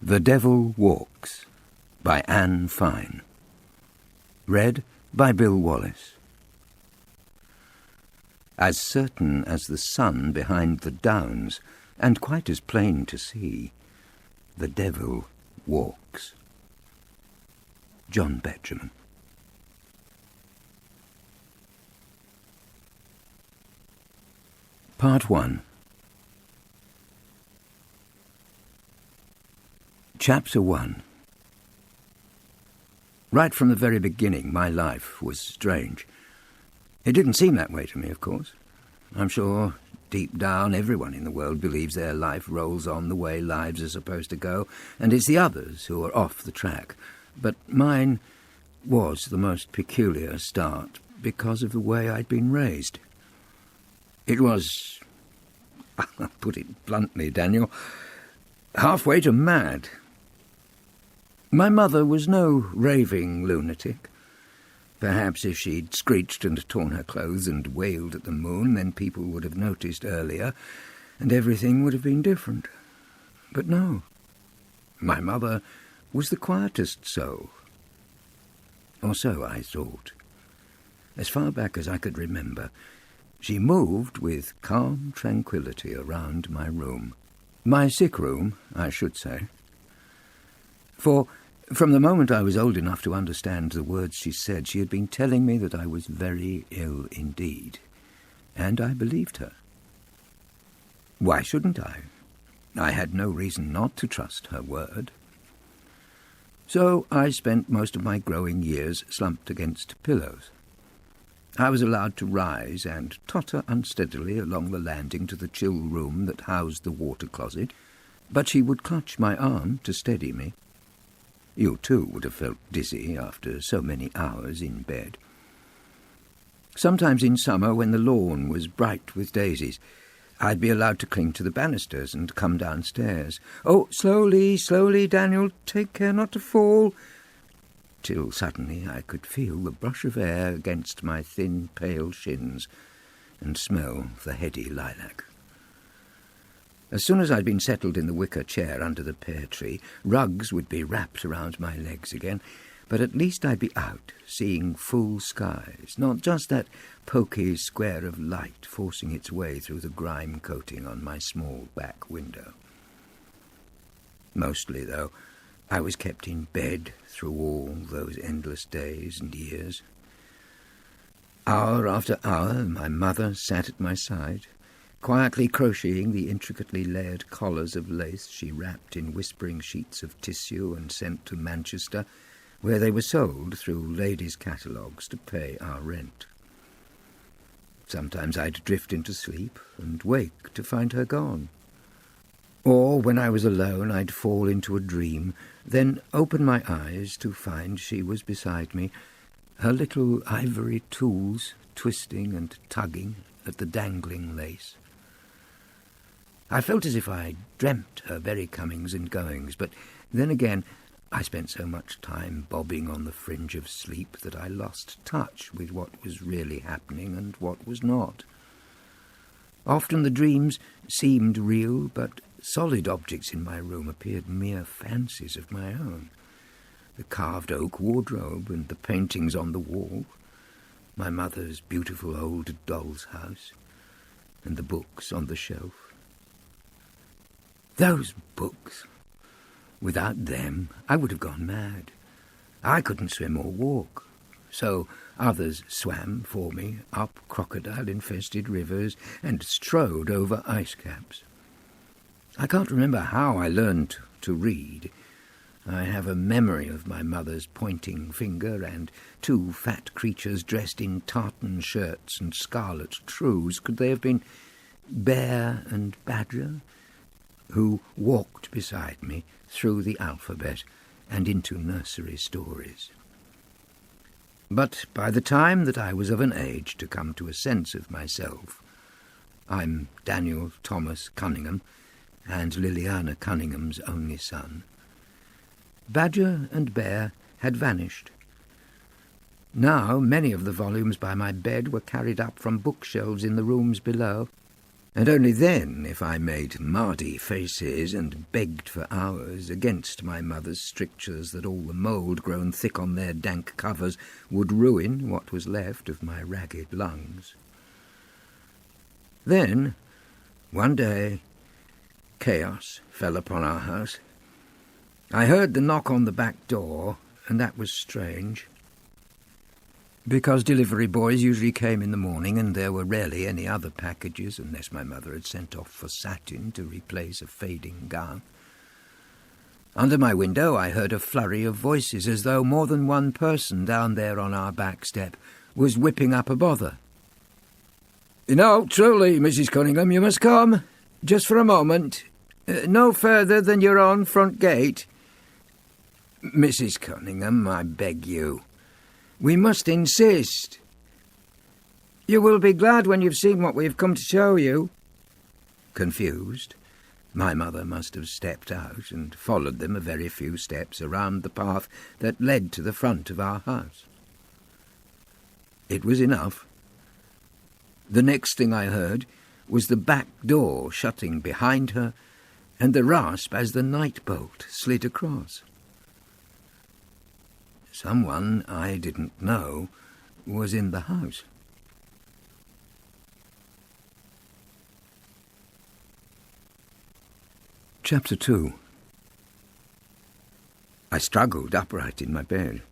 The Devil Walks by Anne Fine. Read by Bill Wallis. As certain as the sun behind the downs, and quite as plain to see, the devil walks. John Betjeman. Part 1. Chapter 1. Right from the very beginning, my life was strange. It didn't seem that way to me, of course. I'm sure, deep down, everyone in the world believes their life rolls on the way lives are supposed to go, and it's the others who are off the track. But mine was the most peculiar start because of the way I'd been raised. It was, I'll put it bluntly, Daniel, halfway to mad. My mother was no raving lunatic. Perhaps if she'd screeched and torn her clothes and wailed at the moon, then people would have noticed earlier, and everything would have been different. But no, my mother was the quietest soul. Or so I thought. As far back as I could remember, she moved with calm tranquillity around my room. My sick room, I should say. For from the moment I was old enough to understand the words she said, she had been telling me that I was very ill indeed, and I believed her. Why shouldn't I? I had no reason not to trust her word. So I spent most of my growing years slumped against pillows. I was allowed to rise and totter unsteadily along the landing to the chill room that housed the water closet, but she would clutch my arm to steady me. You, too, would have felt dizzy after so many hours in bed. Sometimes in summer, when the lawn was bright with daisies, I'd be allowed to cling to the banisters and come downstairs. "Oh, slowly, slowly, Daniel, take care not to fall," till suddenly I could feel the brush of air against my thin, pale shins and smell the heady lilac. As soon as I'd been settled in the wicker chair under the pear tree, rugs would be wrapped around my legs again, but at least I'd be out, seeing full skies, not just that poky square of light forcing its way through the grime coating on my small back window. Mostly, though, I was kept in bed through all those endless days and years. Hour after hour, my mother sat at my side, quietly crocheting the intricately layered collars of lace she wrapped in whispering sheets of tissue and sent to Manchester, where they were sold through ladies' catalogues to pay our rent. Sometimes I'd drift into sleep and wake to find her gone. Or, when I was alone, I'd fall into a dream, then open my eyes to find she was beside me, her little ivory tools twisting and tugging at the dangling lace. I felt as if I dreamt her very comings and goings, but then again I spent so much time bobbing on the fringe of sleep that I lost touch with what was really happening and what was not. Often the dreams seemed real, but solid objects in my room appeared mere fancies of my own. The carved oak wardrobe and the paintings on the wall, my mother's beautiful old doll's house, and the books on the shelf. Those books! Without them, I would have gone mad. I couldn't swim or walk, so others swam for me up crocodile-infested rivers and strode over ice caps. I can't remember how I learned to read. I have a memory of my mother's pointing finger and two fat creatures dressed in tartan shirts and scarlet trews. Could they have been Bear and Badger, who walked beside me through the alphabet and into nursery stories? But by the time that I was of an age to come to a sense of myself, I'm Daniel Thomas Cunningham, and Liliana Cunningham's only son, Badger and Bear had vanished. Now many of the volumes by my bed were carried up from bookshelves in the rooms below. And only then, if I made mardy faces and begged for hours against my mother's strictures that all the mould grown thick on their dank covers would ruin what was left of my ragged lungs. Then, one day, chaos fell upon our house. I heard the knock on the back door, and that was strange, because delivery boys usually came in the morning and there were rarely any other packages unless my mother had sent off for satin to replace a fading gown. Under my window I heard a flurry of voices, as though more than one person down there on our back step was whipping up a bother. "No, truly, Mrs. Cunningham, you must come. Just for a moment. No further than your own front gate." "Mrs. Cunningham, I beg you. We must insist." "You will be glad when you've seen what we have come to show you." Confused, my mother must have stepped out and followed them a very few steps around the path that led to the front of our house. It was enough. The next thing I heard was the back door shutting behind her and the rasp as the night bolt slid across. Someone I didn't know was in the house. Chapter 2. I struggled upright in my bed.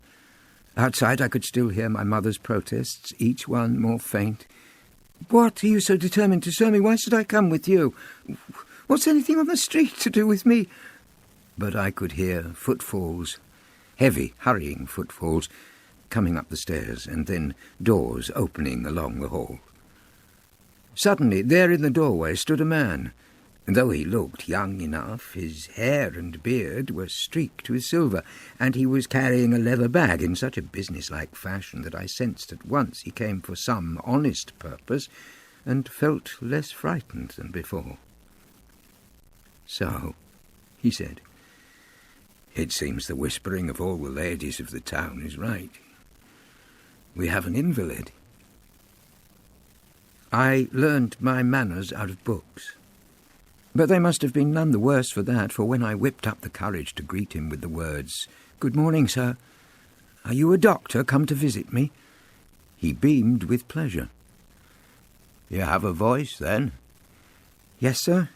Outside I could still hear my mother's protests, each one more faint. "What are you so determined to show me? Why should I come with you? What's anything on the street to do with me?" But I could hear footfalls, heavy, hurrying footfalls, coming up the stairs, and then doors opening along the hall. Suddenly, there in the doorway stood a man, and though he looked young enough, his hair and beard were streaked with silver, and he was carrying a leather bag in such a businesslike fashion that I sensed at once he came for some honest purpose, and felt less frightened than before. "So," he said, "it seems the whispering of all the ladies of the town is right. We have an invalid." I learned my manners out of books, but they must have been none the worse for that, for when I whipped up the courage to greet him with the words, "Good morning, sir. Are you a doctor come to visit me?" he beamed with pleasure. "You have a voice, then?" "Yes, sir."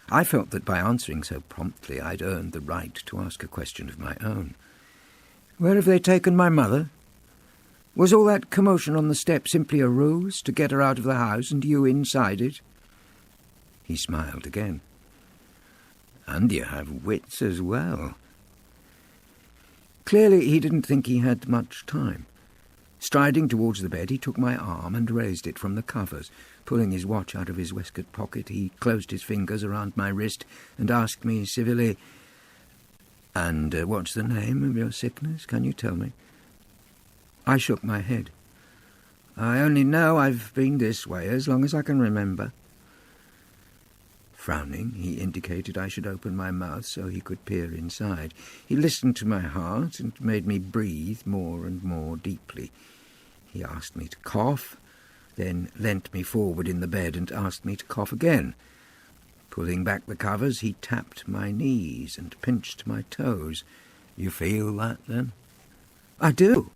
I felt that by answering so promptly I'd earned the right to ask a question of my own. "Where have they taken my mother? Was all that commotion on the step simply a ruse to get her out of the house and you inside it?" He smiled again. "And you have wits as well." Clearly he didn't think he had much time. Striding towards the bed, he took my arm and raised it from the covers. Pulling his watch out of his waistcoat pocket, he closed his fingers around my wrist and asked me civilly, "And what's the name of your sickness? Can you tell me?" I shook my head. "I only know I've been this way as long as I can remember." Frowning, he indicated I should open my mouth so he could peer inside. He listened to my heart and made me breathe more and more deeply. He asked me to cough, then leant me forward in the bed and asked me to cough again. Pulling back the covers, he tapped my knees and pinched my toes. "You feel that, then?" "I do."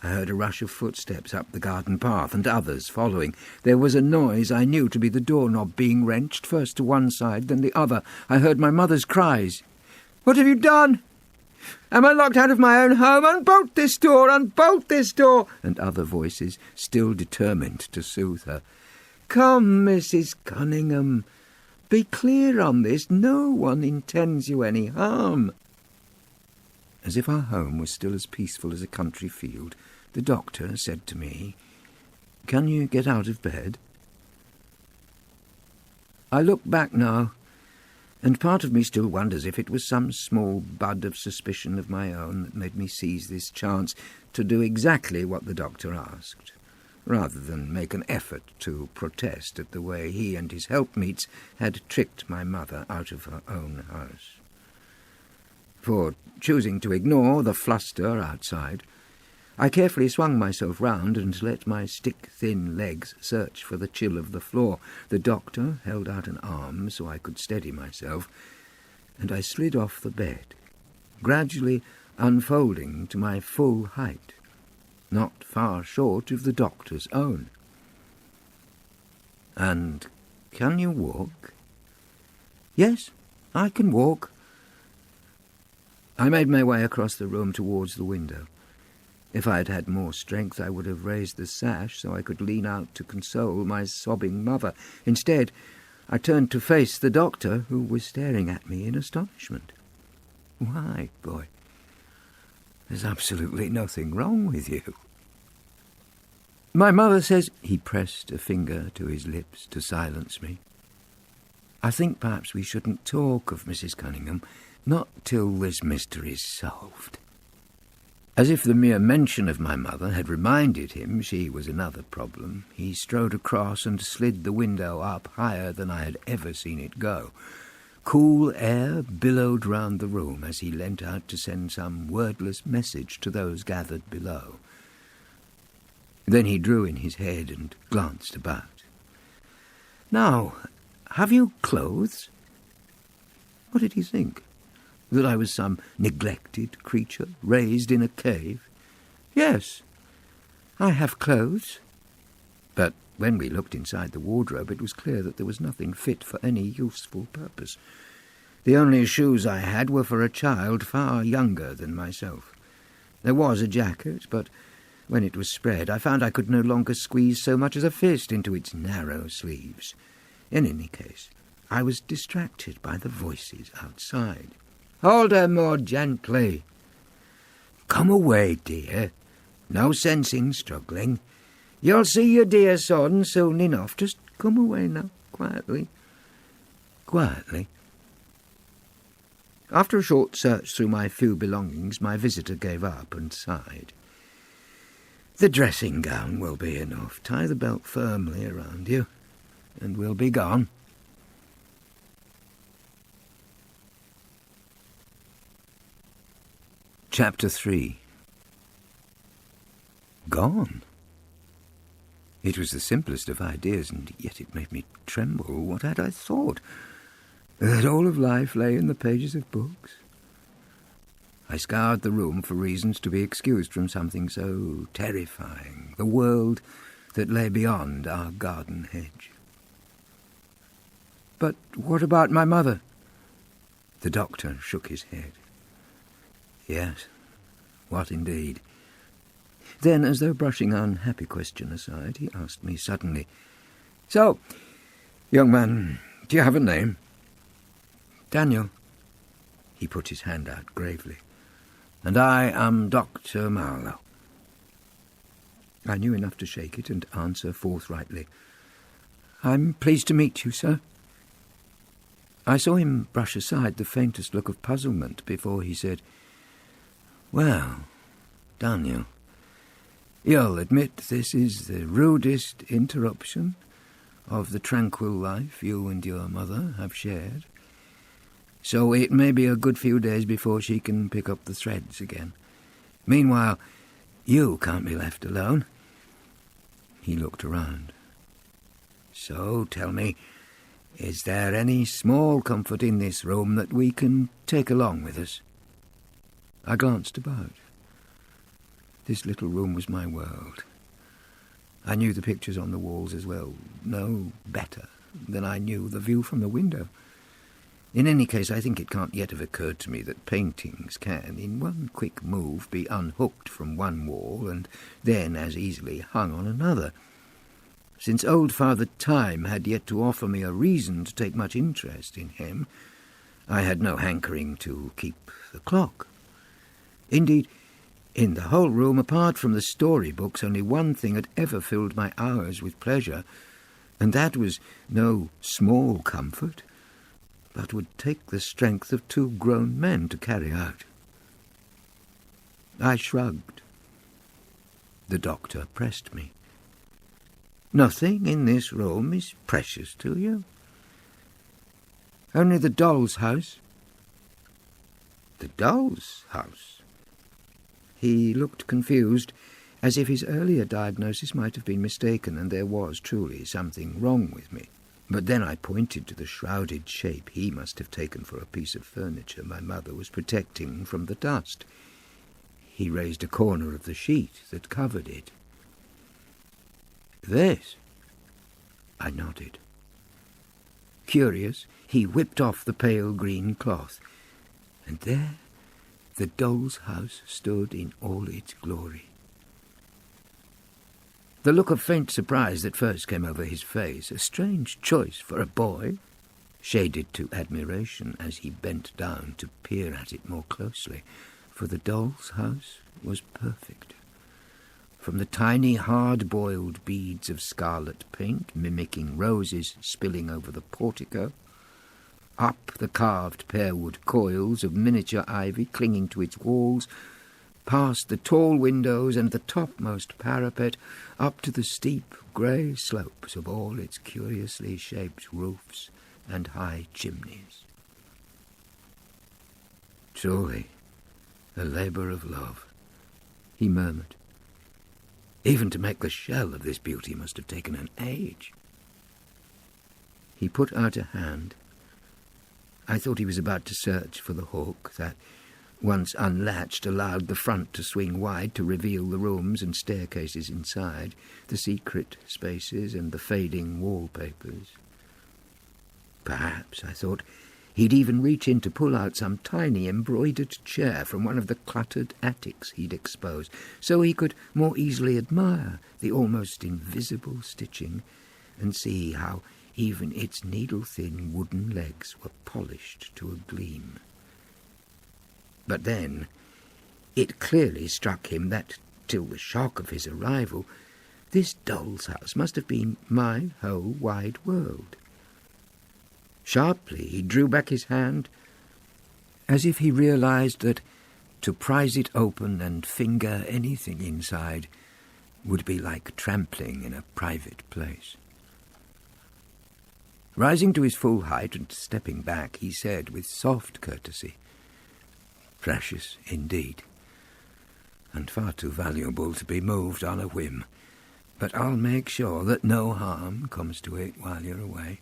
I heard a rush of footsteps up the garden path, and others following. There was a noise I knew to be the doorknob being wrenched, first to one side, then the other. I heard my mother's cries. "What have you done? Am I locked out of my own home? Unbolt this door! Unbolt this door!" And other voices, still determined to soothe her. "Come, Mrs. Cunningham. Be clear on this. No one intends you any harm." As if our home was still as peaceful as a country field, the doctor said to me, "Can you get out of bed?" I look back now, and part of me still wonders if it was some small bud of suspicion of my own that made me seize this chance to do exactly what the doctor asked, rather than make an effort to protest at the way he and his helpmeets had tricked my mother out of her own house. For, choosing to ignore the fluster outside, I carefully swung myself round and let my stick-thin legs search for the chill of the floor. The doctor held out an arm so I could steady myself, and I slid off the bed, gradually unfolding to my full height, not far short of the doctor's own. "And can you walk?" "Yes, I can walk." I made my way across the room towards the window. If I had had more strength, I would have raised the sash so I could lean out to console my sobbing mother. Instead, I turned to face the doctor, who was staring at me in astonishment. "Why, boy, there's absolutely nothing wrong with you." "My mother says—" He pressed a finger to his lips to silence me. "I think perhaps we shouldn't talk of Mrs. Cunningham, not till this mystery's solved." As if the mere mention of my mother had reminded him she was another problem, he strode across and slid the window up higher than I had ever seen it go. Cool air billowed round the room as he leant out to send some wordless message to those gathered below. Then he drew in his head and glanced about. "Now, have you clothes?" What did he think? That I was some neglected creature raised in a cave? "Yes, I have clothes." But when we looked inside the wardrobe, it was clear that there was nothing fit for any useful purpose. The only shoes I had were for a child far younger than myself. There was a jacket, but when it was spread, I found I could no longer squeeze so much as a fist into its narrow sleeves. In any case, I was distracted by the voices outside. "Hold her more gently." "Come away, dear. No sense in struggling. You'll see your dear son soon enough. Just come away now, quietly." Quietly. After a short search through my few belongings, my visitor gave up and sighed. "The dressing gown will be enough. Tie the belt firmly around you, and we'll be gone." Chapter 3. Gone? It was the simplest of ideas, and yet it made me tremble. What had I thought? That all of life lay in the pages of books? I scoured the room for reasons to be excused from something so terrifying, the world that lay beyond our garden hedge. "But what about my mother?" The doctor shook his head. "Yes, what indeed?" Then, as though brushing an unhappy question aside, he asked me suddenly, "So, young man, do you have a name?" "Daniel." He put his hand out gravely. "And I am Dr. Marlow." I knew enough to shake it and answer forthrightly, "I'm pleased to meet you, sir." I saw him brush aside the faintest look of puzzlement before he said, "Well, Daniel, you'll admit this is the rudest interruption of the tranquil life you and your mother have shared. So it may be a good few days before she can pick up the threads again. Meanwhile, you can't be left alone." He looked around. "So tell me, is there any small comfort in this room that we can take along with us?" I glanced about. This little room was my world. I knew the pictures on the walls as well, no better, than I knew the view from the window. In any case, I think it can't yet have occurred to me that paintings can, in one quick move, be unhooked from one wall and then as easily hung on another. Since old Father Time had yet to offer me a reason to take much interest in him, I had no hankering to keep the clock. Indeed, in the whole room, apart from the storybooks, only one thing had ever filled my hours with pleasure, and that was no small comfort, but would take the strength of 2 grown men to carry out. I shrugged. The doctor pressed me. "Nothing in this room is precious to you?" "Only the doll's house." "The doll's house?" He looked confused, as if his earlier diagnosis might have been mistaken and there was truly something wrong with me. But then I pointed to the shrouded shape he must have taken for a piece of furniture my mother was protecting from the dust. He raised a corner of the sheet that covered it. "This?" I nodded. Curious, he whipped off the pale green cloth, and there the doll's house stood in all its glory. The look of faint surprise that first came over his face, a strange choice for a boy, shaded to admiration as he bent down to peer at it more closely, for the doll's house was perfect. From the tiny hard-boiled beads of scarlet paint mimicking roses spilling over the portico, up the carved pearwood coils of miniature ivy clinging to its walls, past the tall windows and the topmost parapet, up to the steep grey slopes of all its curiously shaped roofs and high chimneys. "Truly, a labour of love," he murmured. "Even to make the shell of this beauty must have taken an age." He put out a hand. I thought he was about to search for the hook that, once unlatched, allowed the front to swing wide to reveal the rooms and staircases inside, the secret spaces and the fading wallpapers. Perhaps, I thought, he'd even reach in to pull out some tiny embroidered chair from one of the cluttered attics he'd exposed, so he could more easily admire the almost invisible stitching and see how even its needle-thin wooden legs were polished to a gleam. But then it clearly struck him that, till the shock of his arrival, this doll's house must have been my whole wide world. Sharply he drew back his hand, as if he realized that to prise it open and finger anything inside would be like trampling in a private place. Rising to his full height and stepping back, he said with soft courtesy, "Precious indeed, and far too valuable to be moved on a whim, but I'll make sure that no harm comes to it while you're away."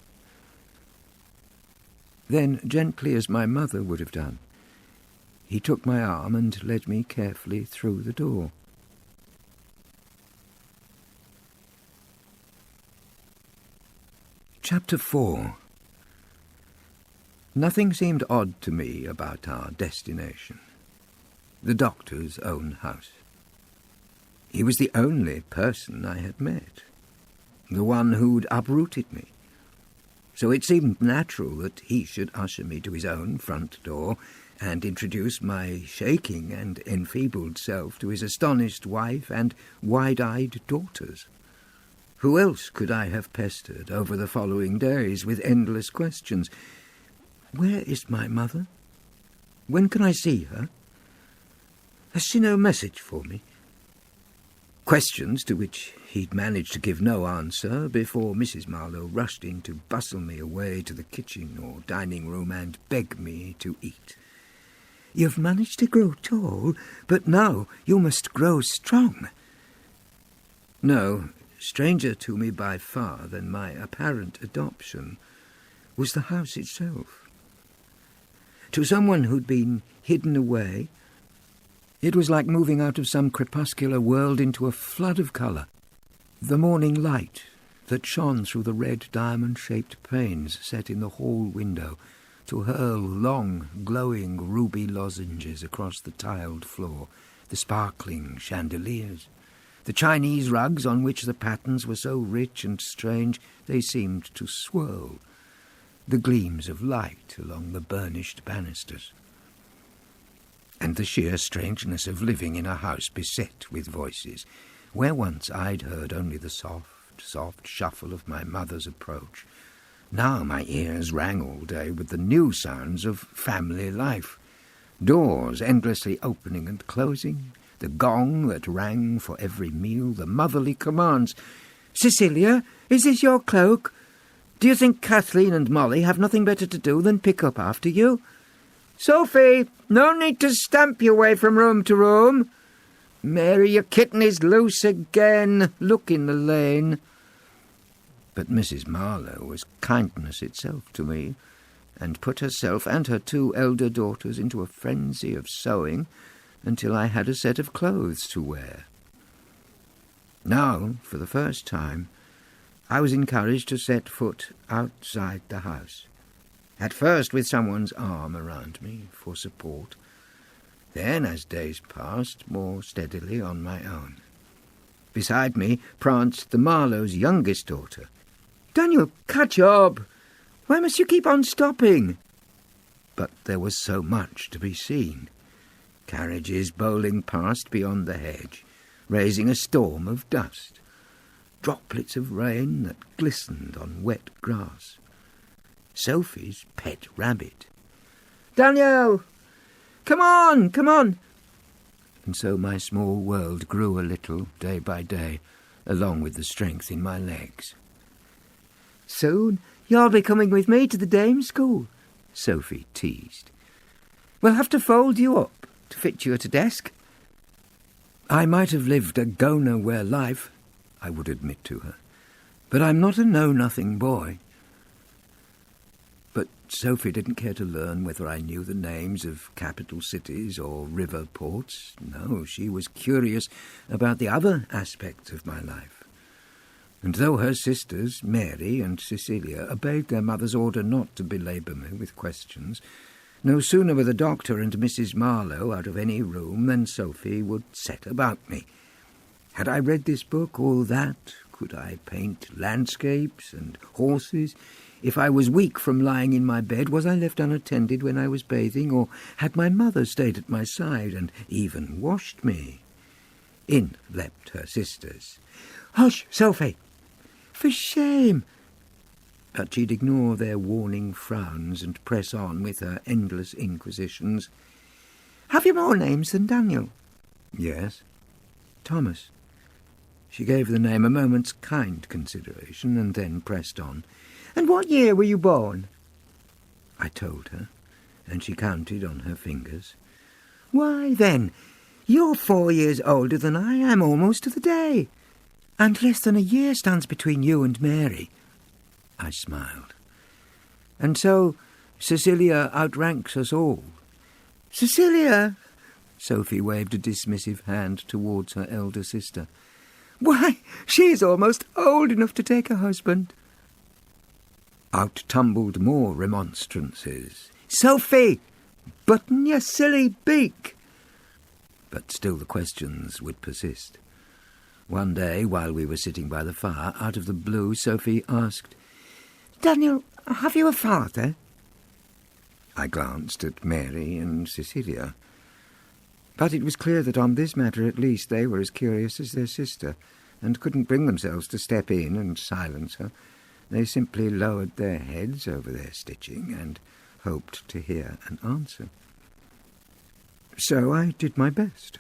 Then, gently as my mother would have done, he took my arm and led me carefully through the door. Chapter 4. Nothing seemed odd to me about our destination. The doctor's own house. He was the only person I had met, the one who'd uprooted me. So it seemed natural that he should usher me to his own front door and introduce my shaking and enfeebled self to his astonished wife and wide-eyed daughters. Who else could I have pestered over the following days with endless questions? Where is my mother? When can I see her? Has she no message for me? Questions to which he'd managed to give no answer before Mrs. Marlow rushed in to bustle me away to the kitchen or dining room and beg me to eat. "You've managed to grow tall, but now you must grow strong." No, stranger to me by far than my apparent adoption was the house itself. To someone who'd been hidden away, it was like moving out of some crepuscular world into a flood of colour. The morning light that shone through the red diamond-shaped panes set in the hall window to hurl long, glowing ruby lozenges across the tiled floor, the sparkling chandeliers, the Chinese rugs on which the patterns were so rich and strange they seemed to swirl, the gleams of light along the burnished banisters, and the sheer strangeness of living in a house beset with voices, where once I'd heard only the soft shuffle of my mother's approach. Now my ears rang all day with the new sounds of family life, doors endlessly opening and closing, the gong that rang for every meal, the motherly commands. "Cecilia, is this your cloak? Do you think Kathleen and Molly have nothing better to do than pick up after you? Sophie, no need to stamp your way from room to room. Mary, your kitten is loose again. Look in the lane. But Mrs. Marlow was kindness itself to me, and put herself and her 2 elder daughters into a frenzy of sewing until I had a set of clothes to wear. Now, for the first time, I was encouraged to set foot outside the house, at first with someone's arm around me for support, then, as days passed, more steadily on my own. Beside me pranced the Marlows' youngest daughter. "Daniel, catch up! Why must you keep on stopping?" But there was so much to be seen. Carriages bowling past beyond the hedge, raising a storm of dust. Droplets of rain that glistened on wet grass. Sophie's pet rabbit. "Daniel! Come on, come on!" And so my small world grew a little, day by day, along with the strength in my legs. "Soon you'll be coming with me to the dame school," Sophie teased. "We'll have to fold you up to fit you at a desk." I might have lived a go-nowhere life, I would admit to her, but I'm not a know-nothing boy. But Sophie didn't care to learn whether I knew the names of capital cities or river ports. No, she was curious about the other aspects of my life. And though her sisters, Mary and Cecilia, obeyed their mother's order not to belabour me with questions, no sooner were the doctor and Mrs. Marlow out of any room than Sophie would set about me. Had I read this book, all that? Could I paint landscapes and horses? If I was weak from lying in my bed, was I left unattended when I was bathing, or had my mother stayed at my side and even washed me? In leapt her sisters. "Hush, Sophie! For shame!" But she'd ignore their warning frowns and press on with her endless inquisitions. "Have you more names than Daniel?" "Yes. Thomas." She gave the name a moment's kind consideration and then pressed on. "And what year were you born?" I told her, and she counted on her fingers. "Why, then, you're 4 years older than I am, almost to the day. And less than a year stands between you and Mary." I smiled. "And so Cecilia outranks us all." "Cecilia?" Sophie waved a dismissive hand towards her elder sister. "Why, she's almost old enough to take a husband." Out tumbled more remonstrances. "Sophie, button your silly beak!" But still the questions would persist. One day, while we were sitting by the fire, out of the blue, Sophie asked, "Daniel, have you a father?" I glanced at Mary and Cecilia. But it was clear that on this matter at least they were as curious as their sister, and couldn't bring themselves to step in and silence her. They simply lowered their heads over their stitching and hoped to hear an answer. So I did my best.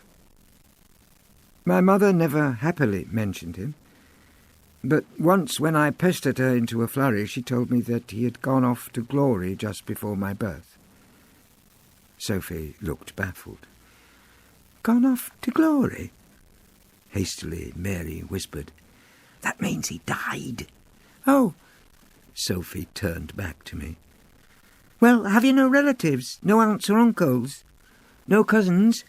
My mother never happily mentioned him, but once when I pestered her into a flurry, she told me that he had gone off to glory just before my birth. Sophie looked baffled. "Gone off to glory?" Hastily, Mary whispered, "That means he died." "Oh." Sophie turned back to me. "Well, have you no relatives? No aunts or uncles? No cousins?"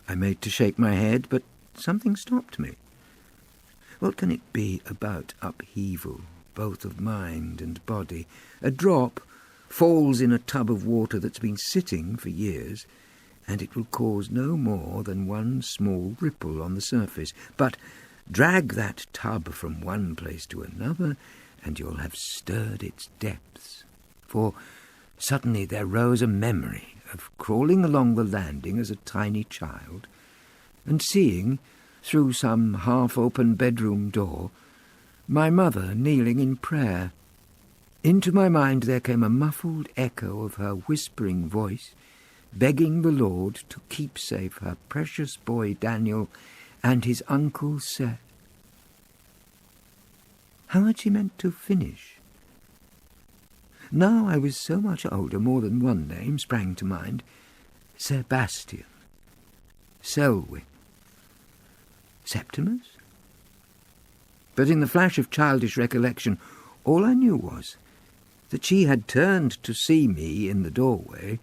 I made to shake my head, but something stopped me. What can it be about upheaval, both of mind and body? A drop falls in a tub of water that's been sitting for years, and it will cause no more than one small ripple on the surface. But drag that tub from one place to another, and you'll have stirred its depths. For suddenly there rose a memory of crawling along the landing as a tiny child, and seeing, through some half-open bedroom door, my mother kneeling in prayer. Into my mind there came a muffled echo of her whispering voice, begging the Lord to keep safe her precious boy Daniel and his Uncle Severn. How had she meant to finish? Now I was so much older, more than one name sprang to mind. Sebastian. Selwyn. Septimus? But in the flash of childish recollection, all I knew was that she had turned to see me in the doorway,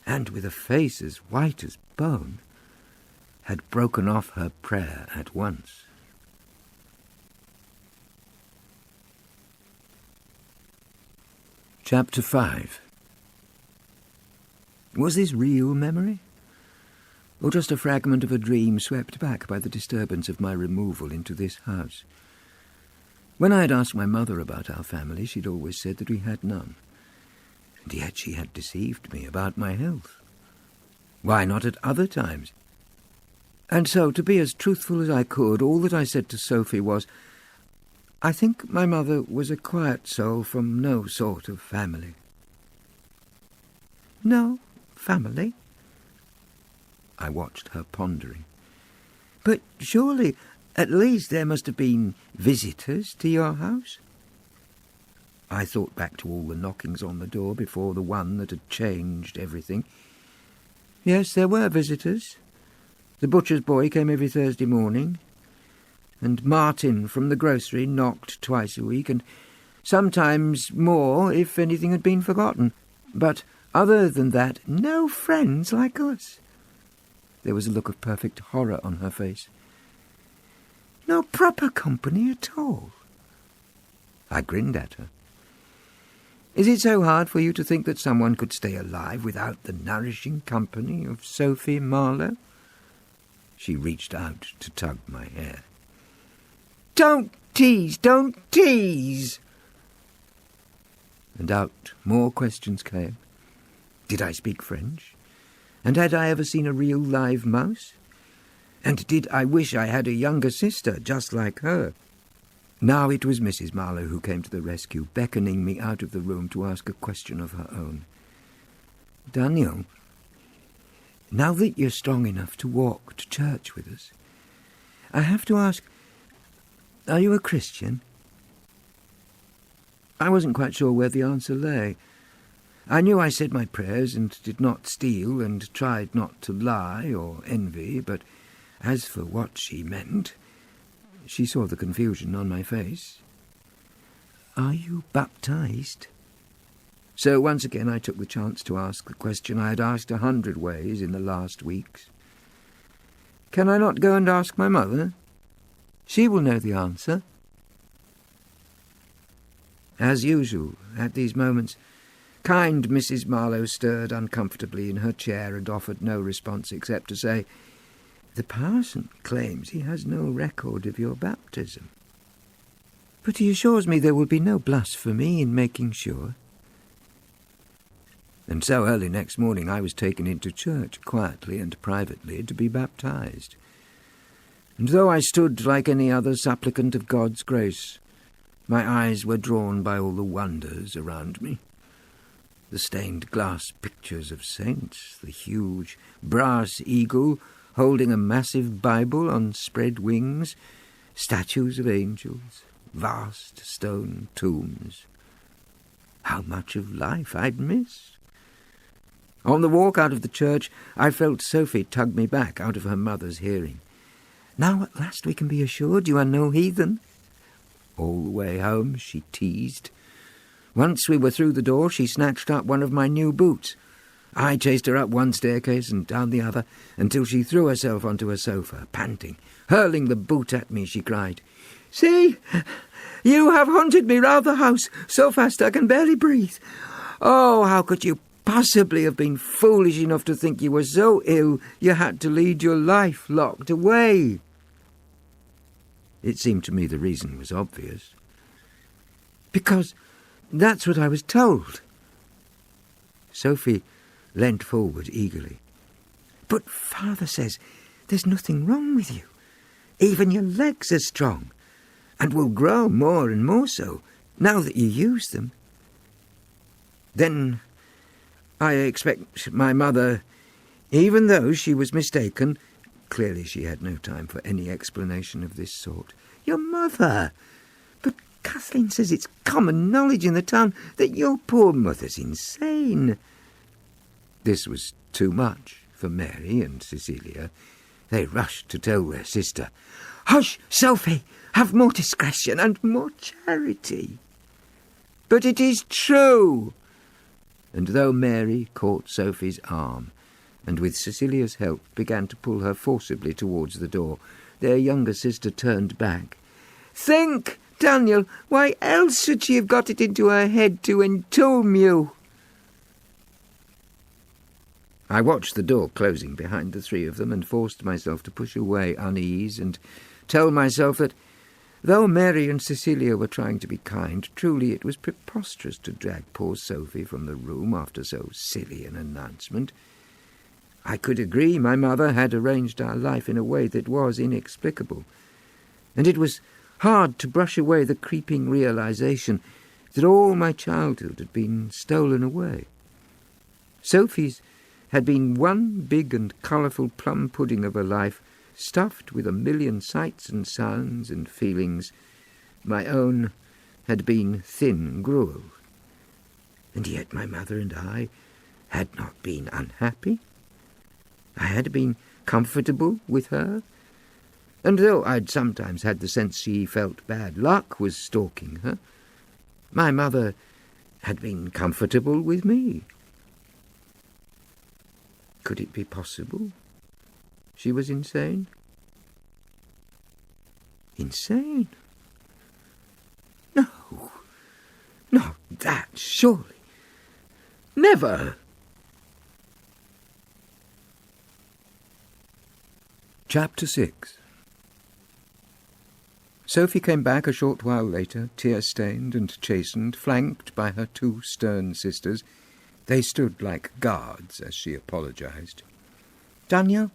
and with a face as white as bone, had broken off her prayer at once. Chapter 5. Was this real memory? Or just a fragment of a dream swept back by the disturbance of my removal into this house? When I had asked my mother about our family, she'd always said that we had none. And yet she had deceived me about my health. Why not at other times? And so, to be as truthful as I could, all that I said to Sophie was, I think my mother was a quiet soul from no sort of family. No family? I watched her pondering. But surely, at least there must have been visitors to your house? I thought back to all the knockings on the door before the one that had changed everything. Yes, there were visitors. The butcher's boy came every Thursday morning, and Martin from the grocery knocked twice a week, and sometimes more if anything had been forgotten. But other than that, no friends like us. There was a look of perfect horror on her face. No proper company at all. I grinned at her. Is it so hard for you to think that someone could stay alive without the nourishing company of Sophie Marlow? She reached out to tug my hair. Don't tease, don't tease! And out more questions came. Did I speak French? And had I ever seen a real live mouse? And did I wish I had a younger sister just like her? Now it was Mrs. Marlow who came to the rescue, beckoning me out of the room to ask a question of her own. Daniel, now that you're strong enough to walk to church with us, I have to ask, are you a Christian? I wasn't quite sure where the answer lay. I knew I said my prayers and did not steal and tried not to lie or envy, but as for what she meant, she saw the confusion on my face. Are you baptized? So once again I took the chance to ask the question I had asked 100 ways in the last weeks. Can I not go and ask my mother? She will know the answer. As usual, at these moments, kind Mrs. Marlow stirred uncomfortably in her chair and offered no response except to say, The parson claims he has no record of your baptism. But he assures me there will be no blasphemy in making sure. And so early next morning I was taken into church, quietly and privately, to be baptized. And though I stood like any other supplicant of God's grace, my eyes were drawn by all the wonders around me. The stained glass pictures of saints, the huge brass eagle holding a massive Bible on spread wings, statues of angels, vast stone tombs. How much of life I'd missed! On the walk out of the church, I felt Sophie tug me back out of her mother's hearing. Now at last we can be assured you are no heathen. All the way home she teased. Once we were through the door, she snatched up one of my new boots. I chased her up one staircase and down the other until she threw herself onto a sofa, panting. Hurling the boot at me, she cried, See, you have hunted me round the house so fast I can barely breathe. Oh, how could you possibly have been foolish enough to think you were so ill you had to lead your life locked away? It seemed to me the reason was obvious. Because that's what I was told. Sophie leant forward eagerly. But Father says there's nothing wrong with you. Even your legs are strong, and will grow more and more so now that you use them. Then I expect my mother, even though she was mistaken, clearly she had no time for any explanation of this sort. Your mother! But Kathleen says it's common knowledge in the town that your poor mother's insane. This was too much for Mary and Cecilia, They rushed to tell their sister. "Hush, Sophie! Have more discretion and more charity." "But it is true." And though Mary caught Sophie's arm, and with Cecilia's help began to pull her forcibly towards the door, their younger sister turned back. "Think, Daniel, why else should she have got it into her head to entomb you?" I watched the door closing behind the three of them and forced myself to push away unease and tell myself that, though Mary and Cecilia were trying to be kind, truly it was preposterous to drag poor Sophie from the room after so silly an announcement. I could agree my mother had arranged our life in a way that was inexplicable, and it was hard to brush away the creeping realization that all my childhood had been stolen away. Sophie's had been one big and colourful plum pudding of a life, stuffed with a million sights and sounds and feelings. My own had been thin gruel. And yet my mother and I had not been unhappy. I had been comfortable with her, and though I'd sometimes had the sense she felt bad luck was stalking her, my mother had been comfortable with me. Could it be possible she was insane? Insane? No, not that, surely. Never. Chapter 6. Sophie came back a short while later, tear-stained and chastened, flanked by her two stern sisters. They stood like guards as she apologized. "Daniel,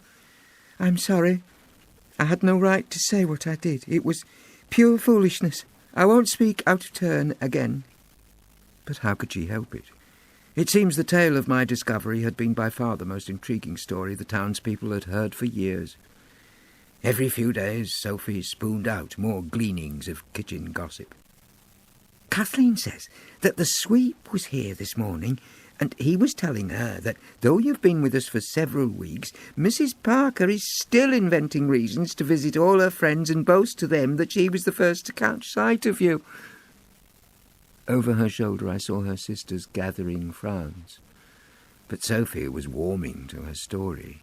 I'm sorry. I had no right to say what I did. It was pure foolishness. I won't speak out of turn again." But how could she help it? It seems the tale of my discovery had been by far the most intriguing story the townspeople had heard for years. Every few days Sophie spooned out more gleanings of kitchen gossip. "Kathleen says that the sweep was here this morning, and he was telling her that, though you've been with us for several weeks, Mrs. Parker is still inventing reasons to visit all her friends and boast to them that she was the first to catch sight of you." Over her shoulder I saw her sisters gathering frowns, but Sophie was warming to her story.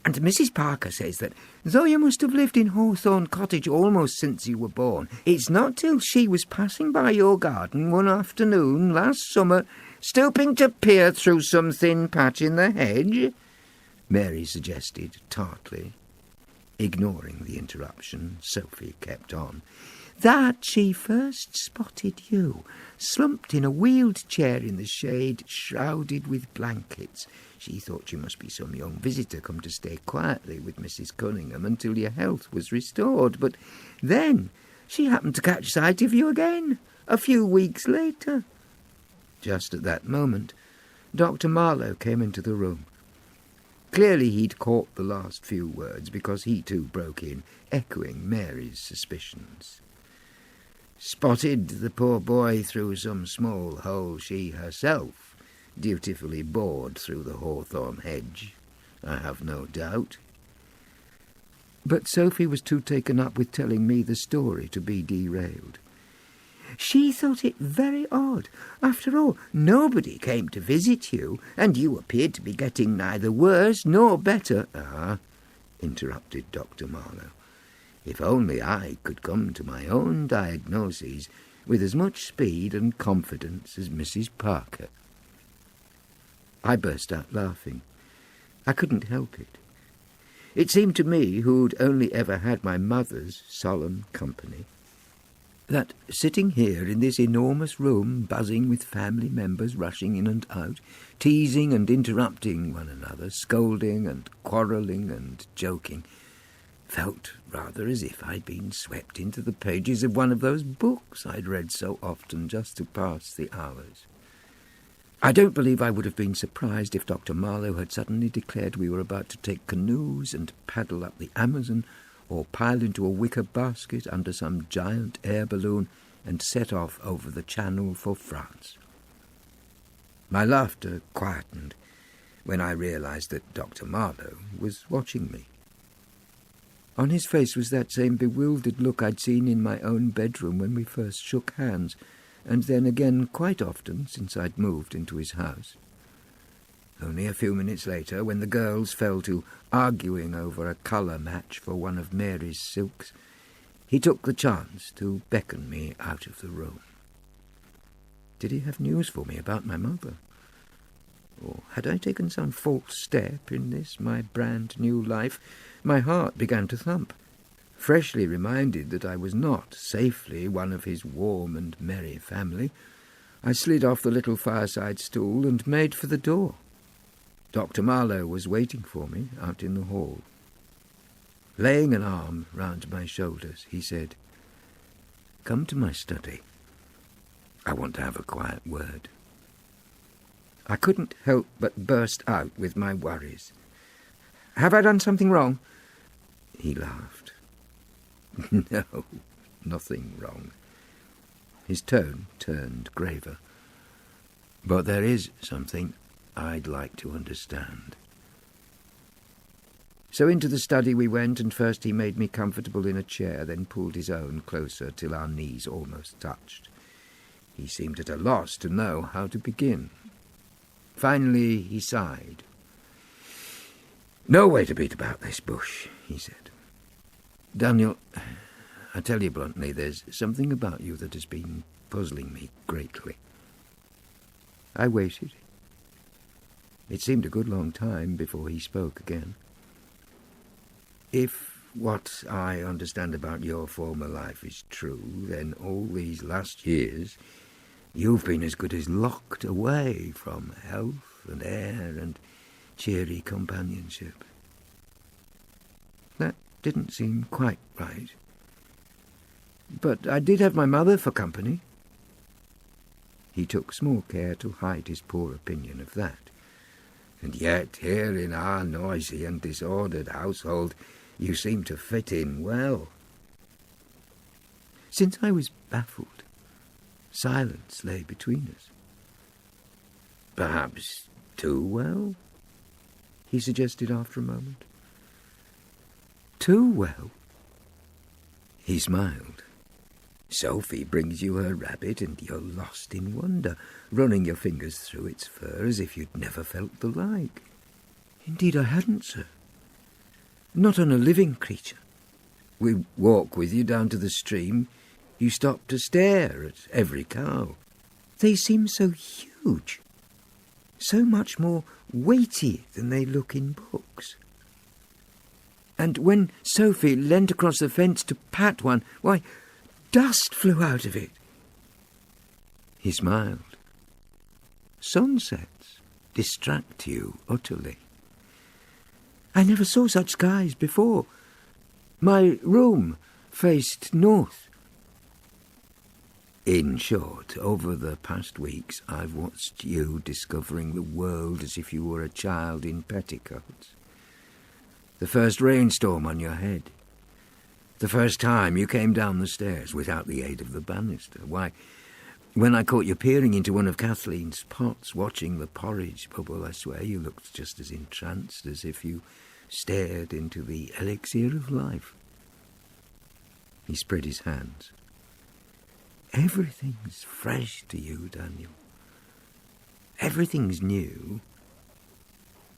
"And Mrs. Parker says that, though you must have lived in Hawthorne Cottage almost since you were born, it's not till she was passing by your garden one afternoon last summer, stooping to peer through some thin patch in the hedge," Mary suggested tartly. Ignoring the interruption, Sophie kept on, "that she first spotted you, slumped in a wheeled chair in the shade, shrouded with blankets. She thought you must be some young visitor come to stay quietly with Mrs. Cunningham until your health was restored, but then she happened to catch sight of you again a few weeks later." Just at that moment, Dr. Marlow came into the room. Clearly he'd caught the last few words, because he too broke in, echoing Mary's suspicions. "Spotted the poor boy through some small hole she herself dutifully bored through the hawthorn hedge, I have no doubt." But Sophie was too taken up with telling me the story to be derailed. "She thought it very odd. After all, nobody came to visit you, and you appeared to be getting neither worse nor better." "Ah," interrupted Dr. Marlow, "if only I could come to my own diagnoses with as much speed and confidence as Mrs. Parker." I burst out laughing. I couldn't help it. It seemed to me, who'd only ever had my mother's solemn company, that sitting here in this enormous room, buzzing with family members rushing in and out, teasing and interrupting one another, scolding and quarrelling and joking, felt rather as if I'd been swept into the pages of one of those books I'd read so often just to pass the hours. I don't believe I would have been surprised if Dr. Marlow had suddenly declared we were about to take canoes and paddle up the Amazon, or pile into a wicker basket under some giant air balloon and set off over the Channel for France. My laughter quietened when I realized that Dr. Marlow was watching me. On his face was that same bewildered look I'd seen in my own bedroom when we first shook hands, and then again quite often since I'd moved into his house. Only a few minutes later, when the girls fell to arguing over a colour match for one of Mary's silks, he took the chance to beckon me out of the room. Did he have news for me about my mother? Or had I taken some false step in this, my brand-new life? My heart began to thump. Freshly reminded that I was not safely one of his warm and merry family, I slid off the little fireside stool and made for the door. Dr. Marlow was waiting for me out in the hall. Laying an arm round my shoulders, he said, "Come to my study. I want to have a quiet word." I couldn't help but burst out with my worries. "Have I done something wrong?" He laughed. "No, nothing wrong." His tone turned graver. "But there is something I'd like to understand." So into the study we went, and first he made me comfortable in a chair, then pulled his own closer till our knees almost touched. He seemed at a loss to know how to begin. Finally he sighed. "No way to beat about this bush," he said. "Daniel, I tell you bluntly, there's something about you that has been puzzling me greatly." I waited. It seemed a good long time before he spoke again. "If what I understand about your former life is true, then all these last years you've been as good as locked away from health and air and cheery companionship." That didn't seem quite right. But I did have my mother for company. He took small care to hide his poor opinion of that. "And yet here in our noisy and disordered household you seem to fit in well." Since I was baffled, silence lay between us. "Perhaps too well?" he suggested after a moment. "Too well?" He smiled. "Sophie brings you her rabbit and you're lost in wonder, running your fingers through its fur as if you'd never felt the like." "Indeed I hadn't, sir. Not on a living creature." "We walk with you down to the stream. You stop to stare at every cow." "They seem so huge, so much more weighty than they look in books. And when Sophie leant across the fence to pat one, why, dust flew out of it." He smiled. "Sunsets distract you utterly." "I never saw such skies before. My room faced north." "In short, over the past weeks I've watched you discovering the world as if you were a child in petticoats. The first rainstorm on your head. The first time you came down the stairs without the aid of the banister. Why, when I caught you peering into one of Kathleen's pots, watching the porridge bubble, I swear you looked just as entranced as if you stared into the elixir of life." He spread his hands. "Everything's fresh to you, Daniel. Everything's new."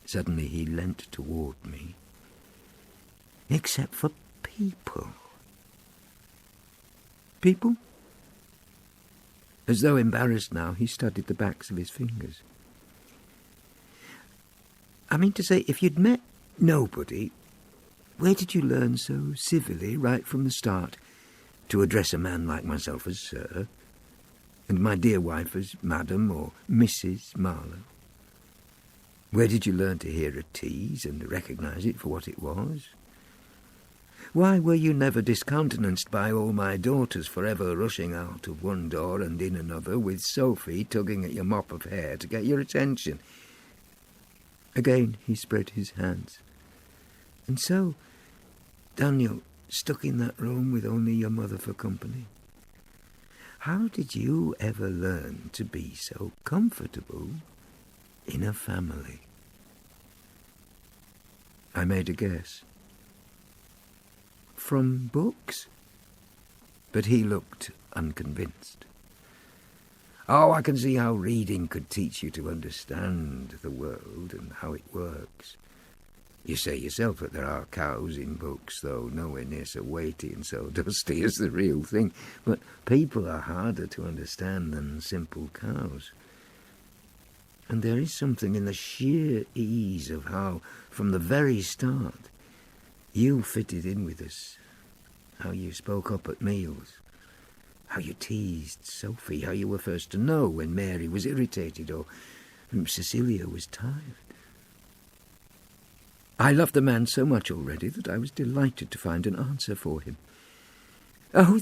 Suddenly he leant toward me. "Except for people." "People?" As though embarrassed now, he studied the backs of his fingers. "I mean to say, if you'd met nobody, where did you learn so civilly, right from the start, to address a man like myself as Sir, and my dear wife as Madam or Mrs. Marlow? Where did you learn to hear a tease and recognise it for what it was? Why were you never discountenanced by all my daughters forever rushing out of one door and in another, with Sophie tugging at your mop of hair to get your attention?" Again he spread his hands. "And so, Daniel, stuck in that room with only your mother for company, how did you ever learn to be so comfortable in a family?" I made a guess. from books?" But he looked unconvinced. "Oh, I can see how reading could teach you to understand the world and how it works. You say yourself that there are cows in books, though nowhere near so weighty and so dusty as the real thing. But people are harder to understand than simple cows. And there is something in the sheer ease of how, from the very start, you fitted in with us, how you spoke up at meals, how you teased Sophie, how you were first to know when Mary was irritated or Cecilia was tired. I loved the man so much already that I was delighted to find an answer for him. Oh,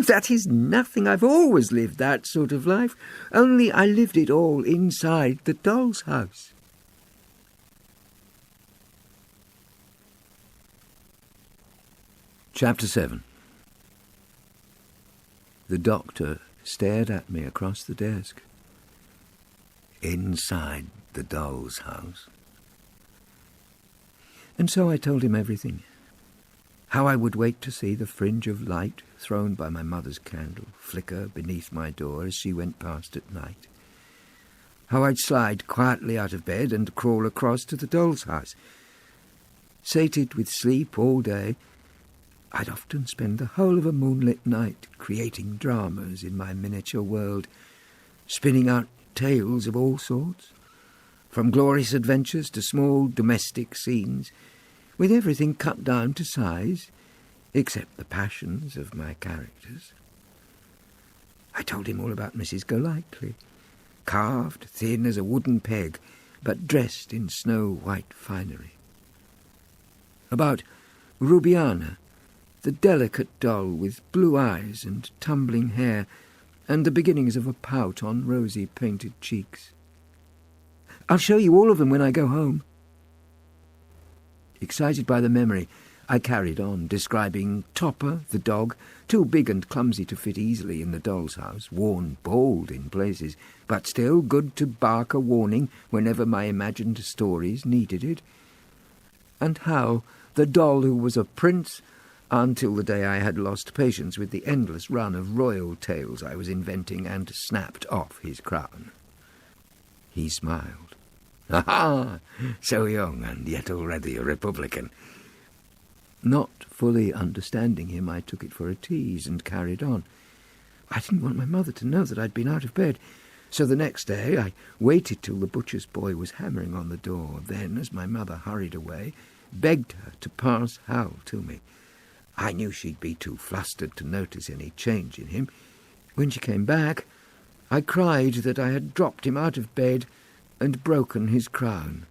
that is nothing. I've always lived that sort of life, only I lived it all inside the doll's house." Chapter 7. The doctor stared at me across the desk. Inside the doll's house. And so I told him everything. How I would wait to see the fringe of light thrown by my mother's candle flicker beneath my door as she went past at night. How I'd slide quietly out of bed and crawl across to the doll's house. Sated with sleep all day, I'd often spend the whole of a moonlit night creating dramas in my miniature world, spinning out tales of all sorts, from glorious adventures to small domestic scenes, with everything cut down to size, except the passions of my characters. I told him all about Mrs. Golightly, carved thin as a wooden peg, but dressed in snow-white finery. About Rubiana, the delicate doll with blue eyes and tumbling hair, and the beginnings of a pout on rosy painted cheeks. I'll show you all of them when I go home. Excited by the memory, I carried on, describing Topper, the dog, too big and clumsy to fit easily in the doll's house, worn bald in places, but still good to bark a warning whenever my imagined stories needed it. And how the doll who was a prince, until the day I had lost patience with the endless run of royal tales I was inventing and snapped off his crown. He smiled. "Aha! So young and yet already a Republican." Not fully understanding him, I took it for a tease and carried on. I didn't want my mother to know that I'd been out of bed, so the next day I waited till the butcher's boy was hammering on the door. Then, as my mother hurried away, begged her to pass Hal to me. I knew she'd be too flustered to notice any change in him. When she came back, I cried that I had dropped him out of bed and broken his crown.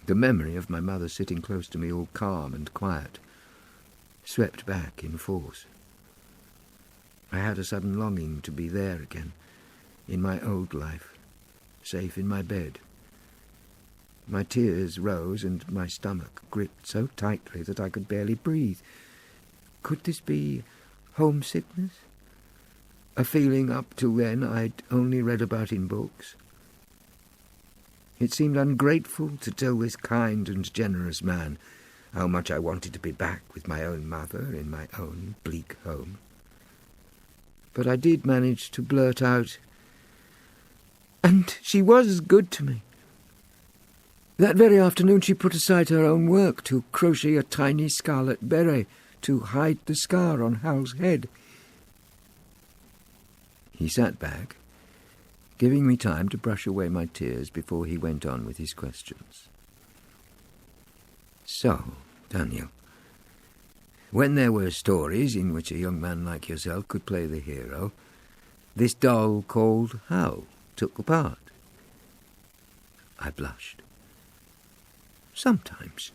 The memory of my mother sitting close to me, all calm and quiet, swept back in force. I had a sudden longing to be there again, in my old life, safe in my bed. My tears rose and my stomach gripped so tightly that I could barely breathe. Could this be homesickness? A feeling up till then I'd only read about in books. It seemed ungrateful to tell this kind and generous man how much I wanted to be back with my own mother in my own bleak home. But I did manage to blurt out, "And she was good to me." That very afternoon she put aside her own work to crochet a tiny scarlet beret to hide the scar on Hal's head. He sat back, giving me time to brush away my tears before he went on with his questions. "So, Daniel, when there were stories in which a young man like yourself could play the hero, this doll called Hal took the part." I blushed. "Sometimes."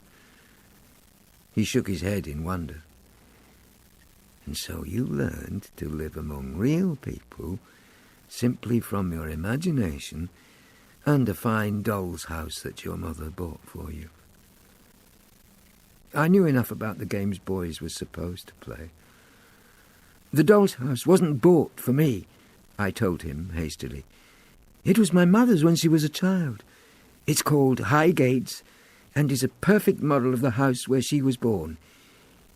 He shook his head in wonder. "And so you learned to live among real people simply from your imagination and a fine doll's house that your mother bought for you." I knew enough about the games boys were supposed to play. "The doll's house wasn't bought for me," I told him hastily. "It was my mother's when she was a child. It's called Highgate's, and is a perfect model of the house where she was born.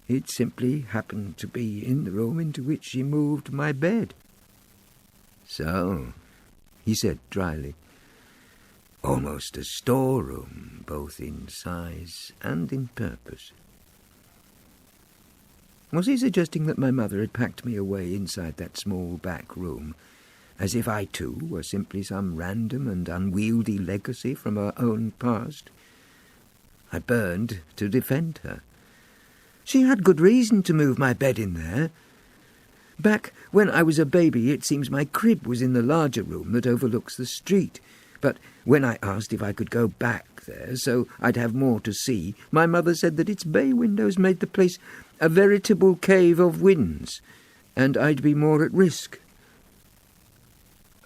It simply happened to be in the room into which she moved my bed." "So," he said dryly, "almost a storeroom, both in size and in purpose." Was he suggesting that my mother had packed me away inside that small back room, as if I too were simply some random and unwieldy legacy from her own past? I burned to defend her. She had good reason to move my bed in there. Back when I was a baby, it seems my crib was in the larger room that overlooks the street. But when I asked if I could go back there so I'd have more to see, my mother said that its bay windows made the place a veritable cave of winds, and I'd be more at risk.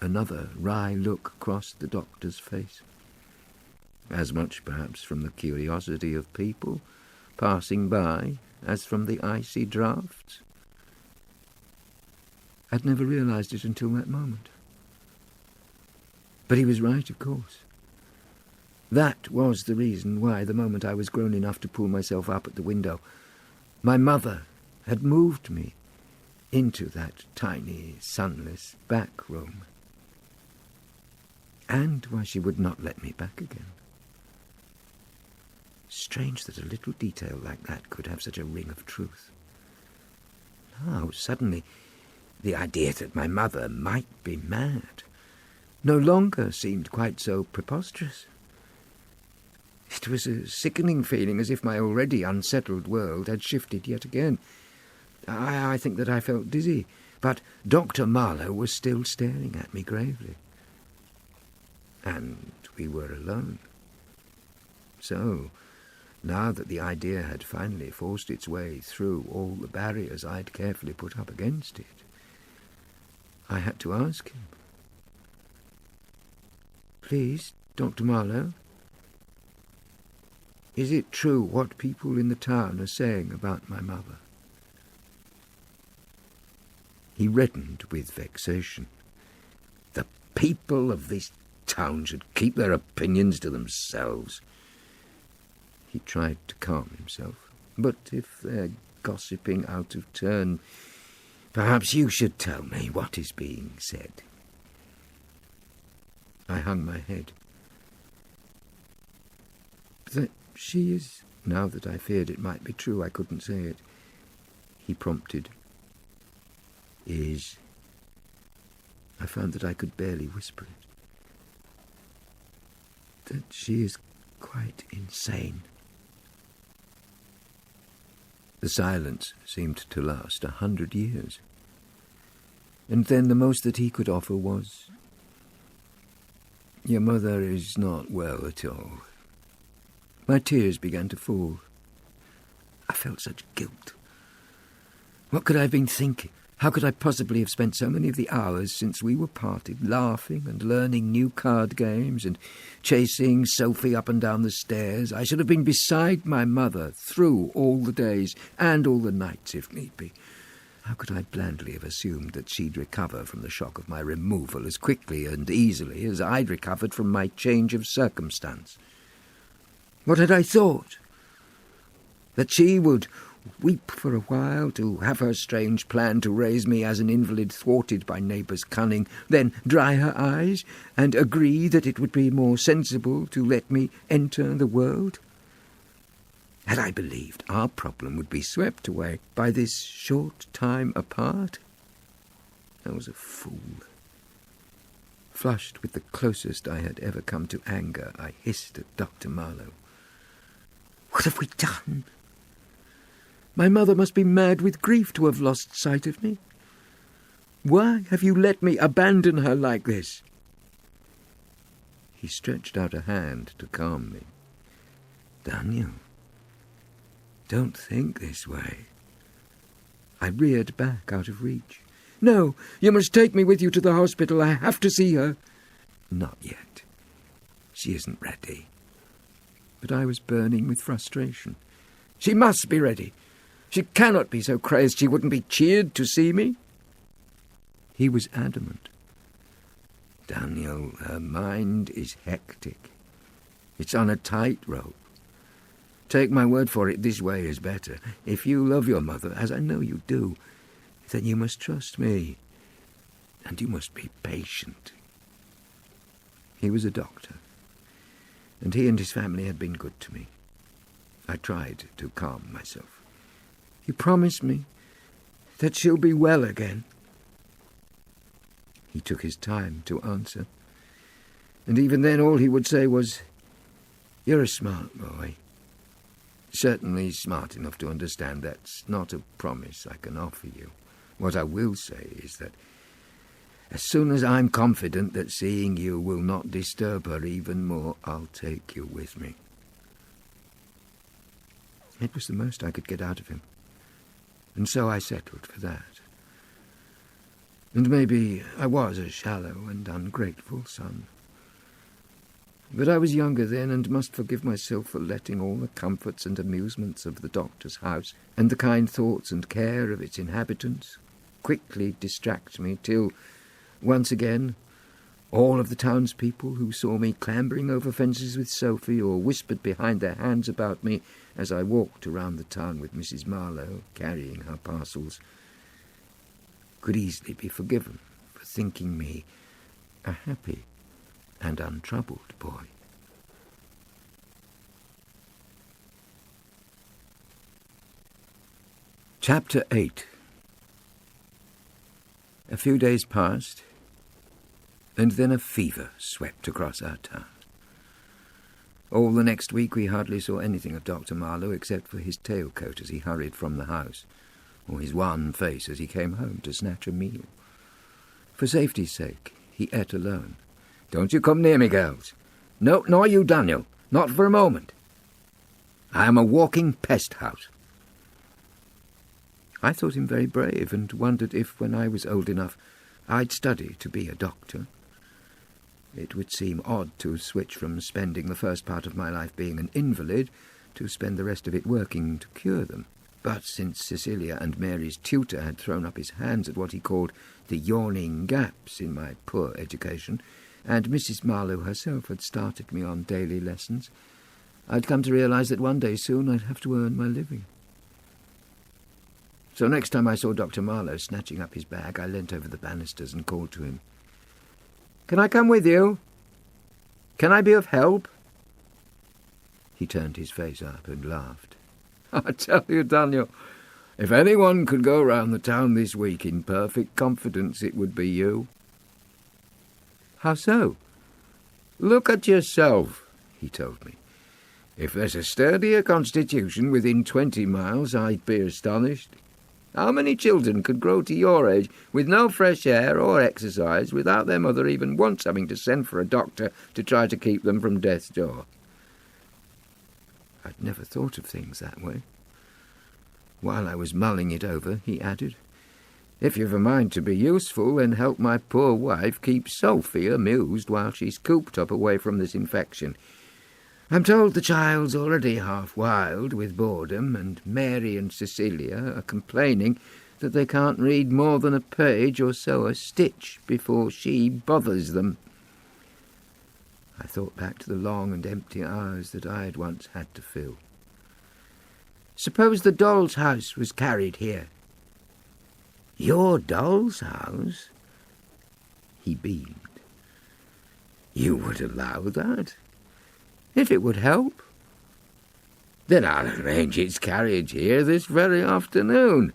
Another wry look crossed the doctor's face, as much perhaps from the curiosity of people passing by as from the icy draughts. I'd never realized it until that moment. But he was right, of course. That was the reason why, the moment I was grown enough to pull myself up at the window, my mother had moved me into that tiny, sunless back room. And why she would not let me back again. Strange that a little detail like that could have such a ring of truth. Now, suddenly, the idea that my mother might be mad no longer seemed quite so preposterous. It was a sickening feeling, as if my already unsettled world had shifted yet again. I think that I felt dizzy, but Dr. Marlow was still staring at me gravely. And we were alone. So, now that the idea had finally forced its way through all the barriers I'd carefully put up against it, I had to ask him. "Please, Dr. Marlow, is it true what people in the town are saying about my mother?" He reddened with vexation. The people of this town should keep their opinions to themselves. He tried to calm himself. "But if they're gossiping out of turn, perhaps you should tell me what is being said." I hung my head. "That she is..." Now that I feared it might be true, I couldn't say it. He prompted. "Is..." I found that I could barely whisper it. "That she is quite insane." The silence seemed to last 100 years. And then the most that he could offer was, "Your mother is not well at all." My tears began to fall. I felt such guilt. What could I have been thinking? How could I possibly have spent so many of the hours since we were parted, laughing and learning new card games and chasing Sophie up and down the stairs? I should have been beside my mother through all the days and all the nights, if need be. How could I blandly have assumed that she'd recover from the shock of my removal as quickly and easily as I'd recovered from my change of circumstance? What had I thought? That she would weep for a while to have her strange plan to raise me as an invalid thwarted by neighbours' cunning, then dry her eyes and agree that it would be more sensible to let me enter the world? Had I believed our problem would be swept away by this short time apart? I was a fool. Flushed with the closest I had ever come to anger, I hissed at Dr. Marlow. "What have we done? My mother must be mad with grief to have lost sight of me. Why have you let me abandon her like this?" He stretched out a hand to calm me. "Daniel, don't think this way." I reared back out of reach. "No, you must take me with you to the hospital. I have to see her." "Not yet. She isn't ready." But I was burning with frustration. "She must be ready. She cannot be so crazed she wouldn't be cheered to see me." He was adamant. "Daniel, her mind is hectic. It's on a tightrope. Take my word for it, this way is better. If you love your mother, as I know you do, then you must trust me, and you must be patient." He was a doctor, and he and his family had been good to me. I tried to calm myself. "You promise me that she'll be well again?" He took his time to answer, and even then all he would say was, "You're a smart boy. Certainly smart enough to understand that's not a promise I can offer you. What I will say is that as soon as I'm confident that seeing you will not disturb her even more, I'll take you with me." It was the most I could get out of him, and so I settled for that. And maybe I was a shallow and ungrateful son. But I was younger then, and must forgive myself for letting all the comforts and amusements of the doctor's house, and the kind thoughts and care of its inhabitants, quickly distract me, till, once again, all of the townspeople who saw me clambering over fences with Sophie, or whispered behind their hands about me as I walked around the town with Mrs. Marlow, carrying her parcels, could easily be forgiven for thinking me a happy and untroubled boy. Chapter 8. A few days passed, and then a fever swept across our town. All the next week we hardly saw anything of Dr. Marlow except for his tailcoat as he hurried from the house, or his wan face as he came home to snatch a meal. For safety's sake, he ate alone. "Don't you come near me, girls. No, nor you, Daniel. Not for a moment. I am a walking pest house." I thought him very brave, and wondered if, when I was old enough, I'd study to be a doctor. It would seem odd to switch from spending the first part of my life being an invalid to spend the rest of it working to cure them. But since Cecilia and Mary's tutor had thrown up his hands at what he called the yawning gaps in my poor education, and Mrs. Marlow herself had started me on daily lessons, I'd come to realize that one day soon I'd have to earn my living. So next time I saw Dr. Marlow snatching up his bag, I leant over the banisters and called to him, "Can I come with you? Can I be of help?" He turned his face up and laughed. "I tell you, Daniel, if anyone could go round the town this week in perfect confidence, it would be you." "How so?" "Look at yourself," he told me. "If there's a sturdier constitution within 20 miles, I'd be astonished. How many children could grow to your age with no fresh air or exercise, without their mother even once having to send for a doctor to try to keep them from death's door?" I'd never thought of things that way. While I was mulling it over, he added, "If you've a mind to be useful, then help my poor wife keep Sophie amused while she's cooped up away from this infection. I'm told the child's already half wild with boredom, and Mary and Cecilia are complaining that they can't read more than a page or so a stitch before she bothers them." I thought back to the long and empty hours that I had once had to fill. "Suppose the doll's house was carried here?" "Your doll's house?" He beamed. "You would allow that?" "If it would help." "Then I'll arrange its carriage here this very afternoon."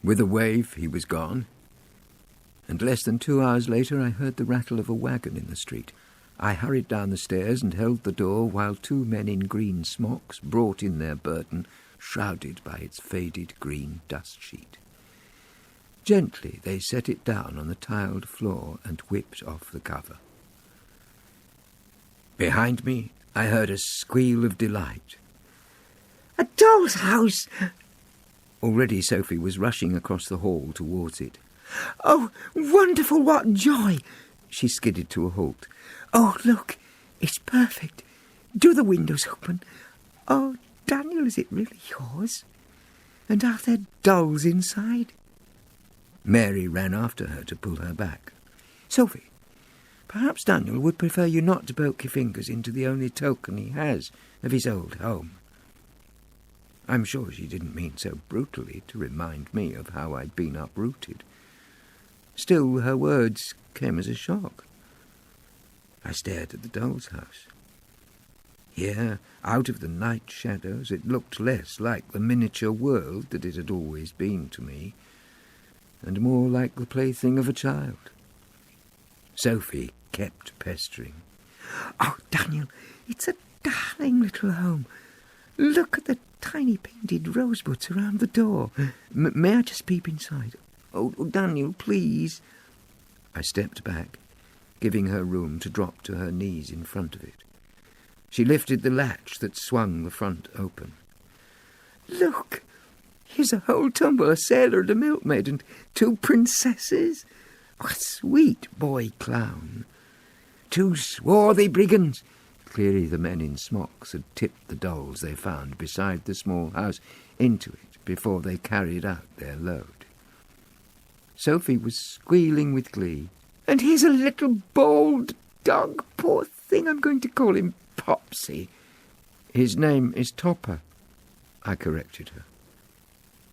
With a wave he was gone, and less than 2 hours later I heard the rattle of a wagon in the street. I hurried down the stairs and held the door while 2 men in green smocks brought in their burden, shrouded by its faded green dust sheet. Gently they set it down on the tiled floor and whipped off the cover. Behind me I heard a squeal of delight. "A doll's house!" Already Sophie was rushing across the hall towards it. "Oh, wonderful, what joy!" She skidded to a halt. "Oh, look, it's perfect. Do the windows open? Oh, Daniel, is it really yours? And are there dolls inside?" Mary ran after her to pull her back. "Sophie, perhaps Daniel would prefer you not to poke your fingers into the only token he has of his old home. I'm sure she didn't mean so brutally to remind me of how I'd been uprooted. Still, her words came as a shock. I stared at the doll's house. Here, out of the night shadows, it looked less like the miniature world that it had always been to me, and more like the plaything of a child. Sophie kept pestering. "Oh, Daniel, it's a darling little home. Look at the tiny painted rosebuds around the door. May I just peep inside? Oh, Daniel, please." I stepped back, giving her room to drop to her knees in front of it. She lifted the latch that swung the front open. "Look, here's a whole tumble, a sailor and a milkmaid, and 2 princesses. Oh, a sweet boy clown. 2 swarthy brigands." Clearly the men in smocks had tipped the dolls they found beside the small house into it before they carried out their load. Sophie was squealing with glee. "And here's a little bald dog. Poor thing, I'm going to call him Popsy." "His name is Topper," I corrected her.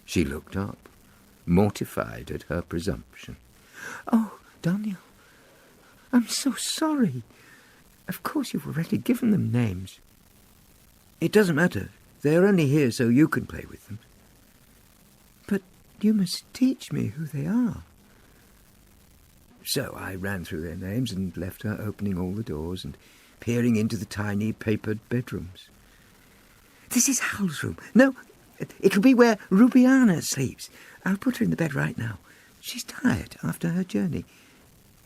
She looked up, mortified at her presumption. "Oh, Daniel, I'm so sorry. Of course you've already given them names." "It doesn't matter. They're only here so you can play with them." "But you must teach me who they are." So I ran through their names and left her opening all the doors and peering into the tiny papered bedrooms. "This is Hal's room. No, it'll be where Rubiana sleeps. I'll put her in the bed right now. She's tired after her journey."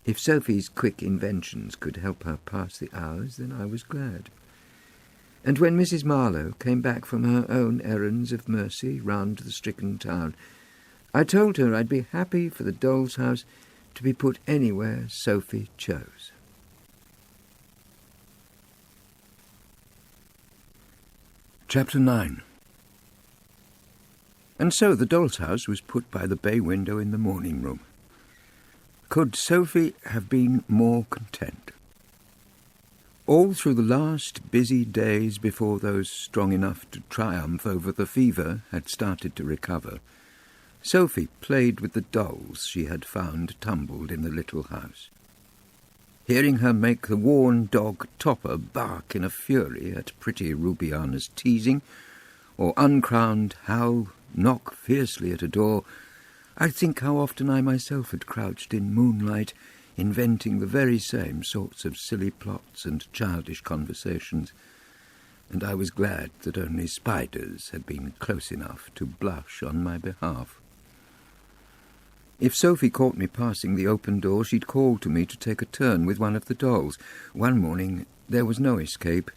If Sophie's quick inventions could help her pass the hours, then I was glad. And when Mrs. Marlow came back from her own errands of mercy round the stricken town, I told her I'd be happy for the doll's house to be put anywhere Sophie chose. Chapter 9. And so the doll's house was put by the bay window in the morning room. Could Sophie have been more content? All through the last busy days before those strong enough to triumph over the fever had started to recover, Sophie played with the dolls she had found tumbled in the little house. Hearing her make the worn dog Topper bark in a fury at pretty Rubiana's teasing, or uncrowned Hal knock fiercely at a door, I'd think how often I myself had crouched in moonlight, inventing the very same sorts of silly plots and childish conversations, and I was glad that only spiders had been close enough to blush on my behalf. If Sophie caught me passing the open door, she'd call to me to take a turn with one of the dolls. One morning there was no escape.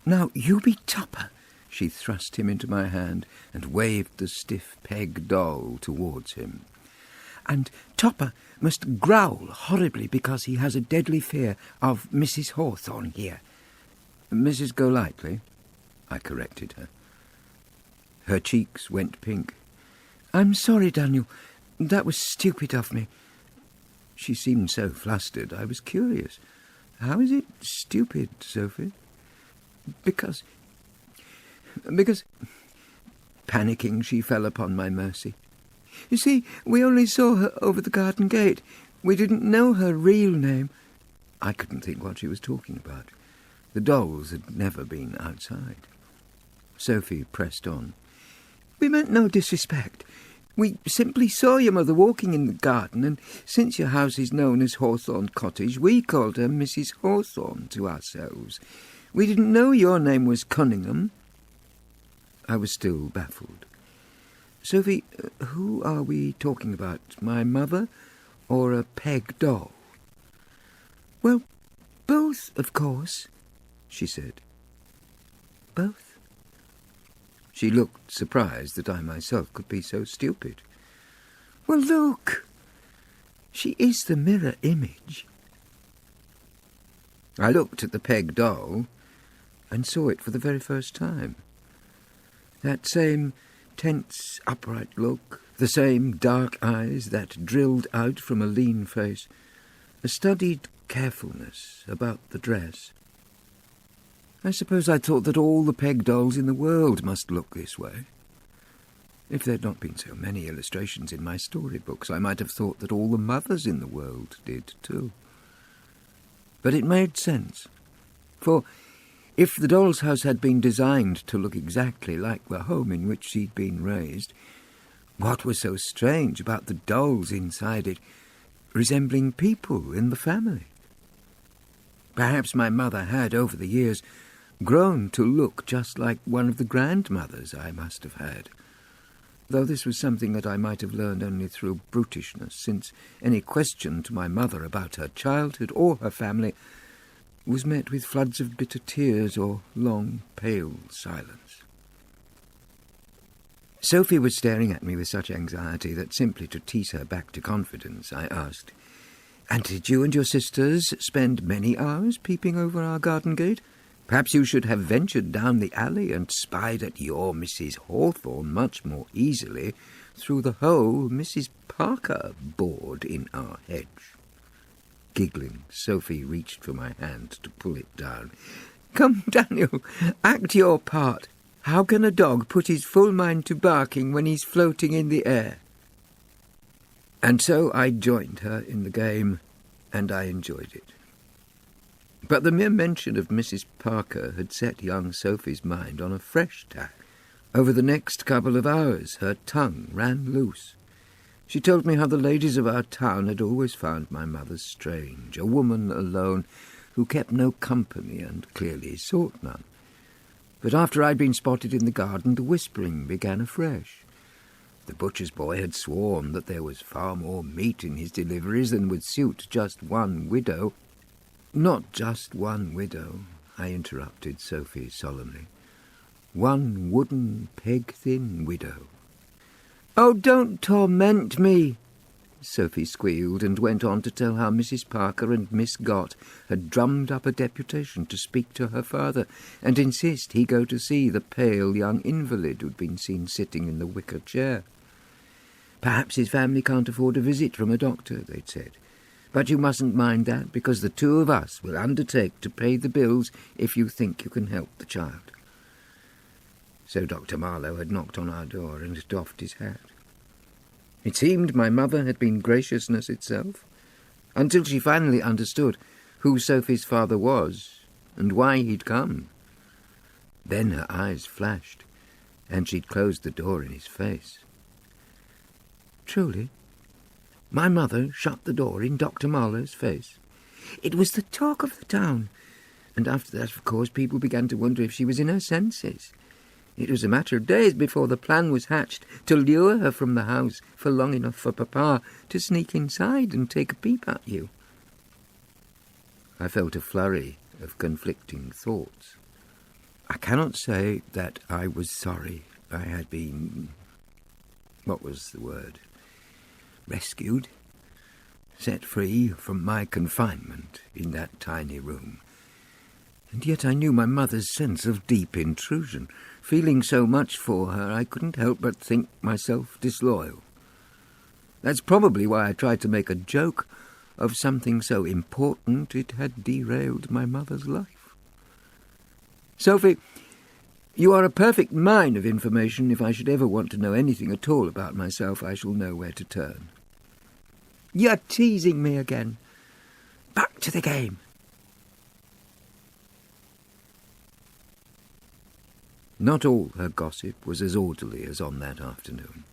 "Now, you be Topper." She thrust him into my hand and waved the stiff peg doll towards him. "And Topper must growl horribly because he has a deadly fear of Mrs. Hawthorne here." "Mrs. Golightly," I corrected her. Her cheeks went pink. "I'm sorry, Daniel. That was stupid of me." She seemed so flustered, I was curious. "How is it stupid, Sophie?" Because... Panicking, she fell upon my mercy. "You see, we only saw her over the garden gate. We didn't know her real name." I couldn't think what she was talking about. The dolls had never been outside. Sophie pressed on. "We meant no disrespect. We simply saw your mother walking in the garden, and since your house is known as Hawthorne Cottage, we called her Mrs. Hawthorne to ourselves. We didn't know your name was Cunningham." I was still baffled. "Sophie, who are we talking about? My mother or a peg doll?" "Well, both, of course," she said. "Both?" She looked surprised that I myself could be so stupid. "Well, look. She is the mirror image." I looked at the peg doll and saw it for the very first time. That same tense, upright look, the same dark eyes that drilled out from a lean face, a studied carefulness about the dress. I suppose I thought that all the peg dolls in the world must look this way. If there'd not been so many illustrations in my storybooks, I might have thought that all the mothers in the world did too. But it made sense, for if the doll's house had been designed to look exactly like the home in which she'd been raised, what was so strange about the dolls inside it resembling people in the family? Perhaps my mother had, over the years, grown to look just like one of the grandmothers I must have had, though this was something that I might have learned only through brutishness, since any question to my mother about her childhood or her family was met with floods of bitter tears or long, pale silence. Sophie was staring at me with such anxiety that, simply to tease her back to confidence, I asked, "And did you and your sisters spend many hours peeping over our garden gate? Perhaps you should have ventured down the alley and spied at your Mrs. Hawthorne much more easily through the hole Mrs. Parker bored in our hedge." Giggling, Sophie reached for my hand to pull it down. "Come, Daniel, act your part. How can a dog put his full mind to barking when he's floating in the air?" And so I joined her in the game, and I enjoyed it. But the mere mention of Mrs. Parker had set young Sophie's mind on a fresh tack. Over the next couple of hours her tongue ran loose. She told me how the ladies of our town had always found my mother strange, a woman alone who kept no company and clearly sought none. But after I'd been spotted in the garden, the whispering began afresh. The butcher's boy had sworn that there was far more meat in his deliveries than would suit just one widow. "Not just one widow," I interrupted Sophie solemnly. "One wooden, peg-thin widow." "Oh, don't torment me," Sophie squealed, and went on to tell how Mrs. Parker and Miss Gott had drummed up a deputation to speak to her father and insist he go to see the pale young invalid who'd been seen sitting in the wicker chair. "Perhaps his family can't afford a visit from a doctor," they'd said. "But you mustn't mind that, because the two of us will undertake to pay the bills if you think you can help the child." So Dr. Marlow had knocked on our door and doffed his hat. It seemed my mother had been graciousness itself, until she finally understood who Sophie's father was and why he'd come. Then her eyes flashed, and she'd closed the door in his face. Truly, my mother shut the door in Dr. Marlow's face. It was the talk of the town, and after that, of course, people began to wonder if she was in her senses. It was a matter of days before the plan was hatched to lure her from the house for long enough for Papa to sneak inside and take a peep at you. I felt a flurry of conflicting thoughts. I cannot say that I was sorry I had been... what was the word? Rescued? Set free from my confinement in that tiny room. And yet I knew my mother's sense of deep intrusion. Feeling so much for her, I couldn't help but think myself disloyal. That's probably why I tried to make a joke of something so important it had derailed my mother's life. Sophie, you are a perfect mine of information. If I should ever want to know anything at all about myself, I shall know where to turn. You're teasing me again. Back to the game. Not all her gossip was as orderly as on that afternoon.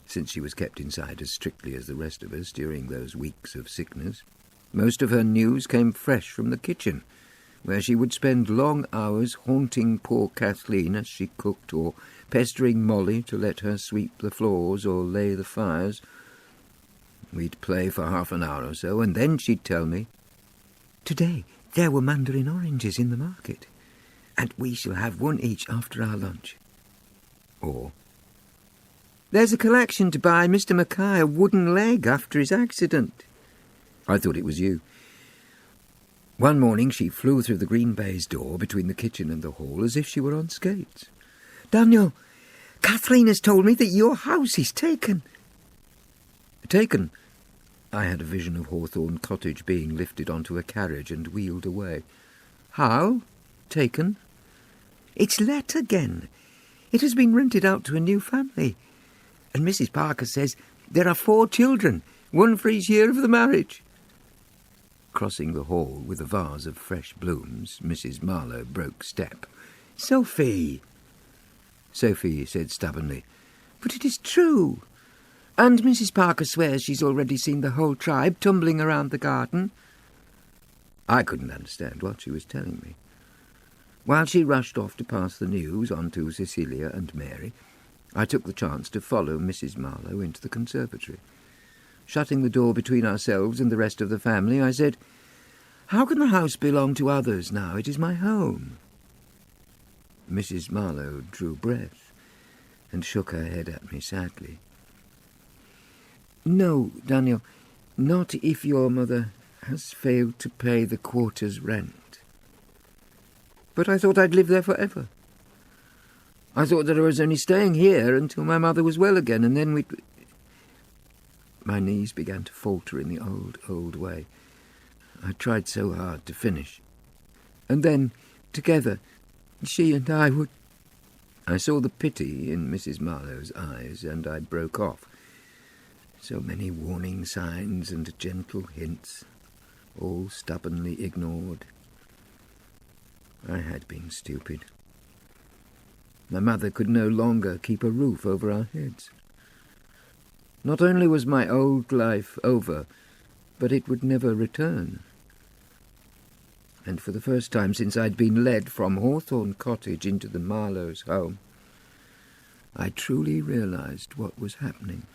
Since she was kept inside as strictly as the rest of us during those weeks of sickness, most of her news came fresh from the kitchen, where she would spend long hours haunting poor Kathleen as she cooked, or pestering Molly to let her sweep the floors or lay the fires. We'd play for half an hour or so, and then she'd tell me, "Today there were mandarin oranges in the market, and we shall have one each after our lunch." Or, "There's a collection to buy Mr. Mackay a wooden leg after his accident." I thought it was you. One morning she flew through the green baize door between the kitchen and the hall as if she were on skates. "Daniel, Kathleen has told me that your house is taken." Taken? I had a vision of Hawthorne Cottage being lifted onto a carriage and wheeled away. How? Taken? "It's let again. It has been rented out to a new family. And Mrs. Parker says there are 4 children, 1 for each year of the marriage. Crossing the hall with a vase of fresh blooms, Mrs. Marlow broke step. "Sophie!" Sophie said stubbornly, "But it is true. And Mrs. Parker swears she's already seen the whole tribe tumbling around the garden." I couldn't understand what she was telling me. While she rushed off to pass the news on to Cecilia and Mary, I took the chance to follow Mrs. Marlow into the conservatory. Shutting the door between ourselves and the rest of the family, I said, "How can the house belong to others now? It is my home." Mrs. Marlow drew breath and shook her head at me sadly. "No, Daniel, not if your mother has failed to pay the quarter's rent." "But I thought I'd live there forever. I thought that I was only staying here until my mother was well again, and then we'd..." My knees began to falter in the old way. I tried so hard to finish. "And then, together, she and I would..." I saw the pity in Mrs. Marlow's eyes, and I broke off. So many warning signs and gentle hints, all stubbornly ignored. I had been stupid. My mother could no longer keep a roof over our heads. Not only was my old life over, but it would never return. And for the first time since I'd been led from Hawthorne Cottage into the Marlows' home, I truly realized what was happening.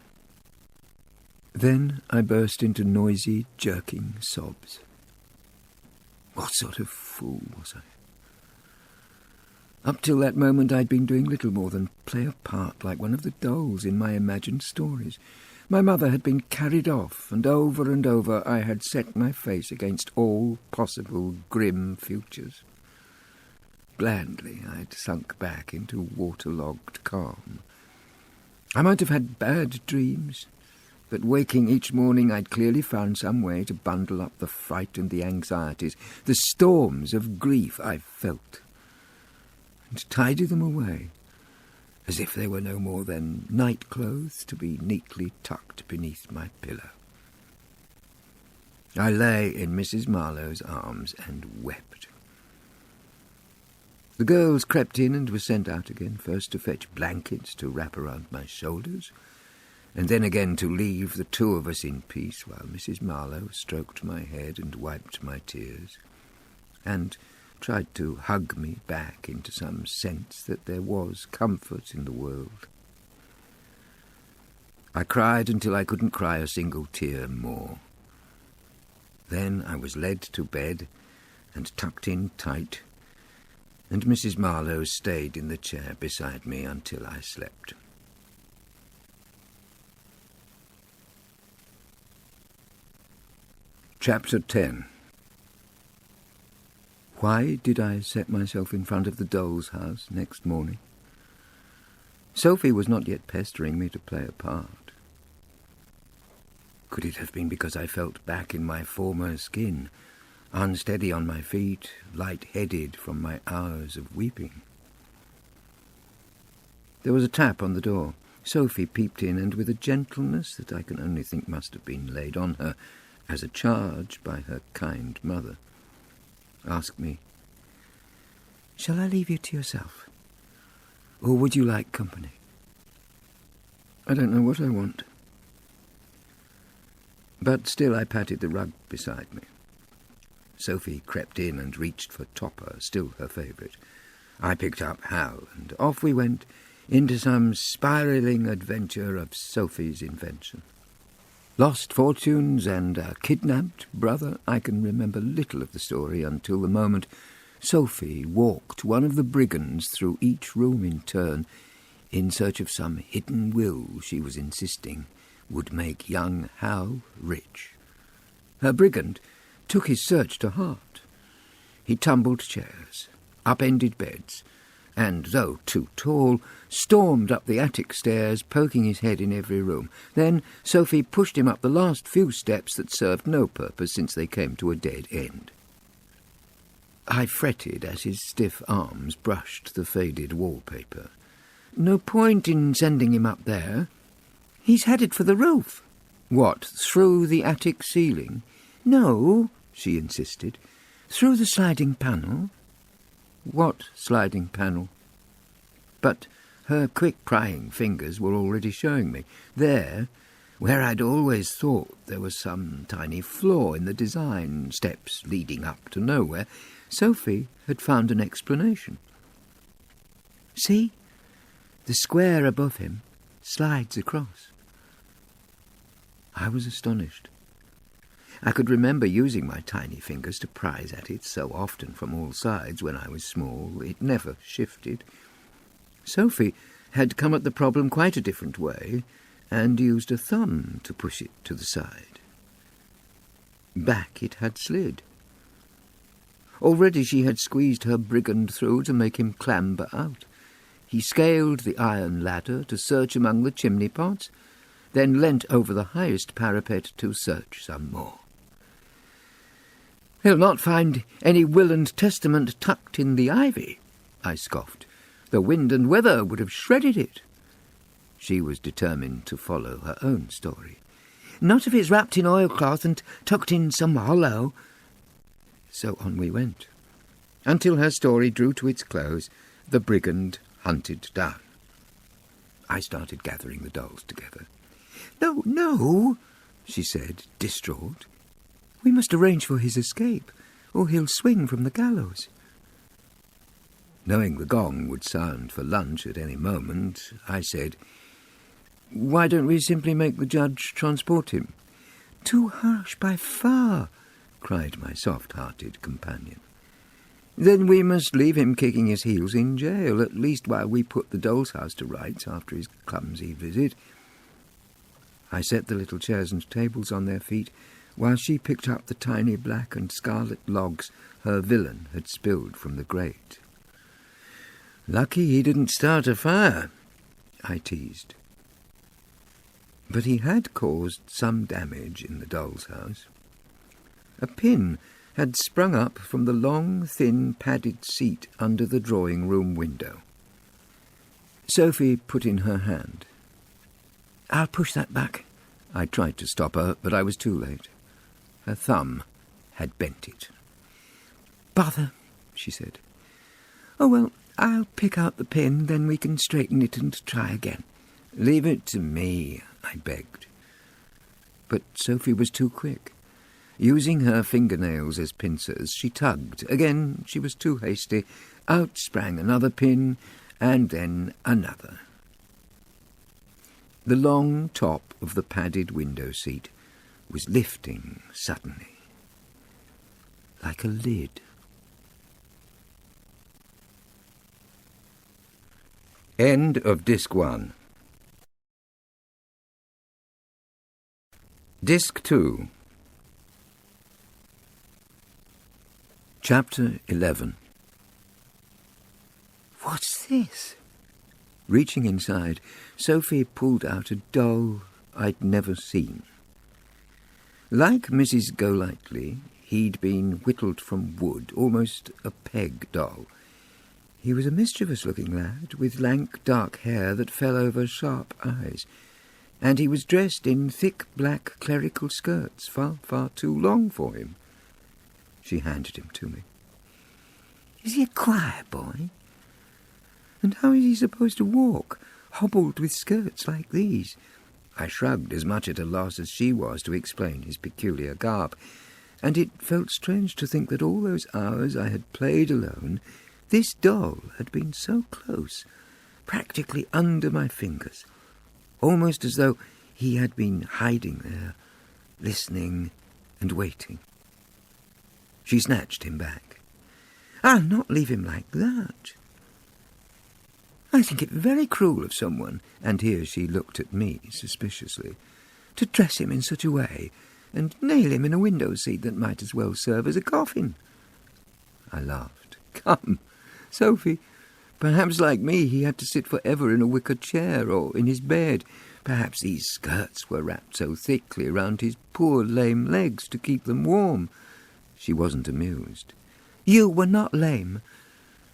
Then I burst into noisy, jerking sobs. What sort of fool was I? Up till that moment I'd been doing little more than play a part like one of the dolls in my imagined stories. My mother had been carried off, and over I had set my face against all possible grim futures. Blandly I'd sunk back into waterlogged calm. I might have had bad dreams, but waking each morning I'd clearly found some way to bundle up the fright and the anxieties, the storms of grief I felt, and tidy them away, as if they were no more than night clothes to be neatly tucked beneath my pillow. I lay in Mrs. Marlow's arms and wept. The girls crept in and were sent out again, first to fetch blankets to wrap around my shoulders, and then again to leave the 2 of us in peace while Mrs. Marlow stroked my head and wiped my tears, and tried to hug me back into some sense that there was comfort in the world. I cried until I couldn't cry a single tear more. Then I was led to bed and tucked in tight, and Mrs. Marlow stayed in the chair beside me until I slept. Chapter 10. Why did I set myself in front of the doll's house next morning? Sophie was not yet pestering me to play a part. Could it have been because I felt back in my former skin, unsteady on my feet, light-headed from my hours of weeping? There was a tap on the door. Sophie peeped in, and with a gentleness that I can only think must have been laid on her as a charge by her kind mother, asked me, "Shall I leave you to yourself? Or would you like company?" "I don't know what I want." But still I patted the rug beside me. Sophie crept in and reached for Topper, still her favourite. I picked up Hal, and off we went into some spiralling adventure of Sophie's invention. Lost fortunes and a kidnapped brother, I can remember little of the story until the moment Sophie walked one of the brigands through each room in turn in search of some hidden will she was insisting would make young Hal rich. Her brigand took his search to heart. He tumbled chairs, upended beds, and, though too tall, stormed up the attic stairs, poking his head in every room. Then Sophie pushed him up the last few steps that served no purpose since they came to a dead end. I fretted as his stiff arms brushed the faded wallpaper, No point in sending him up there. He's headed for the roof. What, through the attic ceiling? No, she insisted. Through the sliding panel. What sliding panel? But her quick prying fingers were already showing me. There, where I'd always thought there was some tiny flaw in the design, steps leading up to nowhere, Sophie had found an explanation. See? The square above him slides across. I was astonished. I could remember using my tiny fingers to prise at it so often from all sides when I was small. It never shifted. Sophie had come at the problem quite a different way and used a thumb to push it to the side. Back it had slid. Already she had squeezed her brigand through to make him clamber out. He scaled the iron ladder to search among the chimney pots, then leant over the highest parapet to search some more. "He'll not find any will and testament tucked in the ivy," I scoffed. "The wind and weather would have shredded it." She was determined to follow her own story. "Not if it's wrapped in oilcloth and tucked in some hollow." So on we went, until her story drew to its close, the brigand hunted down. I started gathering the dolls together. "No, no," she said, distraught. "We must arrange for his escape, or he'll swing from the gallows." Knowing the gong would sound for lunch at any moment, I said, "Why don't we simply make the judge transport him?" "Too harsh by far," cried my soft-hearted companion. "Then we must leave him kicking his heels in jail, at least while we put the doll's house to rights after his clumsy visit." I set the little chairs and tables on their feet, while she picked up the tiny black and scarlet logs her villain had spilled from the grate. "Lucky he didn't start a fire," I teased. But he had caused some damage in the doll's house. A pin had sprung up from the long, thin, padded seat under the drawing-room window. Sophie put in her hand. "I'll push that back." I tried to stop her, but I was too late. Her thumb had bent it. "Bother," she said. "Oh, well, I'll pick out the pin, then we can straighten it and try again." "Leave it to me," I begged. But Sophie was too quick. Using her fingernails as pincers, she tugged. Again, she was too hasty. Out sprang another pin, and then another. The long top of the padded window seat was lifting suddenly, like a lid. End of Disc 1. Disc 2. Chapter 11. "What's this?" Reaching inside, Sophie pulled out a doll I'd never seen. Like Mrs. Golightly, he'd been whittled from wood, almost a peg doll. He was a mischievous-looking lad, with lank dark hair that fell over sharp eyes, and he was dressed in thick black clerical skirts, far, far too long for him. She handed him to me. "Is he a choir boy? And how is he supposed to walk, hobbled with skirts like these?" I shrugged, as much at a loss as she was to explain his peculiar garb, and it felt strange to think that all those hours I had played alone, this doll had been so close, practically under my fingers, almost as though he had been hiding there, listening and waiting. She snatched him back. "I'll not leave him like that. I think it very cruel of someone," and here she looked at me suspiciously, "to dress him in such a way and nail him in a window seat that might as well serve as a coffin." I laughed. "Come, Sophie, perhaps like me he had to sit forever in a wicker chair or in his bed. Perhaps these skirts were wrapped so thickly round his poor lame legs to keep them warm." She wasn't amused. "You were not lame,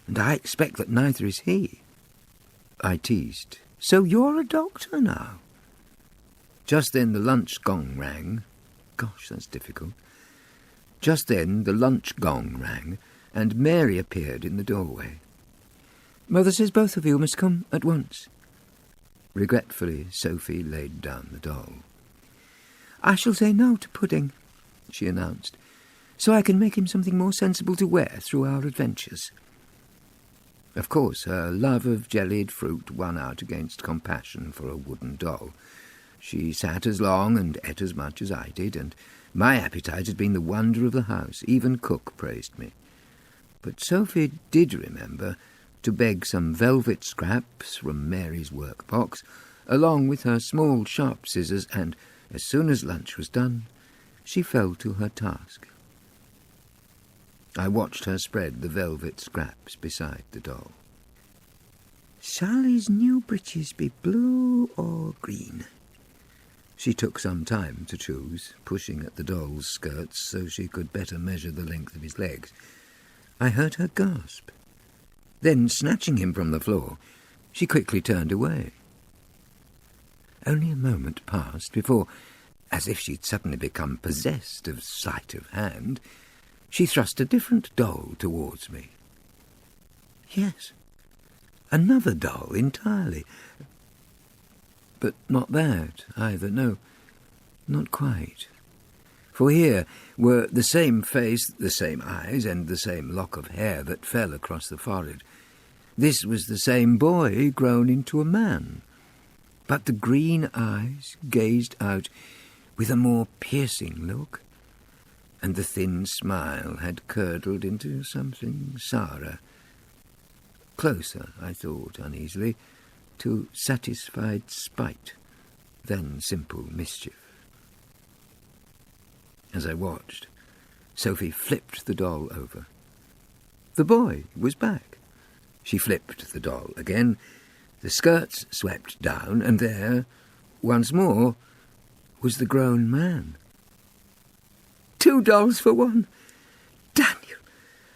and I expect that neither is he." I teased. "So you're a doctor now?" Just then the lunch gong rang. Gosh, that's difficult. Just then the lunch gong rang, and Mary appeared in the doorway. "Mother says both of you must come at once." Regretfully, Sophie laid down the doll. "I shall say no to pudding," she announced, "so I can make him something more sensible to wear through our adventures." Of course, her love of jellied fruit won out against compassion for a wooden doll. She sat as long and ate as much as I did, and my appetite had been the wonder of the house. Even cook praised me. But Sophie did remember to beg some velvet scraps from Mary's workbox, along with her small sharp scissors, and as soon as lunch was done, she fell to her task. I watched her spread the velvet scraps beside the doll. "Shall his new breeches be blue or green?" She took some time to choose, pushing at the doll's skirts so she could better measure the length of his legs. I heard her gasp. Then, snatching him from the floor, she quickly turned away. Only a moment passed before, as if she'd suddenly become possessed of sleight of hand, she thrust a different doll towards me. Yes, another doll entirely. But not that either, no, not quite. For here were the same face, the same eyes, and the same lock of hair that fell across the forehead. This was the same boy grown into a man, but the green eyes gazed out with a more piercing look, and the thin smile had curdled into something sourer. Closer, I thought uneasily, to satisfied spite than simple mischief. As I watched, Sophie flipped the doll over. The boy was back. She flipped the doll again. The skirts swept down, and there, once more, was the grown man. "2 dolls for one! Daniel,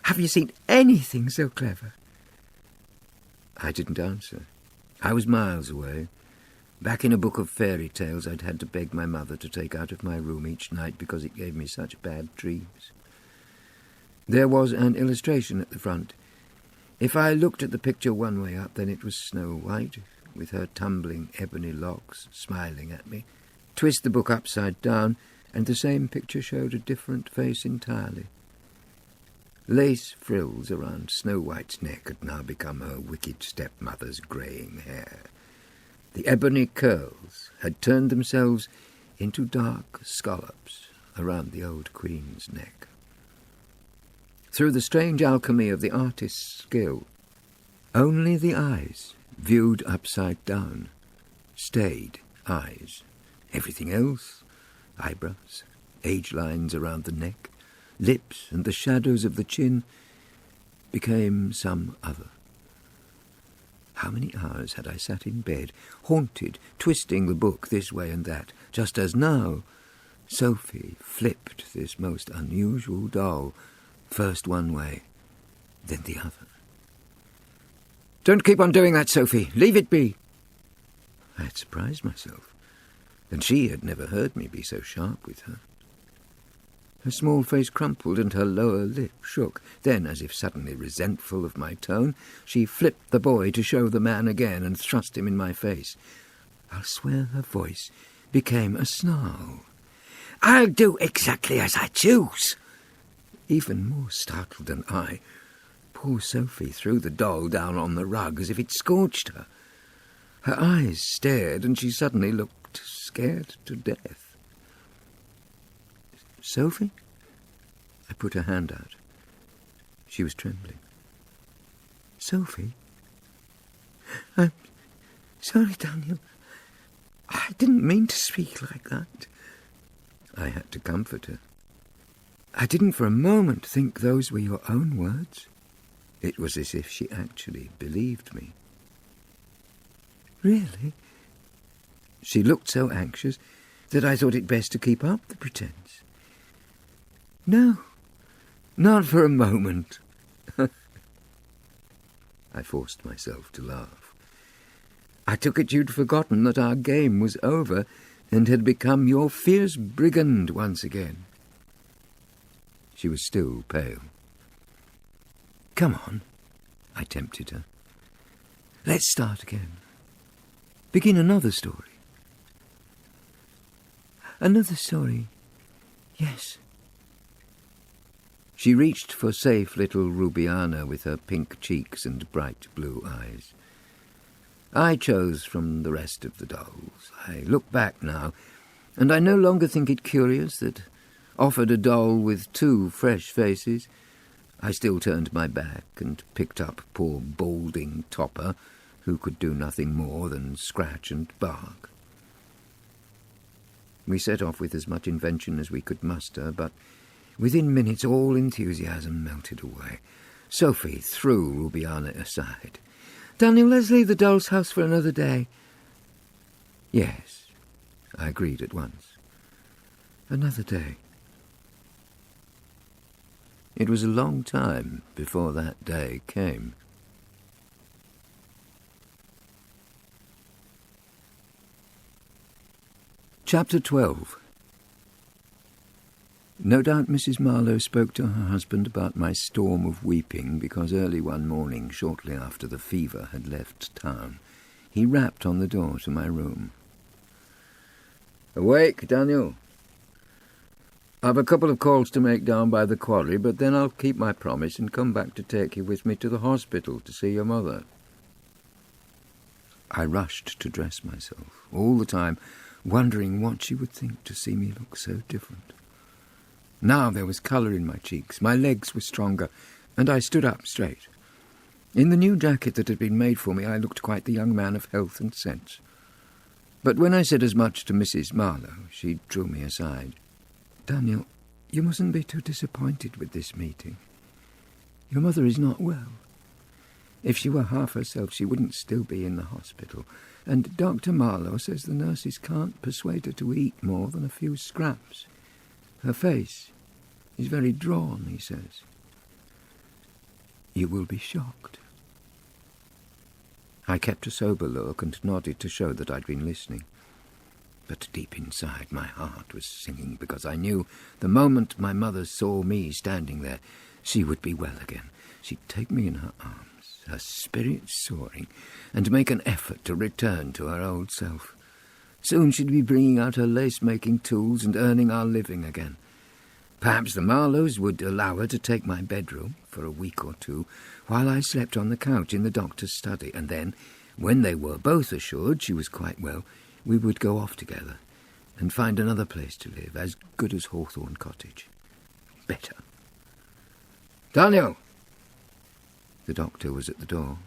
have you seen anything so clever?" I didn't answer. I was miles away. Back in a book of fairy tales I'd had to beg my mother to take out of my room each night because it gave me such bad dreams. There was an illustration at the front. If I looked at the picture one way up, then it was Snow White, with her tumbling ebony locks, smiling at me. Twist the book upside down, and the same picture showed a different face entirely. Lace frills around Snow White's neck had now become her wicked stepmother's greying hair. The ebony curls had turned themselves into dark scallops around the old queen's neck. Through the strange alchemy of the artist's skill, only the eyes, viewed upside down, stayed eyes. Everything else, eyebrows, age lines around the neck, lips and the shadows of the chin, became some other. How many hours had I sat in bed, haunted, twisting the book this way and that, just as now Sophie flipped this most unusual doll, first one way, then the other. "Don't keep on doing that, Sophie. Leave it be." I had surprised myself, and she had never heard me be so sharp with her. Her small face crumpled and her lower lip shook. Then, as if suddenly resentful of my tone, she flipped the boy to show the man again and thrust him in my face. I'll swear her voice became a snarl. "I'll do exactly as I choose." Even more startled than I, poor Sophie threw the doll down on the rug as if it scorched her. Her eyes stared, and she suddenly looked scared to death. "Sophie?" I put her hand out. She was trembling. "Sophie? I'm sorry, Daniel. I didn't mean to speak like that." I had to comfort her. "I didn't for a moment think those were your own words." It was as if she actually believed me. "Really?" She looked so anxious that I thought it best to keep up the pretense. "No, not for a moment." I forced myself to laugh. I took it you'd forgotten that our game was over and had become your fierce brigand once again. She was still pale. Come on, I tempted her. Let's start again. Begin another story. Another story, yes. She reached for safe little Rubiana with her pink cheeks and bright blue eyes. I chose from the rest of the dolls. I look back now, and I no longer think it curious that, offered a doll with two fresh faces, I still turned my back and picked up poor balding Topper, who could do nothing more than scratch and bark. We set off with as much invention as we could muster, but within minutes all enthusiasm melted away. Sophie threw Rubiana aside. Daniel, let's leave the doll's house for another day. Yes, I agreed at once. Another day. It was a long time before that day came. Chapter 12. No doubt Mrs. Marlow spoke to her husband about my storm of weeping because early one morning, shortly after the fever had left town, he rapped on the door to my room. Awake, Daniel? I've a couple of calls to make down by the quarry, but then I'll keep my promise and come back to take you with me to the hospital to see your mother. I rushed to dress myself, all the time wondering what she would think to see me look so different. Now there was colour in my cheeks, my legs were stronger, and I stood up straight. In the new jacket that had been made for me, I looked quite the young man of health and sense. But when I said as much to Mrs. Marlow, she drew me aside. Daniel, you mustn't be too disappointed with this meeting. Your mother is not well. If she were half herself, she wouldn't still be in the hospital. And Dr. Marlow says the nurses can't persuade her to eat more than a few scraps. Her face is very drawn, he says. You will be shocked. I kept a sober look and nodded to show that I'd been listening. But deep inside my heart was singing because I knew the moment my mother saw me standing there, she would be well again. She'd take me in her arms, her spirits soaring, and make an effort to return to her old self. Soon she'd be bringing out her lace-making tools and earning our living again. Perhaps the Marlows would allow her to take my bedroom for a week or two while I slept on the couch in the doctor's study, and then, when they were both assured she was quite well, we would go off together and find another place to live, as good as Hawthorne Cottage. Better. Daniel! The doctor was at the door.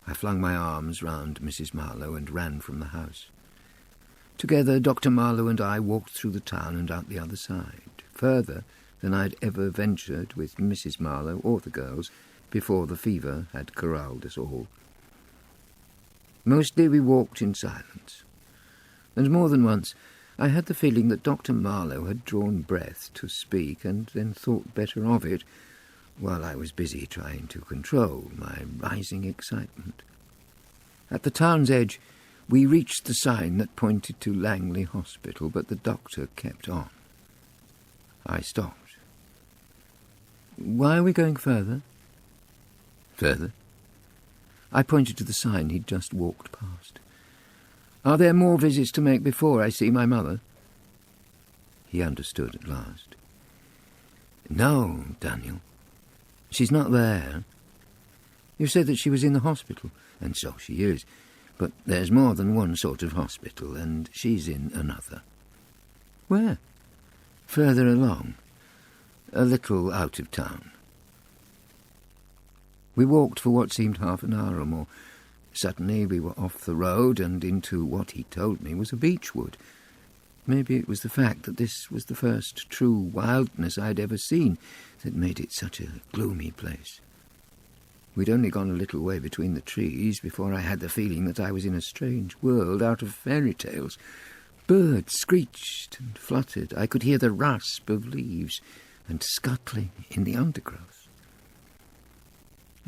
I flung my arms round Mrs. Marlow and ran from the house. Together, Dr. Marlow and I walked through the town and out the other side, further than I'd ever ventured with Mrs. Marlow or the girls before the fever had corralled us all. Mostly we walked in silence, and more than once I had the feeling that Dr. Marlow had drawn breath to speak and then thought better of it, while I was busy trying to control my rising excitement. At the town's edge, we reached the sign that pointed to Langley Hospital, but the doctor kept on. I stopped. Why are we going further? Further? I pointed to the sign he'd just walked past. Are there more visits to make before I see my mother? He understood at last. No, Daniel. She's not there. You said that she was in the hospital, and so she is. But there's more than one sort of hospital, and she's in another. Where? Further along. A little out of town. We walked for what seemed half an hour or more. Suddenly we were off the road and into what he told me was a beechwood. Maybe it was the fact that this was the first true wildness I'd ever seen that made it such a gloomy place. We'd only gone a little way between the trees before I had the feeling that I was in a strange world out of fairy tales. Birds screeched and fluttered. I could hear the rasp of leaves and scuttling in the undergrowth.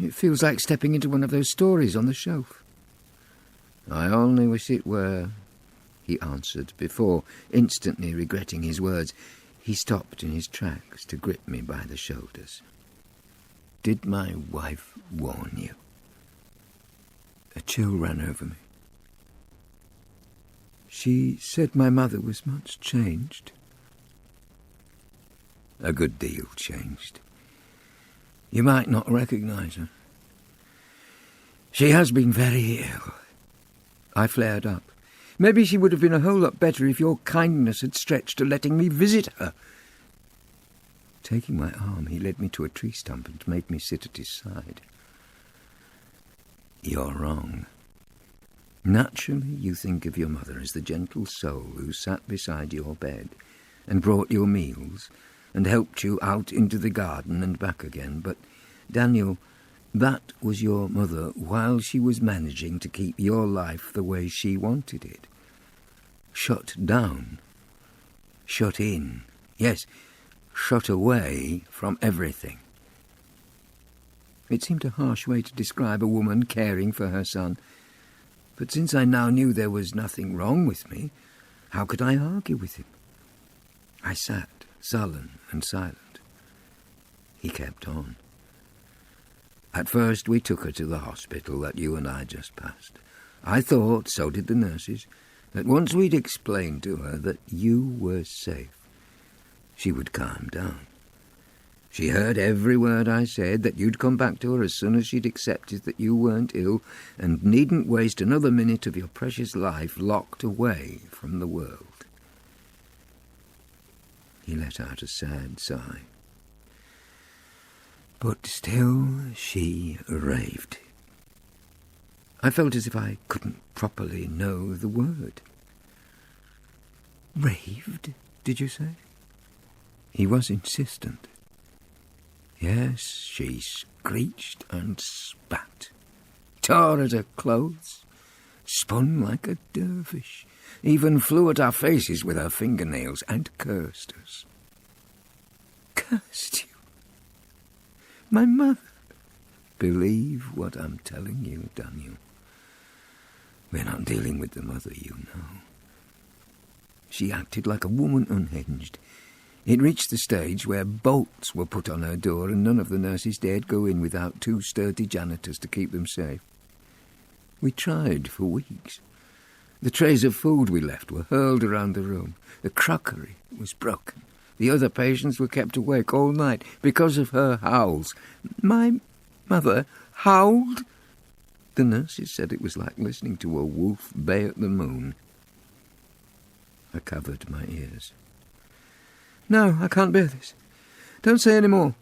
It feels like stepping into one of those stories on the shelf. I only wish it were, he answered, before, instantly regretting his words, he stopped in his tracks to grip me by the shoulders. Did my wife warn you? A chill ran over me. She said my mother was much changed. A good deal changed. You might not recognize her. She has been very ill. I flared up. Maybe she would have been a whole lot better if your kindness had stretched to letting me visit her. Taking my arm, he led me to a tree stump and made me sit at his side. You're wrong. Naturally, you think of your mother as the gentle soul who sat beside your bed and brought your meals and helped you out into the garden and back again. But, Daniel, that was your mother while she was managing to keep your life the way she wanted it. Shut down. Shut in. Yes, shut away from everything. It seemed a harsh way to describe a woman caring for her son. But since I now knew there was nothing wrong with me, how could I argue with him? I sat, sullen and silent. He kept on. At first we took her to the hospital that you and I just passed. I thought, so did the nurses, that once we'd explained to her that you were safe, she would calm down. She heard every word I said, that you'd come back to her as soon as she'd accepted that you weren't ill and needn't waste another minute of your precious life locked away from the world. He let out a sad sigh. But still she raved. I felt as if I couldn't properly know the word. Raved, did you say? He was insistent. Yes, she screeched and spat, tore at her clothes, spun like a dervish, even flew at our faces with her fingernails and cursed us. Cursed you? My mother? Believe what I'm telling you, Daniel. We're not dealing with the mother, you know. She acted like a woman unhinged. It reached the stage where bolts were put on her door and none of the nurses dared go in without two sturdy janitors to keep them safe. We tried for weeks. The trays of food we left were hurled around the room. The crockery was broken. The other patients were kept awake all night because of her howls. My mother howled? The nurses said it was like listening to a wolf bay at the moon. I covered my ears. No, I can't bear this. Don't say any more.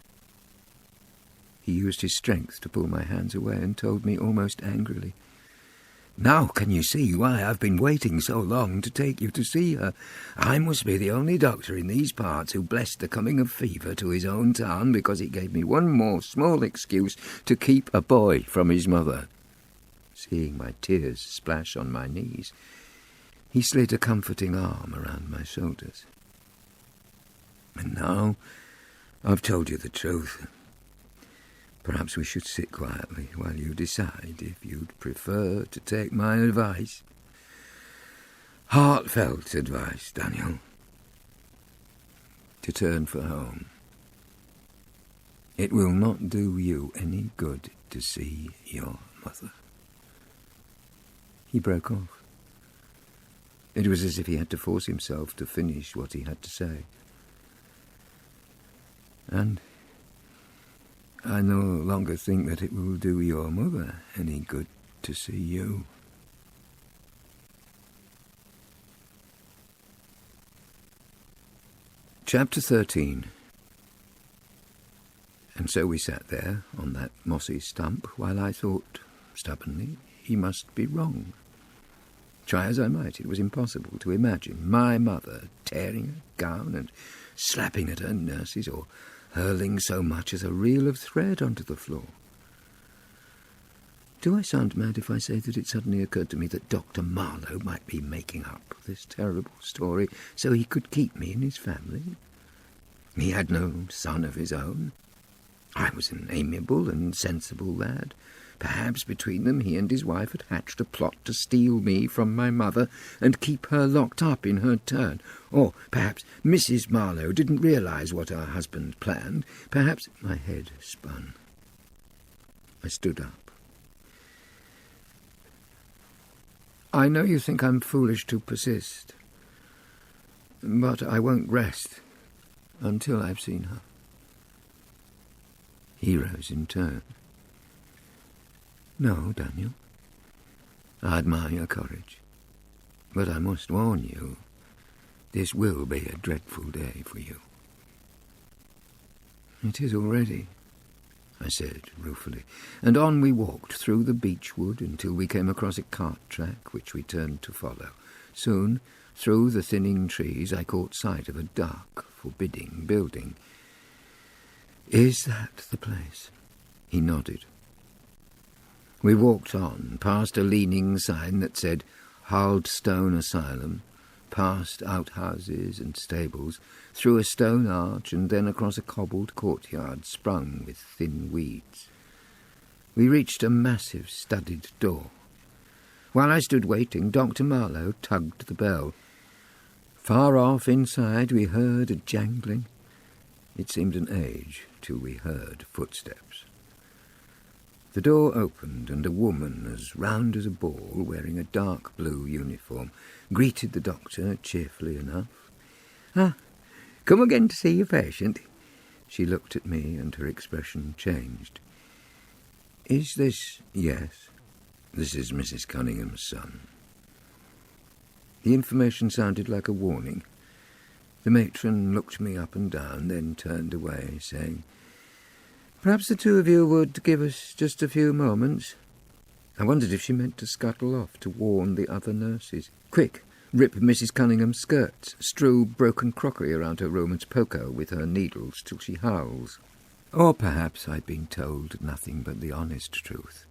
He used his strength to pull my hands away and told me almost angrily, Now can you see why I've been waiting so long to take you to see her? I must be the only doctor in these parts who blessed the coming of fever to his own town because it gave me one more small excuse to keep a boy from his mother. Seeing my tears splash on my knees, he slid a comforting arm around my shoulders. And now I've told you the truth. Perhaps we should sit quietly while you decide if you'd prefer to take my advice. Heartfelt advice, Daniel. To turn for home. It will not do you any good to see your mother. He broke off. It was as if he had to force himself to finish what he had to say. And I no longer think that it will do your mother any good to see you. Chapter 13. And so we sat there on that mossy stump while I thought, stubbornly, he must be wrong. Try as I might, it was impossible to imagine my mother tearing her gown and slapping at her nurses or hurling so much as a reel of thread onto the floor. Do I sound mad if I say that it suddenly occurred to me that Dr. Marlow might be making up this terrible story so he could keep me in his family? He had no son of his own. I was an amiable and sensible lad, Perhaps between them he and his wife had hatched a plot to steal me from my mother and keep her locked up in her turn. Or perhaps Mrs. Marlow didn't realise what her husband planned. Perhaps... My head spun. I stood up. I know you think I'm foolish to persist, but I won't rest until I've seen her. He rose in turn. No, Daniel. I admire your courage, but I must warn you, this will be a dreadful day for you. It is already, I said ruefully, and on we walked through the beech wood until we came across a cart track which we turned to follow. Soon, through the thinning trees, I caught sight of a dark, forbidding building. Is that the place? He nodded. We walked on, past a leaning sign that said Hardstone Asylum, past outhouses and stables, through a stone arch and then across a cobbled courtyard sprung with thin weeds. We reached a massive studded door. While I stood waiting, Dr. Marlow tugged the bell. Far off inside we heard a jangling. It seemed an age till we heard footsteps. The door opened, and a woman as round as a ball, wearing a dark blue uniform, greeted the doctor cheerfully enough. "Ah, come again to see your patient?" She looked at me, and her expression changed. "Is this—" "Yes, this is Mrs. Cunningham's son." The information sounded like a warning. The matron looked me up and down, then turned away, saying, "Perhaps the two of you would give us just a few moments." I wondered if she meant to scuttle off to warn the other nurses. Quick, rip Mrs. Cunningham's skirts, strew broken crockery around her room and poke her with her needles till she howls. Or perhaps I'd been told nothing but the honest truth.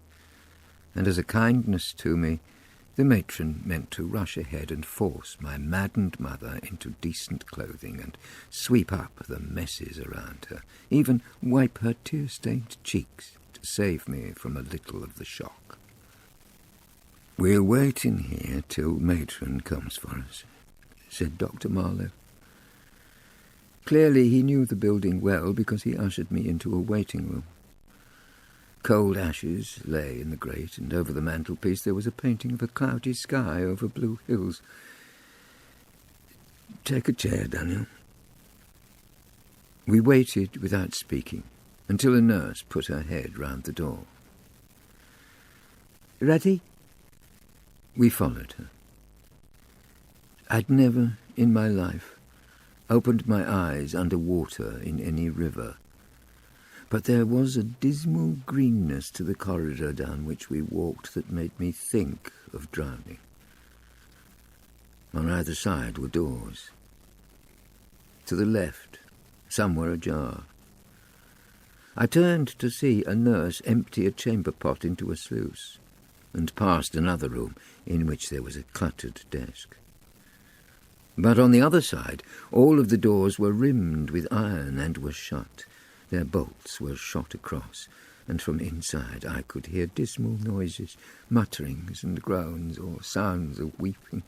And as a kindness to me, the matron meant to rush ahead and force my maddened mother into decent clothing and sweep up the messes around her, even wipe her tear-stained cheeks to save me from a little of the shock. "We'll wait in here till matron comes for us," said Dr. Marlow. Clearly he knew the building well because he ushered me into a waiting room. Cold ashes lay in the grate, and over the mantelpiece there was a painting of a cloudy sky over blue hills. "Take a chair, Daniel." We waited without speaking until a nurse put her head round the door. "Ready?" We followed her. I'd never in my life opened my eyes under water in any river, but there was a dismal greenness to the corridor down which we walked that made me think of drowning. On either side were doors. To the left, some were ajar. I turned to see a nurse empty a chamber pot into a sluice, and passed another room in which there was a cluttered desk. But on the other side, all of the doors were rimmed with iron and were shut. Their bolts were shot across, and from inside I could hear dismal noises, mutterings and groans, or sounds of weeping.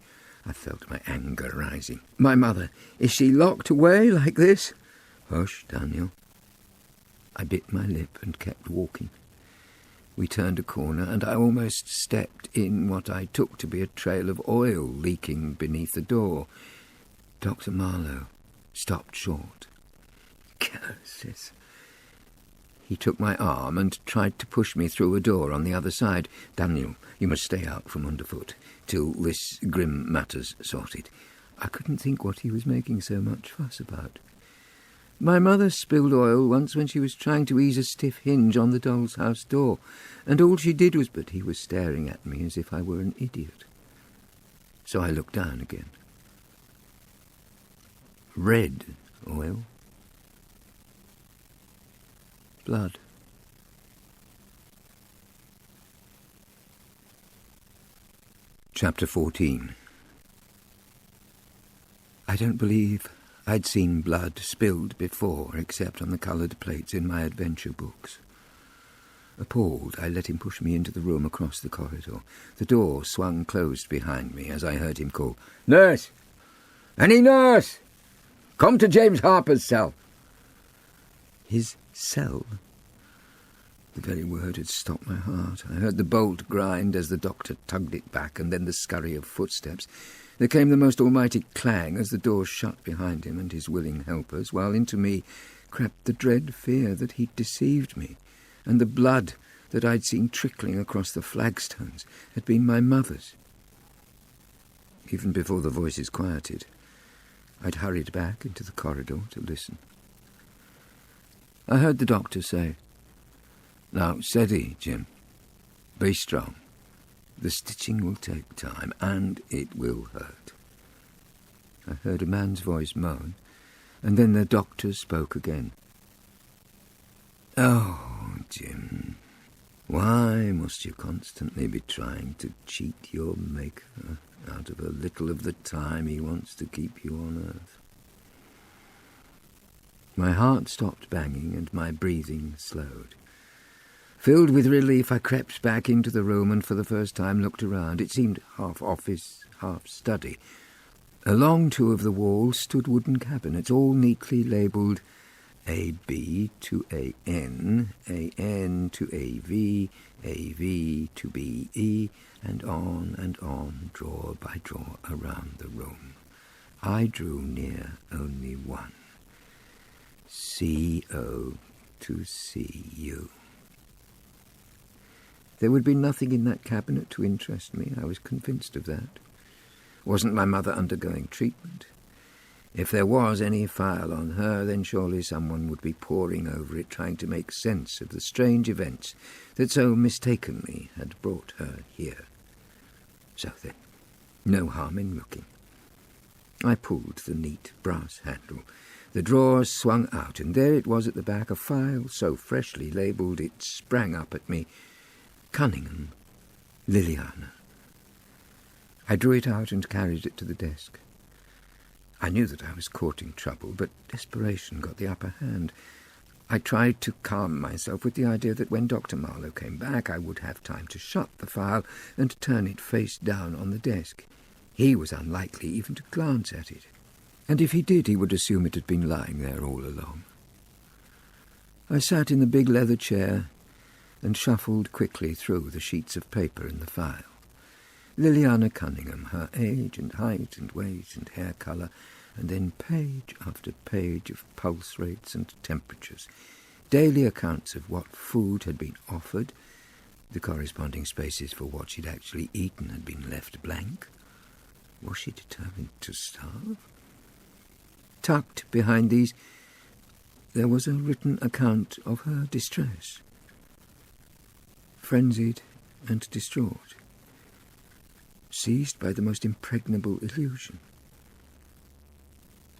I felt my anger rising. "My mother, is she locked away like this?" "Hush, Daniel." I bit my lip and kept walking. We turned a corner, and I almost stepped in what I took to be a trail of oil leaking beneath the door. Dr. Marlow stopped short. "Curses." He took my arm and tried to push me through a door on the other side. "Daniel, you must stay out from underfoot till this grim matter's sorted." I couldn't think what he was making so much fuss about. "My mother spilled oil once when she was trying to ease a stiff hinge on the doll's house door, and all she did was..." But he was staring at me as if I were an idiot. So I looked down again. Red oil. Blood. Chapter 14. I don't believe I'd seen blood spilled before, except on the coloured plates in my adventure books. Appalled, I let him push me into the room across the corridor. The door swung closed behind me as I heard him call, "Nurse! Any nurse! Come to James Harper's cell!" His cell? The very word had stopped my heart. I heard the bolt grind as the doctor tugged it back, and then the scurry of footsteps. There came the most almighty clang as the door shut behind him and his willing helpers, while into me crept the dread fear that he'd deceived me, and the blood that I'd seen trickling across the flagstones had been my mother's. Even before the voices quieted, I'd hurried back into the corridor to listen. I heard the doctor say, "Now, steady, Jim. Be strong. The stitching will take time, and it will hurt." I heard a man's voice moan, and then the doctor spoke again. "Oh, Jim, why must you constantly be trying to cheat your Maker out of a little of the time he wants to keep you on earth?" My heart stopped banging and my breathing slowed. Filled with relief, I crept back into the room and for the first time looked around. It seemed half office, half study. Along two of the walls stood wooden cabinets, all neatly labelled AB to AN, AN to AV, AV to BE, and on, drawer by drawer around the room. I drew near only one. CO to CU. There would be nothing in that cabinet to interest me. I was convinced of that. Wasn't my mother undergoing treatment? If there was any file on her, then surely someone would be poring over it, trying to make sense of the strange events that so mistakenly had brought her here. So then, no harm in looking. I pulled the neat brass handle. The drawer swung out, and there it was at the back, a file so freshly labelled it sprang up at me. Cunningham, Liliana. I drew it out and carried it to the desk. I knew that I was courting trouble, but desperation got the upper hand. I tried to calm myself with the idea that when Dr. Marlow came back, I would have time to shut the file and turn it face down on the desk. He was unlikely even to glance at it, and if he did, he would assume it had been lying there all along. I sat in the big leather chair and shuffled quickly through the sheets of paper in the file. Liliana Cunningham, her age and height and weight and hair colour, and then page after page of pulse rates and temperatures, daily accounts of what food had been offered. The corresponding spaces for what she'd actually eaten had been left blank. Was she determined to starve? Tucked behind these, there was a written account of her distress. Frenzied and distraught, seized by the most impregnable illusion.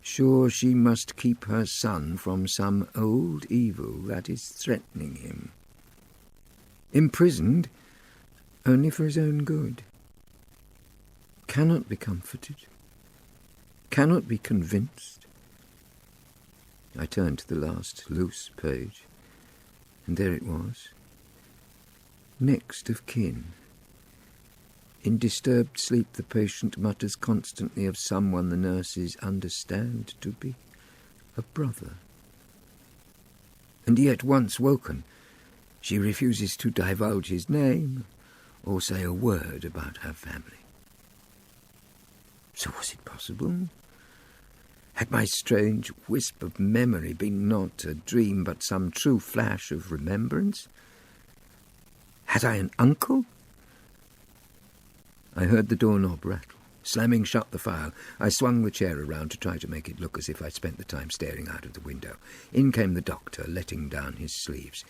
Sure she must keep her son from some old evil that is threatening him. Imprisoned only for his own good. Cannot be comforted. Cannot be convinced. I turned to the last loose page, and there it was. Next of kin. In disturbed sleep, the patient mutters constantly of someone the nurses understand to be a brother. And yet, once woken, she refuses to divulge his name or say a word about her family. So was it possible? Had my strange wisp of memory been not a dream, but some true flash of remembrance? Had I an uncle? I heard the doorknob rattle. Slamming shut the file, I swung the chair around to try to make it look as if I'd spent the time staring out of the window. In came the doctor, letting down his sleeves.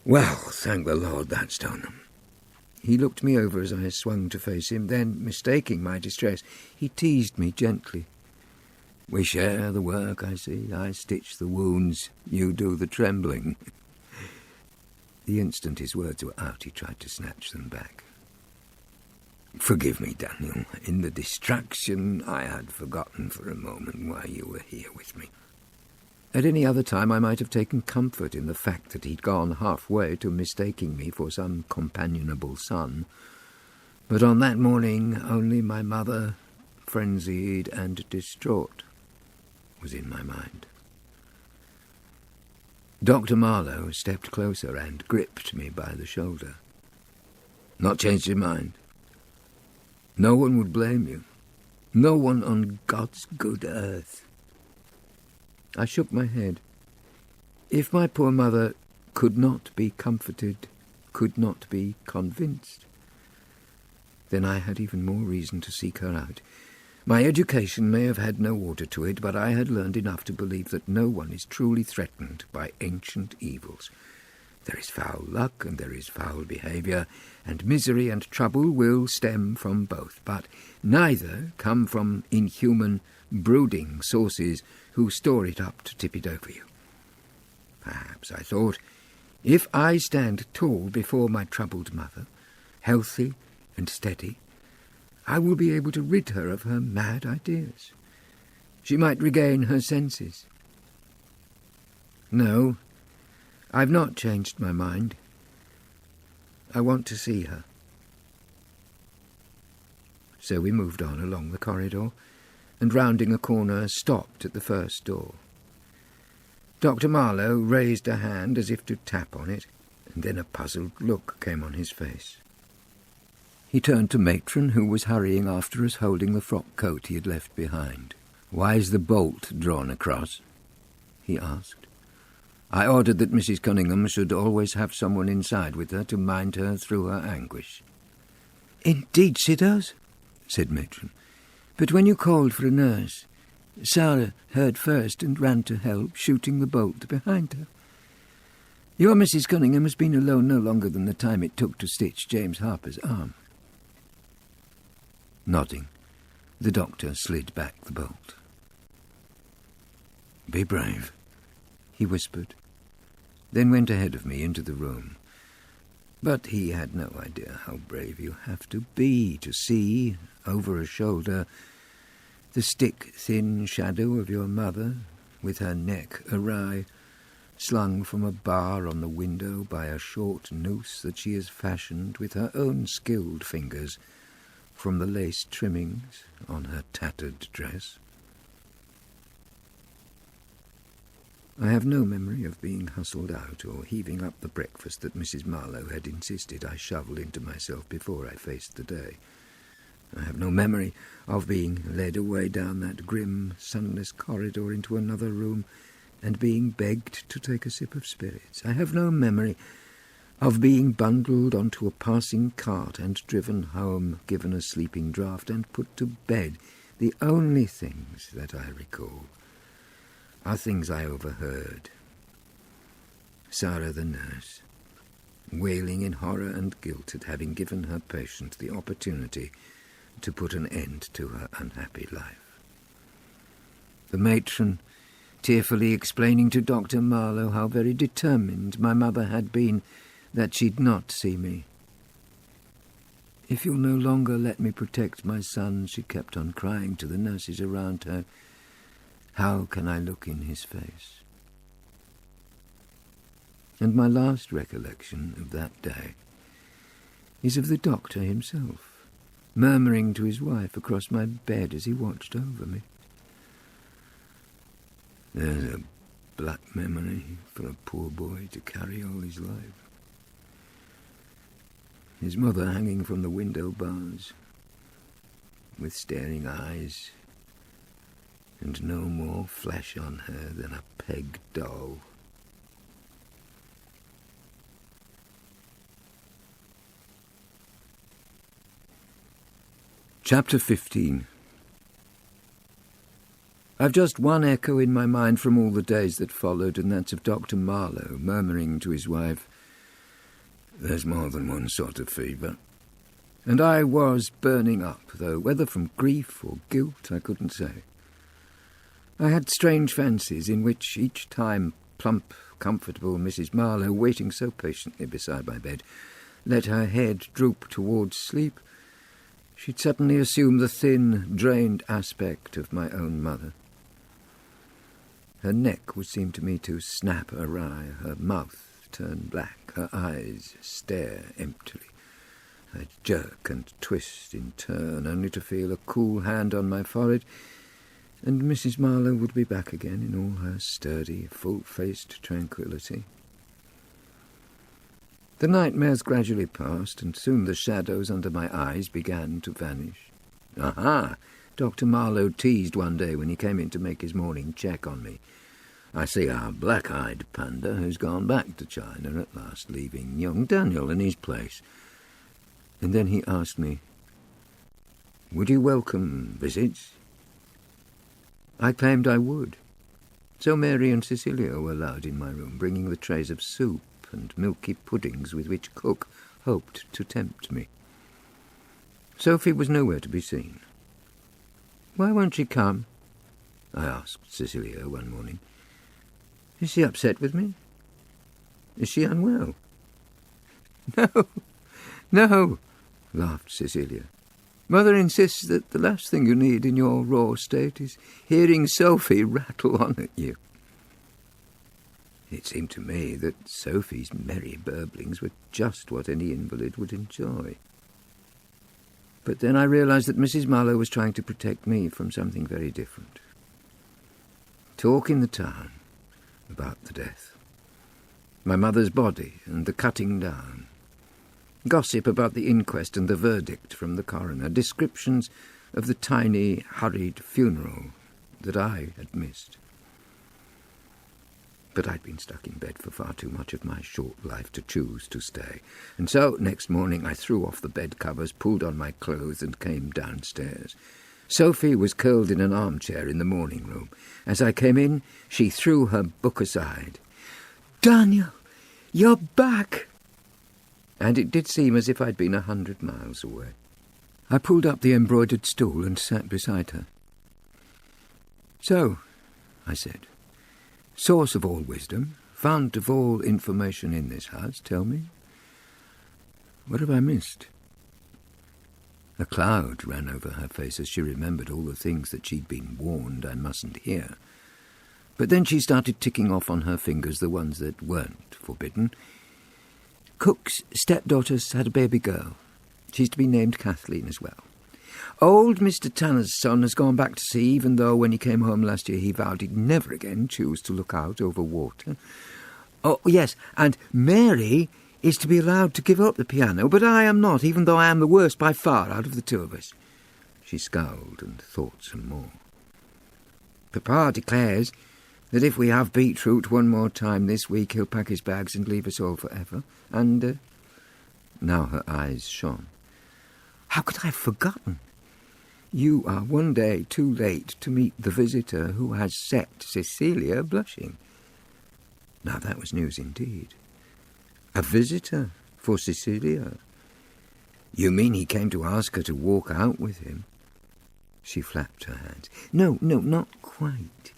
"Well, thank the Lord, that's done." He looked me over as I swung to face him, then, mistaking my distress, he teased me gently. "We share the work, I see. I stitch the wounds, you do the trembling." The instant his words were out, he tried to snatch them back. "Forgive me, Daniel. In the distraction, I had forgotten for a moment why you were here with me." At any other time I might have taken comfort in the fact that he'd gone halfway to mistaking me for some companionable son. But on that morning only my mother, frenzied and distraught, was in my mind. Dr. Marlow stepped closer and gripped me by the shoulder. "Not changed your mind? No one would blame you. No one on God's good earth." I shook my head. If my poor mother could not be comforted, could not be convinced, then I had even more reason to seek her out. My education may have had no order to it, but I had learned enough to believe that no one is truly threatened by ancient evils. There is foul luck and there is foul behaviour, and misery and trouble will stem from both, but neither come from inhuman, brooding sources who store it up to tip it over you. Perhaps, I thought, if I stand tall before my troubled mother, healthy and steady, I will be able to rid her of her mad ideas. She might regain her senses. No, I've not changed my mind. I want to see her. So we moved on along the corridor, and rounding a corner stopped at the first door. Dr. Marlow raised a hand as if to tap on it, and then a puzzled look came on his face. He turned to Matron, who was hurrying after us, holding the frock coat he had left behind. "Why is the bolt drawn across?" he asked. "I ordered that Mrs. Cunningham should always have someone inside with her to mind her through her anguish." "Indeed she does," said Matron. "But when you called for a nurse, Sarah heard first and ran to help, shooting the bolt behind her. Your Mrs. Cunningham has been alone no longer than the time it took to stitch James Harper's arm." Nodding, the doctor slid back the bolt. "Be brave," he whispered, then went ahead of me into the room. But he had no idea how brave you have to be to see, over a shoulder, the stick-thin shadow of your mother, with her neck awry, slung from a bar on the window by a short noose that she has fashioned with her own skilled fingers from the lace trimmings on her tattered dress. I have no memory of being hustled out or heaving up the breakfast that Mrs. Marlow had insisted I shovel into myself before I faced the day. I have no memory of being led away down that grim, sunless corridor into another room and being begged to take a sip of spirits. I have no memory of being bundled onto a passing cart and driven home, given a sleeping draught, and put to bed. The only things that I recall are things I overheard. Sarah the nurse, wailing in horror and guilt at having given her patient the opportunity to put an end to her unhappy life. The matron tearfully explaining to Dr. Marlow how very determined my mother had been that she'd not see me. "If you'll no longer let me protect my son," she kept on crying to the nurses around her, "how can I look in his face?" And my last recollection of that day is of the doctor himself, murmuring to his wife across my bed as he watched over me. "There's a black memory for a poor boy to carry all his life. His mother hanging from the window bars, with staring eyes, and no more flesh on her than a peg doll." Chapter 15. I've just one echo in my mind from all the days that followed, and that's of Dr. Marlow murmuring to his wife, "There's more than one sort of fever." And I was burning up, though whether from grief or guilt I couldn't say. I had strange fancies in which each time plump, comfortable Mrs. Marlow, waiting so patiently beside my bed, let her head droop towards sleep, she'd suddenly assume the thin, drained aspect of my own mother. Her neck would seem to me to snap awry, her mouth turn black, her eyes stare emptily. I'd jerk and twist in turn, only to feel a cool hand on my forehead, and Mrs. Marlow would be back again in all her sturdy, full-faced tranquillity. The nightmares gradually passed, and soon the shadows under my eyes began to vanish. Aha! Dr. Marlow teased one day when he came in to make his morning check on me. I see our black-eyed panda who's gone back to China at last, leaving young Daniel in his place. And then he asked me, would you welcome visits? I claimed I would. So Mary and Cecilia were allowed in my room, bringing the trays of soup and milky puddings with which cook hoped to tempt me. Sophie was nowhere to be seen. Why won't she come? I asked Cecilia one morning. Is she upset with me? Is she unwell? No, laughed Cecilia. Mother insists that the last thing you need in your raw state is hearing Sophie rattle on at you. It seemed to me that Sophie's merry burblings were just what any invalid would enjoy. But then I realised that Mrs. Marlow was trying to protect me from something very different. Talk in the town about the death. My mother's body and the cutting down. Gossip about the inquest and the verdict from the coroner. Descriptions of the tiny, hurried funeral that I had missed. But I'd been stuck in bed for far too much of my short life to choose to stay. And so, next morning, I threw off the bed covers, pulled on my clothes, and came downstairs. Sophie was curled in an armchair in the morning room. As I came in, she threw her book aside. "Daniel, you're back!" And it did seem as if I'd been 100 miles away. I pulled up the embroidered stool and sat beside her. "So," I said, "source of all wisdom, fount of all information in this house, tell me, what have I missed?" A cloud ran over her face as she remembered all the things that she'd been warned I mustn't hear. But then she started ticking off on her fingers the ones that weren't forbidden. Cook's stepdaughter's had a baby girl. She's to be named Kathleen as well. Old Mr. Tanner's son has gone back to sea, even though when he came home last year he vowed he'd never again choose to look out over water. Oh, yes, and Mary is to be allowed to give up the piano, but I am not, even though I am the worst by far out of the two of us. She scowled and thought some more. Papa declares that if we have beetroot one more time this week, he'll pack his bags and leave us all forever. And, now her eyes shone. How could I have forgotten? You are one day too late to meet the visitor who has set Cecilia blushing. Now that was news indeed. A visitor for Cecilia. You mean he came to ask her to walk out with him? She flapped her hands. No, not quite.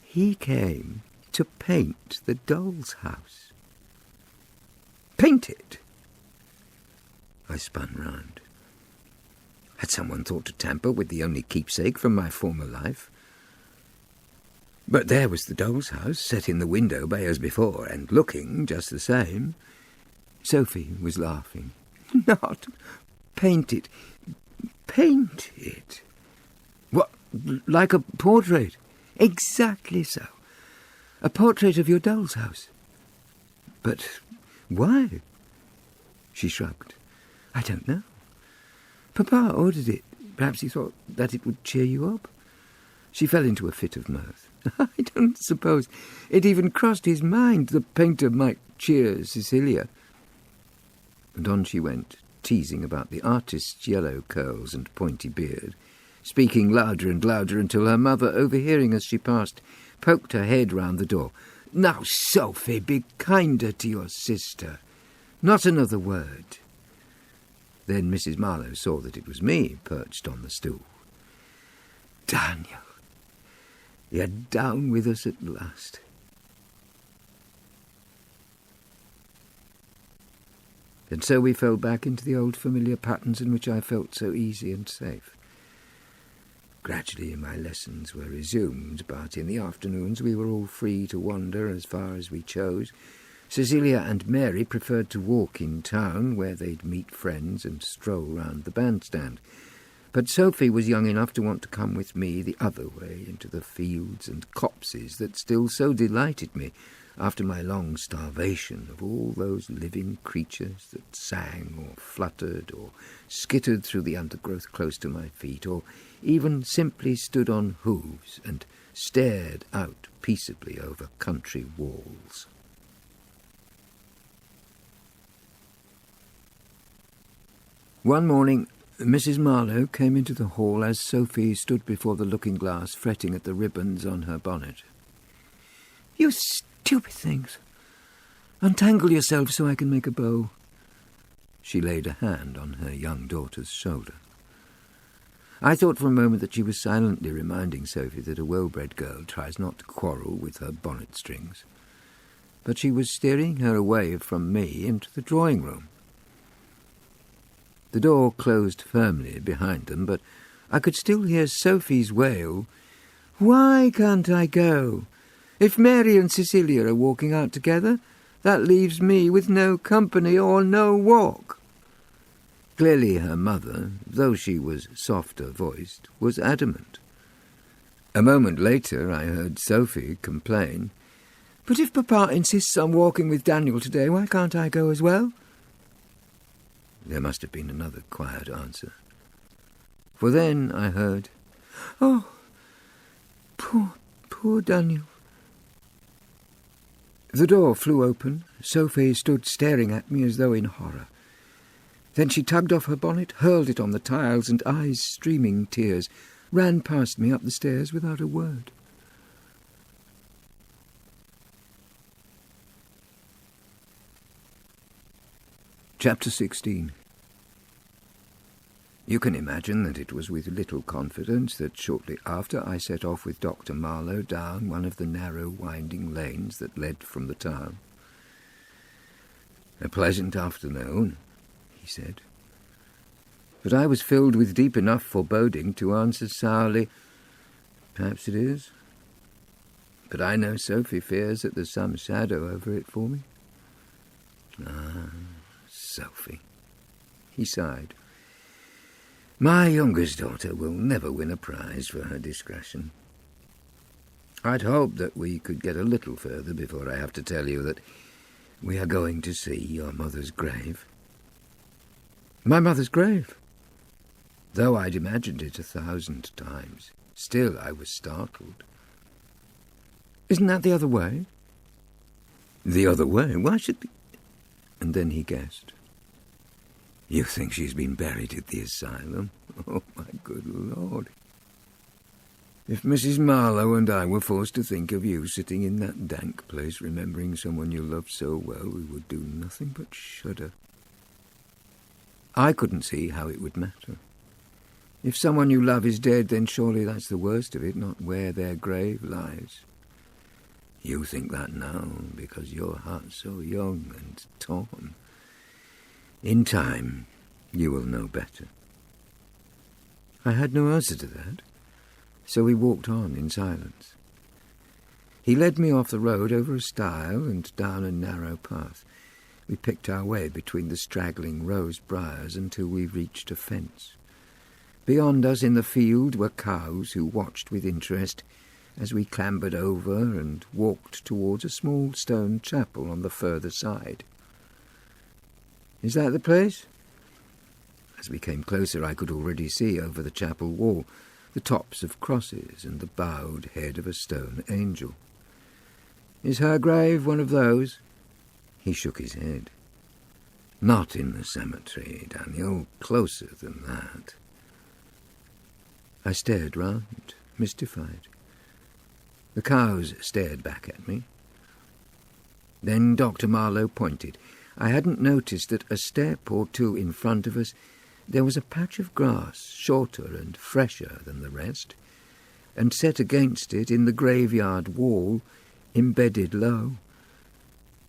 He came to paint the doll's house. Paint it? I spun round. Had someone thought to tamper with the only keepsake from my former life? But there was the doll's house, set in the window bay as before, and looking just the same. Sophie was laughing. Not paint it. Paint it? What, like a portrait? Exactly so. A portrait of your doll's house. But why? She shrugged. I don't know. Papa ordered it. Perhaps he thought that it would cheer you up. She fell into a fit of mirth. I don't suppose it even crossed his mind the painter might cheer Cecilia. And on she went, teasing about the artist's yellow curls and pointy beard, speaking louder and louder until her mother, overhearing as she passed, poked her head round the door. Now, Sophie, be kinder to your sister. Not another word. Then Mrs. Marlow saw that it was me perched on the stool. Daniel, you're down with us at last. And so we fell back into the old familiar patterns in which I felt so easy and safe. Gradually my lessons were resumed, but in the afternoons we were all free to wander as far as we chose. Cecilia and Mary preferred to walk in town, where they'd meet friends and stroll round the bandstand. But Sophie was young enough to want to come with me the other way, into the fields and copses that still so delighted me after my long starvation of all those living creatures that sang or fluttered or skittered through the undergrowth close to my feet, or even simply stood on hooves and stared out peaceably over country walls. One morning, Mrs. Marlow came into the hall as Sophie stood before the looking-glass fretting at the ribbons on her bonnet. "You stupid things! Untangle yourself so I can make a bow." She laid a hand on her young daughter's shoulder. I thought for a moment that she was silently reminding Sophie that a well-bred girl tries not to quarrel with her bonnet strings. But she was steering her away from me into the drawing-room. The door closed firmly behind them, but I could still hear Sophie's wail, "Why can't I go? If Mary and Cecilia are walking out together, that leaves me with no company or no walk." Clearly her mother, though she was softer-voiced, was adamant. A moment later I heard Sophie complain, "But if Papa insists on walking with Daniel today, why can't I go as well?" There must have been another quiet answer. For then I heard, "Oh, poor Daniel." The door flew open. Sophie stood staring at me as though in horror. Then she tugged off her bonnet, hurled it on the tiles, and, eyes streaming tears, ran past me up the stairs without a word. Chapter 16. You can imagine that it was with little confidence that shortly after I set off with Dr. Marlow down one of the narrow winding lanes that led from the town. "A pleasant afternoon," he said. But I was filled with deep enough foreboding to answer sourly, "Perhaps it is. But I know Sophie fears that there's some shadow over it for me." "Ah, Sophie," he sighed. "My youngest daughter will never win a prize for her discretion. I'd hoped that we could get a little further before I have to tell you that we are going to see your mother's grave." "My mother's grave?" Though I'd imagined it 1,000 times, still I was startled. "Isn't that the other way?" "The other way? Why should be—" And then he guessed. "You think she's been buried at the asylum? Oh, my good Lord. If Mrs. Marlow and I were forced to think of you sitting in that dank place remembering someone you loved so well, we would do nothing but shudder." I couldn't see how it would matter. If someone you love is dead, then surely that's the worst of it, not where their grave lies. You think that now, because your heart's so young and torn. In time, you will know better. I had no answer to that, so we walked on in silence. He led me off the road over a stile and down a narrow path. We picked our way between the straggling rose briars until we reached a fence. Beyond us in the field were cows who watched with interest as we clambered over and walked towards a small stone chapel on the further side. "Is that the place?" As we came closer, I could already see over the chapel wall the tops of crosses and the bowed head of a stone angel. "Is her grave one of those?" He shook his head. "Not in the cemetery, Daniel. Closer than that." I stared round, mystified. The cows stared back at me. Then Dr. Marlow pointed. I hadn't noticed that a step or two in front of us there was a patch of grass, shorter and fresher than the rest, and set against it in the graveyard wall, embedded low,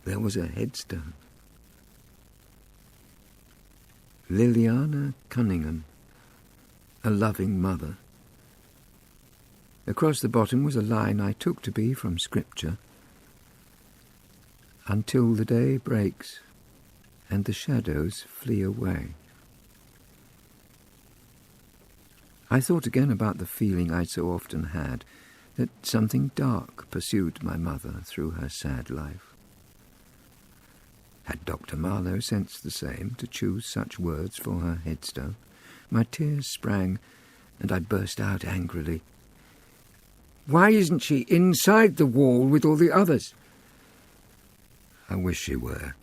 there was a headstone. Liliana Cunningham, a loving mother, Across the bottom was a line I took to be from Scripture. Until the day breaks and the shadows flee away. I thought again about the feeling I'd so often had that something dark pursued my mother through her sad life. Had Dr. Marlow sensed the same, to choose such words for her headstone? My tears sprang, and I burst out angrily. "Why isn't she inside the wall with all the others?" "I wish she were.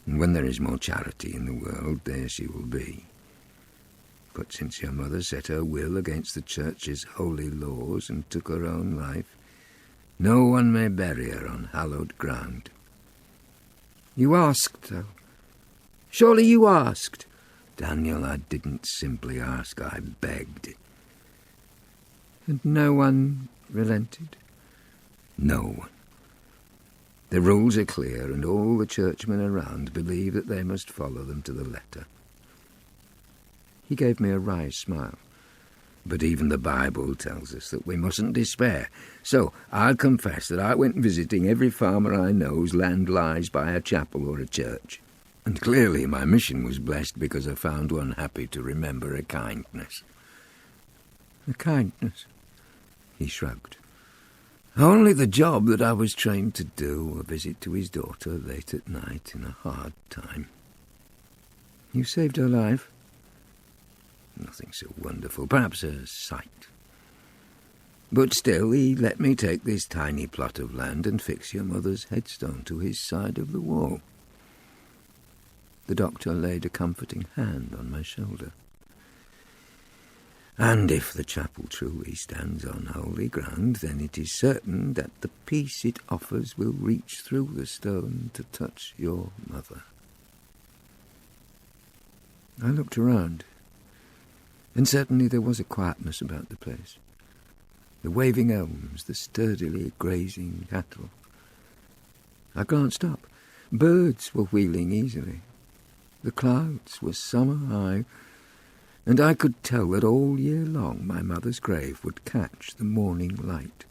And when there is more charity in the world, there she will be. But since your mother set her will against the Church's holy laws and took her own life, no one may bury her on hallowed ground." "You asked, though. Surely you asked." "Daniel, I didn't simply ask, I begged." "And no one relented?" "No one. The rules are clear, and all the churchmen around believe that they must follow them to the letter." He gave me a wry smile. "But even the Bible tells us that we mustn't despair. So I'll confess that I went visiting every farmer I know whose land lies by a chapel or a church. And clearly my mission was blessed because I found one happy to remember a kindness." "A kindness?" He shrugged. "Only the job that I was trained to do, a visit to his daughter late at night in a hard time." "You saved her life?" "Nothing so wonderful, perhaps her sight. But still, he let me take this tiny plot of land and fix your mother's headstone to his side of the wall." The doctor laid a comforting hand on my shoulder. "And if the chapel truly stands on holy ground, then it is certain that the peace it offers will reach through the stone to touch your mother." I looked around, and certainly there was a quietness about the place. The waving elms, the sturdily grazing cattle. I glanced up. Birds were wheeling easily. The clouds were summer high, and I could tell that all year long my mother's grave would catch the morning light.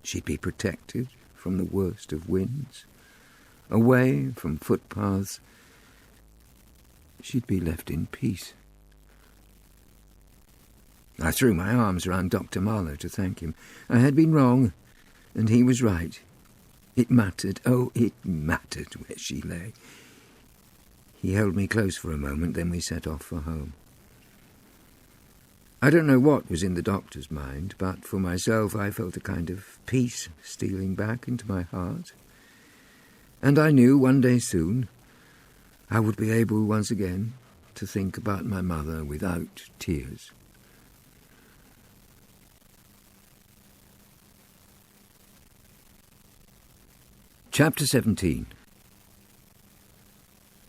She'd be protected from the worst of winds, away from footpaths. She'd be left in peace. I threw my arms round Dr. Marlow to thank him. I had been wrong, and he was right. It mattered, oh, it mattered where she lay. He held me close for a moment, then we set off for home. I don't know what was in the doctor's mind, but for myself I felt a kind of peace stealing back into my heart. And I knew one day soon I would be able once again to think about my mother without tears. Chapter 17.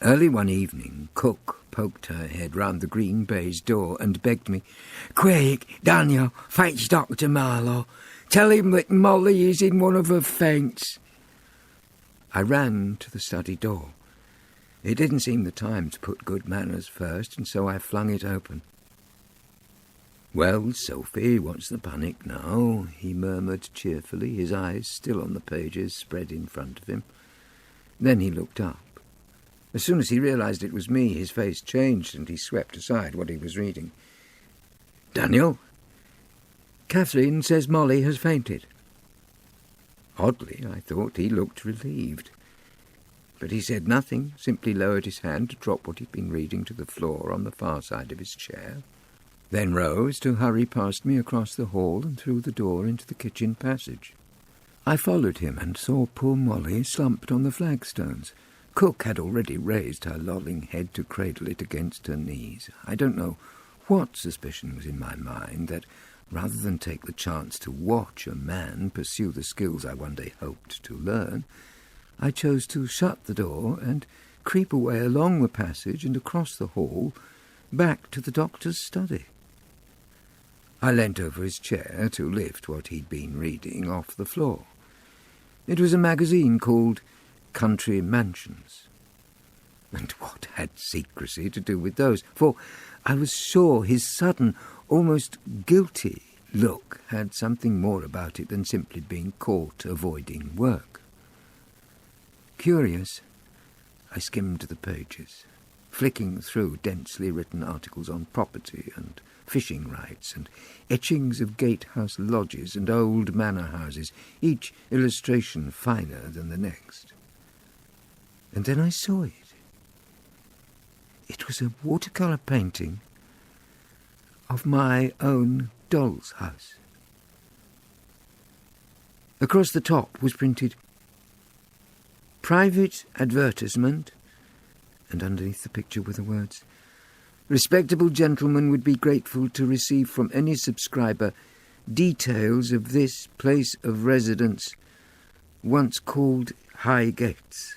Early one evening, Cook poked her head round the green baize door and begged me, "Quick, Daniel, fetch Dr. Marlow. Tell him that Molly is in one of her faints." I ran to the study door. It didn't seem the time to put good manners first, and so I flung it open. "Well, Sophie, what's the panic now?" he murmured cheerfully, his eyes still on the pages spread in front of him. Then he looked up. As soon as he realized it was me, his face changed and he swept aside what he was reading. "Daniel?" "Catherine says Molly has fainted." Oddly, I thought, he looked relieved. But he said nothing, simply lowered his hand to drop what he'd been reading to the floor on the far side of his chair, then rose to hurry past me across the hall and through the door into the kitchen passage. I followed him and saw poor Molly slumped on the flagstones. Cook had already raised her lolling head to cradle it against her knees. I don't know what suspicion was in my mind that, rather than take the chance to watch a man pursue the skills I one day hoped to learn, I chose to shut the door and creep away along the passage and across the hall, back to the doctor's study. I leant over his chair to lift what he'd been reading off the floor. It was a magazine called Country Mansions. And what had secrecy to do with those? For I was sure his sudden, almost guilty look had something more about it than simply being caught avoiding work. Curious, I skimmed the pages, flicking through densely written articles on property and fishing rights and etchings of gatehouse lodges and old manor houses, each illustration finer than the next. And then I saw it. It was a watercolour painting of my own doll's house. Across the top was printed, "Private advertisement," and underneath the picture were the words, "Respectable gentlemen would be grateful to receive from any subscriber details of this place of residence, once called Highgates."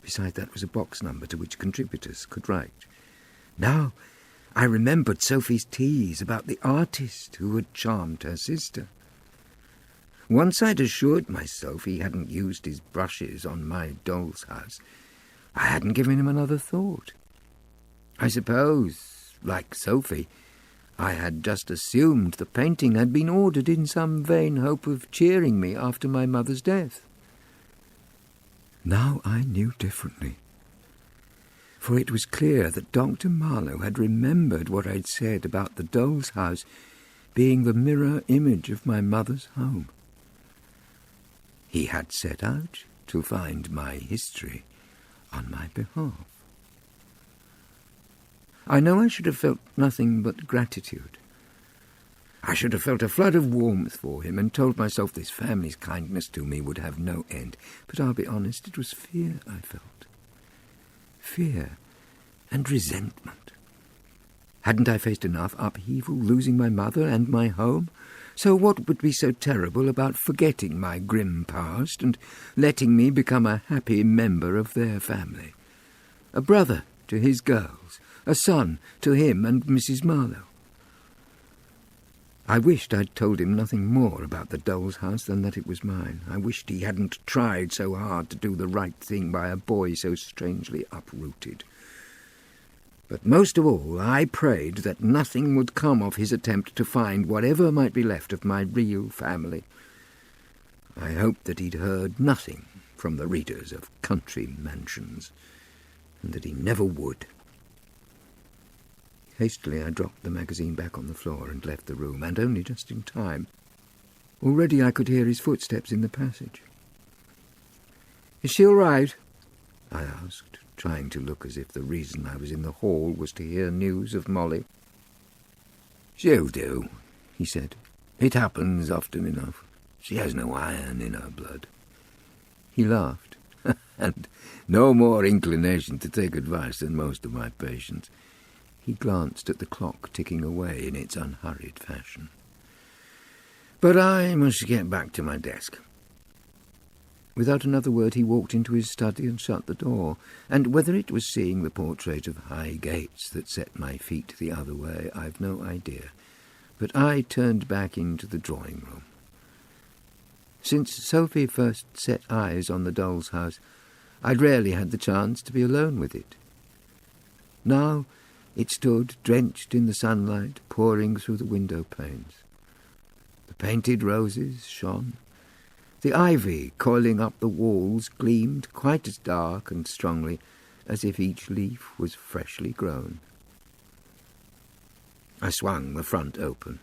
Beside that was a box number to which contributors could write. Now I remembered Sophie's tease about the artist who had charmed her sister. Once I'd assured myself he hadn't used his brushes on my doll's house, I hadn't given him another thought. I suppose, like Sophie, I had just assumed the painting had been ordered in some vain hope of cheering me after my mother's death. Now I knew differently, for it was clear that Dr. Marlow had remembered what I'd said about the doll's house being the mirror image of my mother's home. He had set out to find my history on my behalf. I know I should have felt nothing but gratitude. I should have felt a flood of warmth for him and told myself this family's kindness to me would have no end. But I'll be honest, it was fear I felt. Fear and resentment. Hadn't I faced enough upheaval, losing my mother and my home? So what would be so terrible about forgetting my grim past and letting me become a happy member of their family? A brother to his girls, a son to him and Mrs. Marlow. I wished I'd told him nothing more about the doll's house than that it was mine. I wished he hadn't tried so hard to do the right thing by a boy so strangely uprooted. But most of all, I prayed that nothing would come of his attempt to find whatever might be left of my real family. I hoped that he'd heard nothing from the readers of Country Mansions, and that he never would. Hastily I dropped the magazine back on the floor and left the room, and only just in time. Already I could hear his footsteps in the passage. "Is she all right?" I asked, trying to look as if the reason I was in the hall was to hear news of Molly. "She'll do," he said. "It happens often enough. She has no iron in her blood." He laughed, and no more inclination to take advice than most of my patients. He glanced at the clock ticking away in its unhurried fashion. "But I must get back to my desk." Without another word he walked into his study and shut the door, and whether it was seeing the portrait of Highgates that set my feet the other way, I've no idea. But I turned back into the drawing-room. Since Sophie first set eyes on the doll's house, I'd rarely had the chance to be alone with it. Now it stood drenched in the sunlight pouring through the window panes. The painted roses shone. The ivy coiling up the walls gleamed quite as dark and strongly as if each leaf was freshly grown. I swung the front open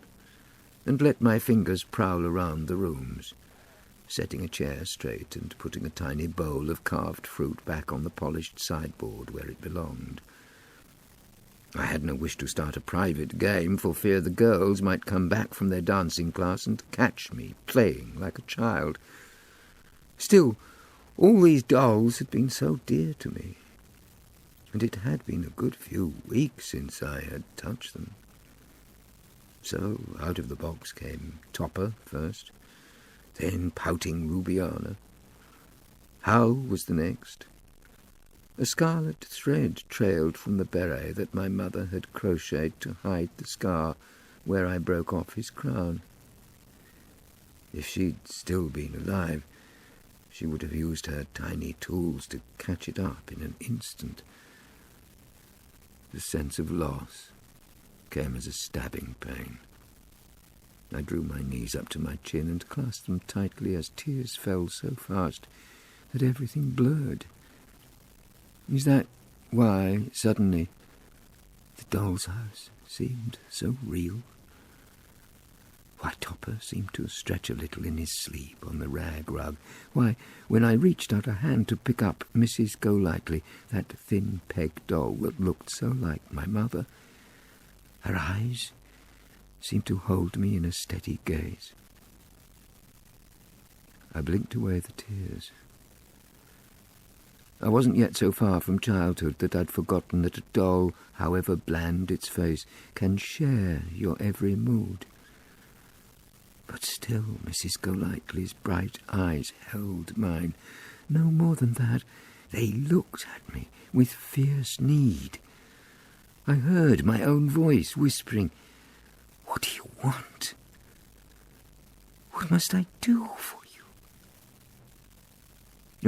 and let my fingers prowl around the rooms, setting a chair straight and putting a tiny bowl of carved fruit back on the polished sideboard where it belonged. I had no wish to start a private game for fear the girls might come back from their dancing class and catch me playing like a child. Still, all these dolls had been so dear to me, and it had been a good few weeks since I had touched them. So out of the box came Topper first, then pouting Rubiana. Hal was the next. A scarlet thread trailed from the beret that my mother had crocheted to hide the scar where I broke off his crown. If she'd still been alive, she would have used her tiny tools to catch it up in an instant. The sense of loss came as a stabbing pain. I drew my knees up to my chin and clasped them tightly as tears fell so fast that everything blurred. Is that why, suddenly, the doll's house seemed so real? Why Topper seemed to stretch a little in his sleep on the rag rug. Why, when I reached out a hand to pick up Mrs. Golightly, that thin peg doll that looked so like my mother, her eyes seemed to hold me in a steady gaze. I blinked away the tears. I wasn't yet so far from childhood that I'd forgotten that a doll, however bland its face, can share your every mood. But still Mrs. Golightly's bright eyes held mine. No more than that, they looked at me with fierce need. I heard my own voice whispering, "What do you want? What must I do for you?"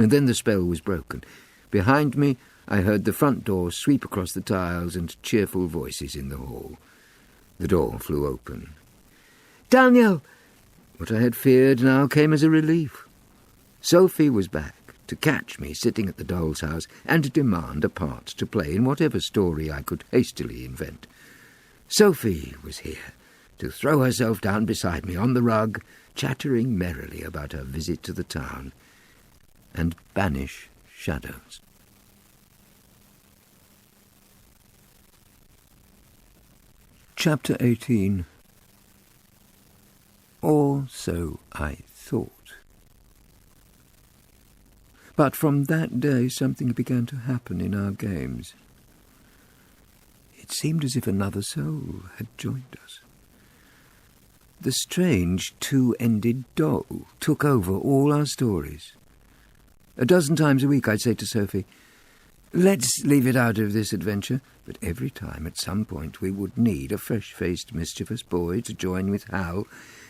And then the spell was broken. Behind me, I heard the front door sweep across the tiles and cheerful voices in the hall. The door flew open. "Daniel!" What I had feared now came as a relief. Sophie was back to catch me sitting at the doll's house and to demand a part to play in whatever story I could hastily invent. Sophie was here to throw herself down beside me on the rug, chattering merrily about her visit to the town, and banish shadows. Chapter 18. Or so I thought. But from that day something began to happen in our games. It seemed as if another soul had joined us. The strange two-ended doll took over all our stories. A dozen times a week I'd say to Sophie, "Let's leave it out of this adventure," but every time at some point we would need a fresh-faced mischievous boy to join with Hal,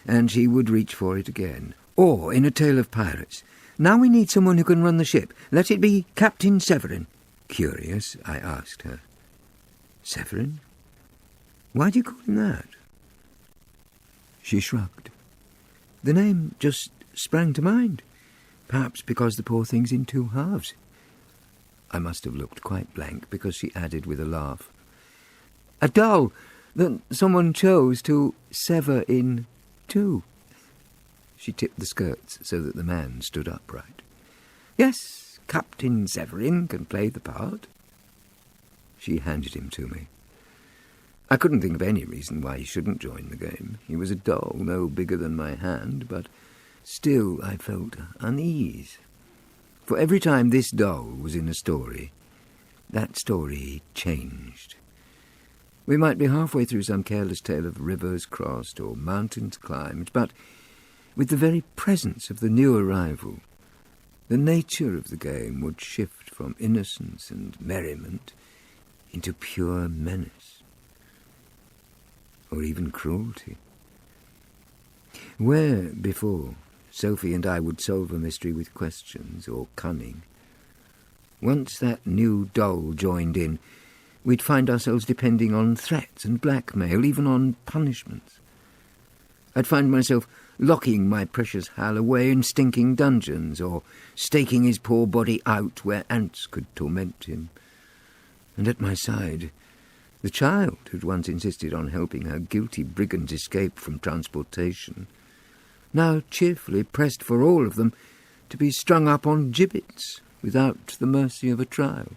and she would reach for it again. Or, in A Tale of Pirates, "Now we need someone who can run the ship. Let it be Captain Severn." Curious, I asked her, "Severn? Why do you call him that?" She shrugged. The name just sprang to mind. Perhaps because the poor thing's in two halves. I must have looked quite blank, because she added with a laugh, "A doll that someone chose to sever in two." She tipped the skirts so that the man stood upright. "Yes, Captain Severn can play the part." She handed him to me. I couldn't think of any reason why he shouldn't join the game. He was a doll no bigger than my hand, but still I felt unease. For every time this doll was in a story, that story changed. We might be halfway through some careless tale of rivers crossed or mountains climbed, but with the very presence of the new arrival, the nature of the game would shift from innocence and merriment into pure menace, or even cruelty. Where, before, Sophie and I would solve a mystery with questions or cunning, once that new doll joined in, we'd find ourselves depending on threats and blackmail, even on punishments. I'd find myself locking my precious Hal away in stinking dungeons, or staking his poor body out where ants could torment him. And at my side, the child who'd once insisted on helping her guilty brigand escape from transportation, now cheerfully pressed for all of them to be strung up on gibbets without the mercy of a trial.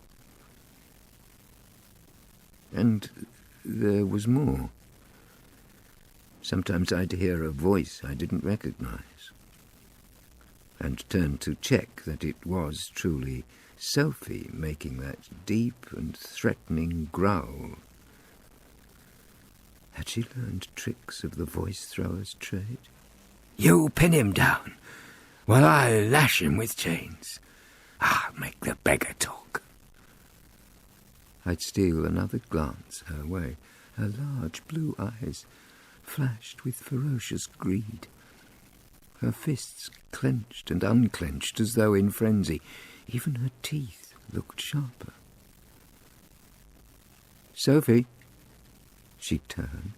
And there was more. Sometimes I'd hear a voice I didn't recognize, and turn to check that it was truly Sophie making that deep and threatening growl. Had she learned tricks of the voice-thrower's trade? "You pin him down, while I lash him with chains. I'll make the beggar talk." I'd steal another glance her way. Her large blue eyes flashed with ferocious greed. Her fists clenched and unclenched as though in frenzy. Even her teeth looked sharper. "Sophie," She'd turn,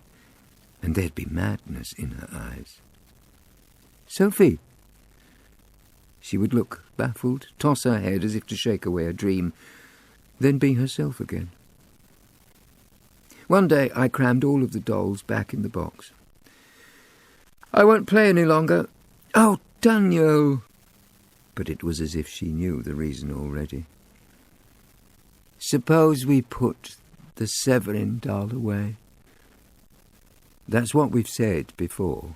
and there'd be madness in her eyes. "Sophie!" She would look baffled, toss her head as if to shake away a dream, then be herself again. One day I crammed all of the dolls back in the box. "I won't play any longer." "Oh, Daniel!" But it was as if she knew the reason already. "Suppose we put the Severn doll away." "That's what we've said before."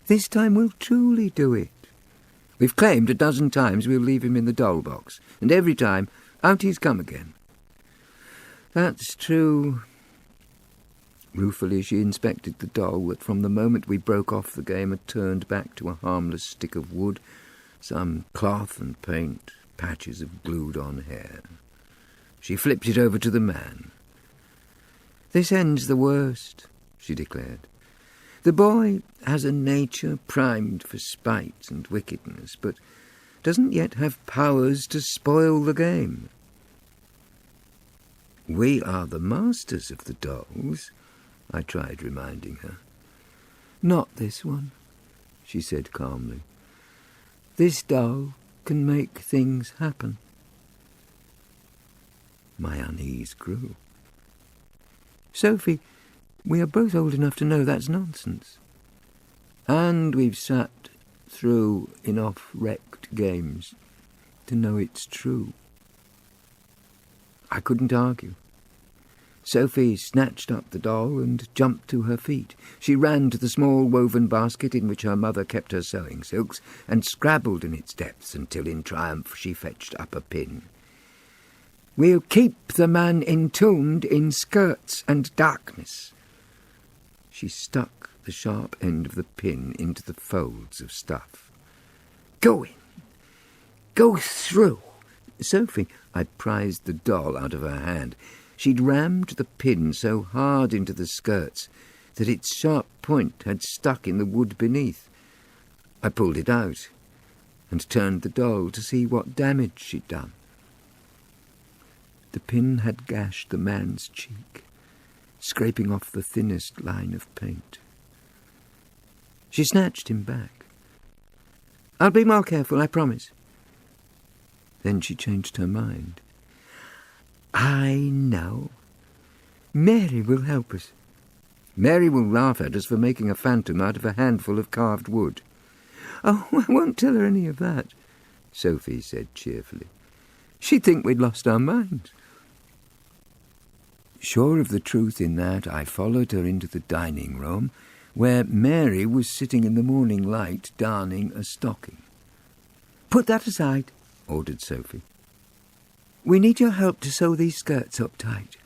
"This time we'll truly do it. We've claimed a dozen times we'll leave him in the doll box, and every time out he's come again." "That's true." Ruefully she inspected the doll that from the moment we broke off the game had turned back to a harmless stick of wood, some cloth and paint, patches of glued-on hair. She flipped it over to the man. "This ends the worst," she declared. "The boy has a nature primed for spite and wickedness, but doesn't yet have powers to spoil the game. We are the masters of the dolls," I tried reminding her. "Not this one," she said calmly. "This doll can make things happen." My unease grew. "Sophie, we are both old enough to know that's nonsense. And we've sat through enough wrecked games to know it's true." I couldn't argue. Sophie snatched up the doll and jumped to her feet. She ran to the small woven basket in which her mother kept her sewing silks and scrabbled in its depths until in triumph she fetched up a pin. "We'll keep the man entombed in skirts and darkness." She stuck the sharp end of the pin into the folds of stuff. "Go in. Go through." "Sophie," I prized the doll out of her hand. She'd rammed the pin so hard into the skirts that its sharp point had stuck in the wood beneath. I pulled it out and turned the doll to see what damage she'd done. The pin had gashed the man's cheek, scraping off the thinnest line of paint. She snatched him back. "I'll be more careful, I promise." Then she changed her mind. "I know. Mary will help us." "Mary will laugh at us for making a phantom out of a handful of carved wood." "Oh, I won't tell her any of that," Sophie said cheerfully. "She'd think we'd lost our minds." Sure of the truth in that, I followed her into the dining room, where Mary was sitting in the morning light darning a stocking. "Put that aside," ordered Sophie. "We need your help to sew these skirts up tight."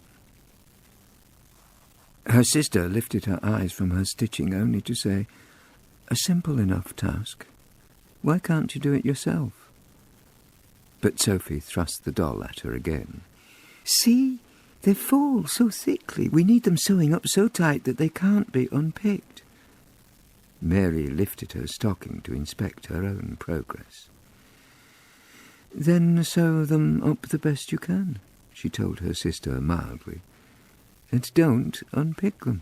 Her sister lifted her eyes from her stitching only to say, "A simple enough task. Why can't you do it yourself?" But Sophie thrust the doll at her again. "See? They fall so thickly. We need them sewing up so tight that they can't be unpicked." Mary lifted her stocking to inspect her own progress. "Then sew them up the best you can," she told her sister mildly. "And don't unpick them."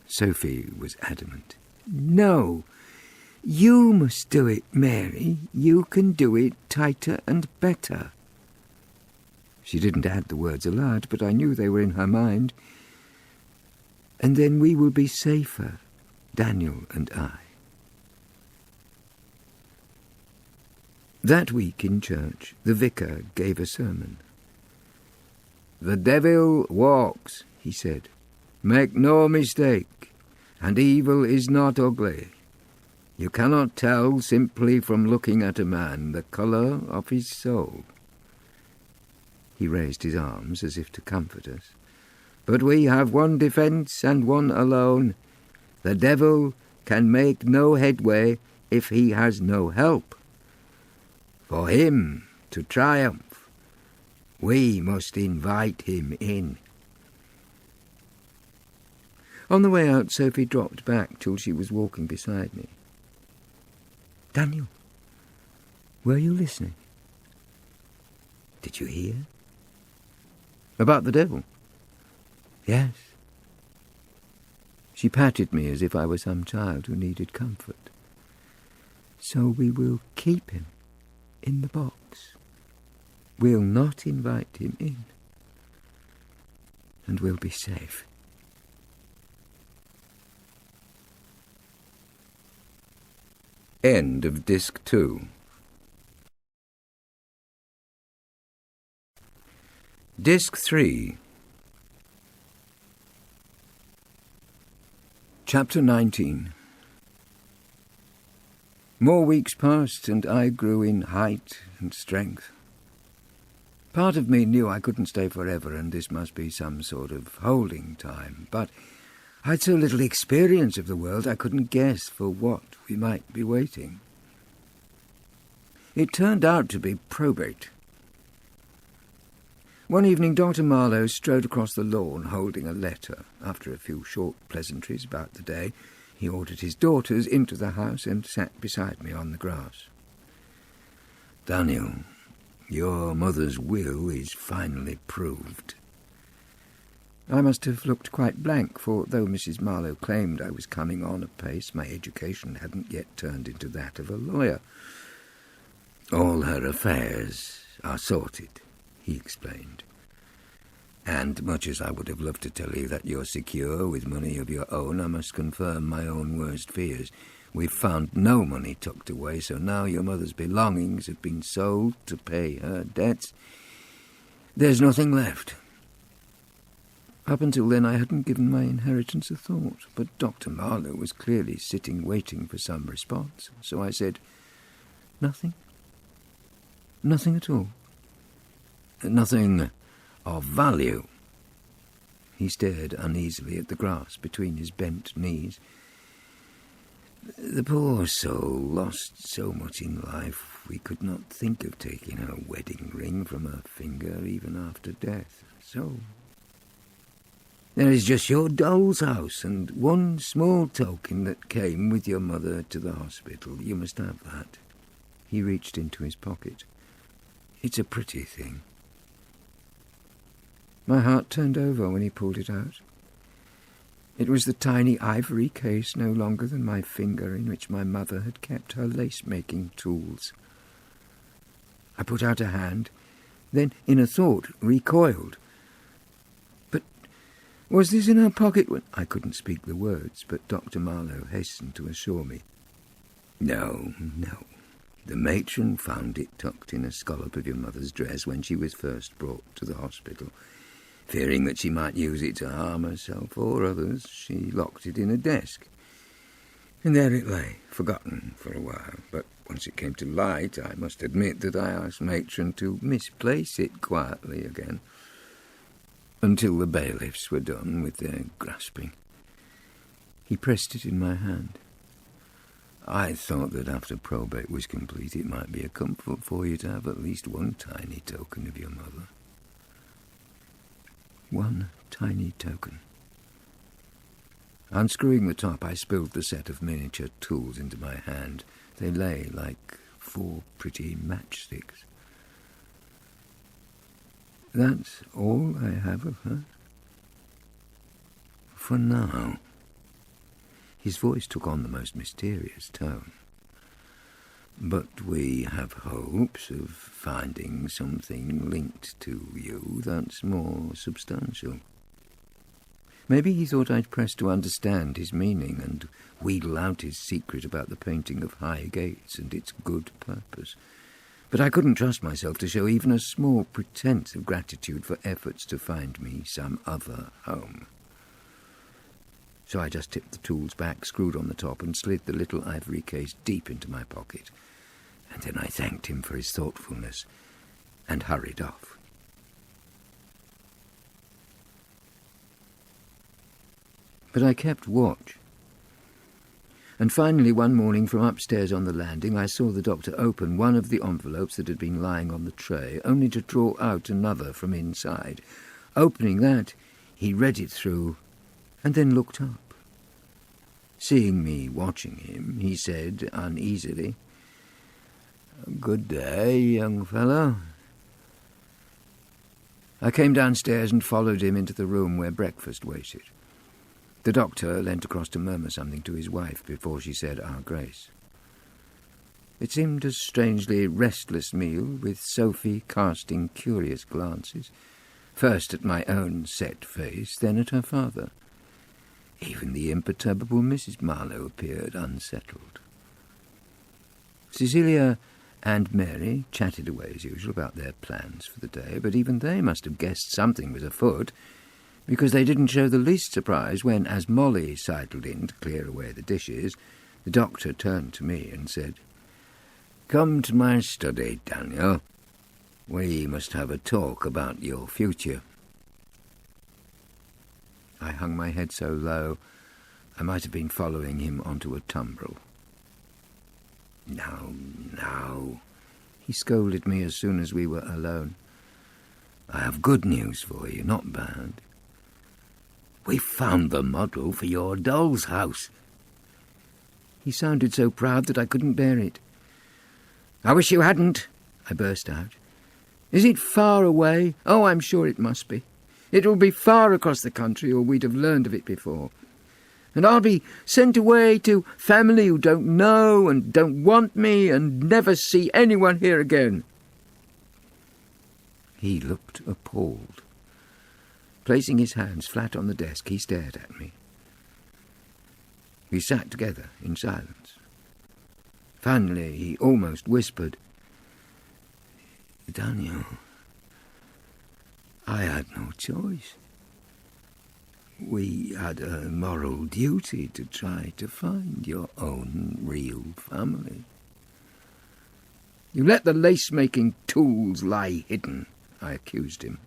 Sophie was adamant. "No, you must do it, Mary. You can do it tighter and better." She didn't add the words aloud, but I knew they were in her mind. "And then we will be safer, Daniel and I." That week in church, the vicar gave a sermon. "The devil walks," he said. "Make no mistake, and evil is not ugly. You cannot tell simply from looking at a man the colour of his soul." He raised his arms as if to comfort us. "But we have one defence and one alone. The devil can make no headway if he has no help. For him to triumph, we must invite him in." On the way out, Sophie dropped back till she was walking beside me. "Daniel, were you listening? Did you hear?" "About the devil?" Yes. She patted me as if I were some child who needed comfort. So we will keep him in the box. We'll not invite him in. And we'll be safe. End of Disc 2. Disc 3. Chapter 19. More weeks passed, and I grew in height and strength. Part of me knew I couldn't stay forever, and this must be some sort of holding time, but I'd so little experience of the world I couldn't guess for what we might be waiting. It turned out to be probate. One evening Dr. Marlow strode across the lawn holding a letter. After a few short pleasantries about the day, he ordered his daughters into the house and sat beside me on the grass. "Daniel, your mother's will is finally proved." I must have looked quite blank, for though Mrs. Marlow claimed I was coming on apace, my education hadn't yet turned into that of a lawyer. "All her affairs are sorted," he explained. "And much as I would have loved to tell you that you're secure with money of your own, I must confirm my own worst fears. We've found no money tucked away, so now your mother's belongings have been sold to pay her debts. There's nothing left." Up until then I hadn't given my inheritance a thought, but Dr. Marlow was clearly sitting waiting for some response, so I said, "Nothing? Nothing at all?" "Nothing of value." He stared uneasily at the grass between his bent knees. "The poor soul lost so much in life we could not think of taking her wedding ring from her finger even after death. So there is just your doll's house and one small token that came with your mother to the hospital. You must have that." He reached into his pocket. "It's a pretty thing." My heart turned over when he pulled it out. It was the tiny ivory case, no longer than my finger, in which my mother had kept her lace-making tools. I put out a hand, then, in a thought, recoiled. But was this in her pocket when... I couldn't speak the words, but Dr. Marlow hastened to assure me. No. The matron found it tucked in a scallop of your mother's dress when she was first brought to the hospital. Fearing that she might use it to harm herself or others, she locked it in a desk. And there it lay, forgotten for a while. But once it came to light, I must admit that I asked matron to misplace it quietly again, until the bailiffs were done with their grasping. He pressed it in my hand. "I thought that after probate was complete, it might be a comfort for you to have at least one tiny token of your mother." One tiny token. Unscrewing the top, I spilled the set of miniature tools into my hand. They lay like 4 pretty matchsticks. "That's all I have of her? For now." His voice took on the most mysterious tone. "But we have hopes of finding something linked to you that's more substantial." Maybe he thought I'd press to understand his meaning and wheedle out his secret about the painting of high gates and its good purpose. But I couldn't trust myself to show even a small pretense of gratitude for efforts to find me some other home. So I just tipped the tools back, screwed on the top, and slid the little ivory case deep into my pocket. And then I thanked him for his thoughtfulness and hurried off. But I kept watch. And finally one morning from upstairs on the landing I saw the doctor open one of the envelopes that had been lying on the tray, only to draw out another from inside. Opening that, he read it through and then looked up. Seeing me watching him, he said uneasily, "Good day, young fellow. I came downstairs and followed him into the room where breakfast waited. The doctor leant across to murmur something to his wife before she said our grace. It seemed a strangely restless meal, with Sophie casting curious glances, first at my own set face, then at her father. Even the imperturbable Mrs. Marlow appeared unsettled. Cecilia and Mary chatted away as usual about their plans for the day, but even they must have guessed something was afoot, because they didn't show the least surprise when, as Molly sidled in to clear away the dishes, the doctor turned to me and said, "Come to my study, Daniel. We must have a talk about your future." I hung my head so low I might have been following him onto a tumbril. Now, he scolded me as soon as we were alone. "I have good news for you, not bad. We found the model for your doll's house." He sounded so proud that I couldn't bear it. "I wish you hadn't," I burst out. "Is it far away?" "Oh, I'm sure it must be. It will be far across the country, or we'd have learned of it before. And I'll be sent away to family who don't know and don't want me and never see anyone here again." He looked appalled. Placing his hands flat on the desk, he stared at me. We sat together in silence. Finally, he almost whispered, "Daniel, I had no choice. We had a moral duty to try to find your own real family." "You let the lace-making tools lie hidden," I accused him.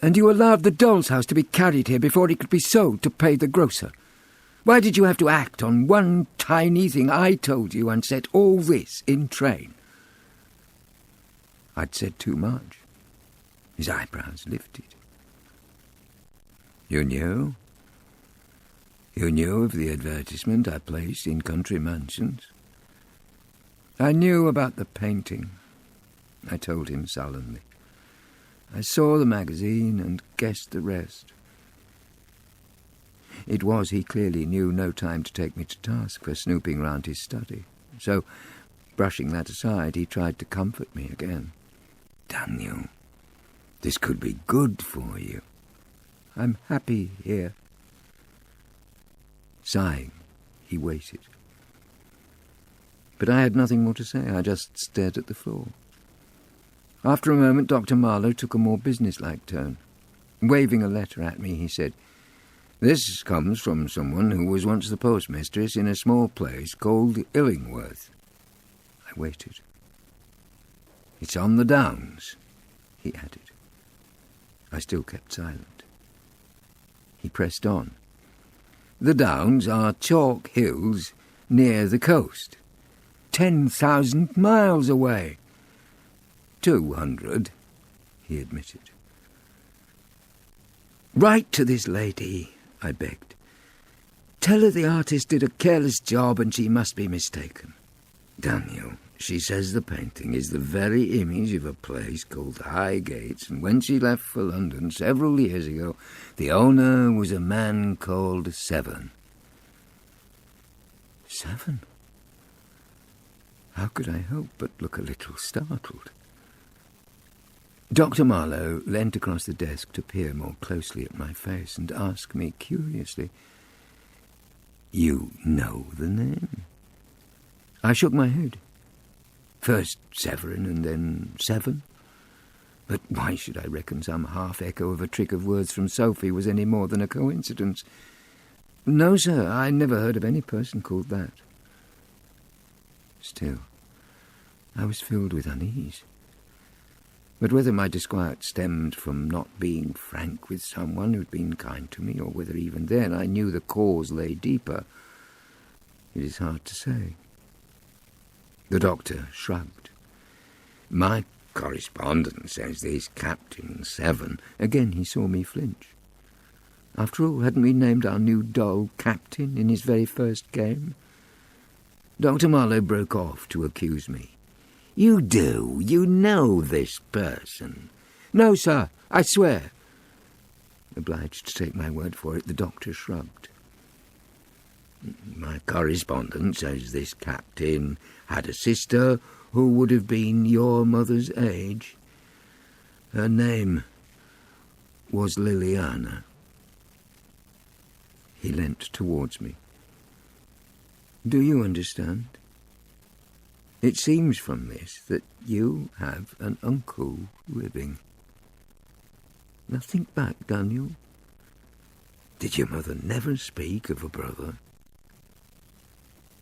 "And you allowed the doll's house to be carried here before it could be sold to pay the grocer. Why did you have to act on one tiny thing I told you and set all this in train?" I'd said too much. His eyebrows lifted. "You knew? You knew of the advertisement I placed in country mansions?" "I knew about the painting," I told him sullenly. "I saw the magazine and guessed the rest." It was, he clearly knew, no time to take me to task for snooping round his study. So, brushing that aside, he tried to comfort me again. "Daniel, this could be good for you. I'm happy here." Sighing, he waited. But I had nothing more to say. I just stared at the floor. After a moment, Dr. Marlow took a more businesslike tone. Waving a letter at me, he said, "This comes from someone who was once the postmistress in a small place called Illingworth." I waited. "It's on the Downs," he added. I still kept silent. He pressed on. "The Downs are chalk hills near the coast. 10,000 miles away." 200, he admitted. "Write to this lady," I begged. "Tell her the artist did a careless job and she must be mistaken." "Daniel, she says the painting is the very image of a place called Highgate, and when she left for London several years ago, the owner was a man called Severn." Severn? How could I help but look a little startled? Dr. Marlow leant across the desk to peer more closely at my face and ask me curiously, "You know the name?" I shook my head. First Severn and then Severn. But why should I reckon some half-echo of a trick of words from Sophie was any more than a coincidence? "No, sir, I never heard of any person called that." Still, I was filled with unease. But whether my disquiet stemmed from not being frank with someone who'd been kind to me, or whether even then I knew the cause lay deeper, it is hard to say. The doctor shrugged. "My correspondent says this Captain Severn—" Again he saw me flinch. After all, hadn't we named our new doll Captain in his very first game? Dr. Marlow broke off to accuse me. "You do. You know this person. No, sir, I swear. Obliged to take my word for it, the doctor shrugged. My correspondent says this captain had a sister who would have been your mother's age. Her name was Liliana. He leant towards me. Do you understand? It seems from this that you have an uncle living. Now think back, Daniel. Did your mother never speak of a brother?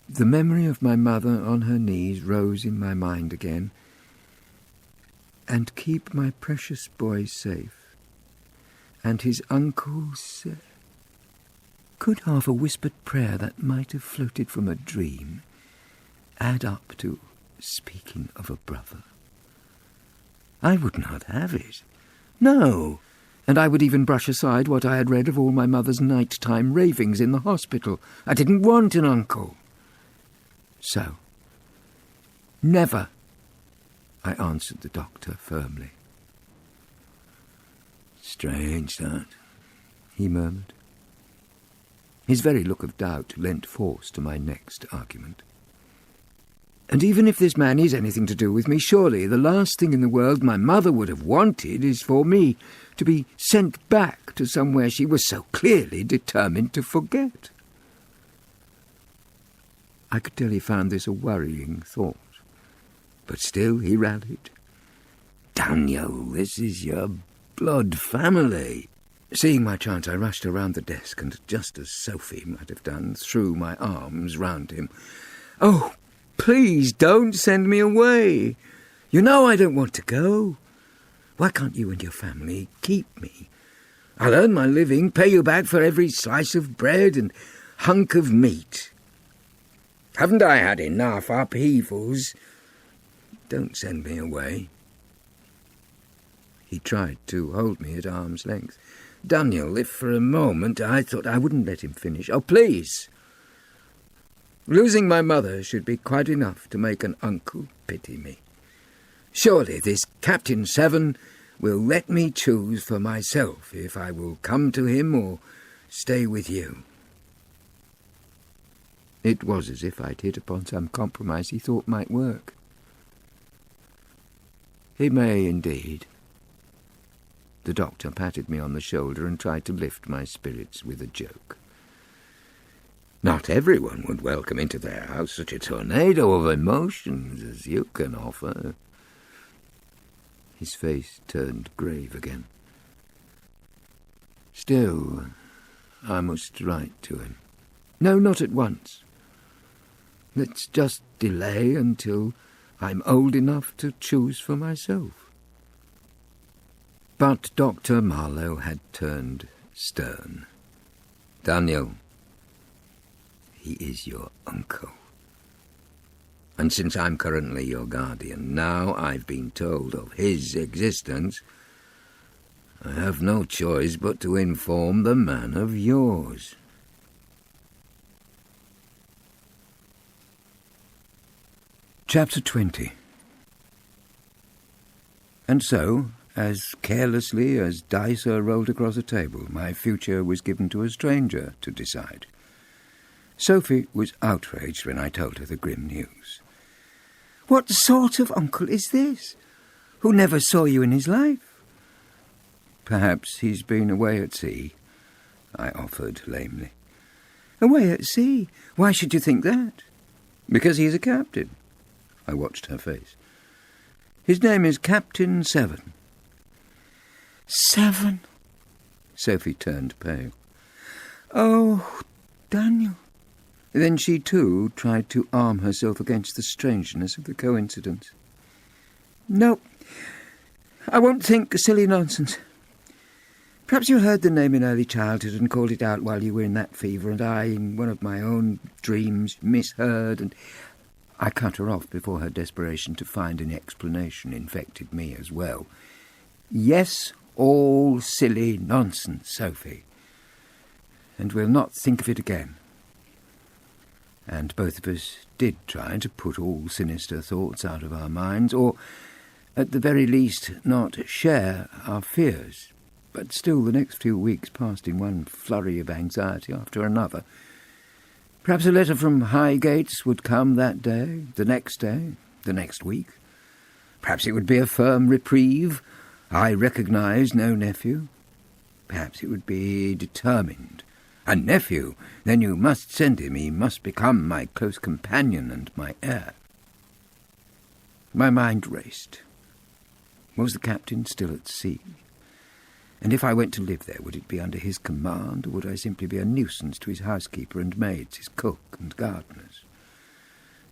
The memory of my mother on her knees rose in my mind again. And keep my precious boy safe. And his uncle said... Could half a whispered prayer that might have floated from a dream add up to speaking of a brother? I would not have it. No. And I would even brush aside what I had read of all my mother's night-time ravings in the hospital. I didn't want an uncle. So, never, I answered the doctor firmly. Strange, that, he murmured. His very look of doubt lent force to my next argument. And even if this man is anything to do with me, surely the last thing in the world my mother would have wanted is for me to be sent back to somewhere she was so clearly determined to forget. I could tell he found this a worrying thought, but still he rallied. Daniel, this is your blood family. Seeing my chance, I rushed around the desk and, just as Sophie might have done, threw my arms round him. Oh, please don't send me away. You know I don't want to go. Why can't you and your family keep me? I'll earn my living, pay you back for every slice of bread and hunk of meat. Haven't I had enough upheavals? Don't send me away. He tried to hold me at arm's length. Daniel, if for a moment I thought I wouldn't let him finish. Oh, please. Losing my mother should be quite enough to make an uncle pity me. Surely this Captain Severn will let me choose for myself if I will come to him or stay with you. It was as if I'd hit upon some compromise he thought might work. He may indeed. The doctor patted me on the shoulder and tried to lift my spirits with a joke. Not everyone would welcome into their house such a tornado of emotions as you can offer. His face turned grave again. Still, I must write to him. No, not at once. Let's just delay until I'm old enough to choose for myself. But Dr. Marlow had turned stern. Daniel, he is your uncle. And since I'm currently your guardian, now I've been told of his existence, I have no choice but to inform the man of yours. Chapter 20. And so, as carelessly as dice are rolled across a table, my future was given to a stranger to decide. Sophie was outraged when I told her the grim news. What sort of uncle is this, who never saw you in his life? Perhaps he's been away at sea, I offered lamely. Away at sea? Why should you think that? Because he's a captain. I watched her face. His name is Captain Severn. Severn? Sophie turned pale. Oh, Daniel. Then she, too, tried to arm herself against the strangeness of the coincidence. No, I won't think silly nonsense. Perhaps you heard the name in early childhood and called it out while you were in that fever, and I, in one of my own dreams, misheard, and... I cut her off before her desperation to find an explanation infected me as well. Yes, all silly nonsense, Sophie. And we'll not think of it again. And both of us did try to put all sinister thoughts out of our minds, or, At the very least, not share our fears. But still, the next few weeks passed in one flurry of anxiety after another. Perhaps a letter from Highgates would come that day, the next week. Perhaps it would be a firm reprieve. I recognised no nephew. Perhaps it would be determined. A nephew? Then you must send him. He must become my close companion and my heir. My mind raced. Was the captain still at sea? And if I went to live there, would it be under his command, or would I simply be a nuisance to his housekeeper and maids, his cook and gardeners?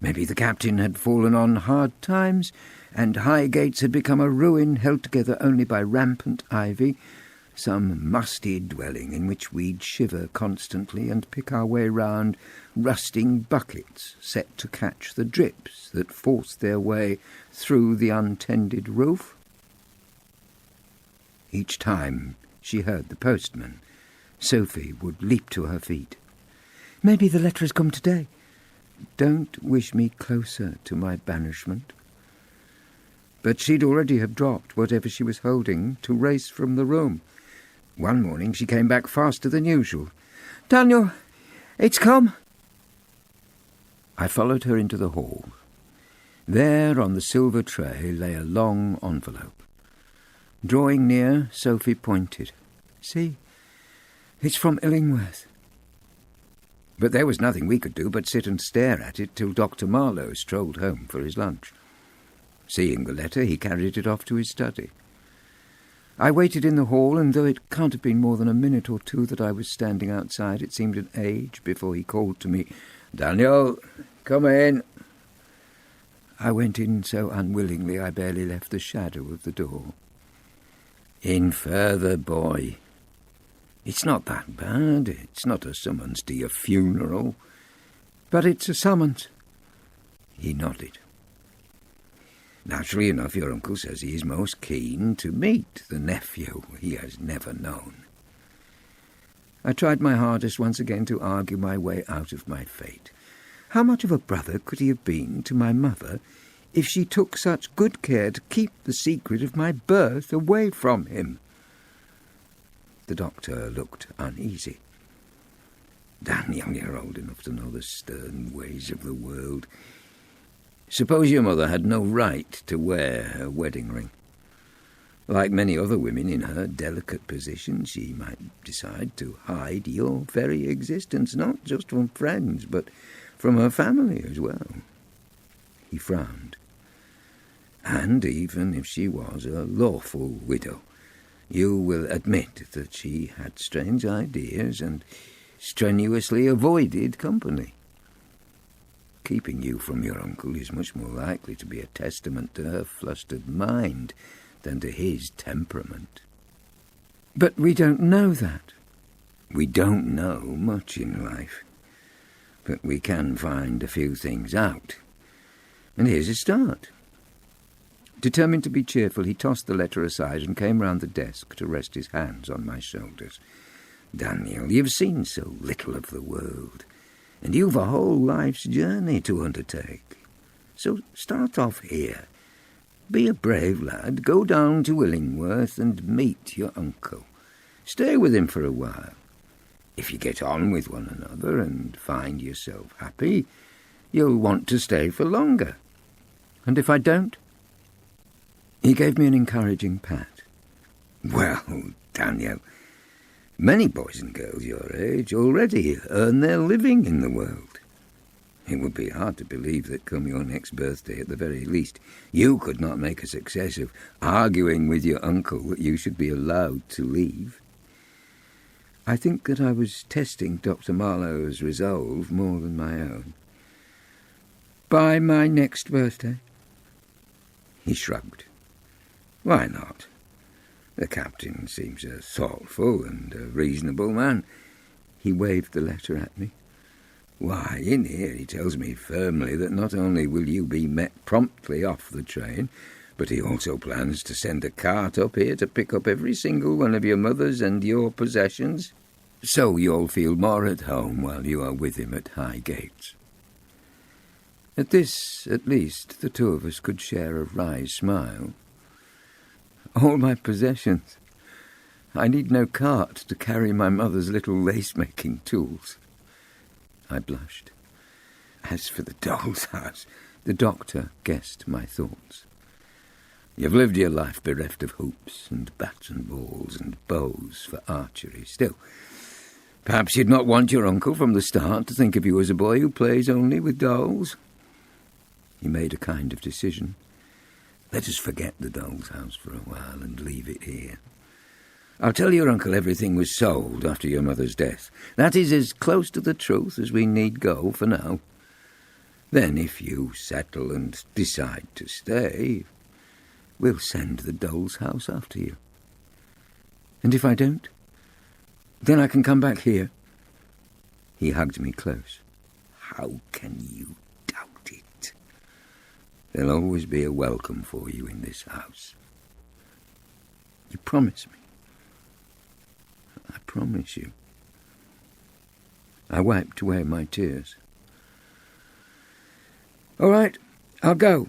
Maybe the captain had fallen on hard times, and Highgates had become a ruin held together only by rampant ivy, some musty dwelling in which we'd shiver constantly and pick our way round rusting buckets set to catch the drips that forced their way through the untended roof. Each time she heard the postman, Sophie would leap to her feet. Maybe the letter has come today. Don't wish me closer to my banishment. But she'd already have dropped whatever she was holding to race from the room. One morning she came back faster than usual. "Daniel, it's come." I followed her into the hall. There on the silver tray lay a long envelope. Drawing near, Sophie pointed. "See, it's from Illingworth." But there was nothing we could do but sit and stare at it till Dr. Marlow strolled home for his lunch. Seeing the letter, he carried it off to his study. I waited in the hall, and though it can't have been more than a minute or two that I was standing outside, it seemed an age before he called to me, "Daniel, come in." I went in so unwillingly I barely left the shadow of the door. "In further, boy. It's not that bad. It's not a summons to your funeral." "But it's a summons." He nodded. "Naturally enough, your uncle says he is most keen to meet the nephew he has never known." I tried my hardest once again to argue my way out of my fate. How much of a brother could he have been to my mother if she took such good care to keep the secret of my birth away from him? The doctor looked uneasy. "Daniel, you're old enough to know the stern ways of the world. Suppose your mother had no right to wear her wedding ring. Like many other women in her delicate position, she might decide to hide your very existence, not just from friends, but from her family as well." He frowned. "And even if she was a lawful widow, you will admit that she had strange ideas and strenuously avoided company. Keeping you from your uncle is much more likely to be a testament to her flustered mind than to his temperament." "But we don't know that." "We don't know much in life, but we can find a few things out. And here's a start." Determined to be cheerful, he tossed the letter aside and came round the desk to rest his hands on my shoulders. "Daniel, you've seen so little of the world, and you've a whole life's journey to undertake. So start off here. Be a brave lad, go down to Illingworth and meet your uncle. Stay with him for a while. If you get on with one another and find yourself happy, you'll want to stay for longer." "And if I don't?" He gave me an encouraging pat. "Well, Daniel, many boys and girls your age already earn their living in the world. It would be hard to believe that come your next birthday, at the very least, you could not make a success of arguing with your uncle that you should be allowed to leave." I think that I was testing Dr. Marlow's resolve more than my own. "By my next birthday?" He shrugged. "Why not? The captain seems a thoughtful and a reasonable man." He waved the letter at me. "Why, in here he tells me firmly that not only will you be met promptly off the train, but he also plans to send a cart up here to pick up every single one of your mother's and your possessions. So you'll feel more at home while you are with him at Highgates." At this, at least, the two of us could share a wry smile. all my possessions. I need no cart to carry my mother's little lace-making tools. I blushed. As for the doll's house, the doctor guessed my thoughts. You've lived your life bereft of hoops and bats and balls and bows for archery. Still, perhaps you'd not want your uncle from the start to think of you as a boy who plays only with dolls. He made a kind of decision. Let us forget the doll's house for a while and leave it here. I'll tell your uncle everything was sold after your mother's death. That is as close to the truth as we need go for now. Then, if you settle and decide to stay, we'll send the doll's house after you. And if I don't, then I can come back here. He hugged me close. How can you doubt it? There'll always be a welcome for you in this house. You promise me? I promise you. I wiped away my tears. All right, I'll go.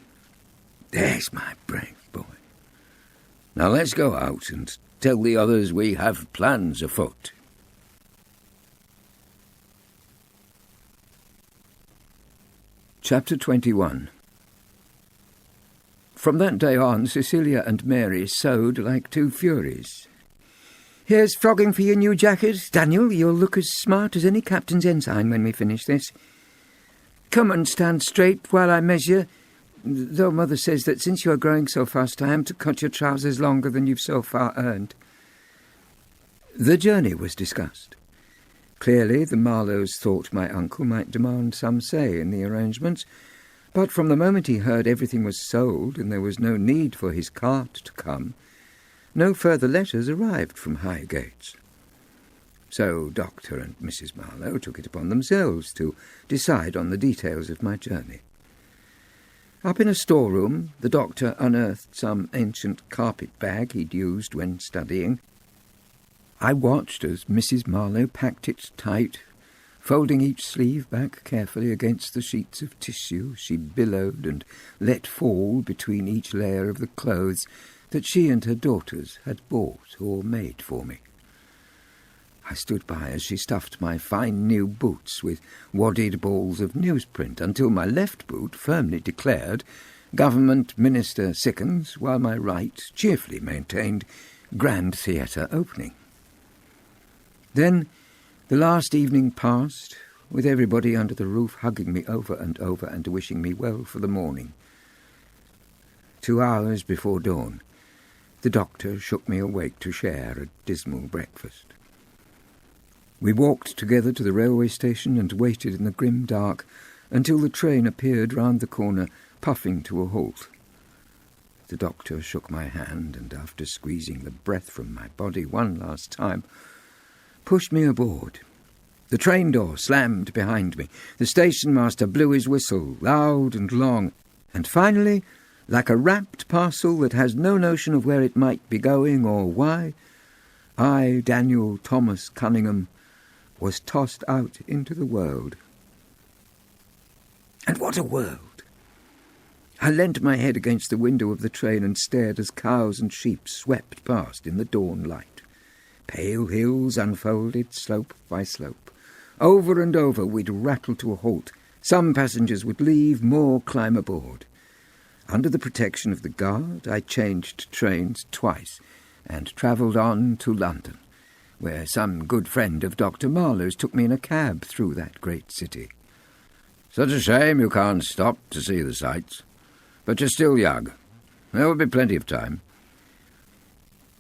There's my brave boy. Now let's go out and tell the others we have plans afoot. Chapter 21. From that day on, Cecilia and Mary sewed like two furies. Here's frogging for your new jacket. Daniel, you'll look as smart as any captain's ensign when we finish this. Come and stand straight while I measure, though Mother says that since you are growing so fast, I am to cut your trousers longer than you've so far earned. The journey was discussed. Clearly, the Marlows thought my uncle might demand some say in the arrangements, but from the moment he heard everything was sold and there was no need for his cart to come, no further letters arrived from Highgates. So Dr. and Mrs. Marlow took it upon themselves to decide on the details of my journey. Up in a storeroom, the doctor unearthed some ancient carpet bag he'd used when studying. I watched as Mrs. Marlow packed it tight, folding each sleeve back carefully against the sheets of tissue she billowed and let fall between each layer of the clothes that she and her daughters had bought or made for me. I stood by as she stuffed my fine new boots with wadded balls of newsprint until my left boot firmly declared Government Minister Sickens, while my right cheerfully maintained Grand Theatre Opening. Then the last evening passed, with everybody under the roof hugging me over and wishing me well for the morning. 2 hours before dawn, the doctor shook me awake to share a dismal breakfast. We walked together to the railway station and waited in the grim dark until the train appeared round the corner, puffing to a halt. The doctor shook my hand and, after squeezing the breath from my body one last time, pushed me aboard. The train door slammed behind me. The station master blew his whistle, loud and long, and finally, like a wrapped parcel that has no notion of where it might be going or why, I, Daniel Thomas Cunningham, was tossed out into the world. And what a world! I leant my head against the window of the train and stared as cows and sheep swept past in the dawn light. Pale hills unfolded slope by slope. Over and over we'd rattle to a halt. Some passengers would leave, more climb aboard. Under the protection of the guard, I changed trains twice and travelled on to London, where some good friend of Dr. Marlow's took me in a cab through that great city. Such a shame you can't stop to see the sights. But you're still young. There will be plenty of time.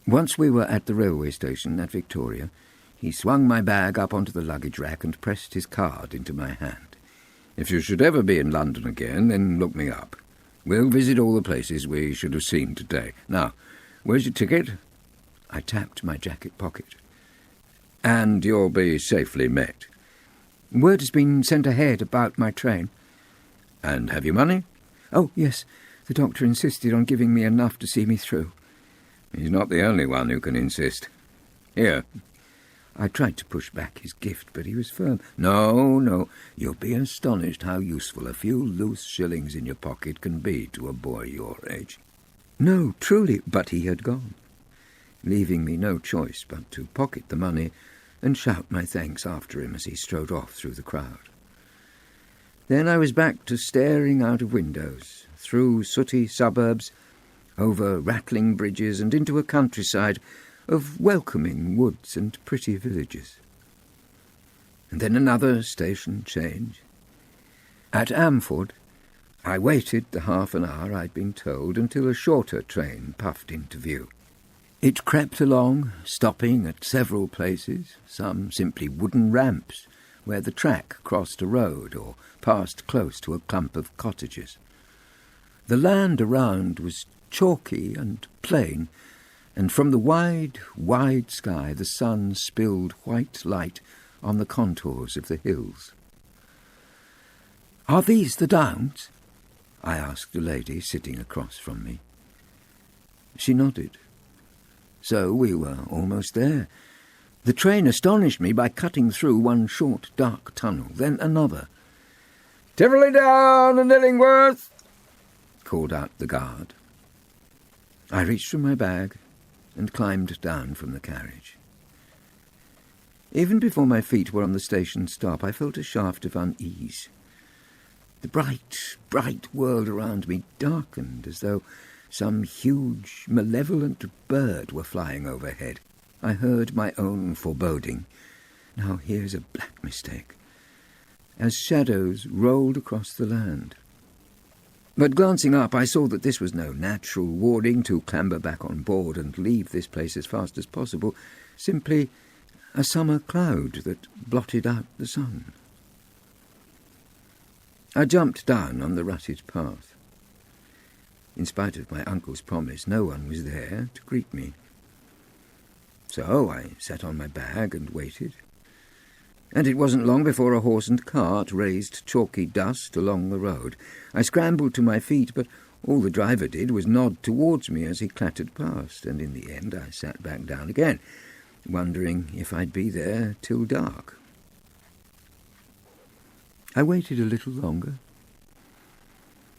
Once we were at the railway station at Victoria, he swung my bag up onto the luggage rack and pressed his card into my hand. If you should ever be in London again, then look me up. We'll visit all the places we should have seen today. Now, where's your ticket? I tapped my jacket pocket. And you'll be safely met. Word has been sent ahead about my train. And have you money? Oh, yes. The doctor insisted on giving me enough to see me through. He's not the only one who can insist. Here. I tried to push back his gift, but he was firm. No, you'll be astonished how useful a few loose shillings in your pocket can be to a boy your age. No, truly, but he had gone. leaving me no choice but to pocket the money and shout my thanks after him as he strode off through the crowd. Then I was back to staring out of windows, through sooty suburbs, over rattling bridges and into a countryside of welcoming woods and pretty villages. And then another station change. At Amford, I waited the half an hour I'd been told until a shorter train puffed into view. It crept along, stopping at several places, some simply wooden ramps, where the track crossed a road or passed close to a clump of cottages. The land around was chalky and plain, and from the wide, wide sky the sun spilled white light on the contours of the hills. "Are these the Downs?" I asked the lady sitting across from me. She nodded. So we were almost there. The train astonished me by cutting through one short, dark tunnel, then another. "Tivoli Down and Illingworth!" called out the guard. I reached for my bag and climbed down from the carriage. Even before my feet were on the station stop, I felt a shaft of unease. The bright, bright world around me darkened as though some huge, malevolent bird were flying overhead. I heard my own foreboding. Now here's a black mistake, as shadows rolled across the land. But glancing up, I saw that this was no natural warning to clamber back on board and leave this place as fast as possible, simply a summer cloud that blotted out the sun. I jumped down on the rutted path. In spite of my uncle's promise, no one was there to greet me. So I sat on my bag and waited. And it wasn't long before a horse and cart raised chalky dust along the road. I scrambled to my feet, but all the driver did was nod towards me as he clattered past, and in the end I sat back down again, wondering if I'd be there till dark. I waited a little longer.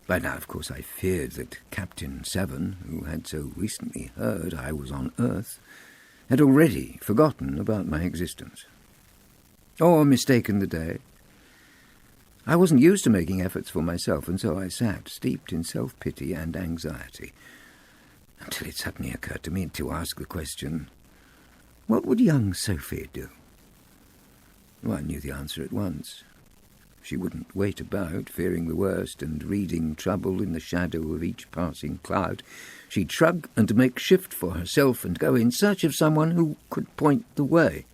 By now, of course, I feared that Captain Severn, who had so recently heard I was on Earth, had already forgotten about my existence, or mistaken the day. I wasn't used to making efforts for myself, and so I sat, steeped in self-pity and anxiety, until it suddenly occurred to me to ask the question, what would young Sophie do? Well, I knew the answer at once. She wouldn't wait about, fearing the worst and reading trouble in the shadow of each passing cloud. She'd shrug and make shift for herself and go in search of someone who could point the way.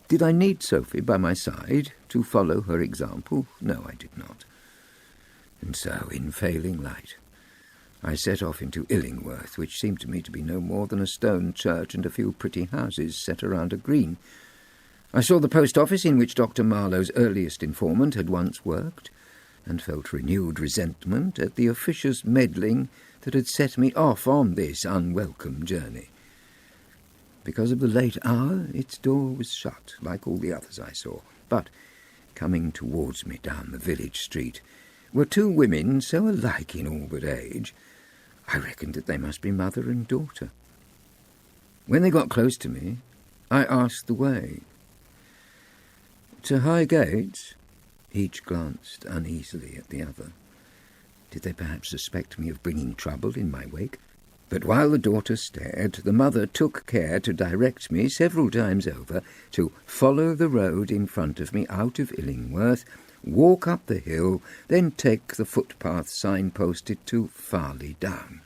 Did I need Sophie by my side to follow her example? No, I did not. And so, in failing light, I set off into Illingworth, which seemed to me to be no more than a stone church and a few pretty houses set around a green. I saw the post office in which Dr. Marlow's earliest informant had once worked, and felt renewed resentment at the officious meddling that had set me off on this unwelcome journey. Because of the late hour, its door was shut, like all the others I saw. But, coming towards me down the village street, were two women so alike in all but age, I reckoned that they must be mother and daughter. When they got close to me, I asked the way. "To Highgate?" Each glanced uneasily at the other. Did they perhaps suspect me of bringing trouble in my wake? But while the daughter stared, the mother took care to direct me several times over to follow the road in front of me out of Illingworth, walk up the hill, then take the footpath signposted to Farley Down.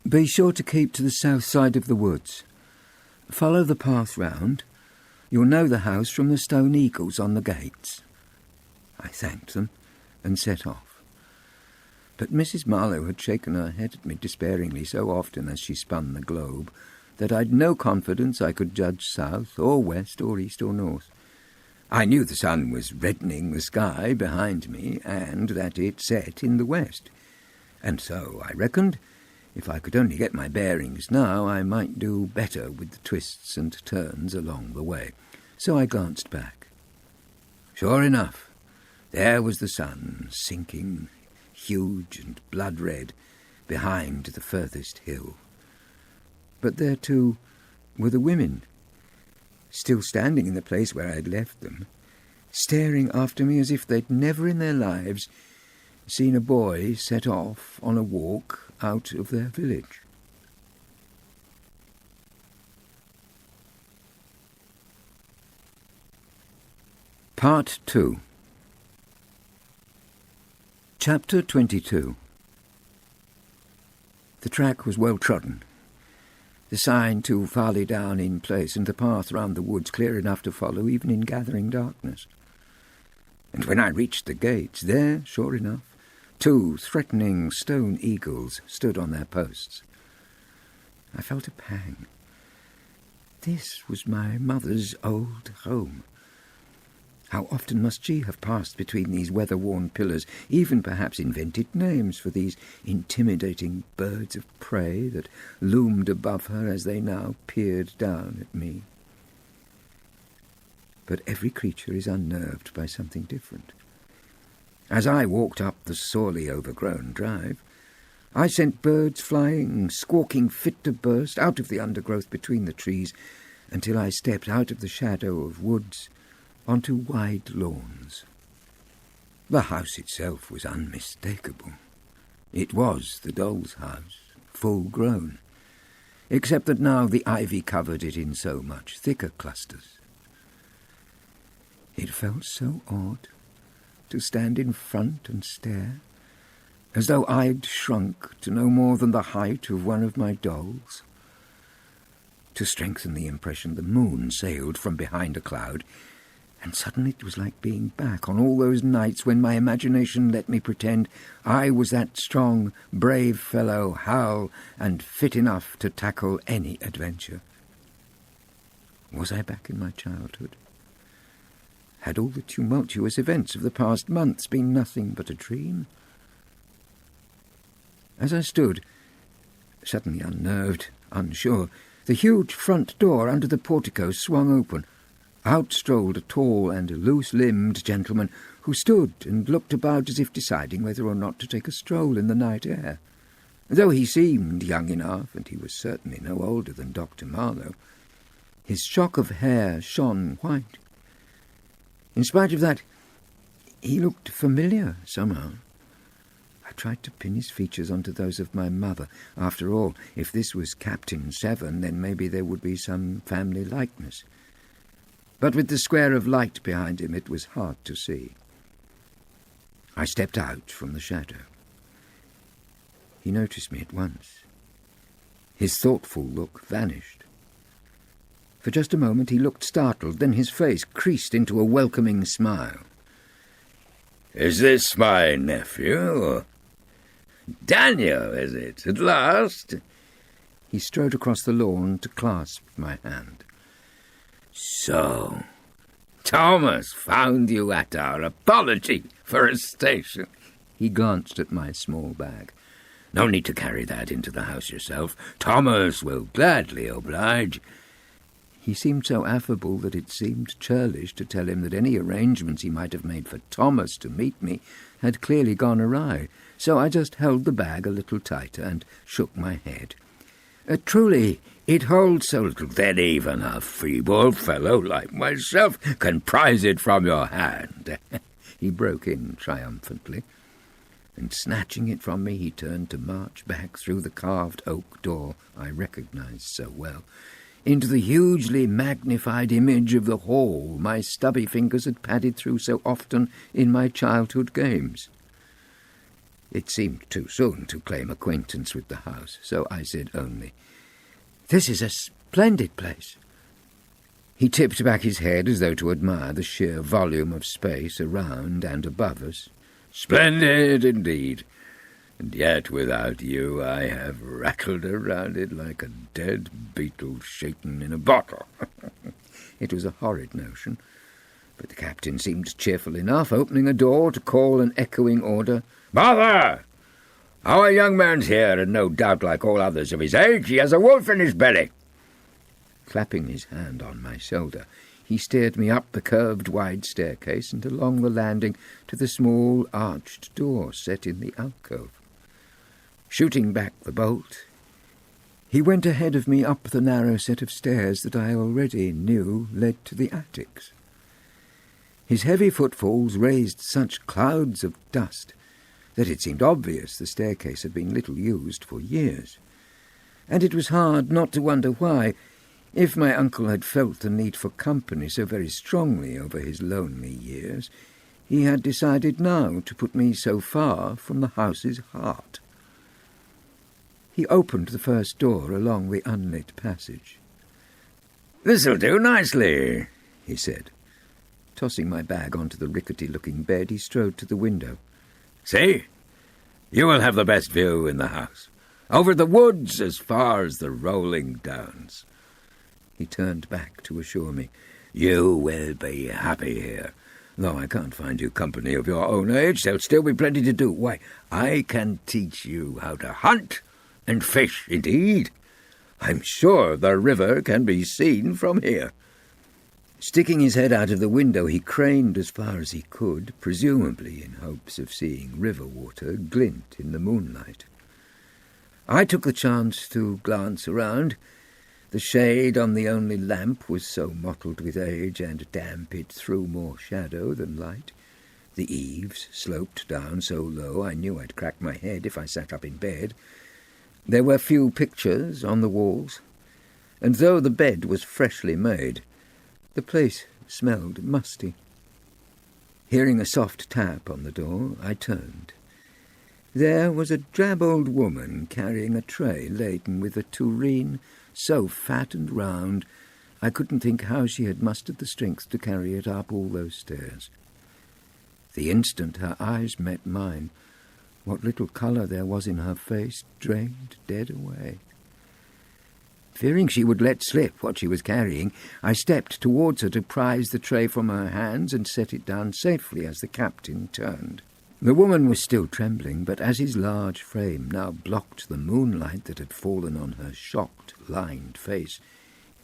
"Be sure to keep to the south side of the woods. Follow the path round. You'll know the house from the stone eagles on the gates." I thanked them and set off. But Mrs. Marlow had shaken her head at me despairingly so often as she spun the globe that I'd no confidence I could judge south or west or east or north. I knew the sun was reddening the sky behind me and that it set in the west, and so I reckoned if I could only get my bearings now, I might do better with the twists and turns along the way. So I glanced back. Sure enough, there was the sun, sinking, huge and blood-red, behind the furthest hill. But there, too, were the women, still standing in the place where I'd left them, staring after me as if they'd never in their lives seen a boy set off on a walk out of their village. Part 2. Chapter 22. The track was well trodden, the sign too farly down in place, and the path round the woods clear enough to follow even in gathering darkness. And when I reached the gates, there, sure enough, 2 threatening stone eagles stood on their posts. I felt a pang. This was my mother's old home. How often must she have passed between these weather-worn pillars, even perhaps invented names for these intimidating birds of prey that loomed above her as they now peered down at me. But every creature is unnerved by something different. As I walked up the sorely overgrown drive, I sent birds flying, squawking fit to burst, out of the undergrowth between the trees, until I stepped out of the shadow of woods onto wide lawns. The house itself was unmistakable. It was the doll's house, full grown, except that now the ivy covered it in so much thicker clusters. It felt so odd to stand in front and stare, as though I'd shrunk to no more than the height of one of my dolls. To strengthen the impression, the moon sailed from behind a cloud, and suddenly it was like being back on all those nights when my imagination let me pretend I was that strong, brave fellow, Hal, and fit enough to tackle any adventure. Was I back in my childhood? Had all the tumultuous events of the past months been nothing but a dream? As I stood, suddenly unnerved, unsure, the huge front door under the portico swung open. Out strolled a tall and loose-limbed gentleman who stood and looked about as if deciding whether or not to take a stroll in the night air. Though he seemed young enough, and he was certainly no older than Dr. Marlow, his shock of hair shone white. In spite of that, he looked familiar somehow. I tried to pin his features onto those of my mother. After all, if this was Captain Severn, then maybe there would be some family likeness. But with the square of light behind him, it was hard to see. I stepped out from the shadow. He noticed me at once. His thoughtful look vanished. For just a moment he looked startled, then his face creased into a welcoming smile. "Is this my nephew? Daniel, is it, at last?" He strode across the lawn to clasp my hand. "So, Thomas found you at our apology for a station." He glanced at my small bag. "No need to carry that into the house yourself. Thomas will gladly oblige." He seemed so affable that it seemed churlish to tell him that any arrangements he might have made for Thomas to meet me had clearly gone awry, so I just held the bag a little tighter and shook my head. Truly, it holds so little that even a feeble fellow like myself can prize it from your hand." He broke in triumphantly, and snatching it from me, he turned to march back through the carved oak door I recognized so well, into the hugely magnified image of the hall my stubby fingers had padded through so often in my childhood games. It seemed too soon to claim acquaintance with the house, so I said only, "This is a splendid place." He tipped back his head as though to admire the sheer volume of space around and above us. "Splendid indeed. And yet without you I have rattled around it like a dead beetle shaken in a bottle." It was a horrid notion, but the captain seemed cheerful enough, opening a door to call an echoing order. "Mother! Our young man's here, and no doubt, like all others of his age, he has a wolf in his belly." Clapping his hand on my shoulder, he steered me up the curved wide staircase and along the landing to the small arched door set in the alcove. Shooting back the bolt, He went ahead of me up the narrow set of stairs that I already knew led to the attics. His heavy footfalls raised such clouds of dust that it seemed obvious the staircase had been little used for years, and it was hard not to wonder why, if my uncle had felt the need for company so very strongly over his lonely years, he had decided now to put me so far from the house's heart. He opened the first door along the unlit passage. "This'll do nicely," he said. Tossing my bag onto the rickety-looking bed, he strode to the window. "See? You will have the best view in the house. Over the woods as far as the rolling downs." He turned back to assure me. "You will be happy here. Though I can't find you company of your own age, there'll still be plenty to do. Why, I can teach you how to hunt and fish, indeed. I'm sure the river can be seen from here." Sticking his head out of the window, he craned as far as he could, presumably in hopes of seeing river water glint in the moonlight. I took the chance to glance around. The shade on the only lamp was so mottled with age and damp it threw more shadow than light. The eaves sloped down so low I knew I'd crack my head if I sat up in bed. There were few pictures on the walls, and though the bed was freshly made, the place smelled musty. Hearing a soft tap on the door, I turned. There was a drab old woman carrying a tray laden with a tureen so fat and round I couldn't think how she had mustered the strength to carry it up all those stairs. The instant her eyes met mine, what little colour there was in her face drained dead away. Fearing she would let slip what she was carrying, I stepped towards her to prise the tray from her hands and set it down safely as the captain turned. The woman was still trembling, but as his large frame now blocked the moonlight that had fallen on her shocked, lined face,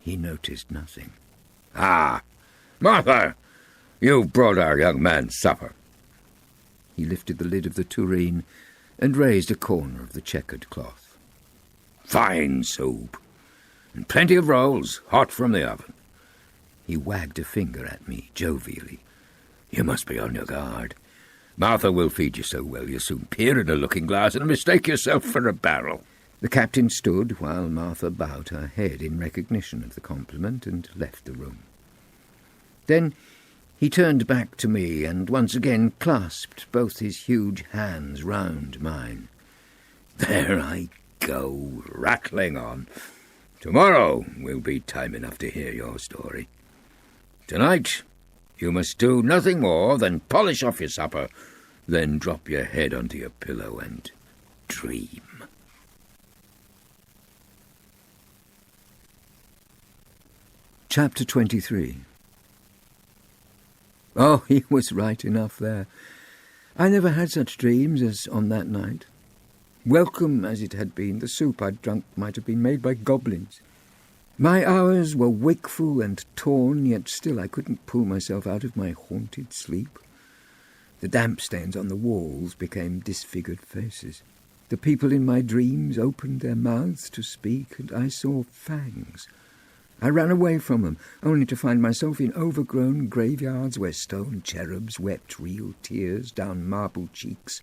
he noticed nothing. "Ah, Martha, you've brought our young man supper." He lifted the lid of the tureen and raised a corner of the checkered cloth. "Fine soup, and plenty of rolls, hot from the oven." He wagged a finger at me jovially. "You must be on your guard. Martha will feed you so well you'll soon peer in a looking-glass and mistake yourself for a barrel." The captain stood while Martha bowed her head in recognition of the compliment and left the room. Then he turned back to me and once again clasped both his huge hands round mine. "There I go, rattling on. Tomorrow will be time enough to hear your story. Tonight you must do nothing more than polish off your supper, then drop your head onto your pillow and dream." Chapter 23. Oh, he was right enough there. I never had such dreams as on that night. Welcome as it had been, the soup I'd drunk might have been made by goblins. My hours were wakeful and torn, yet still I couldn't pull myself out of my haunted sleep. The damp stains on the walls became disfigured faces. The people in my dreams opened their mouths to speak, and I saw fangs. I ran away from them, only to find myself in overgrown graveyards where stone cherubs wept real tears down marble cheeks,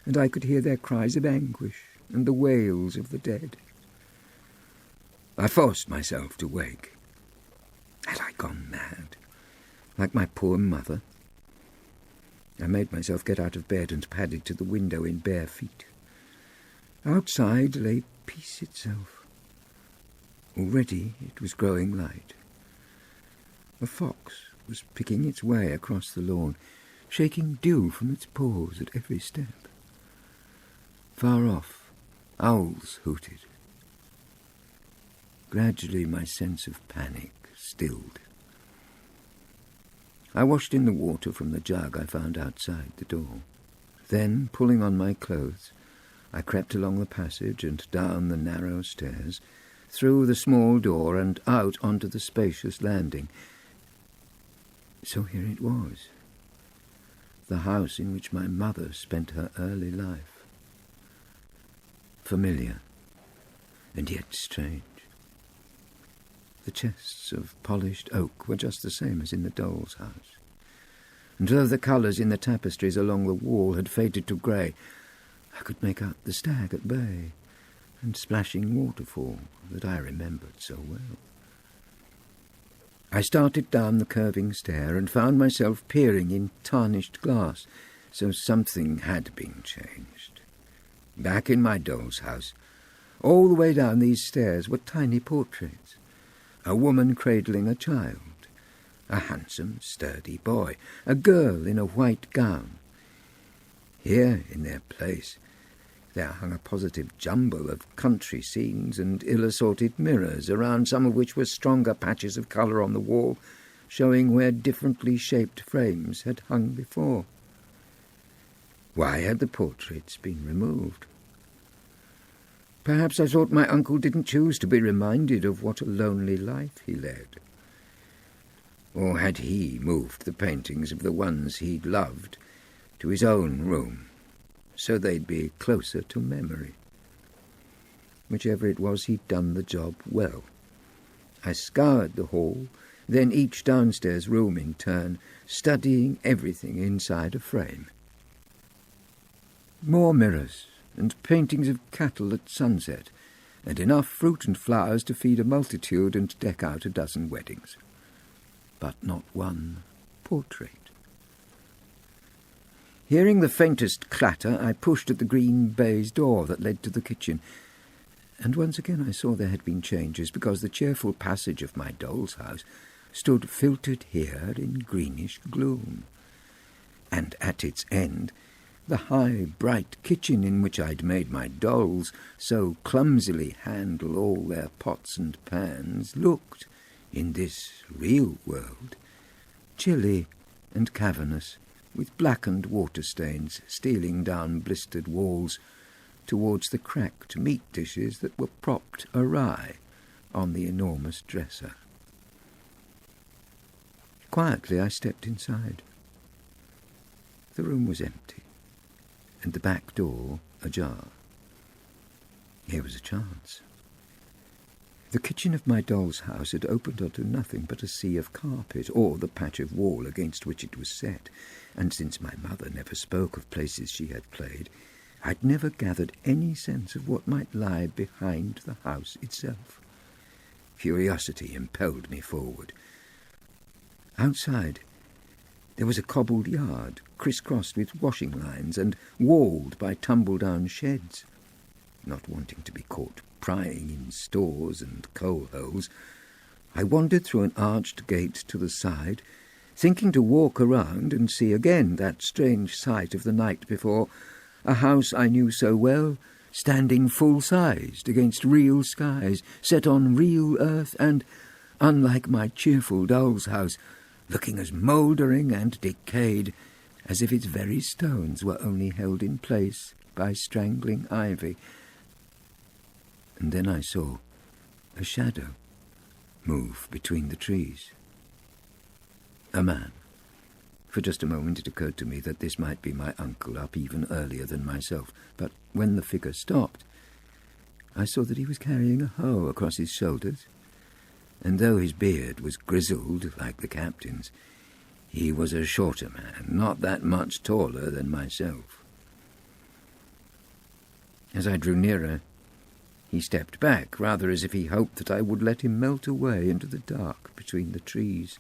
and I could hear their cries of anguish and the wails of the dead. I forced myself to wake. Had I gone mad, like my poor mother? I made myself get out of bed and padded to the window in bare feet. Outside lay peace itself. Already it was growing light. A fox was picking its way across the lawn, shaking dew from its paws at every step. Far off, owls hooted. Gradually my sense of panic stilled. I washed in the water from the jug I found outside the door. Then, pulling on my clothes, I crept along the passage and down the narrow stairs, through the small door and out onto the spacious landing. So here it was, the house in which my mother spent her early life. Familiar, and yet strange. The chests of polished oak were just the same as in the doll's house, and though the colours in the tapestries along the wall had faded to grey, I could make out the stag at bay and splashing waterfall that I remembered so well. I started down the curving stair and found myself peering in tarnished glass, so something had been changed. Back in my doll's house, all the way down these stairs were tiny portraits. A woman cradling a child, a handsome, sturdy boy, a girl in a white gown. Here, in their place, there hung a positive jumble of country scenes and ill-assorted mirrors, around some of which were stronger patches of colour on the wall, showing where differently shaped frames had hung before. Why had the portraits been removed? Perhaps I thought my uncle didn't choose to be reminded of what a lonely life he led. Or had he moved the paintings of the ones he'd loved to his own room, so they'd be closer to memory? Whichever it was, he'd done the job well. I scoured the hall, then each downstairs room in turn, studying everything inside a frame. More mirrors and paintings of cattle at sunset, and enough fruit and flowers to feed a multitude and deck out a dozen weddings. But not one portrait. Hearing the faintest clatter, I pushed at the green baize door that led to the kitchen, and once again I saw there had been changes, because the cheerful passage of my doll's house stood filtered here in greenish gloom, and at its end the high, bright kitchen in which I'd made my dolls so clumsily handle all their pots and pans looked, in this real world, chilly and cavernous, with blackened water stains stealing down blistered walls towards the cracked meat dishes that were propped awry on the enormous dresser. Quietly I stepped inside. The room was empty, and the back door ajar. Here was a chance. The kitchen of my doll's house had opened onto nothing but a sea of carpet, or the patch of wall against which it was set, and since my mother never spoke of places she had played, I'd never gathered any sense of what might lie behind the house itself. Curiosity impelled me forward. Outside, there was a cobbled yard, criss-crossed with washing lines and walled by tumble-down sheds. Not wanting to be caught prying in stores and coal holes, I wandered through an arched gate to the side, thinking to walk around and see again that strange sight of the night before, a house I knew so well, standing full-sized against real skies, set on real earth, and, unlike my cheerful doll's house, looking as mouldering and decayed as if its very stones were only held in place by strangling ivy. And then I saw a shadow move between the trees. A man. For just a moment it occurred to me that this might be my uncle, up even earlier than myself, but when the figure stopped, I saw that he was carrying a hoe across his shoulders, and though his beard was grizzled like the captain's, he was a shorter man, not that much taller than myself. As I drew nearer, he stepped back, rather as if he hoped that I would let him melt away into the dark between the trees.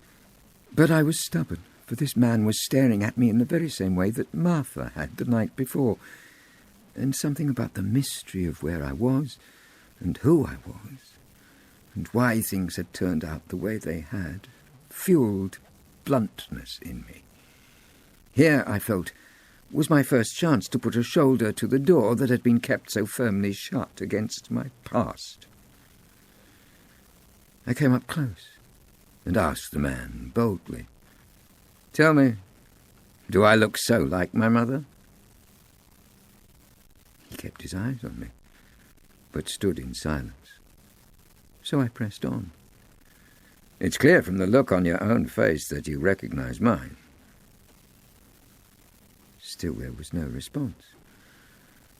But I was stubborn, for this man was staring at me in the very same way that Martha had the night before, and something about the mystery of where I was, and who I was, and why things had turned out the way they had, fueled bluntness in me. Here, I felt, was my first chance to put a shoulder to the door that had been kept so firmly shut against my past. I came up close and asked the man boldly, "Tell me, do I look so like my mother?" He kept his eyes on me, but stood in silence. So I pressed on. "It's clear from the look on your own face that you recognize mine." Still there was no response.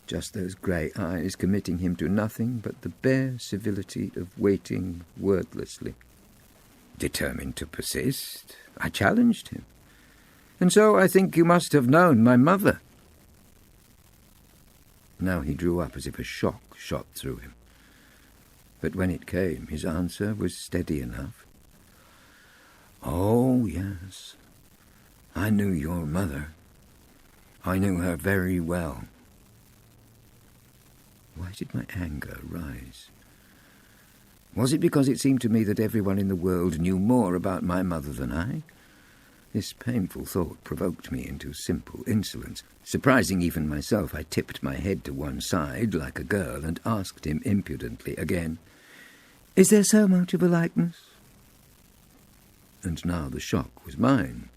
just those grey eyes committing him to nothing but the bare civility of waiting wordlessly. Determined to persist, I challenged him. "And so I think you must have known my mother." Now he drew up as if a shock shot through him. But when it came, his answer was steady enough. "Oh, yes. I knew your mother. I knew her very well." Why did my anger rise? Was it because it seemed to me that everyone in the world knew more about my mother than I? This painful thought provoked me into simple insolence. Surprising even myself, I tipped my head to one side like a girl and asked him impudently again, "Is there so much of a likeness?" And now the shock was mine,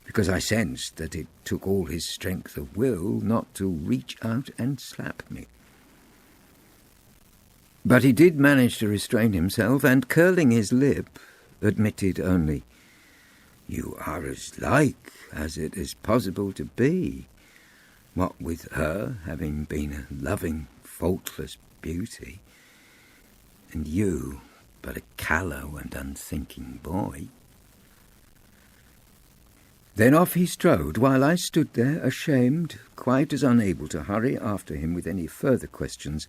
because I sensed that it took all his strength of will not to reach out and slap me. But he did manage to restrain himself, and curling his lip, admitted only, "You are as like as it is possible to be, what with her having been a loving, faultless beauty, and you but a callow and unthinking boy." Then off he strode, while I stood there, ashamed, quite as unable to hurry after him with any further questions,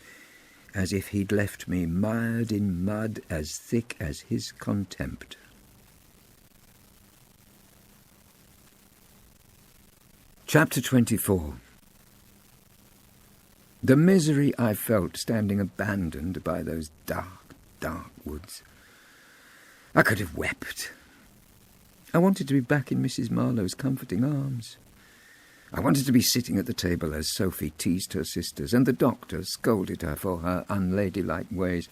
as if he'd left me mired in mud as thick as his contempt. Chapter 24. The misery I felt standing abandoned by those dark, dark woods. I could have wept. I wanted to be back in Mrs. Marlow's comforting arms. I wanted to be sitting at the table as Sophie teased her sisters, and the doctor scolded her for her unladylike ways.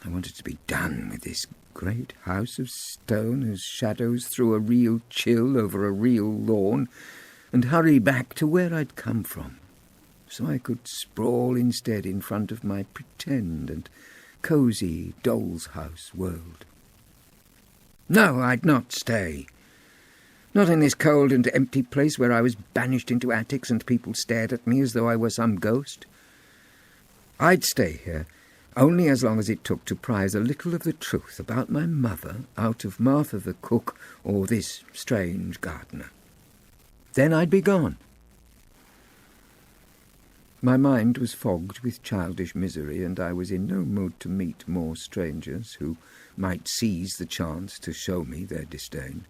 I wanted to be done with this great house of stone whose shadows threw a real chill over a real lawn, and hurry back to where I'd come from, so I could sprawl instead in front of my pretend and cosy doll's house world. No, I'd not stay. Not in this cold and empty place where I was banished into attics and people stared at me as though I were some ghost. I'd stay here only as long as it took to prize a little of the truth about my mother out of Martha the cook or this strange gardener. Then I'd be gone. My mind was fogged with childish misery, and I was in no mood to meet more strangers who might seize the chance to show me their disdain.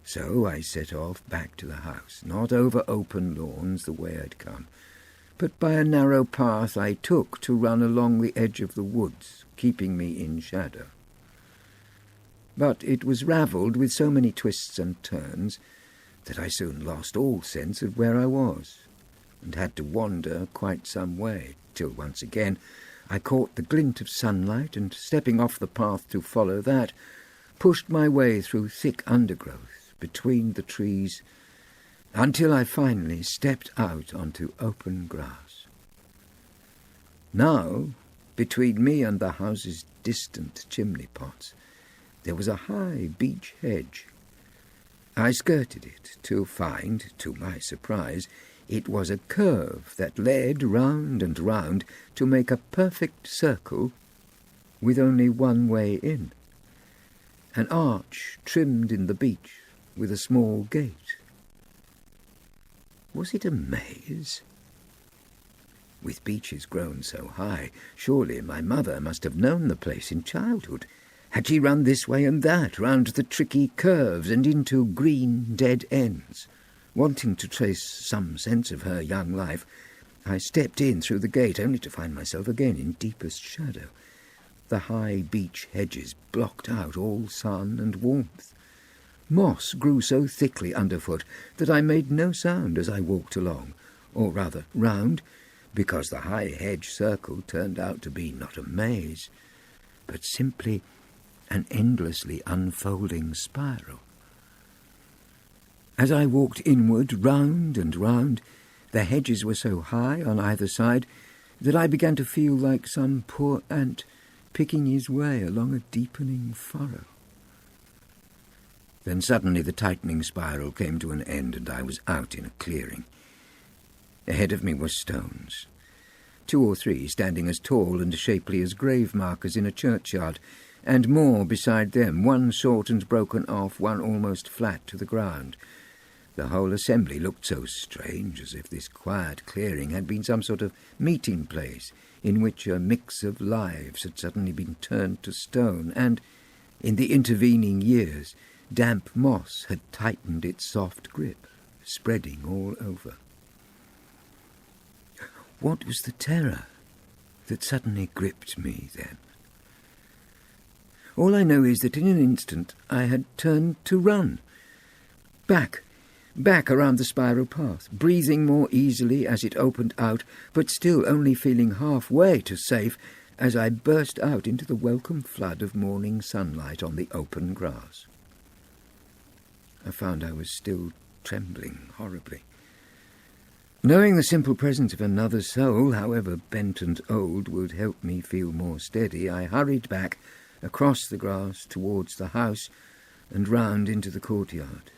So I set off back to the house, not over open lawns the way I'd come, but by a narrow path I took to run along the edge of the woods, keeping me in shadow. But it was ravelled with so many twists and turns that I soon lost all sense of where I was, and had to wander quite some way, till once again I caught the glint of sunlight, and stepping off the path to follow that, pushed my way through thick undergrowth between the trees, until I finally stepped out onto open grass. Now, between me and the house's distant chimney pots, there was a high beech hedge. I skirted it to find, to my surprise, it was a curve that led round and round to make a perfect circle with only one way in, an arch trimmed in the beech with a small gate. Was it a maze? With beeches grown so high, surely my mother must have known the place in childhood. Had she run this way and that, round the tricky curves and into green dead ends? Wanting to trace some sense of her young life, I stepped in through the gate, only to find myself again in deepest shadow. The high beech hedges blocked out all sun and warmth. Moss grew so thickly underfoot that I made no sound as I walked along, or rather round, because the high hedge circle turned out to be not a maze, but simply an endlessly unfolding spiral. As I walked inward, round and round, the hedges were so high on either side that I began to feel like some poor ant picking his way along a deepening furrow. Then suddenly the tightening spiral came to an end, and I was out in a clearing. Ahead of me were stones, 2 or 3 standing as tall and shapely as grave markers in a churchyard, and more beside them, one short and broken off, one almost flat to the ground. The whole assembly looked so strange, as if this quiet clearing had been some sort of meeting place in which a mix of lives had suddenly been turned to stone, and, in the intervening years, damp moss had tightened its soft grip, spreading all over. What was the terror that suddenly gripped me then? All I know is that in an instant I had turned to run. Back around the spiral path, breathing more easily as it opened out, but still only feeling halfway to safe as I burst out into the welcome flood of morning sunlight on the open grass. I found I was still trembling horribly. Knowing the simple presence of another soul, however bent and old, would help me feel more steady, I hurried back across the grass towards the house and round into the courtyard.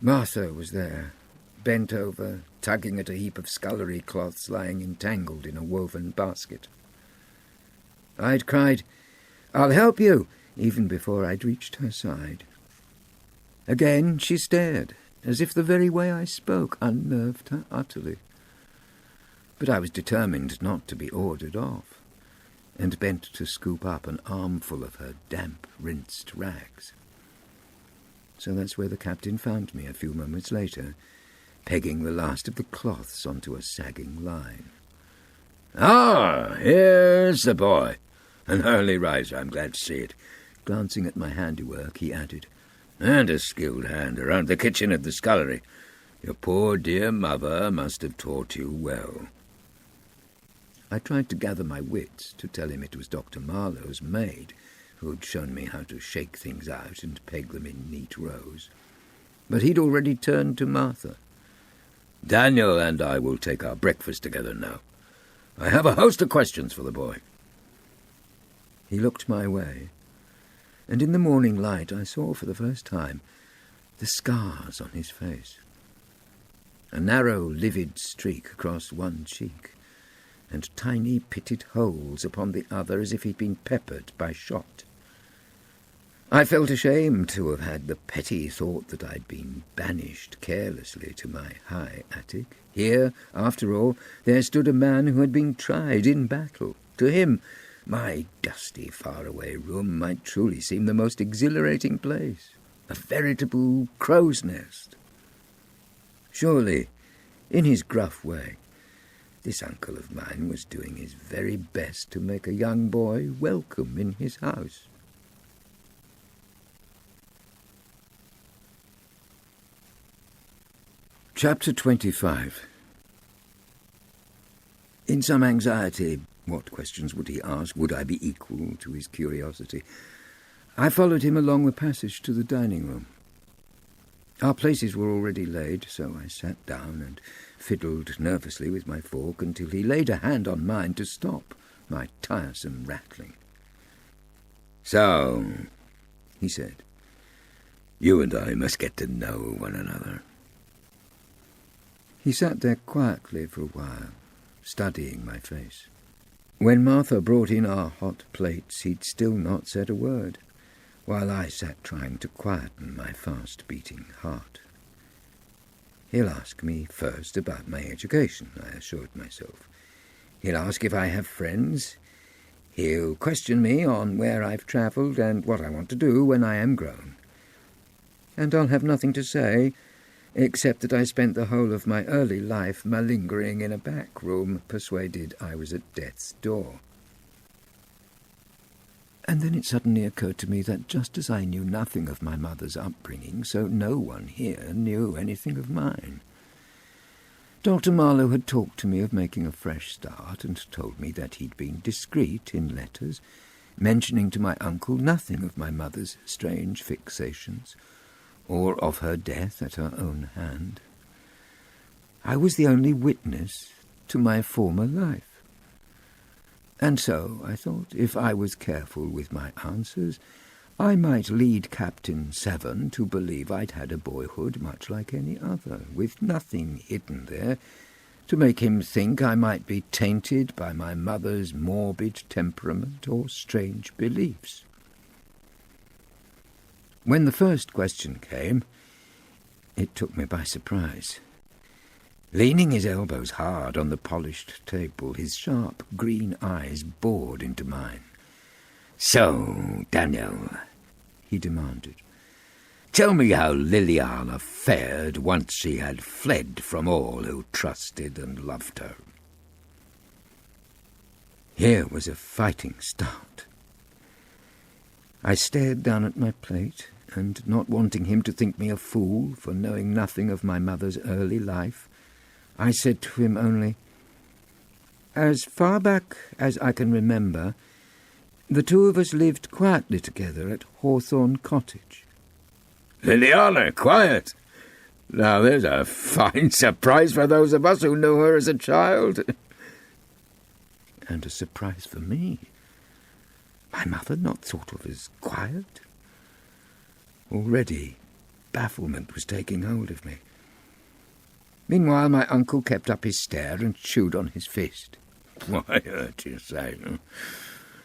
Martha was there, bent over, tugging at a heap of scullery cloths lying entangled in a woven basket. I'd cried, "I'll help you," even before I'd reached her side. Again she stared, as if the very way I spoke unnerved her utterly. But I was determined not to be ordered off, and bent to scoop up an armful of her damp, rinsed rags. So that's where the captain found me a few moments later, pegging the last of the cloths onto a sagging line. "Ah, here's the boy. An early riser, I'm glad to see it." Glancing at my handiwork, he added, "And a skilled hand around the kitchen of the scullery. Your poor dear mother must have taught you well." I tried to gather my wits to tell him it was Dr. Marlow's maid who'd shown me how to shake things out and peg them in neat rows. But he'd already turned to Martha. "Daniel and I will take our breakfast together now. I have a host of questions for the boy." He looked my way, and in the morning light I saw for the first time the scars on his face. A narrow, livid streak across one cheek, and tiny pitted holes upon the other as if he'd been peppered by shot. I felt ashamed to have had the petty thought that I'd been banished carelessly to my high attic. Here, after all, there stood a man who had been tried in battle. To him, my dusty, faraway room might truly seem the most exhilarating place, a veritable crow's nest. Surely, in his gruff way, this uncle of mine was doing his very best to make a young boy welcome in his house. Chapter 25. In some anxiety, what questions would he ask? Would I be equal to his curiosity? I followed him along the passage to the dining room. Our places were already laid, so I sat down and fiddled nervously with my fork until he laid a hand on mine to stop my tiresome rattling. "So," he said, "you and I must get to know one another." He sat there quietly for a while, studying my face. When Martha brought in our hot plates, he'd still not said a word, while I sat trying to quieten my fast-beating heart. He'll ask me first about my education, I assured myself. He'll ask if I have friends. He'll question me on where I've travelled and what I want to do when I am grown. And I'll have nothing to say, except that I spent the whole of my early life malingering in a back room, persuaded I was at death's door. And then it suddenly occurred to me that just as I knew nothing of my mother's upbringing, so no one here knew anything of mine. Dr. Marlow had talked to me of making a fresh start and told me that he'd been discreet in letters, mentioning to my uncle nothing of my mother's strange fixations, or of her death at her own hand. I was the only witness to my former life. And so, I thought, if I was careful with my answers, I might lead Captain Severn to believe I'd had a boyhood much like any other, with nothing hidden there, to make him think I might be tainted by my mother's morbid temperament or strange beliefs. When the first question came, it took me by surprise. Leaning his elbows hard on the polished table, his sharp green eyes bored into mine. "So, Daniel," he demanded, "tell me how Liliana fared once she had fled from all who trusted and loved her." Here was a fighting start. I stared down at my plate, and not wanting him to think me a fool for knowing nothing of my mother's early life, I said to him only, "As far back as I can remember, the two of us lived quietly together at Hawthorne Cottage." Liliana, quiet! Now there's a fine surprise for those of us who knew her as a child. And a surprise for me. My mother not thought of as quiet? Already, bafflement was taking hold of me. Meanwhile, my uncle kept up his stare and chewed on his fist. "Why, I heard you say,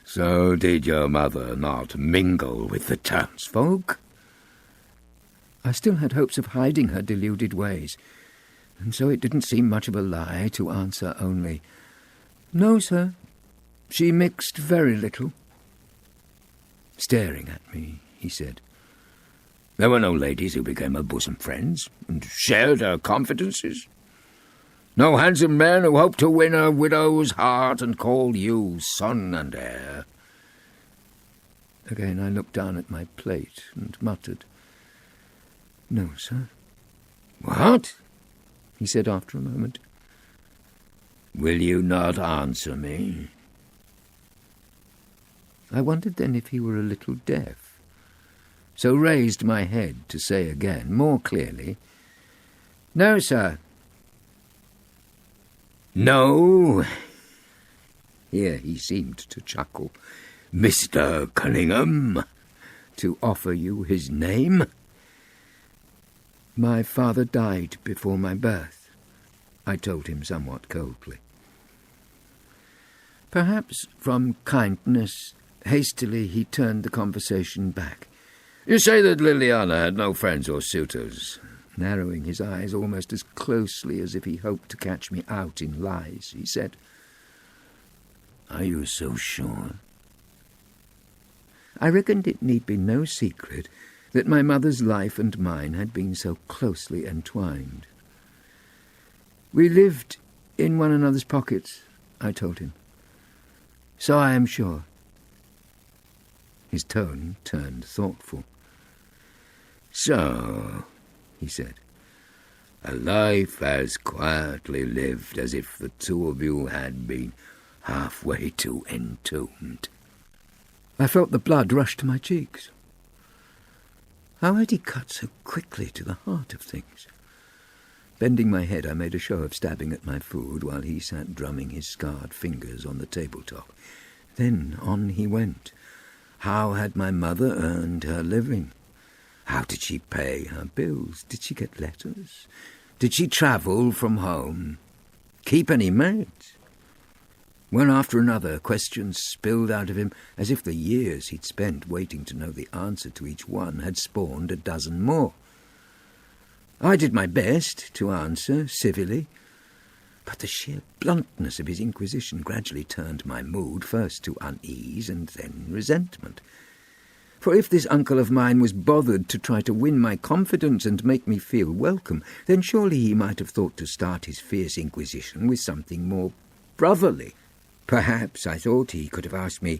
so did your mother not mingle with the townsfolk?" I still had hopes of hiding her deluded ways, and so it didn't seem much of a lie to answer only, "No, sir, she mixed very little." Staring at me, he said, "There were no ladies who became her bosom friends and shared her confidences? No handsome men who hoped to win her widow's heart and called you son and heir?" Again I looked down at my plate and muttered, "No, sir." "What?" he said after a moment. "Will you not answer me?" I wondered then if he were a little deaf, so raised my head to say again, more clearly, "No, sir." "No?" Here he seemed to chuckle. "Mr. Cunningham, to offer you his name?" "My father died before my birth," I told him somewhat coldly. Perhaps from kindness, hastily he turned the conversation back. "You say that Liliana had no friends or suitors?" Narrowing his eyes almost as closely as if he hoped to catch me out in lies, he said, "Are you so sure?" I reckoned it need be no secret that my mother's life and mine had been so closely entwined. "We lived in one another's pockets," I told him. "So I am sure." His tone turned thoughtful. "So," he said, "a life as quietly lived as if the two of you had been halfway to entombed." I felt the blood rush to my cheeks. How had he cut so quickly to the heart of things? Bending my head, I made a show of stabbing at my food while he sat drumming his scarred fingers on the tabletop. Then on he went. How had my mother earned her living? How did she pay her bills? Did she get letters? Did she travel from home? Keep any maids? One after another, questions spilled out of him as if the years he'd spent waiting to know the answer to each one had spawned a dozen more. I did my best to answer civilly, but the sheer bluntness of his inquisition gradually turned my mood first to unease and then resentment. For if this uncle of mine was bothered to try to win my confidence and make me feel welcome, then surely he might have thought to start his fierce inquisition with something more brotherly. Perhaps, I thought, he could have asked me,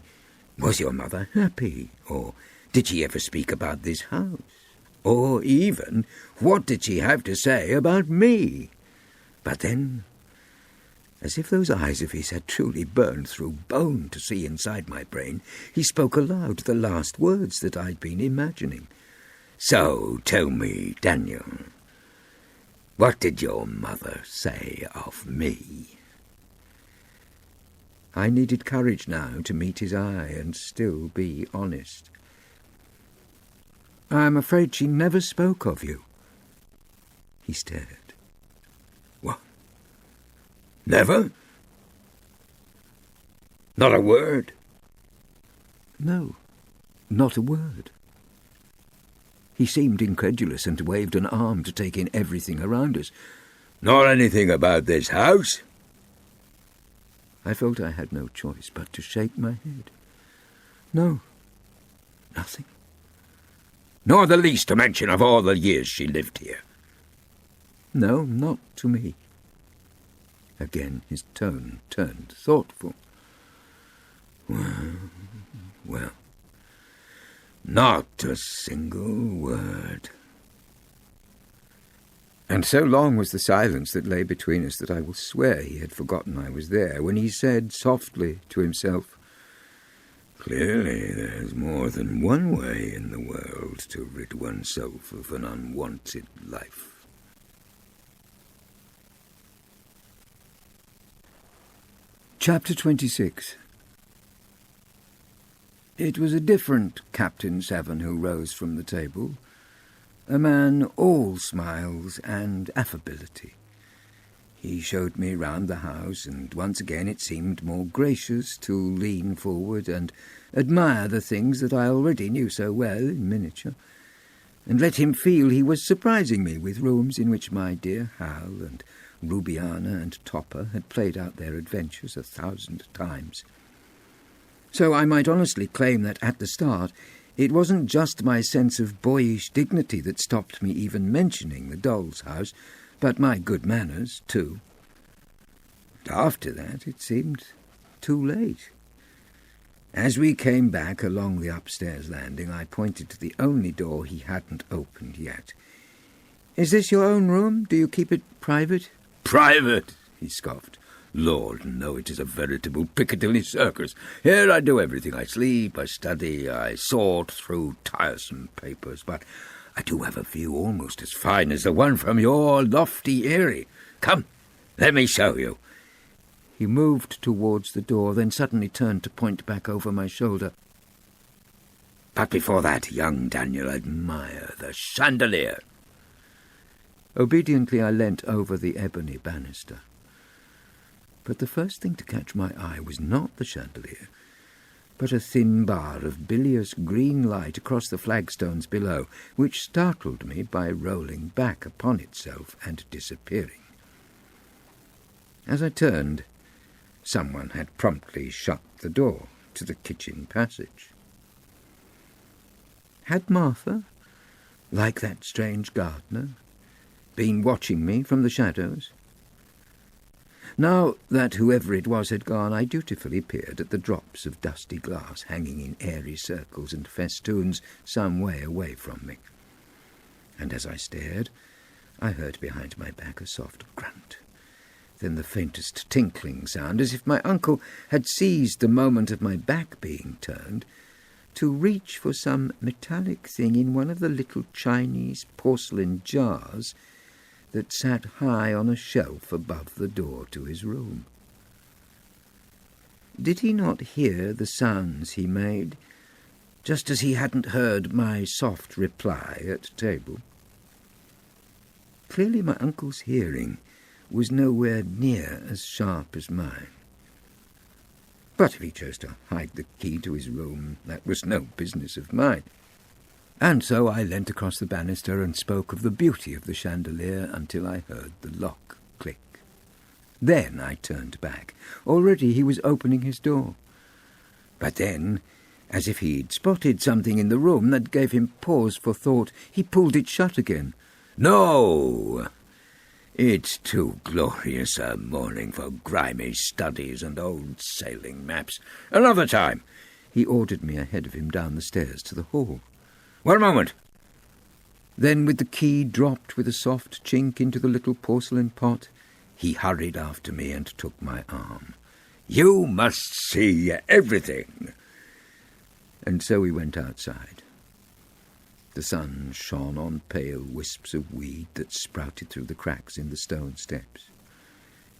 "Was your mother happy?" Or, "Did she ever speak about this house?" Or even, "What did she have to say about me?" But then, as if those eyes of his had truly burned through bone to see inside my brain, he spoke aloud the last words that I'd been imagining. "So tell me, Daniel, what did your mother say of me?" I needed courage now to meet his eye and still be honest. I'm afraid she never spoke of you. He stared. What? Never? Not a word? No, not a word. He seemed incredulous and waved an arm to take in everything around us. Not anything about this house? I felt I had no choice but to shake my head. No, nothing. Nor the least mention of all the years she lived here? No, not to me. Again his tone turned thoughtful. Well, not a single word. And so long was the silence that lay between us that I will swear he had forgotten I was there when he said softly to himself, Clearly there's more than one way in the world to rid oneself of an unwanted life. Chapter 26. It was a different Captain Severn who rose from the table, a man all smiles and affability. He showed me round the house, and once again it seemed more gracious to lean forward and admire the things that I already knew so well in miniature, and let him feel he was surprising me with rooms in which my dear Hal and Rubiana and Topper had played out their adventures 1,000 times. So I might honestly claim that at the start it wasn't just my sense of boyish dignity that stopped me even mentioning the doll's house, but my good manners, too. But after that it seemed too late. As we came back along the upstairs landing, I pointed to the only door he hadn't opened yet. "Is this your own room? Do you keep it private?" Private, he scoffed. Lord, no, it is a veritable Piccadilly circus. Here I do everything. I sleep, I study, I sort through tiresome papers, but I do have a view almost as fine as the one from your lofty eyrie. Come, let me show you. He moved towards the door, then suddenly turned to point back over my shoulder. But before that, young Daniel, admire the chandelier. Obediently I leant over the ebony banister. But the first thing to catch my eye was not the chandelier, but a thin bar of bilious green light across the flagstones below, which startled me by rolling back upon itself and disappearing. As I turned, someone had promptly shut the door to the kitchen passage. Had Martha, like that strange gardener, been watching me from the shadows? Now that whoever it was had gone, I dutifully peered at the drops of dusty glass hanging in airy circles and festoons some way away from me. And as I stared, I heard behind my back a soft grunt, then the faintest tinkling sound, as if my uncle had seized the moment of my back being turned to reach for some metallic thing in one of the little Chinese porcelain jars that sat high on a shelf above the door to his room. Did he not hear the sounds he made, just as he hadn't heard my soft reply at table? Clearly my uncle's hearing was nowhere near as sharp as mine. But if he chose to hide the key to his room, that was no business of mine. And so I leant across the banister and spoke of the beauty of the chandelier until I heard the lock click. Then I turned back. Already he was opening his door. But then, as if he'd spotted something in the room that gave him pause for thought, he pulled it shut again. No! It's too glorious a morning for grimy studies and old sailing maps. Another time. He ordered me ahead of him down the stairs to the hall. One moment. Then, with the key dropped with a soft chink into the little porcelain pot, he hurried after me and took my arm. You must see everything. And so we went outside. The sun shone on pale wisps of weed that sprouted through the cracks in the stone steps.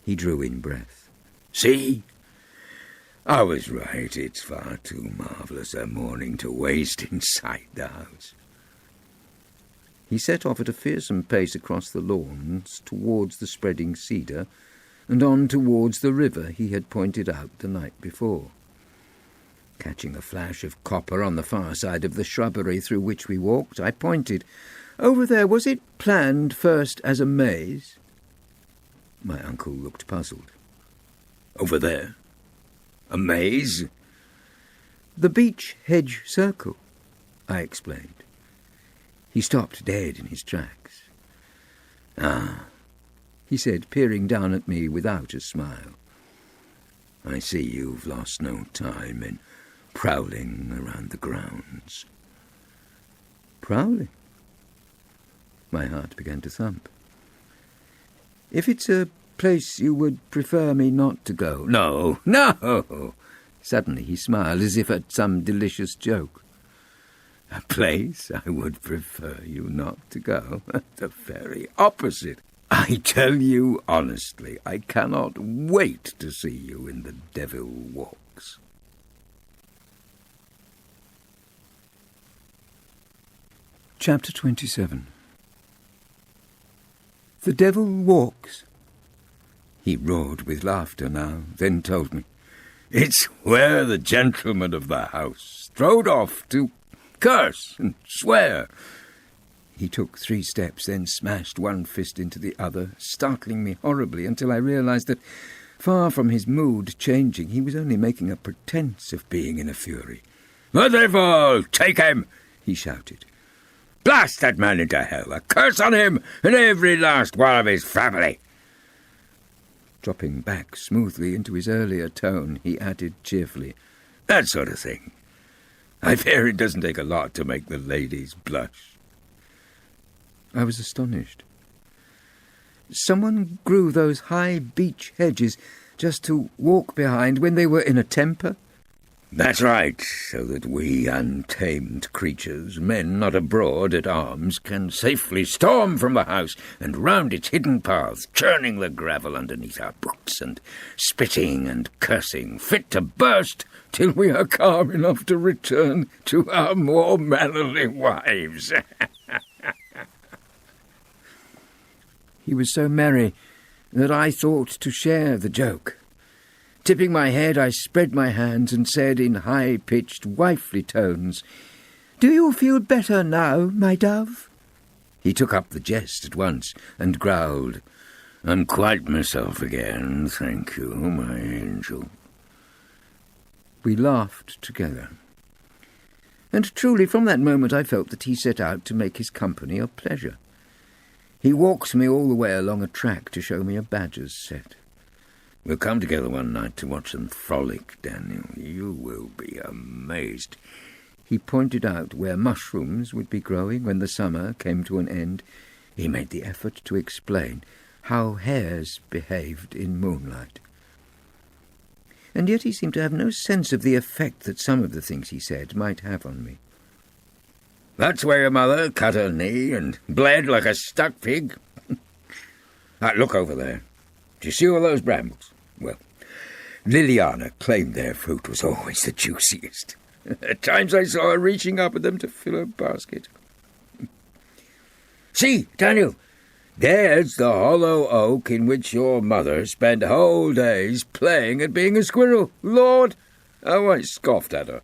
He drew in breath. See? I was right. It's far too marvellous a morning to waste inside the house. He set off at a fearsome pace across the lawns towards the spreading cedar and on towards the river he had pointed out the night before. Catching a flash of copper on the far side of the shrubbery through which we walked, I pointed. "Over there, was it planned first as a maze?" My uncle looked puzzled. "Over there? A maze?" "The beech hedge circle," I explained. He stopped dead in his tracks. "Ah," he said, peering down at me without a smile. "I see you've lost no time in prowling around the grounds." Prowling? My heart began to thump. "If it's a place you would prefer me not to go—" "No, no!" Suddenly he smiled as if at some delicious joke. "A place I would prefer you not to go? The very opposite. I tell you honestly, I cannot wait to see you in the Devil Walks." Chapter 27. "The devil walks," he roared with laughter now, then told me. "It's where the gentleman of the house strode off to curse and swear." He took 3 steps, then smashed one fist into the other, startling me horribly until I realized that, far from his mood changing, he was only making a pretense of being in a fury. "Merciful, take him!" he shouted. "Blast that man into hell! A curse on him and every last one of his family!" Dropping back smoothly into his earlier tone, he added cheerfully, "That sort of thing. I fear it doesn't take a lot to make the ladies blush." I was astonished. Someone grew those high beech hedges just to walk behind when they were in a temper? "That's right, so that we untamed creatures, men not abroad at arms, can safely storm from the house and round its hidden paths, churning the gravel underneath our boots and spitting and cursing, fit to burst till we are calm enough to return to our more mannerly wives." He was so merry that I thought to share the joke. Tipping my head, I spread my hands and said in high-pitched, wifely tones, "Do you feel better now, my dove?" He took up the jest at once and growled, "I'm quite myself again, thank you, my angel." We laughed together. And truly, from that moment I felt that he set out to make his company a pleasure. He walked me all the way along a track to show me a badger's set. "We'll come together one night to watch them frolic, Daniel. You will be amazed." He pointed out where mushrooms would be growing when the summer came to an end. He made the effort to explain how hares behaved in moonlight. And yet he seemed to have no sense of the effect that some of the things he said might have on me. "That's where your mother cut her knee and bled like a stuck pig. Look over there. Do you see all those brambles? Well, Liliana claimed their fruit was always the juiciest. At times I saw her reaching up at them to fill her basket. See, Daniel, there's the hollow oak in which your mother spent whole days playing at being a squirrel. Lord, how I scoffed at her.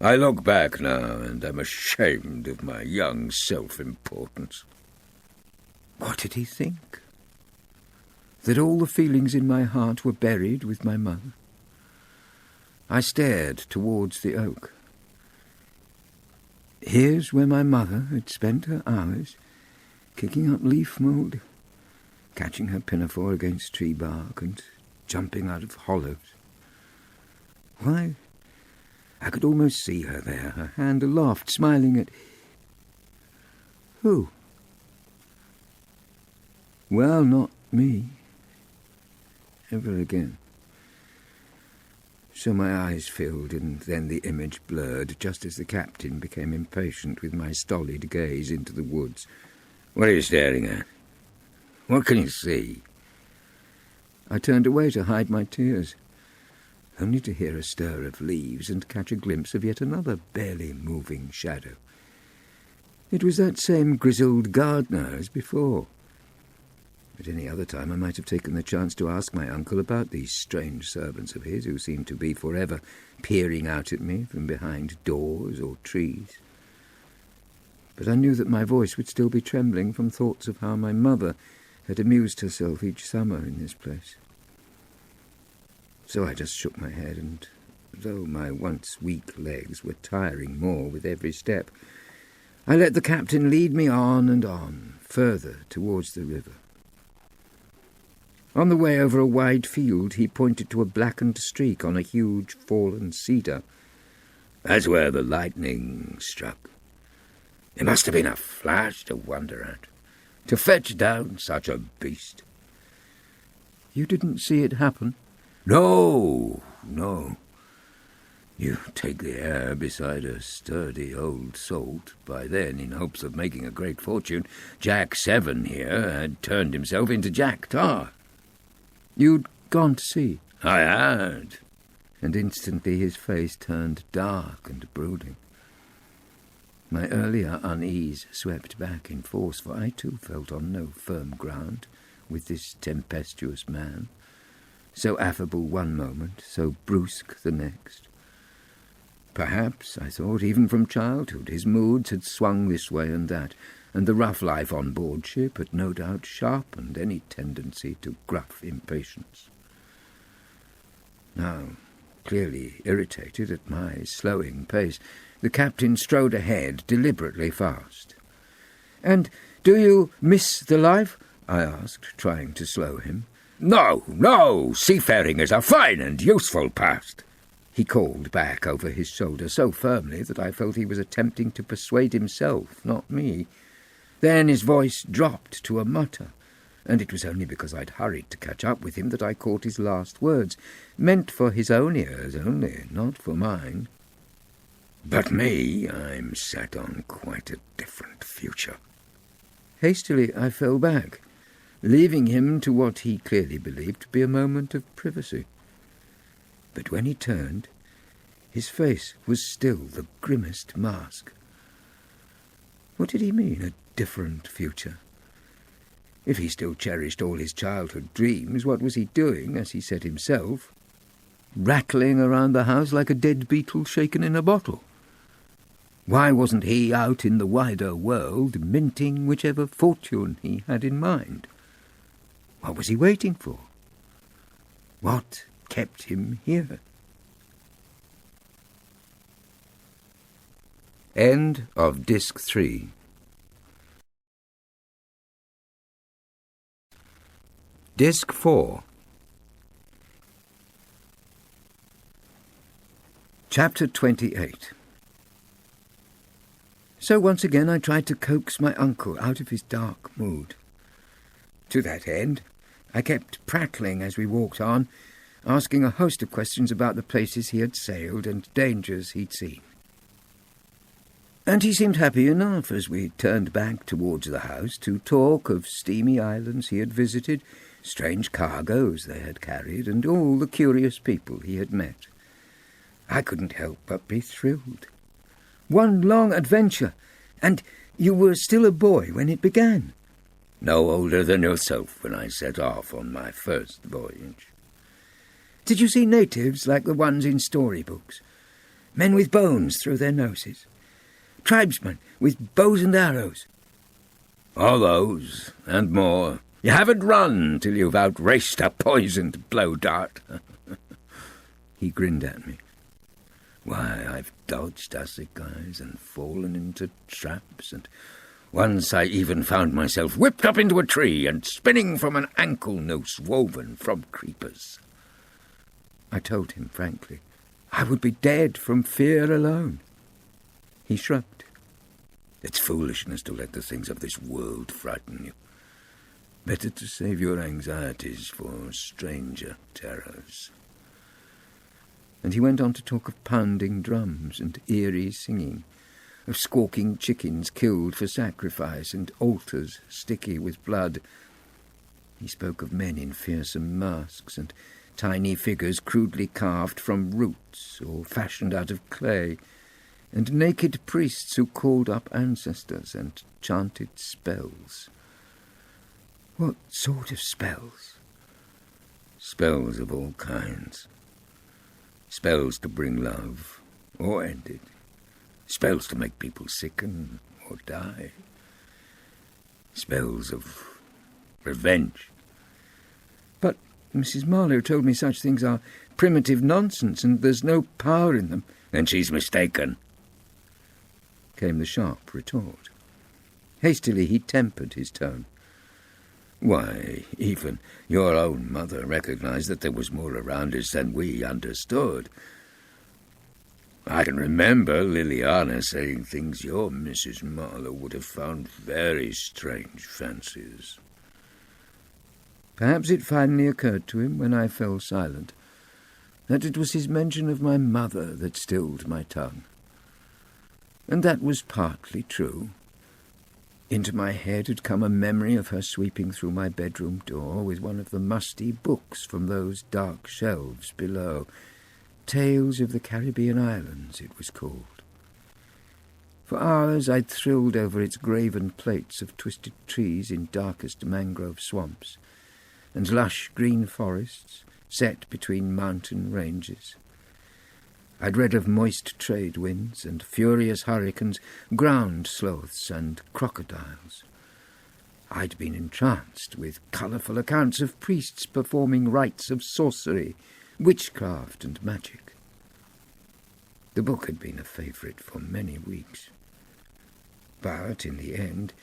I look back now and am ashamed of my young self-importance." What did he think? That all the feelings in my heart were buried with my mother? I stared towards the oak. Here's where my mother had spent her hours, kicking up leaf mould, catching her pinafore against tree bark and jumping out of hollows. Why, I could almost see her there, her hand aloft, smiling at... Who? Well, not me. Ever again. So my eyes filled, and then the image blurred, just as the captain became impatient with my stolid gaze into the woods. "What are you staring at? What can you see?" I turned away to hide my tears, only to hear a stir of leaves and catch a glimpse of yet another barely moving shadow. It was that same grizzled gardener as before. At any other time I might have taken the chance to ask my uncle about these strange servants of his who seemed to be forever peering out at me from behind doors or trees. But I knew that my voice would still be trembling from thoughts of how my mother had amused herself each summer in this place. So I just shook my head, and though my once weak legs were tiring more with every step, I let the captain lead me on and on, further towards the river. On the way over a wide field, he pointed to a blackened streak on a huge fallen cedar. "That's where the lightning struck. It must have been a flash to wonder at, to fetch down such a beast." "You didn't see it happen?" No. You take the air beside a sturdy old salt. By then, in hopes of making a great fortune, Jack Severn here had turned himself into Jack Tar. "You'd gone to sea?" "I had." And instantly his face turned dark and brooding. My earlier unease swept back in force, for I too felt on no firm ground with this tempestuous man, so affable one moment, so brusque the next. Perhaps, I thought, even from childhood, his moods had swung this way and that, and the rough life on board ship had no doubt sharpened any tendency to gruff impatience. Now, clearly irritated at my slowing pace, the captain strode ahead, deliberately fast. "And do you miss the life?" I asked, trying to slow him. No, seafaring is a fine and useful past," he called back over his shoulder so firmly that I felt he was attempting to persuade himself, not me. Then his voice dropped to a mutter, and it was only because I'd hurried to catch up with him that I caught his last words, meant for his own ears only, not for mine. "But me, I'm set on quite a different future." Hastily I fell back, leaving him to what he clearly believed to be a moment of privacy. But when he turned, his face was still the grimmest mask. What did he mean, a different future? If he still cherished all his childhood dreams, what was he doing, as he said himself, rattling around the house like a dead beetle shaken in a bottle? Why wasn't he out in the wider world, minting whichever fortune he had in mind? What was he waiting for? What kept him here? End of Disc 3. Disc 4. Chapter 28. So once again I tried to coax my uncle out of his dark mood. To that end, I kept prattling as we walked on, asking a host of questions about the places he had sailed and dangers he'd seen. And he seemed happy enough as we turned back towards the house to talk of steamy islands he had visited, strange cargoes they had carried, and all the curious people he had met. I couldn't help but be thrilled. One long adventure, and you were still a boy when it began. No older than yourself when I set off on my first voyage. Did you see natives like the ones in storybooks? Men with bones through their noses? Tribesmen with bows and arrows? All those, and more. You haven't run till you've outraced a poisoned blow dart. He grinned at me. Why, I've dodged assegais and fallen into traps, and once I even found myself whipped up into a tree and spinning from an ankle noose woven from creepers. I told him frankly, I would be dead from fear alone. He shrugged. It's foolishness to let the things of this world frighten you. Better to save your anxieties for stranger terrors. And he went on to talk of pounding drums and eerie singing, of squawking chickens killed for sacrifice and altars sticky with blood. He spoke of men in fearsome masks and tiny figures crudely carved from roots or fashioned out of clay, and naked priests who called up ancestors and chanted spells. What sort of spells? Spells of all kinds. Spells to bring love, or end it. Spells to make people sicken or die. Spells of revenge. But Mrs. Marlow told me such things are primitive nonsense and there's no power in them. Then she's mistaken, came the sharp retort. Hastily he tempered his tone. Why, even your own mother recognized that there was more around us than we understood. I can remember Liliana saying things your Mrs. Marlow would have found very strange fancies. Perhaps it finally occurred to him when I fell silent that it was his mention of my mother that stilled my tongue. And that was partly true. Into my head had come a memory of her sweeping through my bedroom door with one of the musty books from those dark shelves below. Tales of the Caribbean Islands, it was called. For hours I'd thrilled over its graven plates of twisted trees in darkest mangrove swamps, and lush green forests set between mountain ranges. I'd read of moist trade winds and furious hurricanes, ground sloths and crocodiles. I'd been entranced with colourful accounts of priests performing rites of sorcery, witchcraft and magic. The book had been a favourite for many weeks. But in the end,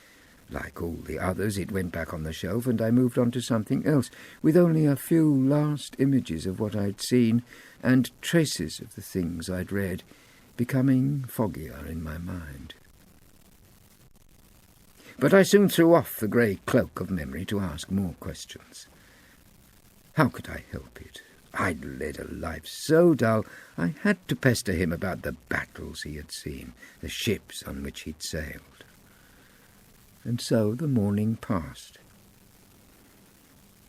like all the others, it went back on the shelf and I moved on to something else, with only a few last images of what I'd seen and traces of the things I'd read becoming foggier in my mind. But I soon threw off the grey cloak of memory to ask more questions. How could I help it? I'd led a life so dull I had to pester him about the battles he had seen, the ships on which he'd sailed. And so the morning passed.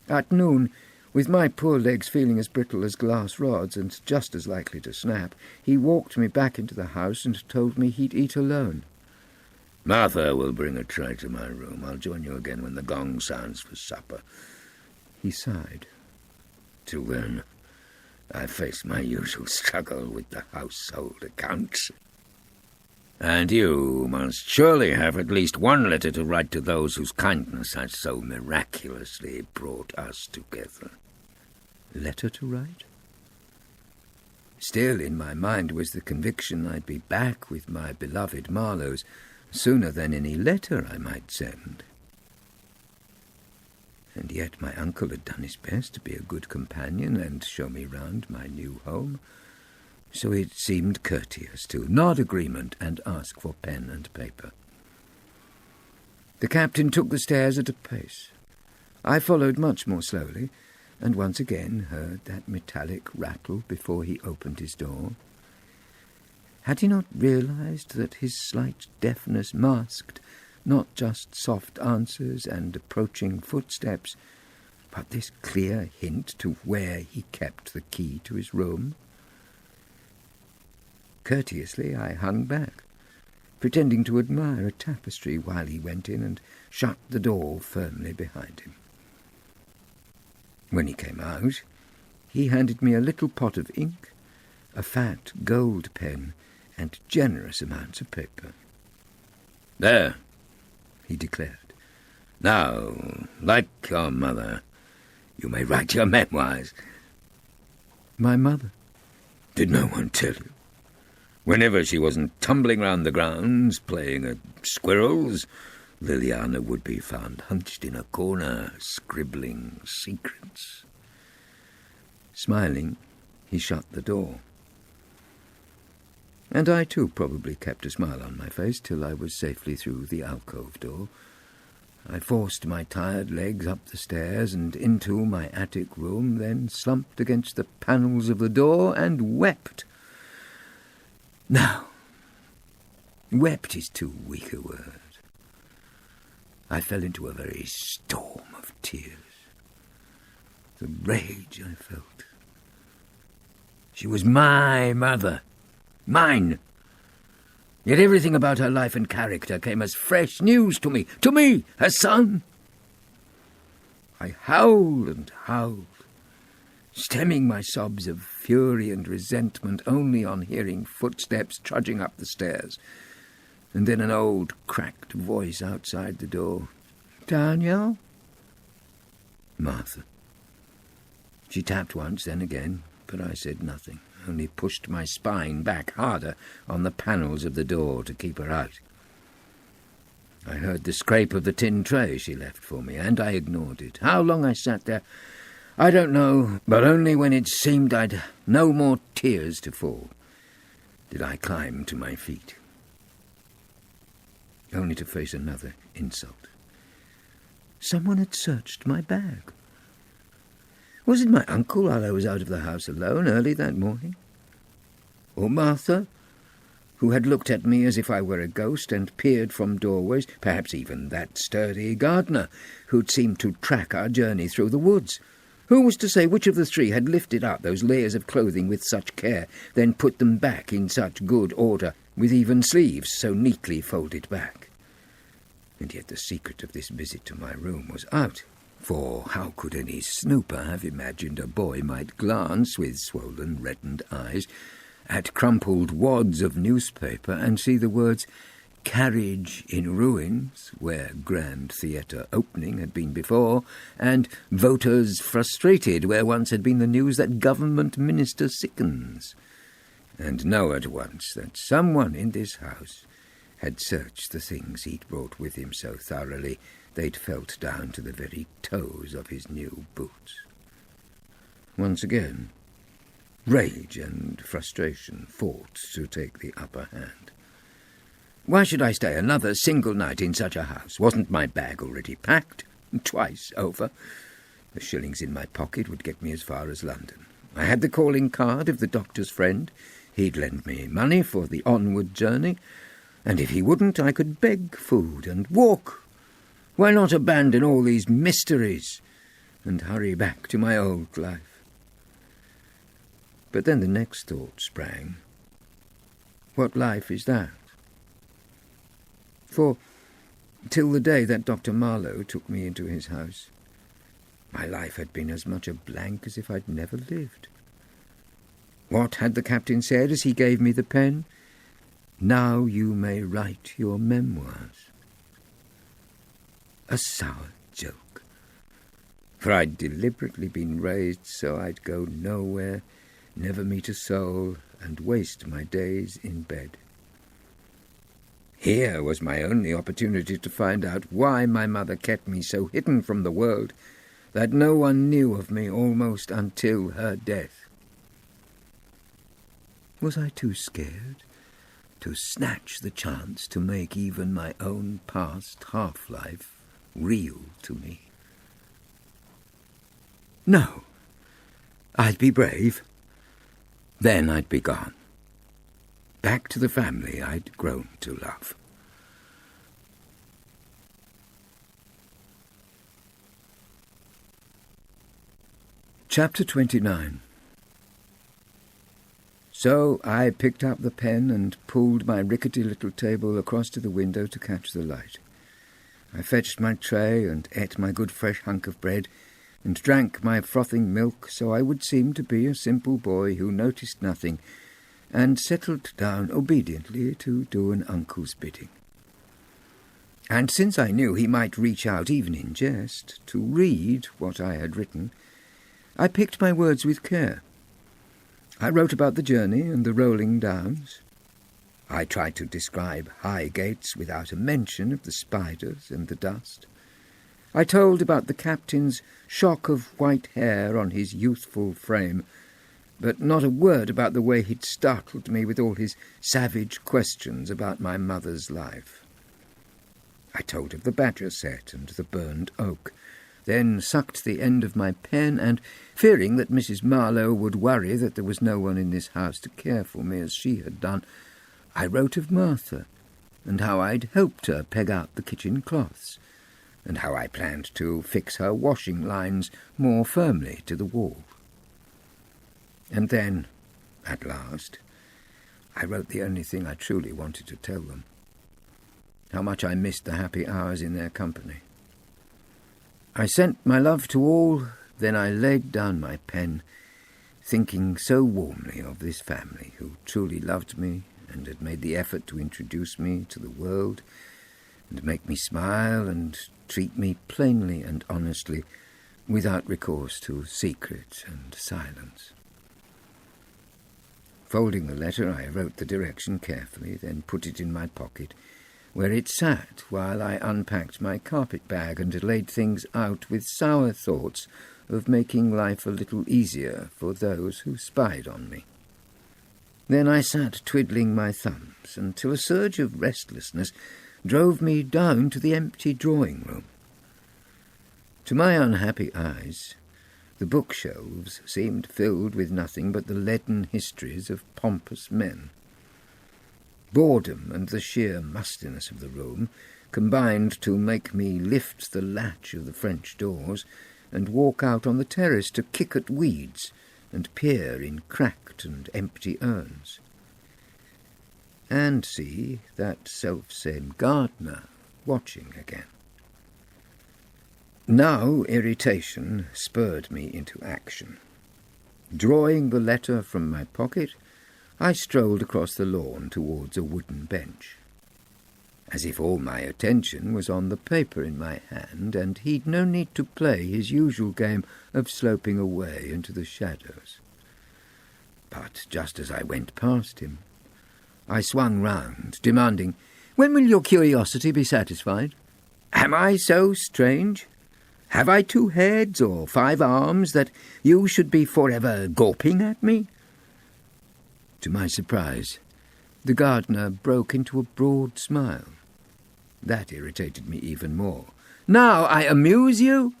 At noon, with my poor legs feeling as brittle as glass rods and just as likely to snap, he walked me back into the house and told me he'd eat alone. Martha will bring a tray to my room. I'll join you again when the gong sounds for supper. He sighed. Till then, I face my usual struggle with the household accounts. And you must surely have at least one letter to write to those whose kindness has so miraculously brought us together. Letter to write? Still in my mind was the conviction I'd be back with my beloved Marlows sooner than any letter I might send. And yet my uncle had done his best to be a good companion and show me round my new home, so it seemed courteous to nod agreement and ask for pen and paper. The captain took the stairs at a pace. I followed much more slowly, and once again heard that metallic rattle before he opened his door. Had he not realized that his slight deafness masked not just soft answers and approaching footsteps, but this clear hint to where he kept the key to his room? Courteously I hung back, pretending to admire a tapestry while he went in and shut the door firmly behind him. When he came out, he handed me a little pot of ink, a fat gold pen, and generous amounts of paper. There, he declared. Now, like your mother, you may write your memoirs. My mother? Did no one tell you? Whenever she wasn't tumbling round the grounds, playing at squirrels, Liliana would be found hunched in a corner, scribbling secrets. Smiling, he shut the door. And I too probably kept a smile on my face till I was safely through the alcove door. I forced my tired legs up the stairs and into my attic room, then slumped against the panels of the door and wept. No, wept is too weak a word. I fell into a very storm of tears. The rage I felt. She was my mother. Mine. Yet everything about her life and character came as fresh news to me, her son. I howled and howled, stemming my sobs of fury and resentment only on hearing footsteps trudging up the stairs, and then an old, cracked voice outside the door. "Daniel?" Martha. She tapped once, then again, but I said nothing, only pushed my spine back harder on the panels of the door to keep her out. I heard the scrape of the tin tray she left for me, and I ignored it. How long I sat there, I don't know, but only when it seemed I'd no more tears to fall did I climb to my feet, only to face another insult. Someone had searched my bag. Was it my uncle while I was out of the house alone early that morning? Or Martha, who had looked at me as if I were a ghost and peered from doorways, perhaps even that sturdy gardener who'd seemed to track our journey through the woods? Who was to say which of the three had lifted up those layers of clothing with such care, then put them back in such good order, with even sleeves so neatly folded back? And yet the secret of this visit to my room was out. For how could any snooper have imagined a boy might glance with swollen, reddened eyes at crumpled wads of newspaper and see the words "Carriage in Ruins," where Grand Theatre Opening had been before, and "Voters Frustrated," where once had been the news that Government Minister sickens, and know at once that someone in this house had searched the things he'd brought with him so thoroughly they'd felt down to the very toes of his new boots. Once again, rage and frustration fought to take the upper hand. Why should I stay another single night in such a house? Wasn't my bag already packed? Twice over. The shillings in my pocket would get me as far as London. I had the calling card of the doctor's friend. He'd lend me money for the onward journey, and if he wouldn't, I could beg food and walk. Why not abandon all these mysteries and hurry back to my old life? But then the next thought sprang. What life is that? For, till the day that Dr. Marlow took me into his house, my life had been as much a blank as if I'd never lived. What had the captain said as he gave me the pen? "Now you may write your memoirs." A sour joke, for I'd deliberately been raised so I'd go nowhere, never meet a soul, and waste my days in bed. Here was my only opportunity to find out why my mother kept me so hidden from the world that no one knew of me almost until her death. Was I too scared to snatch the chance to make even my own past half-life real to me? No, I'd be brave. Then I'd be gone. Back to the family I'd grown to love. Chapter 29. So I picked up the pen and pulled my rickety little table across to the window to catch the light. I fetched my tray and ate my good fresh hunk of bread and drank my frothing milk so I would seem to be a simple boy who noticed nothing, and settled down obediently to do an uncle's bidding. And since I knew he might reach out even in jest to read what I had written, I picked my words with care. I wrote about the journey and the rolling downs. I tried to describe Highgates without a mention of the spiders and the dust. I told about the captain's shock of white hair on his youthful frame, but not a word about the way he'd startled me with all his savage questions about my mother's life. I told of the badger set and the burned oak, then sucked the end of my pen and, fearing that Mrs. Marlow would worry that there was no one in this house to care for me as she had done, I wrote of Martha, and how I'd helped her peg out the kitchen cloths, and how I planned to fix her washing lines more firmly to the wall. And then, at last, I wrote the only thing I truly wanted to tell them. How much I missed the happy hours in their company. I sent my love to all, then I laid down my pen, thinking so warmly of this family who truly loved me and had made the effort to introduce me to the world and make me smile and treat me plainly and honestly without recourse to secret and silence. Folding the letter, I wrote the direction carefully, then put it in my pocket, where it sat while I unpacked my carpet bag and laid things out with sour thoughts of making life a little easier for those who spied on me. Then I sat twiddling my thumbs until a surge of restlessness drove me down to the empty drawing-room. To my unhappy eyes, the bookshelves seemed filled with nothing but the leaden histories of pompous men. Boredom and the sheer mustiness of the room combined to make me lift the latch of the French doors and walk out on the terrace to kick at weeds and peer in cracked and empty urns. And see that self-same gardener watching again. Now irritation spurred me into action. Drawing the letter from my pocket, I strolled across the lawn towards a wooden bench, as if all my attention was on the paper in my hand, and he'd no need to play his usual game of sloping away into the shadows. But just as I went past him, I swung round, demanding, "When will your curiosity be satisfied? Am I so strange? Have I 2 heads or 5 arms that you should be forever gawping at me?" To my surprise, the gardener broke into a broad smile. That irritated me even more. "Now I amuse you?"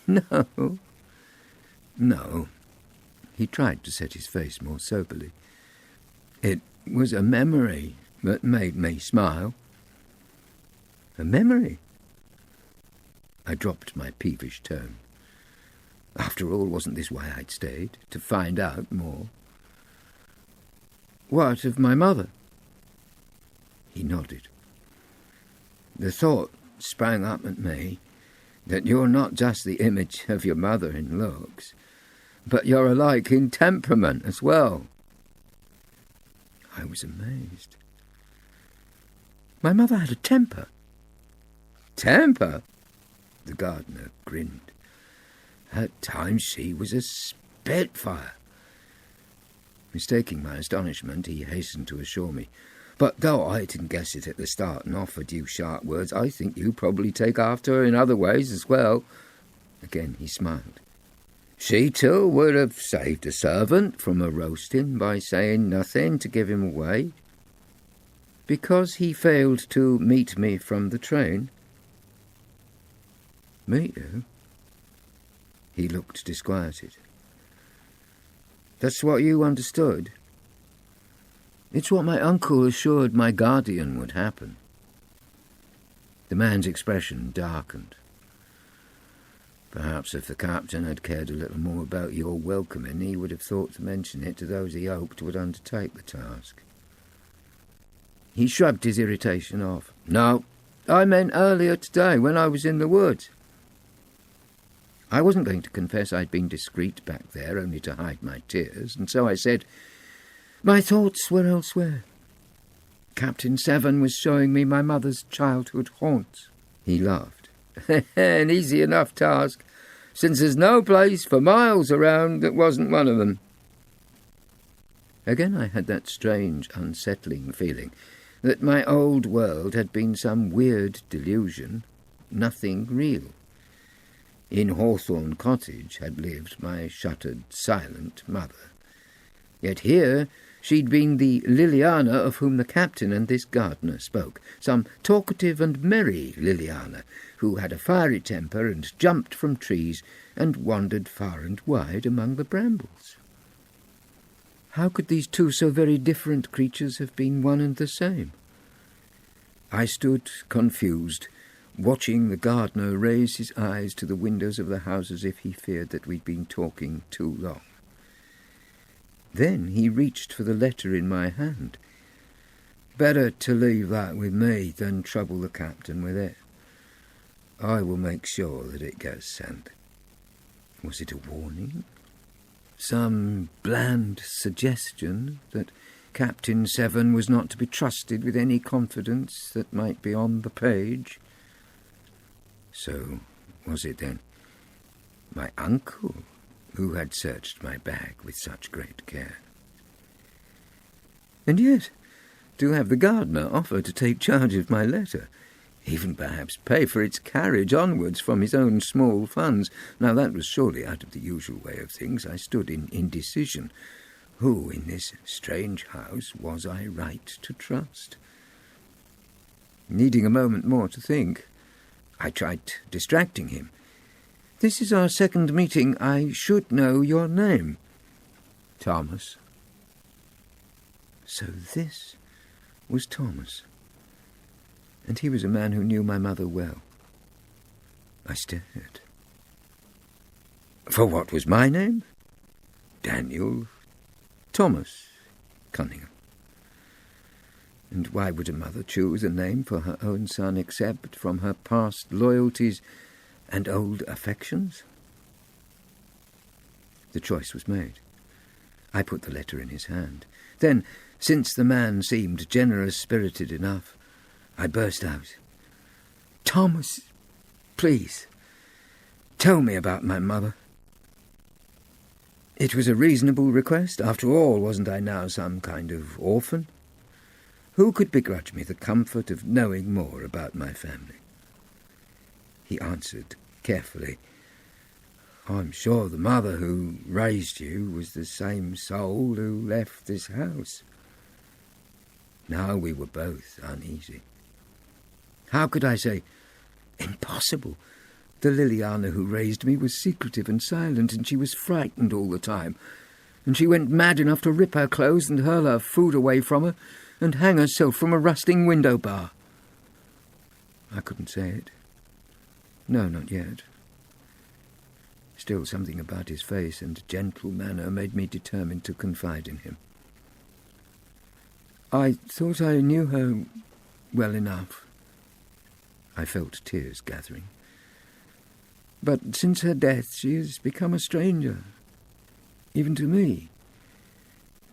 No. He tried to set his face more soberly. It was a memory that made me smile. A memory? I dropped my peevish tone. After all, wasn't this why I'd stayed? To find out more? "What of my mother?" He nodded. "The thought sprang up at me that you're not just the image of your mother in looks, but you're alike in temperament as well." I was amazed. My mother had a temper. Temper? The gardener grinned. At times she was a spitfire. Mistaking my astonishment, he hastened to assure me, "But though I didn't guess it at the start and offered you sharp words, I think you probably take after her in other ways as well." Again he smiled. "She too would have saved a servant from a roasting by saying nothing to give him away." "Because he failed to meet me from the train?" "Meet you?" He looked disquieted. "That's what you understood?" "It's what my uncle assured my guardian would happen." The man's expression darkened. Perhaps if the captain had cared a little more about your welcoming, he would have thought to mention it to those he hoped would undertake the task. He shrugged his irritation off. "No, I meant earlier today when I was in the woods." I wasn't going to confess I'd been discreet back there only to hide my tears, and so I said, "My thoughts were elsewhere. Captain Severn was showing me my mother's childhood haunts." He laughed. "An easy enough task, since there's no place for miles around that wasn't one of them." Again I had that strange, unsettling feeling that my old world had been some weird delusion, nothing real. In Hawthorne Cottage had lived my shuttered, silent mother. Yet here she'd been the Liliana of whom the captain and this gardener spoke, some talkative and merry Liliana, who had a fiery temper and jumped from trees and wandered far and wide among the brambles. How could these 2 so very different creatures have been one and the same? I stood confused, watching the gardener raise his eyes to the windows of the house as if he feared that we'd been talking too long. Then he reached for the letter in my hand. "Better to leave that with me than trouble the captain with it. I will make sure that it gets sent." Was it a warning? Some bland suggestion that Captain Severn was not to be trusted with any confidence that might be on the page? So was it then my uncle who had searched my bag with such great care? And yet, to have the gardener offer to take charge of my letter, even perhaps pay for its carriage onwards from his own small funds, now that was surely out of the usual way of things. I stood in indecision. Who in this strange house was I right to trust? Needing a moment more to think, I tried distracting him. "This is our second meeting. I should know your name." "Thomas." So this was Thomas. And he was a man who knew my mother well. I stared. For what was my name? Daniel Thomas Cunningham. And why would a mother choose a name for her own son except from her past loyalties and old affections? The choice was made. I put the letter in his hand. Then, since the man seemed generous-spirited enough, I burst out, "Thomas, please, tell me about my mother." It was a reasonable request. After all, wasn't I now some kind of orphan? Who could begrudge me the comfort of knowing more about my family? He answered carefully, "I'm sure the mother who raised you was the same soul who left this house." Now we were both uneasy. How could I say, "Impossible. The Liliana who raised me was secretive and silent, and she was frightened all the time, and she went mad enough to rip her clothes and hurl her food away from her, and hang herself from a rusting window bar"? I couldn't say it. No, not yet. Still, something about his face and gentle manner made me determined to confide in him. "I thought I knew her well enough." I felt tears gathering. "But since her death she has become a stranger, even to me.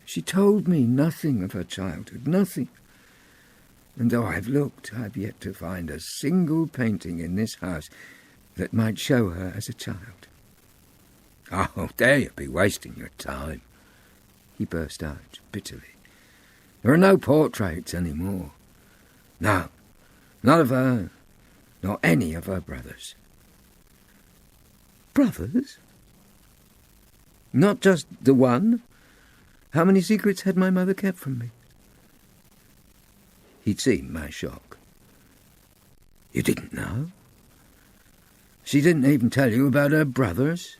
She told me nothing of her childhood, nothing. And though I've looked, I've yet to find a single painting in this house that might show her as a child." "Oh, there you be wasting your time," he burst out bitterly. "There are no portraits any more. No, none of her, nor any of her brothers." "Brothers? Not just the one? How many secrets had my mother kept from me?" He'd seen my shock. "You didn't know? She didn't even tell you about her brothers?"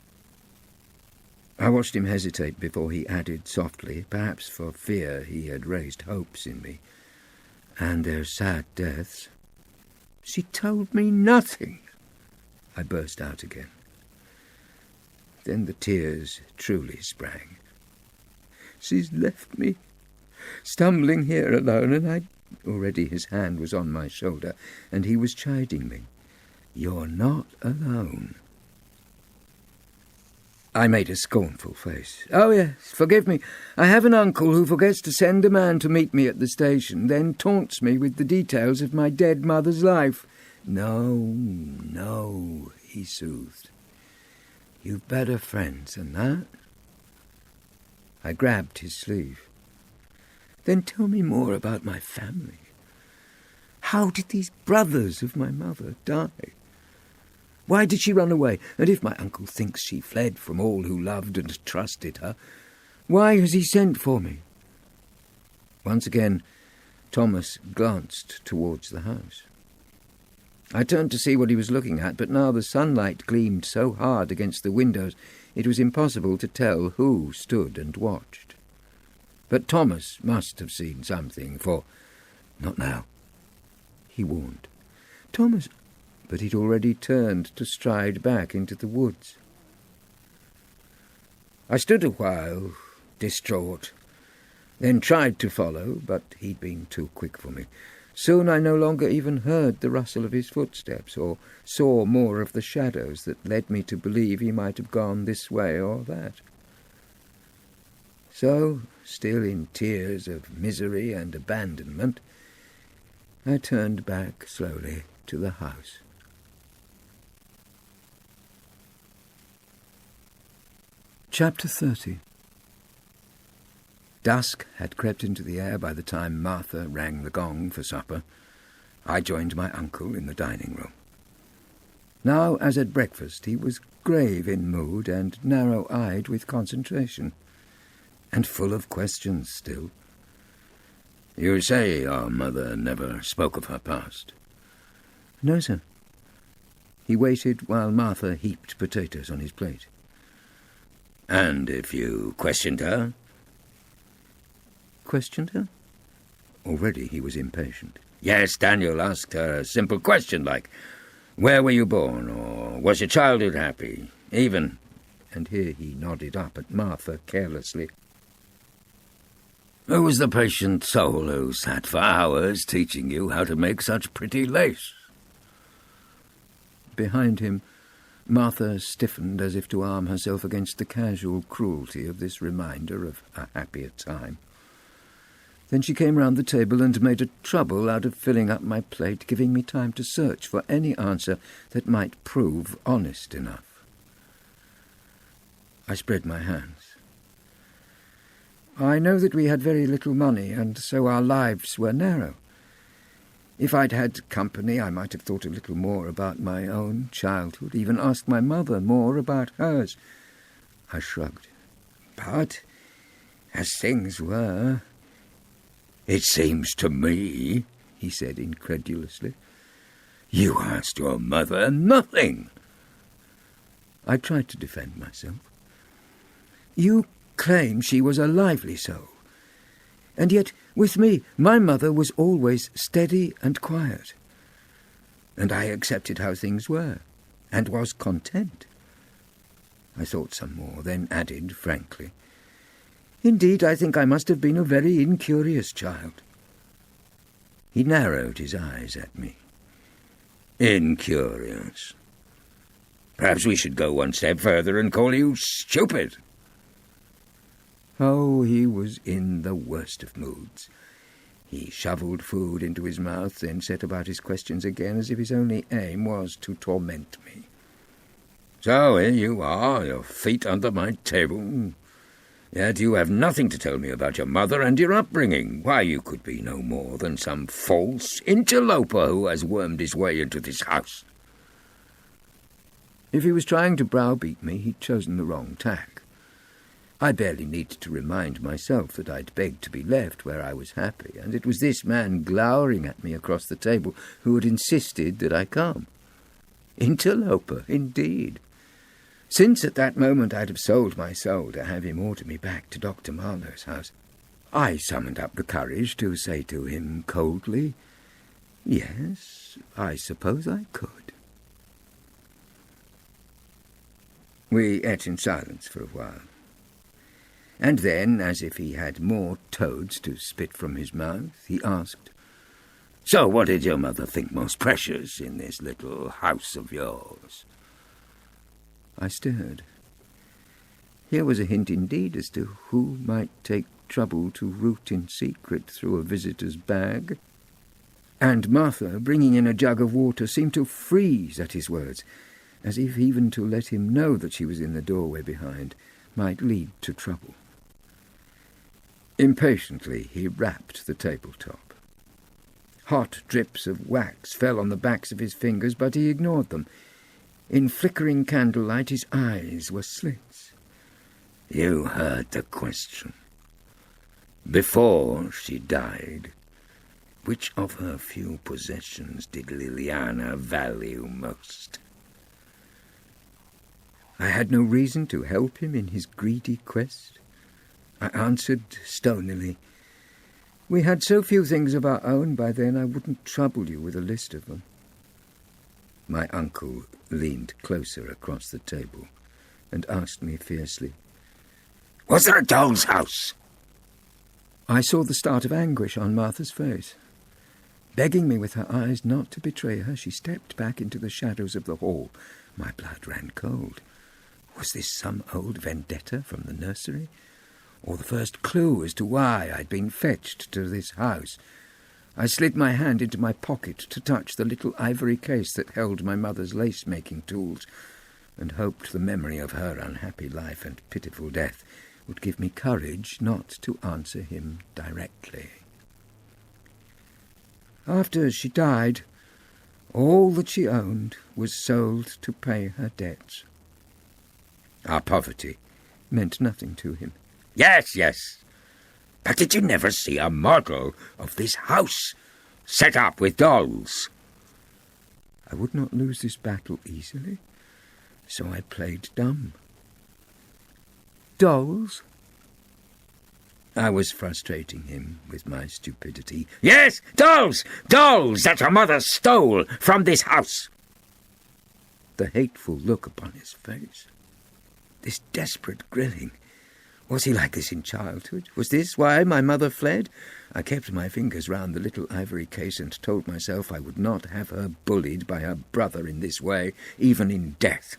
I watched him hesitate before he added softly, perhaps for fear he had raised hopes in me, "and their sad deaths." "She told me nothing," I burst out again. Then the tears truly sprang. "She's left me, stumbling here alone, and Already his hand was on my shoulder, and he was chiding me. "You're not alone." I made a scornful face. "Oh, yes, forgive me. I have an uncle who forgets to send a man to meet me at the station, then taunts me with the details of my dead mother's life." No, he soothed. "You've better friends than that." I grabbed his sleeve. "Then tell me more about my family. How did these brothers of my mother die? Why did she run away? And if my uncle thinks she fled from all who loved and trusted her, why has he sent for me?" Once again, Thomas glanced towards the house. I turned to see what he was looking at, but now the sunlight gleamed so hard against the windows it was impossible to tell who stood and watched. But Thomas must have seen something, for "Not now," he warned. "Thomas—" But he'd already turned to stride back into the woods. I stood a while, distraught, then tried to follow, but he'd been too quick for me. Soon I no longer even heard the rustle of his footsteps, or saw more of the shadows that led me to believe he might have gone this way or that. So, still in tears of misery and abandonment, I turned back slowly to the house. Chapter 30. Dusk had crept into the air by the time Martha rang the gong for supper. I joined my uncle in the dining room. Now, as at breakfast, he was grave in mood and narrow-eyed with concentration, and full of questions still. You say your mother never spoke of her past? No, sir. He waited while Martha heaped potatoes on his plate. And if you questioned her? Questioned her? Already he was impatient. Yes, Daniel asked her a simple question like, where were you born, or was your childhood happy, even... And here he nodded up at Martha carelessly. Who was the patient soul who sat for hours teaching you how to make such pretty lace? Behind him, Martha stiffened as if to arm herself against the casual cruelty of this reminder of a happier time. Then she came round the table and made a trouble out of filling up my plate, giving me time to search for any answer that might prove honest enough. I spread my hands. I know that we had very little money, and so our lives were narrow. If I'd had company, I might have thought a little more about my own childhood, even asked my mother more about hers. I shrugged. But, as things were... It seems to me, he said incredulously, you asked your mother nothing. I tried to defend myself. You claim she was a lively soul. And yet, with me, my mother was always steady and quiet. And I accepted how things were, and was content. I thought some more, then added frankly, Indeed, I think I must have been a very incurious child. He narrowed his eyes at me. Incurious? Perhaps we should go one step further and call you stupid. Oh, he was in the worst of moods. He shovelled food into his mouth, then set about his questions again as if his only aim was to torment me. So here you are, your feet under my table. Yet you have nothing to tell me about your mother and your upbringing. Why, you could be no more than some false interloper who has wormed his way into this house. If he was trying to browbeat me, he'd chosen the wrong tack. I barely needed to remind myself that I'd begged to be left where I was happy, and it was this man glowering at me across the table who had insisted that I come. Interloper, indeed. Since at that moment I'd have sold my soul to have him order me back to Dr. Marlow's house, I summoned up the courage to say to him coldly, Yes, I suppose I could. We ate in silence for a while. And then, as if he had more toads to spit from his mouth, he asked, So what did your mother think most precious in this little house of yours? I stared. Here was a hint indeed as to who might take trouble to root in secret through a visitor's bag. And Martha, bringing in a jug of water, seemed to freeze at his words, as if even to let him know that she was in the doorway behind might lead to trouble. Impatiently he rapped the tabletop. Hot drips of wax fell on the backs of his fingers, but he ignored them. In flickering candlelight his eyes were slits. You heard the question. Before she died, which of her few possessions did Liliana value most? I had no reason to help him in his greedy quest. I answered stonily, We had so few things of our own by then I wouldn't trouble you with a list of them. My uncle leaned closer across the table and asked me fiercely, Was there a doll's house? I saw the start of anguish on Martha's face. Begging me with her eyes not to betray her, she stepped back into the shadows of the hall. My blood ran cold. Was this some old vendetta from the nursery? Or the first clue as to why I'd been fetched to this house? I slid my hand into my pocket to touch the little ivory case that held my mother's lace-making tools, and hoped the memory of her unhappy life and pitiful death would give me courage not to answer him directly. After she died, all that she owned was sold to pay her debts. Our poverty meant nothing to him. Yes, yes. But did you never see a model of this house set up with dolls? I would not lose this battle easily, so I played dumb. Dolls? I was frustrating him with my stupidity. Yes, dolls! Dolls that your mother stole from this house! The hateful look upon his face. This desperate grilling. Was he like this in childhood? Was this why my mother fled? I kept my fingers round the little ivory case and told myself I would not have her bullied by her brother in this way, even in death.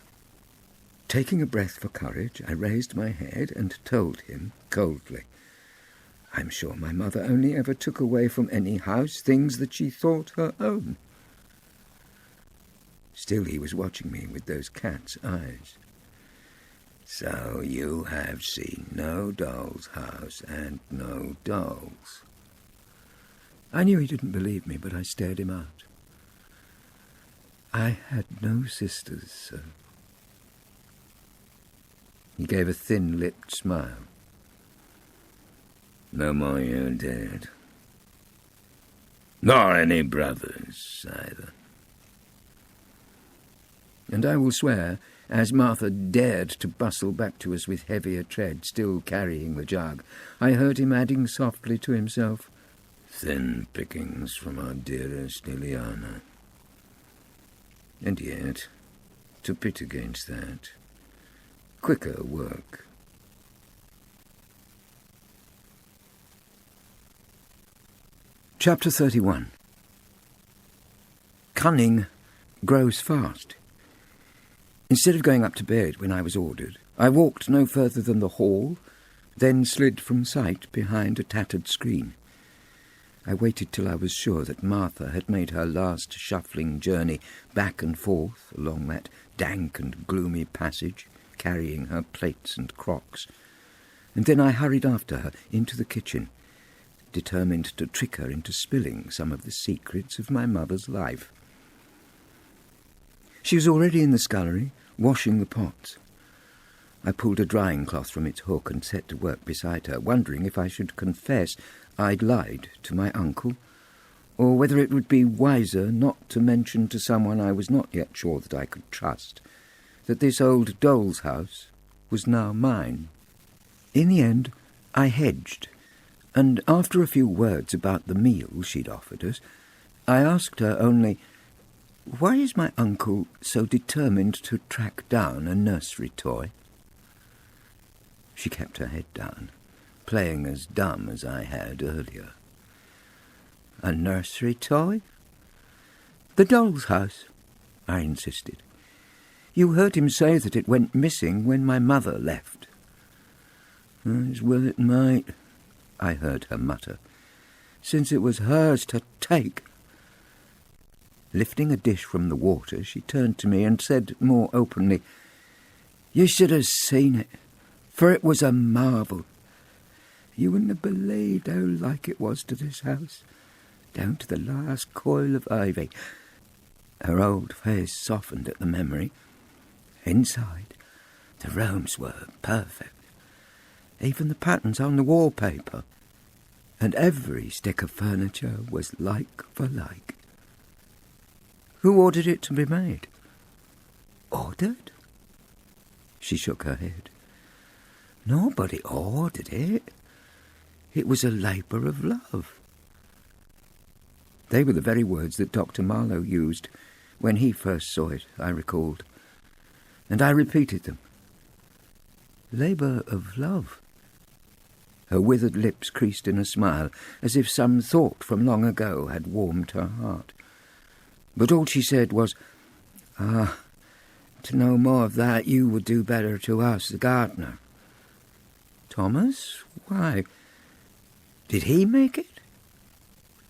Taking a breath for courage, I raised my head and told him coldly, I'm sure my mother only ever took away from any house things that she thought her own. Still he was watching me with those cat's eyes. So you have seen no doll's house and no dolls. I knew he didn't believe me, but I stared him out. I had no sisters, sir. He gave a thin-lipped smile. No more you did. Nor any brothers, either. And I will swear, as Martha dared to bustle back to us with heavier tread, still carrying the jug, I heard him adding softly to himself, Thin pickings from our dearest Ileana. And yet, to pit against that, quicker work. Chapter 31. Cunning grows fast. Instead of going up to bed when I was ordered, I walked no further than the hall, then slid from sight behind a tattered screen. I waited till I was sure that Martha had made her last shuffling journey back and forth along that dank and gloomy passage, carrying her plates and crocks, and then I hurried after her into the kitchen, determined to trick her into spilling some of the secrets of my mother's life. She was already in the scullery, washing the pots. I pulled a drying cloth from its hook and set to work beside her, wondering if I should confess I'd lied to my uncle, or whether it would be wiser not to mention to someone I was not yet sure that I could trust that this old doll's house was now mine. In the end, I hedged, and after a few words about the meal she'd offered us, I asked her only, why is my uncle so determined to track down a nursery toy? She kept her head down, playing as dumb as I had earlier. A nursery toy? The doll's house, I insisted. You heard him say that it went missing when my mother left. As well it might, I heard her mutter, since it was hers to take. Lifting a dish from the water, she turned to me and said more openly, You should have seen it, for it was a marvel. You wouldn't have believed how like it was to this house, down to the last coil of ivy. Her old face softened at the memory. Inside, the rooms were perfect. Even the patterns on the wallpaper. And every stick of furniture was like for like. Who ordered it to be made? Ordered? She shook her head. Nobody ordered it. It was a labour of love. They were the very words that Dr. Marlow used when he first saw it, I recalled. And I repeated them. Labour of love. Her withered lips creased in a smile, as if some thought from long ago had warmed her heart. But all she said was, to know more of that, you would do better to ask the gardener. Thomas? Why? Did he make it?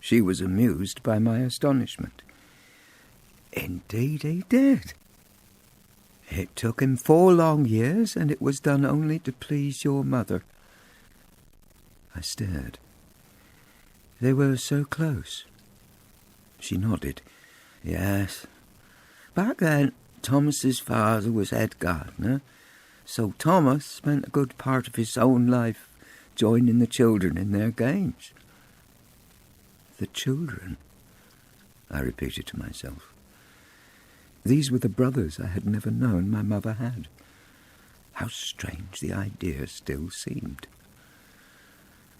She was amused by my astonishment. Indeed he did. It took him 4 long years, and it was done only to please your mother. I stared. They were so close. She nodded. Yes. Back then, Thomas's father was head gardener, so Thomas spent a good part of his own life joining the children in their games. The children, I repeated to myself. These were the brothers I had never known my mother had. How strange the idea still seemed.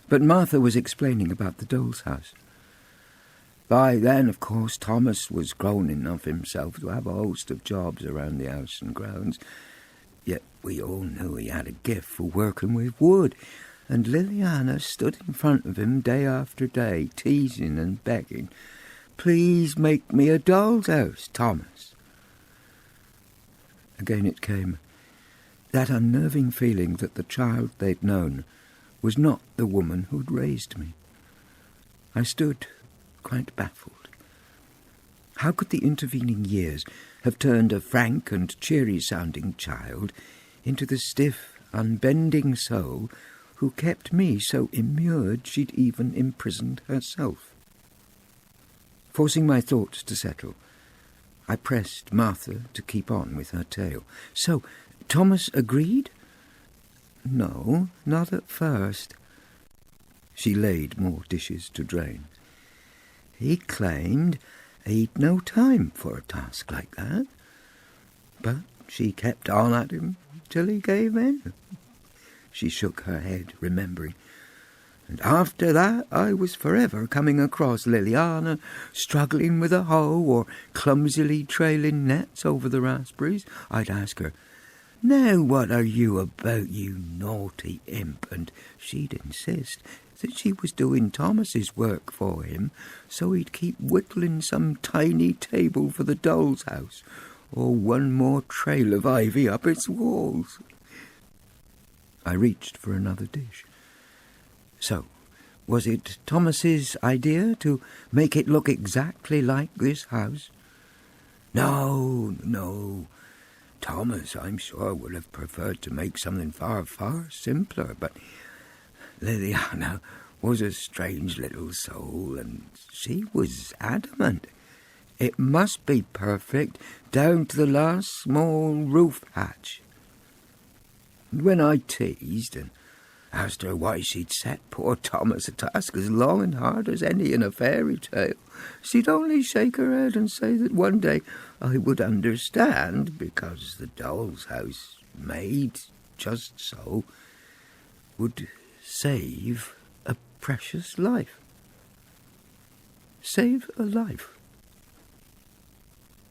But Martha was explaining about the doll's house. By then, of course, Thomas was grown enough himself to have a host of jobs around the house and grounds. Yet we all knew he had a gift for working with wood, and Liliana stood in front of him day after day, teasing and begging, "Please make me a doll's house, Thomas." Again it came, that unnerving feeling that the child they'd known was not the woman who'd raised me. I stood quite baffled. How could the intervening years have turned a frank and cheery-sounding child into the stiff, unbending soul who kept me so immured she'd even imprisoned herself? Forcing my thoughts to settle, I pressed Martha to keep on with her tale. So, Thomas agreed? No, not at first. She laid more dishes to drain. He claimed he'd no time for a task like that. But she kept on at him till he gave in. She shook her head, remembering. And after that I was forever coming across Liliana struggling with a hoe or clumsily trailing nets over the raspberries. I'd ask her, "Now what are you about, you naughty imp?" And she'd insist that she was doing Thomas's work for him, so he'd keep whittling some tiny table for the doll's house, or one more trail of ivy up its walls. I reached for another dish. So, was it Thomas's idea to make it look exactly like this house? No. Thomas, I'm sure, would have preferred to make something far, far simpler, but Liliana was a strange little soul, and she was adamant. It must be perfect, down to the last small roof hatch. And when I teased and asked her why she'd set poor Thomas a task as long and hard as any in a fairy tale, she'd only shake her head and say that one day I would understand, because the doll's house, made just so, would save a precious life. Save a life.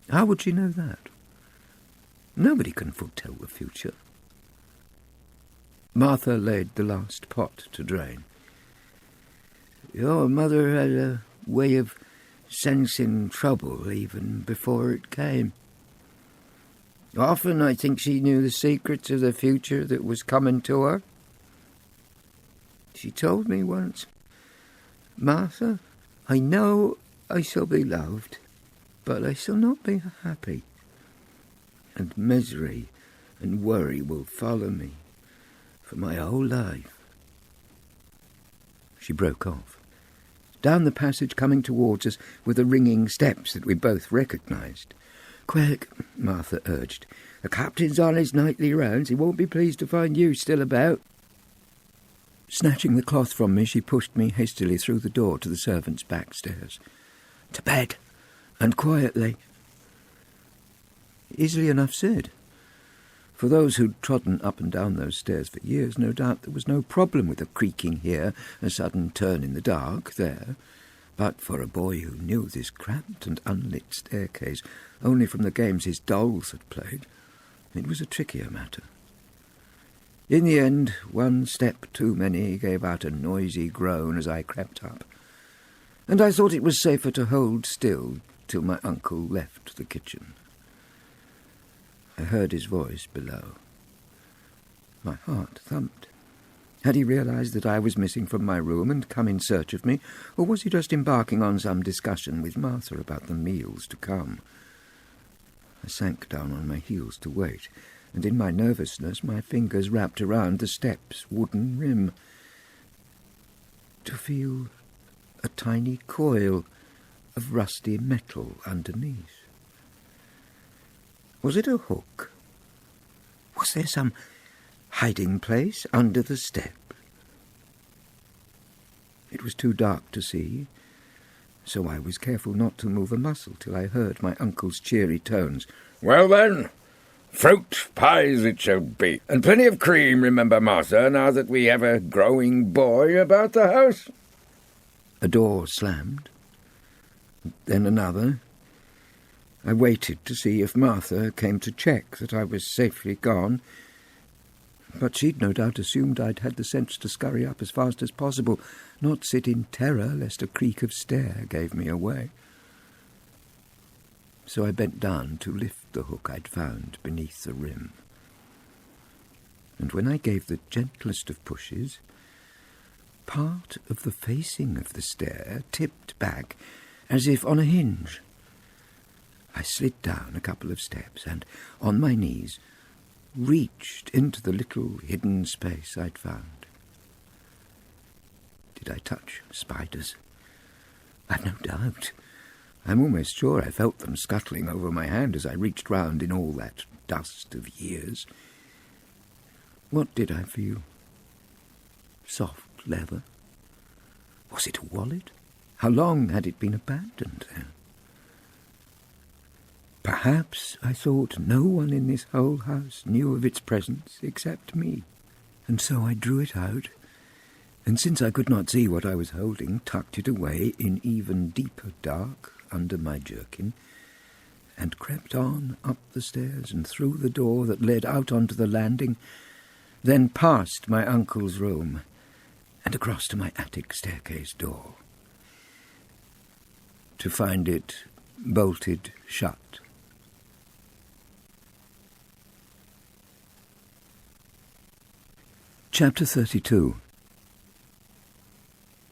How would she know that? Nobody can foretell the future. Martha laid the last pot to drain. Your mother had a way of sensing trouble even before it came. Often I think she knew the secrets of the future that was coming to her. She told me once, "Martha, I know I shall be loved, but I shall not be happy, and misery and worry will follow me for my whole life." She broke off. Down the passage coming towards us were the ringing steps that we both recognised. "Quick," Martha urged. "The captain's on his nightly rounds. He won't be pleased to find you still about." Snatching the cloth from me, she pushed me hastily through the door to the servants' back stairs. "To bed, and quietly." Easily enough said. For those who'd trodden up and down those stairs for years, no doubt there was no problem with a creaking here, a sudden turn in the dark there. But for a boy who knew this cramped and unlit staircase only from the games his dolls had played, it was a trickier matter. In the end, one step too many gave out a noisy groan as I crept up, and I thought it was safer to hold still till my uncle left the kitchen. I heard his voice below. My heart thumped. Had he realized that I was missing from my room and come in search of me, or was he just embarking on some discussion with Martha about the meals to come? I sank down on my heels to wait, and in my nervousness my fingers wrapped around the step's wooden rim, to feel a tiny coil of rusty metal underneath. Was it a hook? Was there some hiding place under the step? It was too dark to see, so I was careful not to move a muscle till I heard my uncle's cheery tones. "Well then, fruit pies it shall be, and plenty of cream, remember, Martha, now that we have a growing boy about the house." A door slammed, then another. I waited to see if Martha came to check that I was safely gone, but she'd no doubt assumed I'd had the sense to scurry up as fast as possible, not sit in terror lest a creak of stair gave me away. So I bent down to lift the hook I'd found beneath the rim. And when I gave the gentlest of pushes, part of the facing of the stair tipped back as if on a hinge. I slid down a couple of steps and, on my knees, reached into the little hidden space I'd found. Did I touch spiders? I've no doubt. I'm almost sure I felt them scuttling over my hand as I reached round in all that dust of years. What did I feel? Soft leather? Was it a wallet? How long had it been abandoned there? Perhaps, I thought, no one in this whole house knew of its presence except me. And so I drew it out, and since I could not see what I was holding, tucked it away in even deeper dark under my jerkin, and crept on up the stairs and through the door that led out onto the landing, then past my uncle's room and across to my attic staircase door, to find it bolted shut. Chapter 32.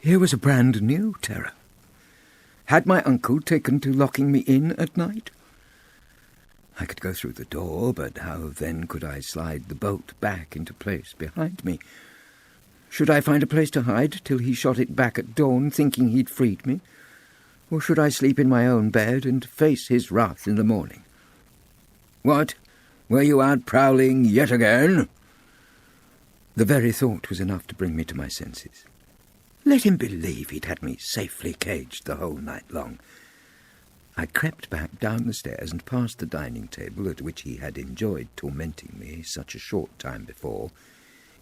Here was a brand new terror. Had my uncle taken to locking me in at night? I could go through the door, but how then could I slide the bolt back into place behind me? Should I find a place to hide till he shot it back at dawn, thinking he'd freed me? Or should I sleep in my own bed and face his wrath in the morning? What? Were you out prowling yet again? The very thought was enough to bring me to my senses. Let him believe he'd had me safely caged the whole night long. I crept back down the stairs and past the dining table at which he had enjoyed tormenting me such a short time before,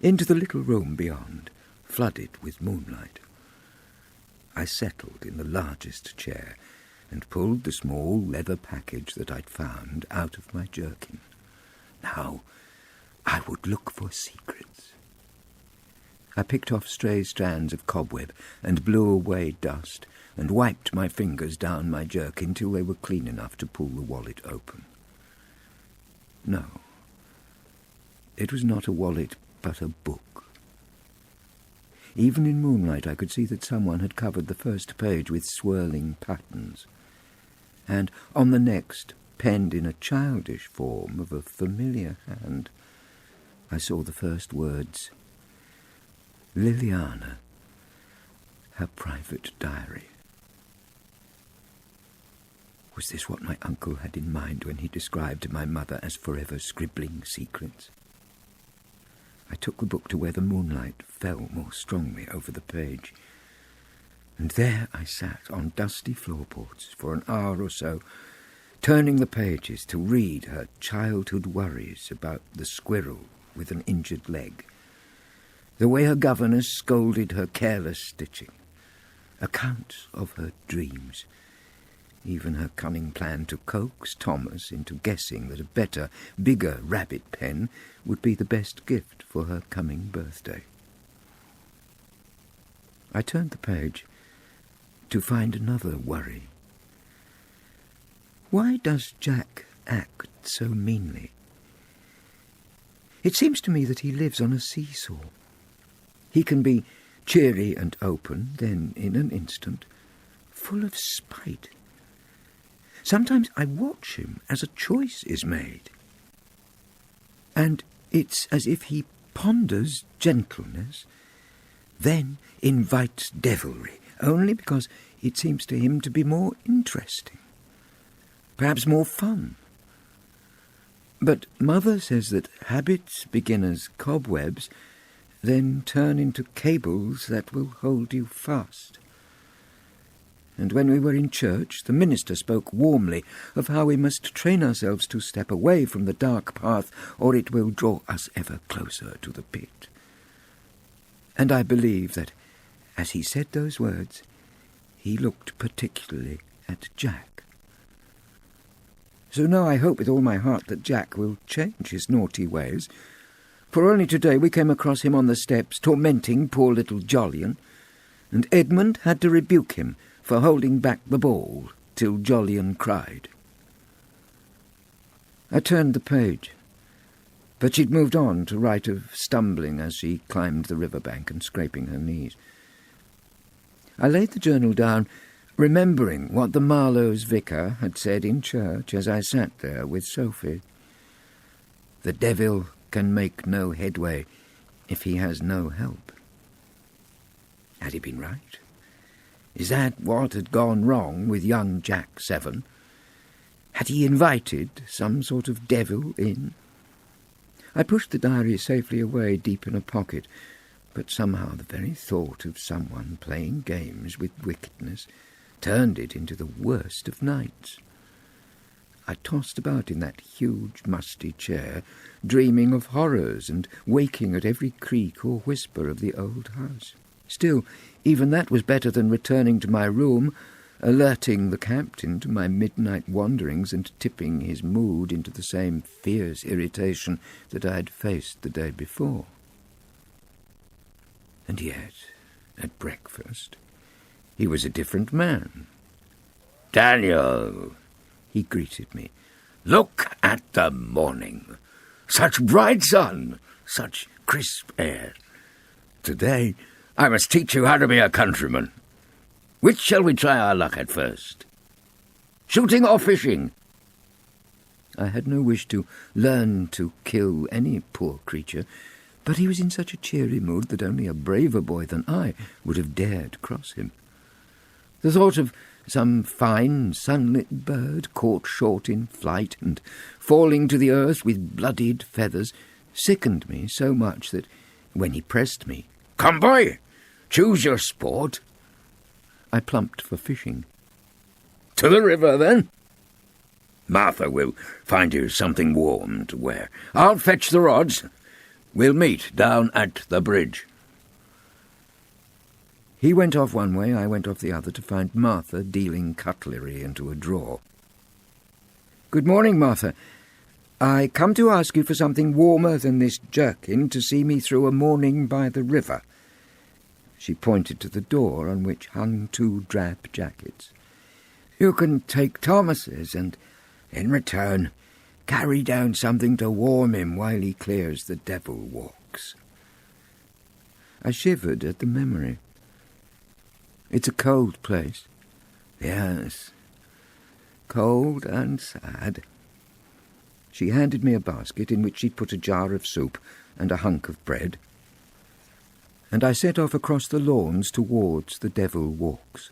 into the little room beyond, flooded with moonlight. I settled in the largest chair and pulled the small leather package that I'd found out of my jerkin. Now I would look for secrets. I picked off stray strands of cobweb and blew away dust and wiped my fingers down my jerkin till they were clean enough to pull the wallet open. No, it was not a wallet but a book. Even in moonlight I could see that someone had covered the first page with swirling patterns, and on the next, penned in a childish form of a familiar hand, I saw the first words, Liliana, her private diary. Was this what my uncle had in mind when he described my mother as forever scribbling secrets? I took the book to where the moonlight fell more strongly over the page, and there I sat on dusty floorboards for an hour or so, turning the pages to read her childhood worries about the squirrel with an injured leg, the way her governess scolded her careless stitching, accounts of her dreams, even her cunning plan to coax Thomas into guessing that a better, bigger rabbit pen would be the best gift for her coming birthday. I turned the page to find another worry. Why does Jack act so meanly? It seems to me that he lives on a seesaw. He can be cheery and open, then in an instant, full of spite. Sometimes I watch him as a choice is made, and it's as if he ponders gentleness, then invites devilry, only because it seems to him to be more interesting, perhaps more fun. But Mother says that habits begin as cobwebs, then turn into cables that will hold you fast. And when we were in church, the minister spoke warmly of how we must train ourselves to step away from the dark path, or it will draw us ever closer to the pit. And I believe that, as he said those words, he looked particularly at Jack. So now I hope with all my heart that Jack will change his naughty ways, for only today we came across him on the steps tormenting poor little Jolyon, and Edmund had to rebuke him for holding back the ball till Jolyon cried. I turned the page, but she'd moved on to write of stumbling as she climbed the riverbank and scraping her knees. I laid the journal down, remembering what the Marlows' vicar had said in church as I sat there with Sophie. The devil can make no headway if he has no help. Had he been right? Is that what had gone wrong with young Jack Severn? Had he invited some sort of devil in? I pushed the diary safely away deep in a pocket, but somehow the very thought of someone playing games with wickedness turned it into the worst of nights. I tossed about in that huge, musty chair, dreaming of horrors and waking at every creak or whisper of the old house. Still, even that was better than returning to my room, alerting the captain to my midnight wanderings and tipping his mood into the same fierce irritation that I had faced the day before. And yet, at breakfast, he was a different man. "Daniel," he greeted me, "look at the morning. Such bright sun, such crisp air. Today I must teach you how to be a countryman. Which shall we try our luck at first? Shooting or fishing?" I had no wish to learn to kill any poor creature, but he was in such a cheery mood that only a braver boy than I would have dared cross him. The thought of some fine, sunlit bird caught short in flight and falling to the earth with bloodied feathers sickened me so much that, when he pressed me, "Come, boy, choose your sport." I plumped for fishing. "To the river, then. Martha will find you something warm to wear. I'll fetch the rods. We'll meet down at the bridge." He went off one way, I went off the other to find Martha dealing cutlery into a drawer. "Good morning, Martha. I come to ask you for something warmer than this jerkin to see me through a morning by the river." She pointed to the door on which hung 2 drab jackets. "You can take Thomas's and, in return, carry down something to warm him while he clears the devil walks." I shivered at the memory. It's a cold place. Yes, cold and sad. She handed me a basket in which she'd put a jar of soup and a hunk of bread, and I set off across the lawns towards the devil walks.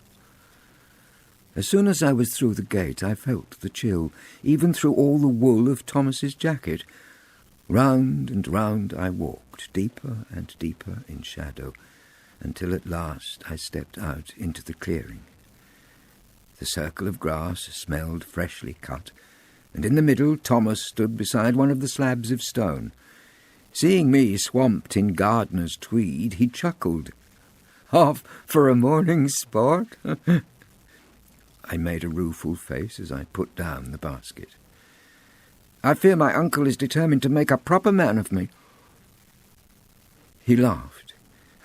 As soon as I was through the gate, I felt the chill, even through all the wool of Thomas's jacket. Round and round I walked, deeper and deeper in shadow, until at last I stepped out into the clearing. The circle of grass smelled freshly cut, and in the middle Thomas stood beside one of the slabs of stone. Seeing me swamped in gardener's tweed, he chuckled. "Off for a morning's sport?" I made a rueful face as I put down the basket. "I fear my uncle is determined to make a proper man of me." He laughed.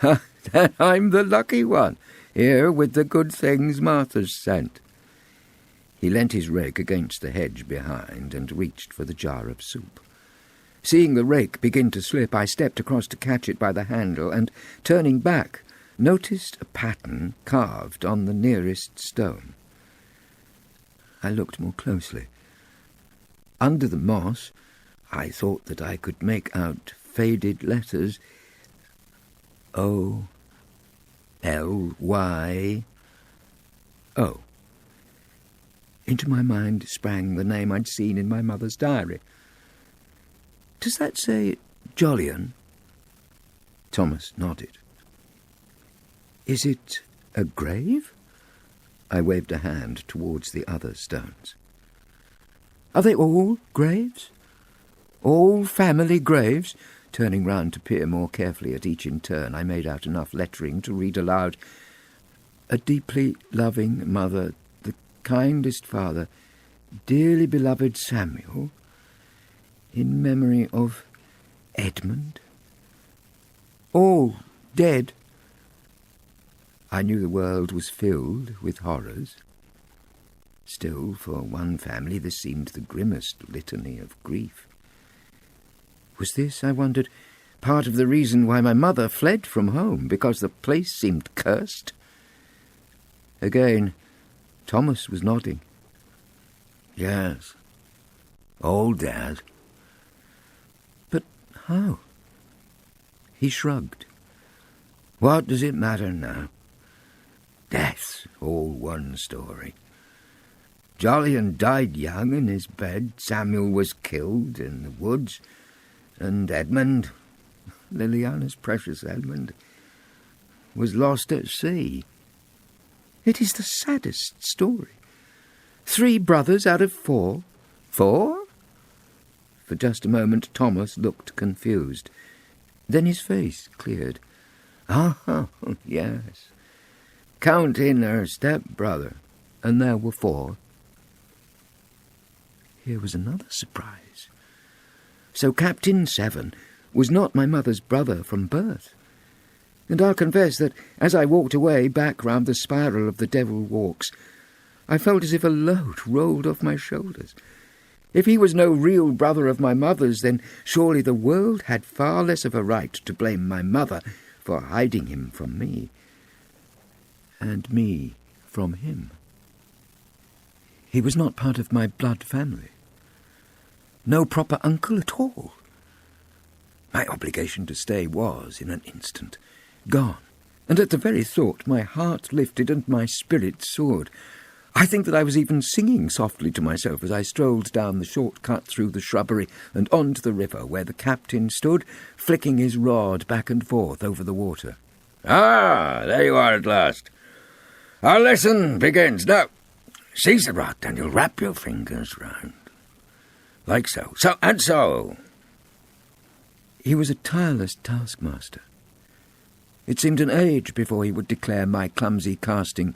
"Then I'm the lucky one, here with the good things Martha's sent." He leant his rake against the hedge behind and reached for the jar of soup. Seeing the rake begin to slip, I stepped across to catch it by the handle and, turning back, noticed a pattern carved on the nearest stone. I looked more closely. Under the moss, I thought that I could make out faded letters. O-L-Y-O. Into my mind sprang the name I'd seen in my mother's diary. "Does that say Jolyon?" Thomas nodded. "Is it a grave?" I waved a hand towards the other stones. "Are they all graves? All family graves?" Turning round to peer more carefully at each in turn, I made out enough lettering to read aloud, "A deeply loving mother, the kindest father, dearly beloved Samuel, in memory of Edmund. All dead." I knew the world was filled with horrors. Still, for one family, this seemed the grimmest litany of grief. Was this, I wondered, part of the reason why my mother fled from home, because the place seemed cursed? Again, Thomas was nodding. "Yes, all dead." "But how?" He shrugged. "What does it matter now? Death's all one story. Jolyon died young in his bed, Samuel was killed in the woods, and Edmund, Liliana's precious Edmund, was lost at sea." "It is the saddest story. 3 brothers out of 4. 4? For just a moment Thomas looked confused. Then his face cleared. "Oh, yes. Count in her step-brother, and there were 4. Here was another surprise. So Captain Severn was not my mother's brother from birth. And I'll confess that as I walked away back round the spiral of the Devil Walks, I felt as if a load rolled off my shoulders. If he was no real brother of my mother's, then surely the world had far less of a right to blame my mother for hiding him from me, and me from him. He was not part of my blood family. No proper uncle at all. My obligation to stay was, in an instant, gone, and at the very thought my heart lifted and my spirit soared. I think that I was even singing softly to myself as I strolled down the short cut through the shrubbery and on to the river, where the captain stood, flicking his rod back and forth over the water. "Ah, there you are at last. Our lesson begins. Now, seize the rod, and you'll wrap your fingers round. Like so. So, and so." He was a tireless taskmaster. It seemed an age before he would declare my clumsy casting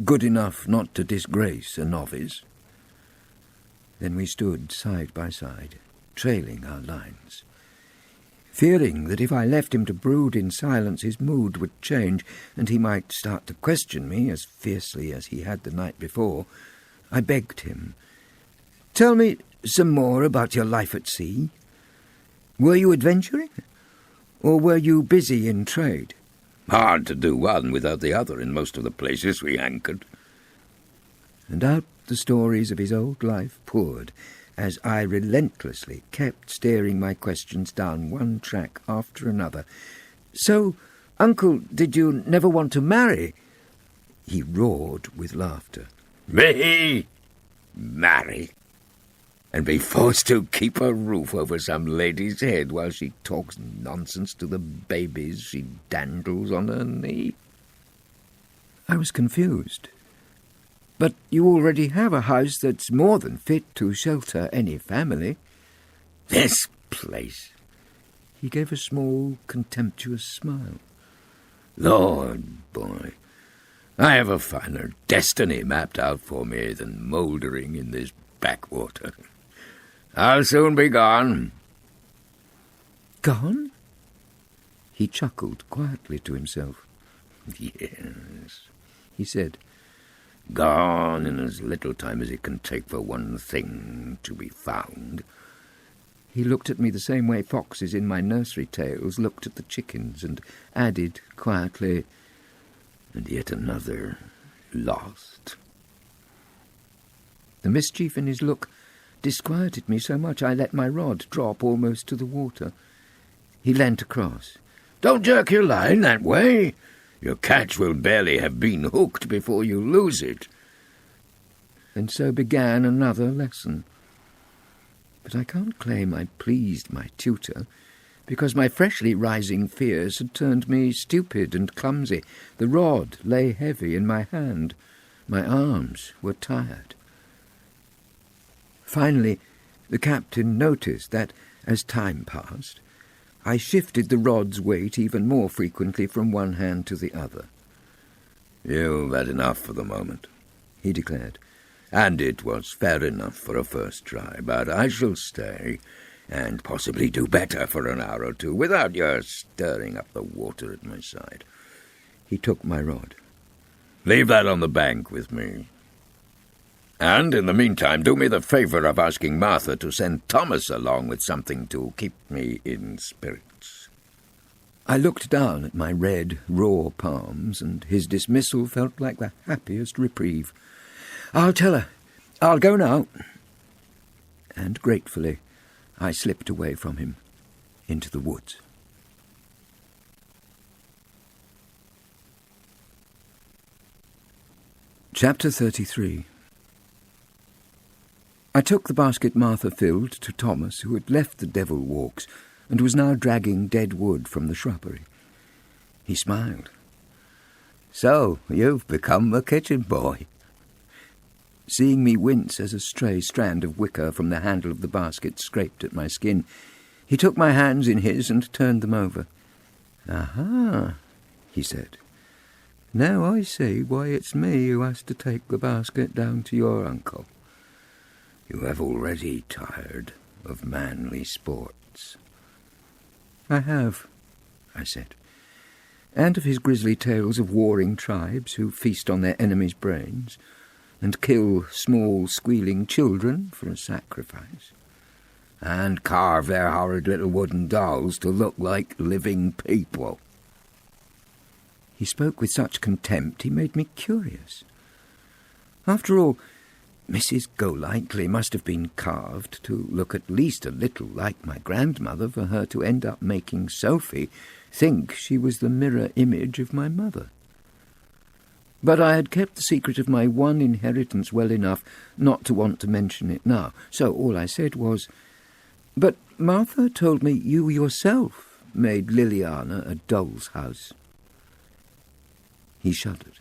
good enough not to disgrace a novice. Then we stood side by side, trailing our lines, fearing that if I left him to brood in silence his mood would change and he might start to question me as fiercely as he had the night before. I begged him, "Tell me some more about your life at sea. Were you adventuring, or were you busy in trade?" "Hard to do one without the other in most of the places we anchored." And out the stories of his old life poured, as I relentlessly kept staring my questions down one track after another. "So, Uncle, did you never want to marry?" He roared with laughter. "Me? Marry? And be forced to keep a roof over some lady's head while she talks nonsense to the babies she dandles on her knee?" I was confused. "But you already have a house that's more than fit to shelter any family." "This place?" He gave a small, contemptuous smile. "Lord, boy, I have a finer destiny mapped out for me than mouldering in this backwater. I'll soon be gone. Gone? He chuckled quietly to himself. Yes, he said. Gone in as little time as it can take for one thing to be found. He looked at me the same way foxes in my nursery tales looked at the chickens, and added quietly, and yet another lost. The mischief in his look disquieted me so much I let my rod drop almost to the water. He leant across. Don't jerk your line that way. Your catch will barely have been hooked before you lose it. And so began another lesson. But I can't claim I pleased my tutor, because my freshly rising fears had turned me stupid and clumsy. The rod lay heavy in my hand. My arms were tired. Finally, the captain noticed that, as time passed, I shifted the rod's weight even more frequently from one hand to the other. "You've had enough for the moment," he declared. "And it was fair enough for a first try, but I shall stay, and possibly do better for an hour or two, without your stirring up the water at my side." He took my rod. "Leave that on the bank with me. And in the meantime, do me the favour of asking Martha to send Thomas along with something to keep me in spirits." I looked down at my red, raw palms, and his dismissal felt like the happiest reprieve. "I'll tell her. I'll go now." And gratefully, I slipped away from him into the woods. Chapter 33. I took the basket Martha filled to Thomas, who had left the devil walks and was now dragging dead wood from the shrubbery. He smiled. "So, you've become a kitchen boy." Seeing me wince as a stray strand of wicker from the handle of the basket scraped at my skin, he took my hands in his and turned them over. "Aha," he said. "Now I see why it's me who has to take the basket down to your uncle. You have already tired of manly sports." "I have," I said, "and of his grisly tales of warring tribes who feast on their enemies' brains and kill small, squealing children for a sacrifice, and carve their horrid little wooden dolls to look like living people." He spoke with such contempt he made me curious. After all, Mrs. Golightly must have been carved to look at least a little like my grandmother for her to end up making Sophie think she was the mirror image of my mother. But I had kept the secret of my one inheritance well enough not to want to mention it now, so all I said was, "But Martha told me you yourself made Liliana a doll's house." He shuddered.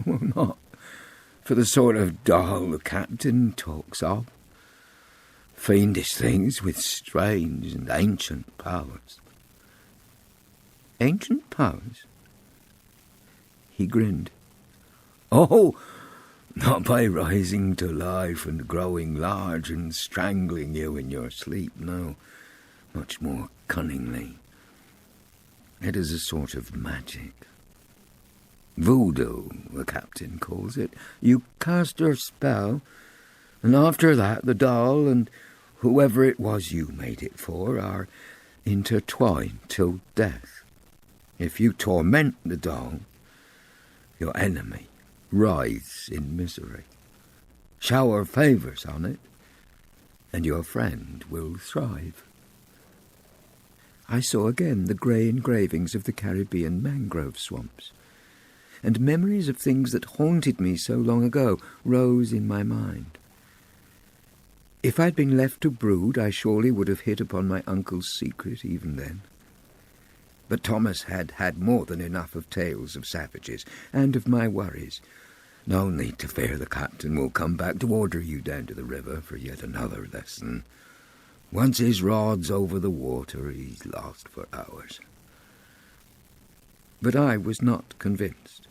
"Well, not for the sort of doll the captain talks of. Fiendish things with strange and ancient powers." "Ancient powers?" He grinned. "Oh, not by rising to life and growing large and strangling you in your sleep, no. Much more cunningly. It is a sort of magic. Voodoo, the captain calls it. You cast your spell, and after that the doll and whoever it was you made it for are intertwined till death. If you torment the doll, your enemy writhes in misery. Shower favours on it, and your friend will thrive." I saw again the grey engravings of the Caribbean mangrove swamps, and memories of things that haunted me so long ago rose in my mind. If I'd been left to brood, I surely would have hit upon my uncle's secret even then. But Thomas had had more than enough of tales of savages, and of my worries. No need to fear the captain will come back to order you down to the river for yet another lesson. Once his rod's over the water, he's lost for hours. But I was not convinced.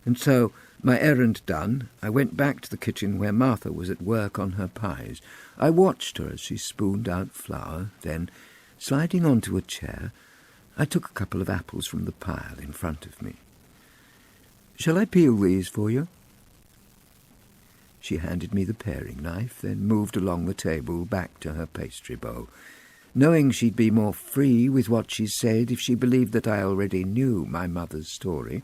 And so, my errand done, I went back to the kitchen where Martha was at work on her pies. I watched her as she spooned out flour, then, sliding onto a chair, I took a couple of apples from the pile in front of me. "Shall I peel these for you?" She handed me the paring knife, then moved along the table back to her pastry bowl, knowing she'd be more free with what she said if she believed that I already knew my mother's story.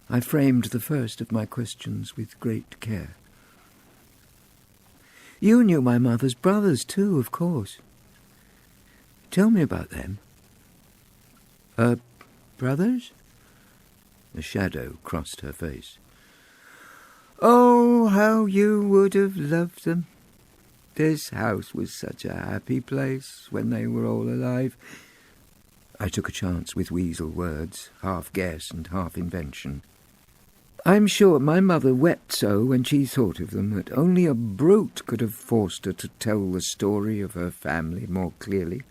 I framed the first of my questions with great care. "You knew my mother's brothers too, of course. Tell me about them." Brothers?" A shadow crossed her face. "Oh, how you would have loved them. This house was such a happy place when they were all alive." I took a chance with weasel words, half guess and half invention. "I'm sure my mother wept so when she thought of them that only a brute could have forced her to tell the story of her family more clearly."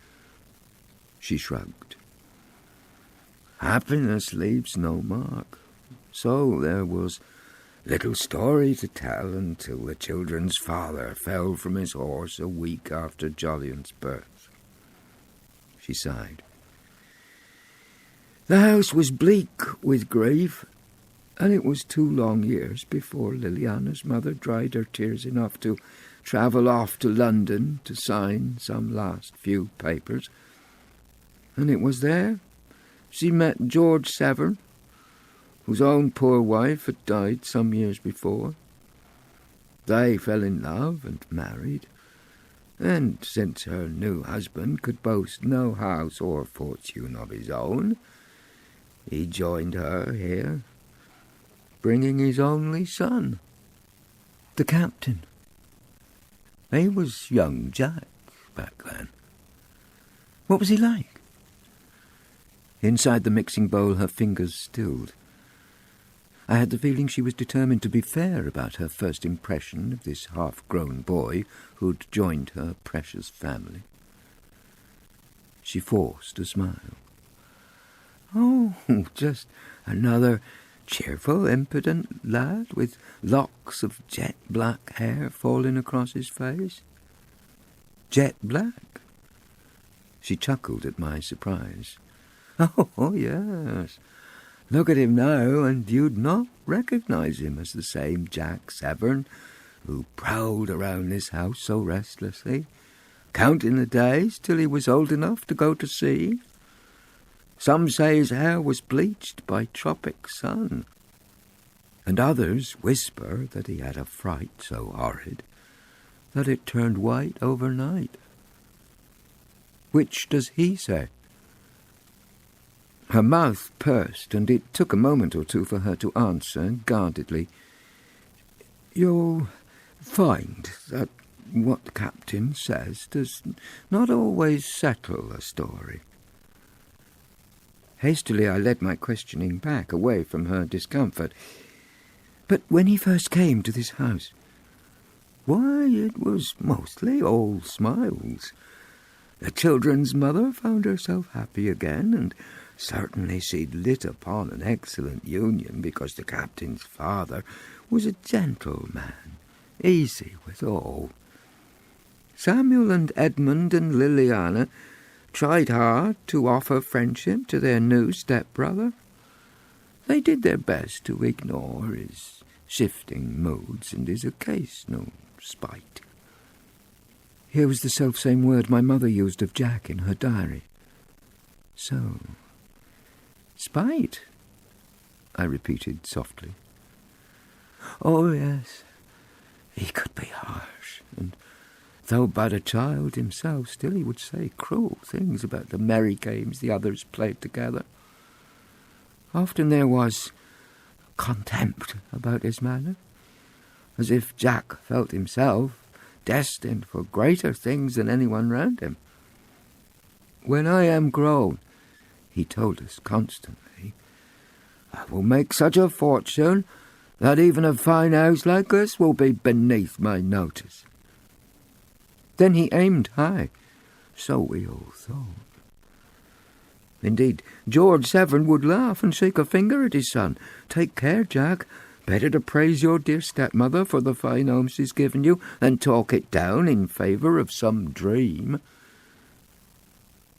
She shrugged. "Happiness leaves no mark. So there was little story to tell until the children's father fell from his horse a week after Jolyon's birth." She sighed. "The house was bleak with grief, and it was 2 long years before Liliana's mother dried her tears enough to travel off to London to sign some last few papers. And it was there she met George Severn, whose own poor wife had died some years before. They fell in love and married, and since her new husband could boast no house or fortune of his own, he joined her here, bringing his only son." "The captain. He was young Jack back then. What was he like?" Inside the mixing bowl her fingers stilled. I had the feeling she was determined to be fair about her first impression of this half-grown boy who'd joined her precious family. She forced a smile. "Oh, just another cheerful, impudent lad with locks of jet-black hair falling across his face." "Jet black?" She chuckled at my surprise. "Oh, yes. Look at him now, and you'd not recognize him as the same Jack Severn who prowled around this house so restlessly, counting the days till he was old enough to go to sea. Some say his hair was bleached by tropic sun, and others whisper that he had a fright so horrid that it turned white overnight. Which does he say?" Her mouth pursed, and it took a moment or two for her to answer guardedly. "You'll find that what the captain says does not always settle a story." Hastily I led my questioning back, away from her discomfort. "But when he first came to this house—" "Why, it was mostly all smiles. The children's mother found herself happy again, and certainly she'd lit upon an excellent union because the captain's father was a gentleman, easy withal. Samuel and Edmund and Liliana tried hard to offer friendship to their new stepbrother. They did their best to ignore his shifting moods and his occasional spite." Here was the selfsame word my mother used of Jack in her diary. "So, spite," I repeated softly. "Oh, yes, he could be harsh, and though but a child himself, still he would say cruel things about the merry games the others played together. Often there was contempt about his manner, as if Jack felt himself destined for greater things than anyone round him. 'When I am grown,' he told us constantly, 'I will make such a fortune that even a fine house like this will be beneath my notice.' Then he aimed high, so we all thought. Indeed, George Severn would laugh and shake a finger at his son. "Take care, Jack. Better to praise your dear stepmother for the fine home she's given you than talk it down in favour of some dream."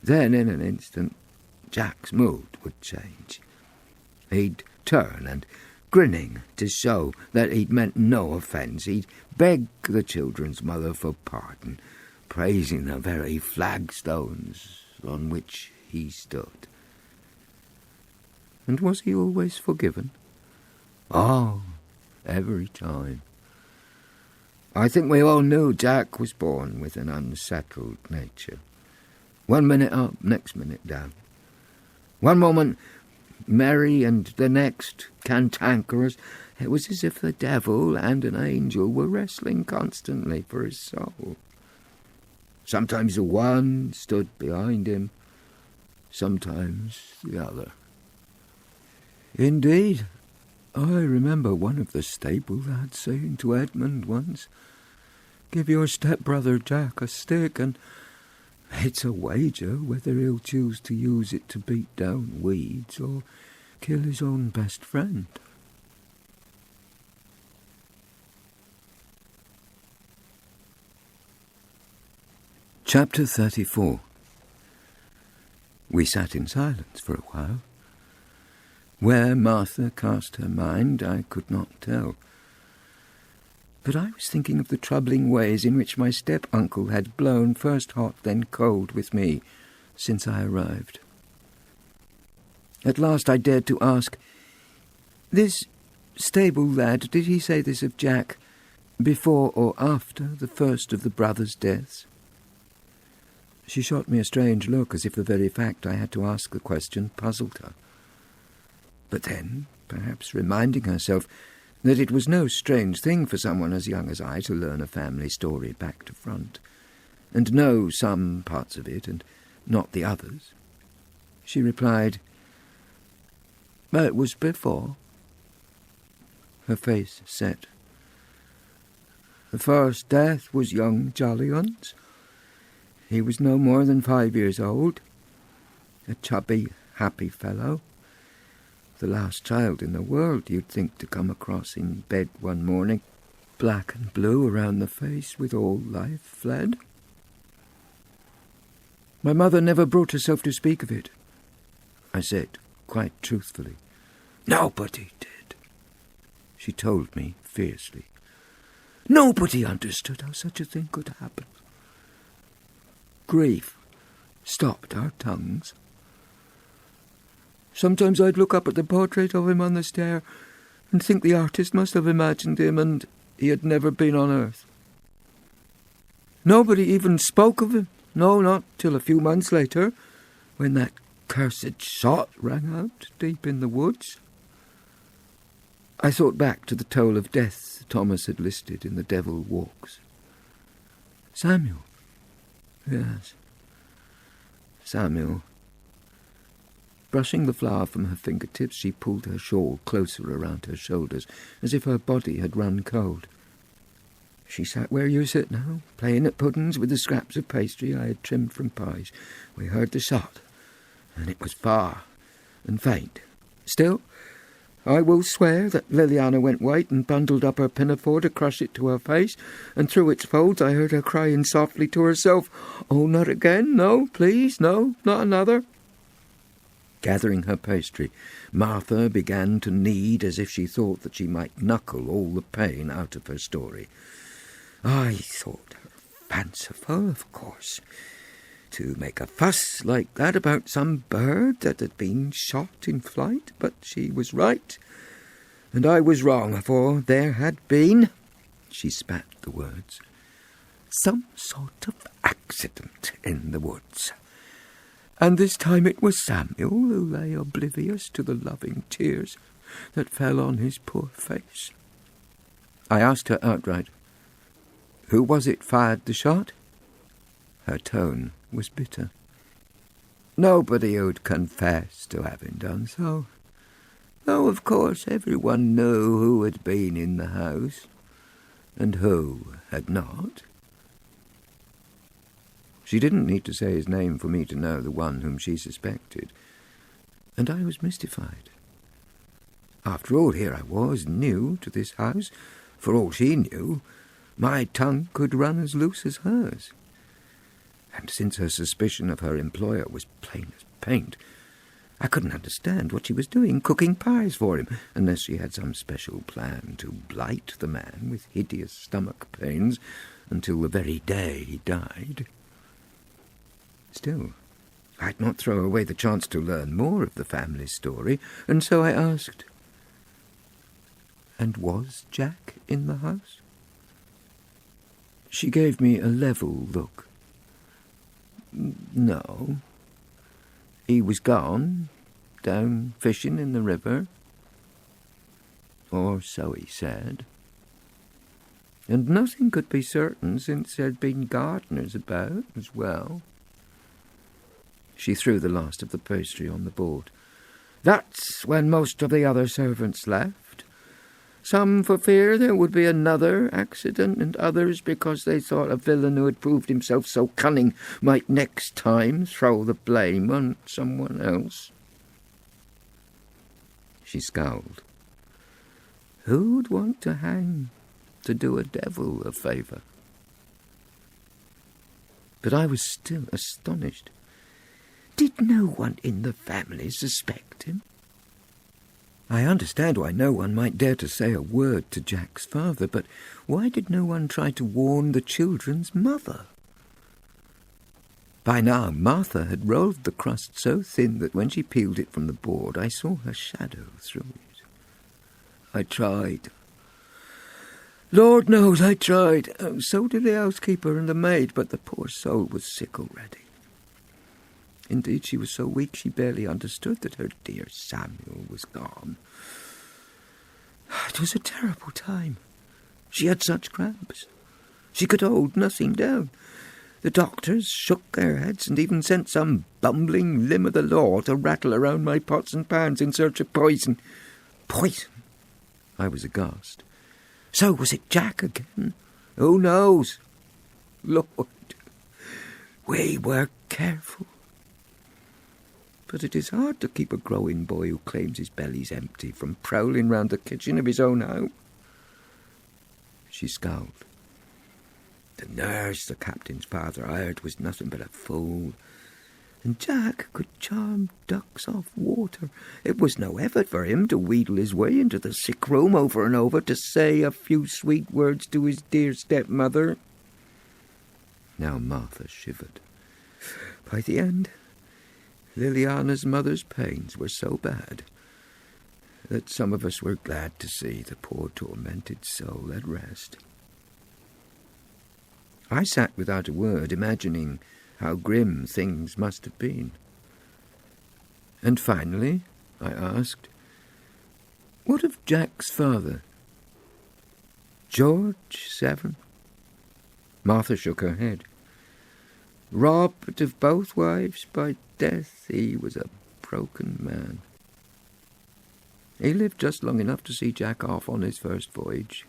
Then, in an instant, Jack's mood would change. He'd turn and, grinning to show that he'd meant no offence, he'd beg the children's mother for pardon, praising the very flagstones on which he stood. And was he always forgiven? Oh, every time. I think we all knew Jack was born with an unsettled nature. 1 minute up, next minute down. One moment merry and the next cantankerous. It was as if the devil and an angel were wrestling constantly for his soul. Sometimes the one stood behind him, sometimes the other. Indeed, I remember one of the stable lads saying to Edmund once, "Give your stepbrother Jack a stick, and it's a wager whether he'll choose to use it to beat down weeds or kill his own best friend." Chapter 34. We sat in silence for a while. Where Martha cast her mind, I could not tell. But I was thinking of the troubling ways in which my step-uncle had blown first hot, then cold with me since I arrived. At last I dared to ask, "This stable lad, did he say this of Jack before or after the first of the brothers' deaths?" She shot me a strange look, as if the very fact I had to ask the question puzzled her. But then, perhaps reminding herself that it was no strange thing for someone as young as I to learn a family story back to front, and know some parts of it and not the others, she replied, "It was before." Her face set. "The first death was young Jollyhunt's. He was no more than 5 years old, a chubby, happy fellow. The last child in the world you'd think to come across in bed one morning, black and blue around the face, with all life fled. My mother never brought herself to speak of it," I said, quite truthfully. "Nobody did," she told me fiercely. "Nobody understood how such a thing could happen. Grief stopped our tongues. Sometimes I'd look up at the portrait of him on the stair and think the artist must have imagined him and he had never been on earth. Nobody even spoke of him, no, not till a few months later, when that cursed shot rang out deep in the woods." I thought back to the toll of death Thomas had listed in The Devil Walks. Samuel. Yes, Samuel. Brushing the flour from her fingertips, she pulled her shawl closer around her shoulders, as if her body had run cold. She sat where you sit now, playing at puddings with the scraps of pastry I had trimmed from pies. We heard the shot, and it was far and faint. Still, I will swear that Liliana went white and bundled up her pinafore to crush it to her face, and through its folds I heard her crying softly to herself, "Oh, not again, no, please, no, not another." Gathering her pastry, Martha began to knead as if she thought that she might knuckle all the pain out of her story. I thought her fanciful, of course, to make a fuss like that about some bird that had been shot in flight, but she was right, and I was wrong, for there had been, she spat the words, some sort of accident in the woods. And this time it was Samuel who lay oblivious to the loving tears that fell on his poor face. I asked her outright, "Who was it fired the shot?" Her tone was bitter. Nobody would confess to having done so, though of course everyone knew who had been in the house and who had not. She didn't need to say his name for me to know the one whom she suspected And I was mystified. After all, here I was, new to this house. For all she knew, my tongue could run as loose as hers. And since her suspicion of her employer was plain as paint, I couldn't understand what she was doing, cooking pies for him, unless she had some special plan to blight the man with hideous stomach pains until the very day he died. Still, I'd not throw away the chance to learn more of the family story, and so I asked, "And was Jack in the house?" She gave me a level look. "No. He was gone, down fishing in the river. Or so he said. And nothing could be certain, since there'd been gardeners about as well." She threw the last of the pastry on the board. "That's when most of the other servants left. Some for fear there would be another accident, and others because they thought a villain who had proved himself so cunning might next time throw the blame on someone else." She scowled. "Who'd want to hang to do a devil a favour?" But I was still astonished. Did no one in the family suspect him? I understand why no one might dare to say a word to Jack's father, but why did no one try to warn the children's mother? By now Martha had rolled the crust so thin that when she peeled it from the board I saw her shadow through it. I tried. Lord knows I tried. So did the housekeeper and the maid, but the poor soul was sick already. Indeed, she was so weak she barely understood that her dear Samuel was gone. It was a terrible time. She had such cramps. She could hold nothing down. The doctors shook their heads and even sent some bumbling limb of the law to rattle around my pots and pans in search of poison. Poison? I was aghast. So was it Jack again? Who knows? Lord, we were careful. But it is hard to keep a growing boy who claims his belly's empty from prowling round the kitchen of his own house. She scowled. The nurse the captain's father hired was nothing but a fool. And Jack could charm ducks off water. It was no effort for him to wheedle his way into the sick room over and over to say a few sweet words to his dear stepmother. Now Martha shivered. By the end, Liliana's mother's pains were so bad that some of us were glad to see the poor tormented soul at rest. I sat without a word, imagining how grim things must have been. And finally, I asked, "What of Jack's father?" "George Severn?" Martha shook her head. "Robbed of both wives by death, he was a broken man. He lived just long enough to see Jack off on his first voyage,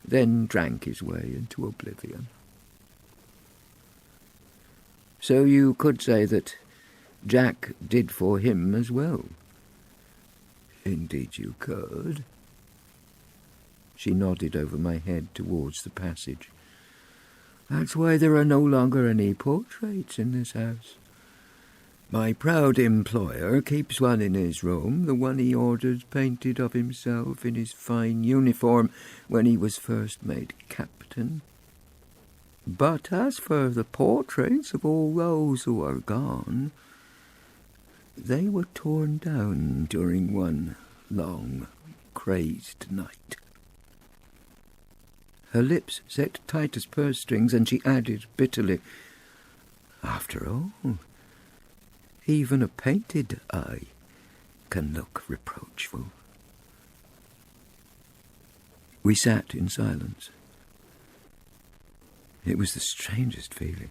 then drank his way into oblivion." "So you could say that Jack did for him as well?" "Indeed you could." She nodded over my head towards the passage. "That's why there are no longer any portraits in this house. My proud employer keeps one in his room, the one he ordered painted of himself in his fine uniform when he was first made captain. But as for the portraits of all those who are gone, they were torn down during one long, crazed night." Her lips set tight as purse strings, and she added bitterly, "After all, even a painted eye can look reproachful." We sat in silence. It was the strangest feeling.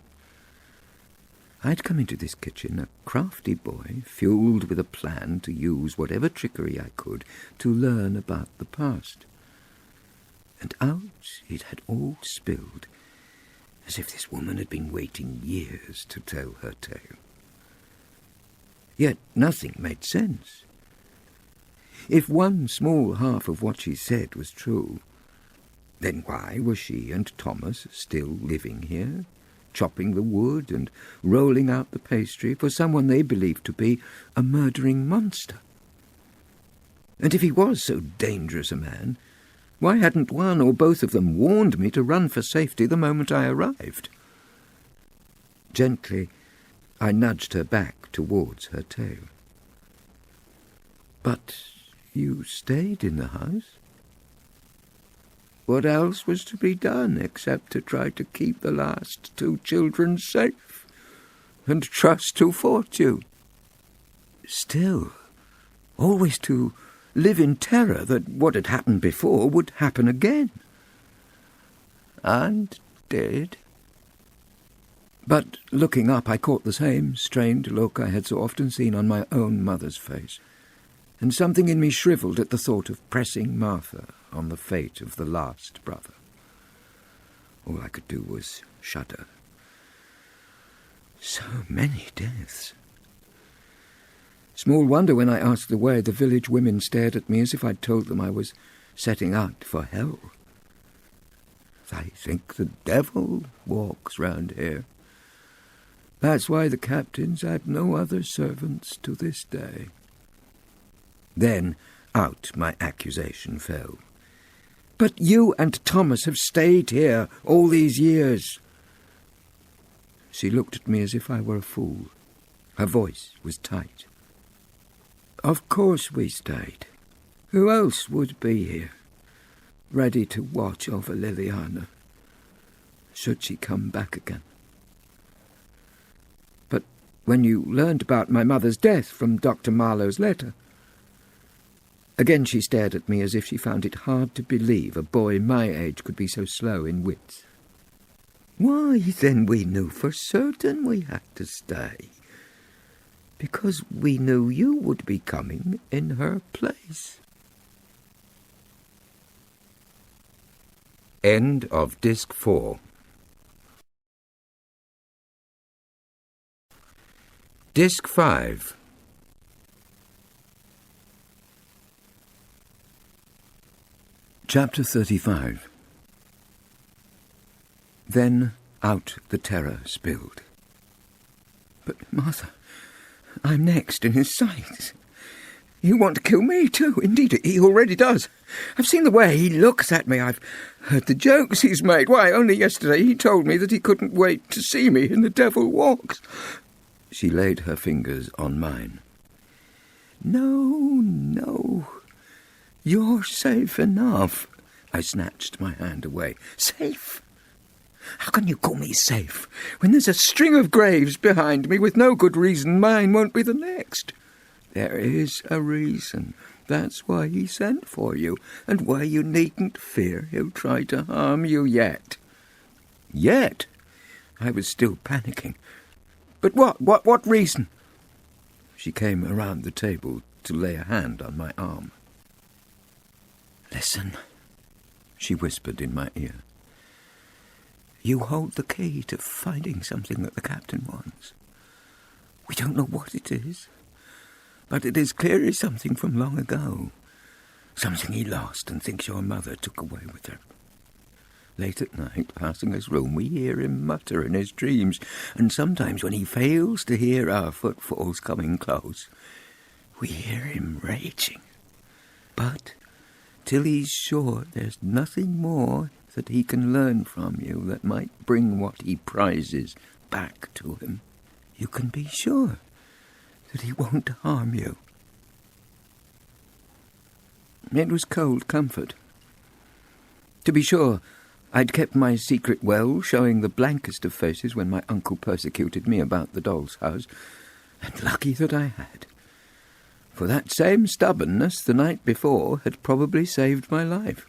I'd come into this kitchen a crafty boy, fueled with a plan to use whatever trickery I could to learn about the past. And out it had all spilled, as if this woman had been waiting years to tell her tale. Yet nothing made sense. If one small half of what she said was true, then why were she and Thomas still living here, chopping the wood and rolling out the pastry for someone they believed to be a murdering monster? And if he was so dangerous a man, why hadn't one or both of them warned me to run for safety the moment I arrived? Gently, I nudged her back towards her tale. But you stayed in the house? What else was to be done except to try to keep the last 2 children safe and trust to fortune? Still, always to live in terror that what had happened before would happen again. And did. But looking up, I caught the same strained look I had so often seen on my own mother's face, and something in me shriveled at the thought of pressing Martha on the fate of the last brother. All I could do was shudder. So many deaths. Small wonder when I asked the way the village women stared at me as if I'd told them I was setting out for hell. I think the devil walks round here. That's why the captains have no other servants to this day. Then out my accusation fell. But you and Thomas have stayed here all these years. She looked at me as if I were a fool. Her voice was tight. Of course we stayed. Who else would be here, ready to watch over Liliana, should she come back again? But when you learned about my mother's death from Dr. Marlow's letter... Again she stared at me as if she found it hard to believe a boy my age could be so slow in wits. Why, then we knew for certain we had to stay. Because we knew you would be coming in her place. End of Disc 4. Disc 5. Chapter 35. Then out the terror spilled. But, Martha, I'm next in his sights. You want to kill me too? Indeed, he already does. I've seen the way he looks at me. I've heard the jokes he's made. Why, only yesterday he told me that he couldn't wait to see me in The Devil Walks. She laid her fingers on mine. No. You're safe enough. I snatched my hand away. Safe? How can you call me safe when there's a string of graves behind me with no good reason mine won't be the next? There is a reason. That's why he sent for you, and why you needn't fear he'll try to harm you yet. Yet? I was still panicking. But what reason? She came around the table to lay a hand on my arm. Listen, she whispered in my ear. You hold the key to finding something that the captain wants. We don't know what it is, but it is clearly something from long ago. Something he lost and thinks your mother took away with her. Late at night, passing his room, we hear him mutter in his dreams, and sometimes when he fails to hear our footfalls coming close, we hear him raging. But till he's sure there's nothing more that he can learn from you that might bring what he prizes back to him, you can be sure that he won't harm you. It was cold comfort. To be sure, I'd kept my secret well, showing the blankest of faces when my uncle persecuted me about the doll's house, and lucky that I had. For that same stubbornness the night before had probably saved my life.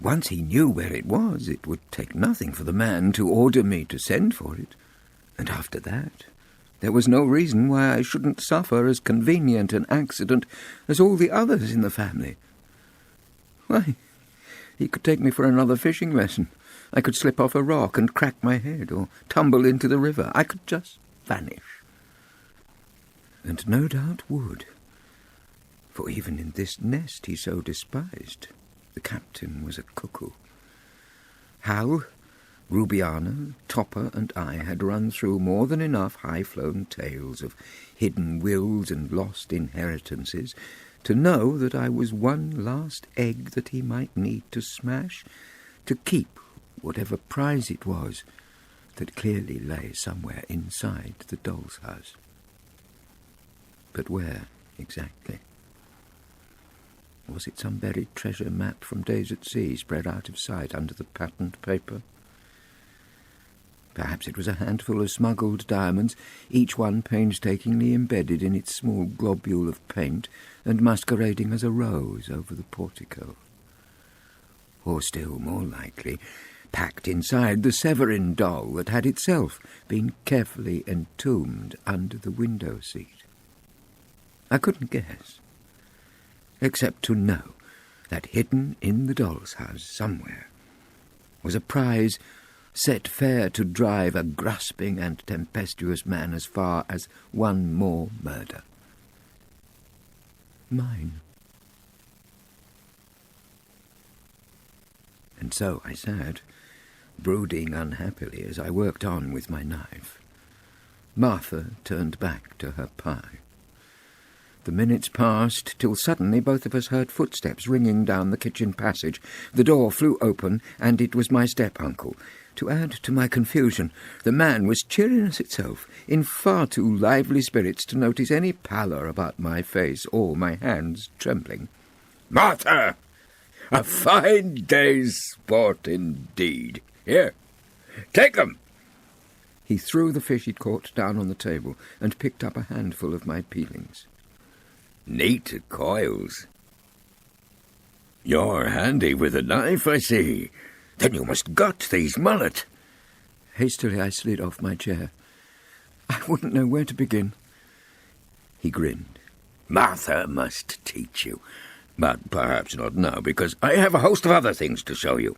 Once he knew where it was, it would take nothing for the man to order me to send for it. And after that, there was no reason why I shouldn't suffer as convenient an accident as all the others in the family. Why, he could take me for another fishing lesson. I could slip off a rock and crack my head, or tumble into the river. I could just vanish. And no doubt would, for even in this nest he so despised, the captain was a cuckoo. Hal, Rubiana, Topper, and I had run through more than enough high-flown tales of hidden wills and lost inheritances to know that I was one last egg that he might need to smash, to keep whatever prize it was that clearly lay somewhere inside the doll's house. But where, exactly? Was it some buried treasure map from days at sea spread out of sight under the patterned paper? Perhaps it was a handful of smuggled diamonds, each one painstakingly embedded in its small globule of paint and masquerading as a rose over the portico. Or still more likely, packed inside the Severn doll that had itself been carefully entombed under the window seat. I couldn't guess, except to know that hidden in the doll's house somewhere was a prize set fair to drive a grasping and tempestuous man as far as one more murder. Mine. And so I sat, brooding unhappily as I worked on with my knife. Martha turned back to her pie. The minutes passed till suddenly both of us heard footsteps ringing down the kitchen passage. The door flew open, and it was my step-uncle. To add to my confusion, the man was cheeriness itself, in far too lively spirits to notice any pallor about my face or my hands trembling. "Martha! A fine day's sport indeed. Here, take them." He threw the fish he'd caught down on the table and picked up a handful of my peelings. "Neat coils. You're handy with a knife, I see. Then you must gut these mullet." Hastily I slid off my chair. I wouldn't know where to begin. He grinned. "Martha must teach you, but perhaps not now, because I have a host of other things to show you."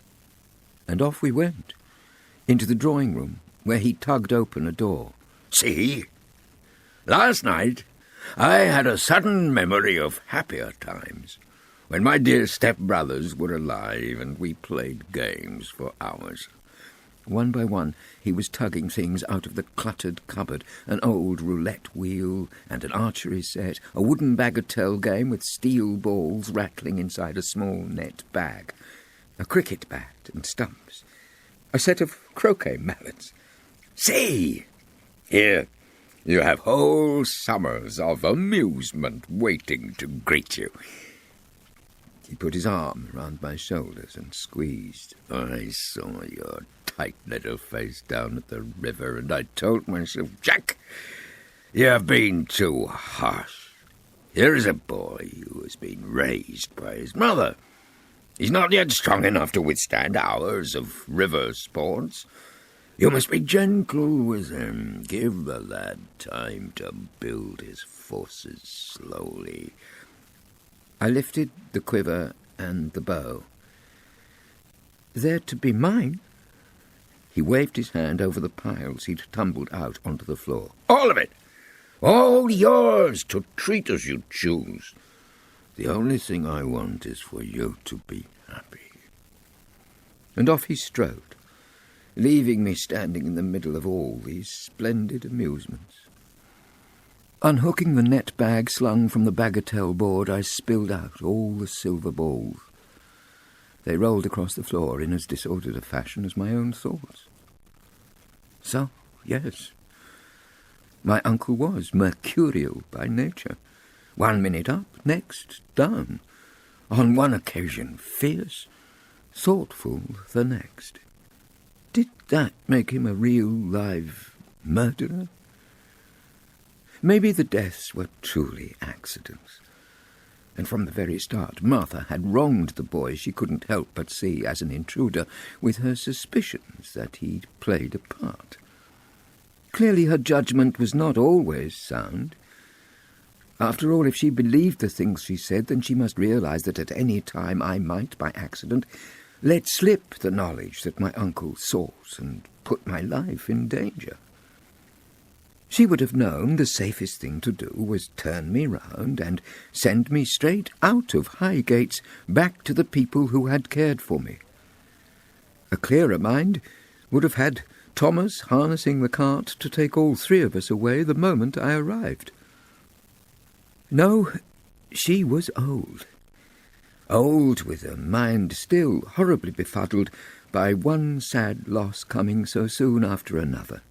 And off we went, into the drawing room, where he tugged open a door. "See? Last night I had a sudden memory of happier times, when my dear step-brothers were alive and we played games for hours." One by one he was tugging things out of the cluttered cupboard, an old roulette wheel and an archery set, a wooden bagatelle game with steel balls rattling inside a small net bag, a cricket bat and stumps, a set of croquet mallets. "See! Here, you have whole summers of amusement waiting to greet you." He put his arm round my shoulders and squeezed. "I saw your tight little face down at the river, and I told myself, Jack, you have been too harsh. Here is a boy who has been raised by his mother. He's not yet strong enough to withstand hours of river sports. You must be gentle with him. Give the lad time to build his forces slowly." I lifted the quiver and the bow. "They're to be mine?" He waved his hand over the piles he'd tumbled out onto the floor. "All of it. All yours, to treat as you choose. The only thing I want is for you to be happy." And off he strode, leaving me standing in the middle of all these splendid amusements. Unhooking the net bag slung from the bagatelle board, I spilled out all the silver balls. They rolled across the floor in as disordered a fashion as my own thoughts. So, yes, my uncle was mercurial by nature. 1 minute up, next down. On one occasion fierce, thoughtful the next. Did that make him a real, live murderer? Maybe the deaths were truly accidents. And from the very start, Martha had wronged the boy she couldn't help but see as an intruder, with her suspicions that he'd played a part. Clearly her judgment was not always sound. After all, if she believed the things she said, then she must realize that at any time I might, by accident, let slip the knowledge that my uncle sought and put my life in danger. She would have known the safest thing to do was turn me round and send me straight out of Highgates back to the people who had cared for me. A clearer mind would have had Thomas harnessing the cart to take all three of us away the moment I arrived. No, she was old. Old with a mind still horribly befuddled by one sad loss coming so soon after another.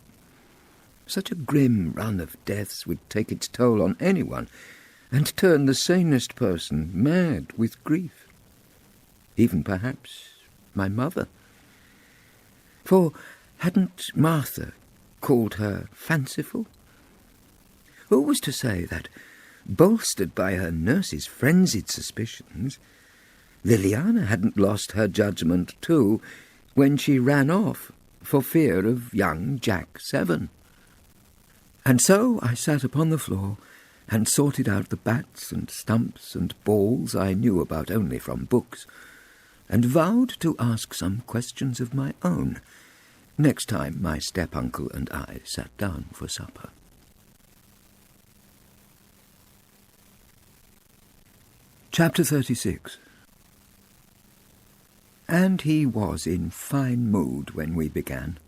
Such a grim run of deaths would take its toll on anyone and turn the sanest person mad with grief. Even perhaps my mother. For hadn't Martha called her fanciful? Who was to say that, bolstered by her nurse's frenzied suspicions, Liliana hadn't lost her judgment too when she ran off for fear of young Jack Severn? And so I sat upon the floor and sorted out the bats and stumps and balls I knew about only from books, and vowed to ask some questions of my own next time my step-uncle and I sat down for supper. Chapter 36. And he was in fine mood when we began,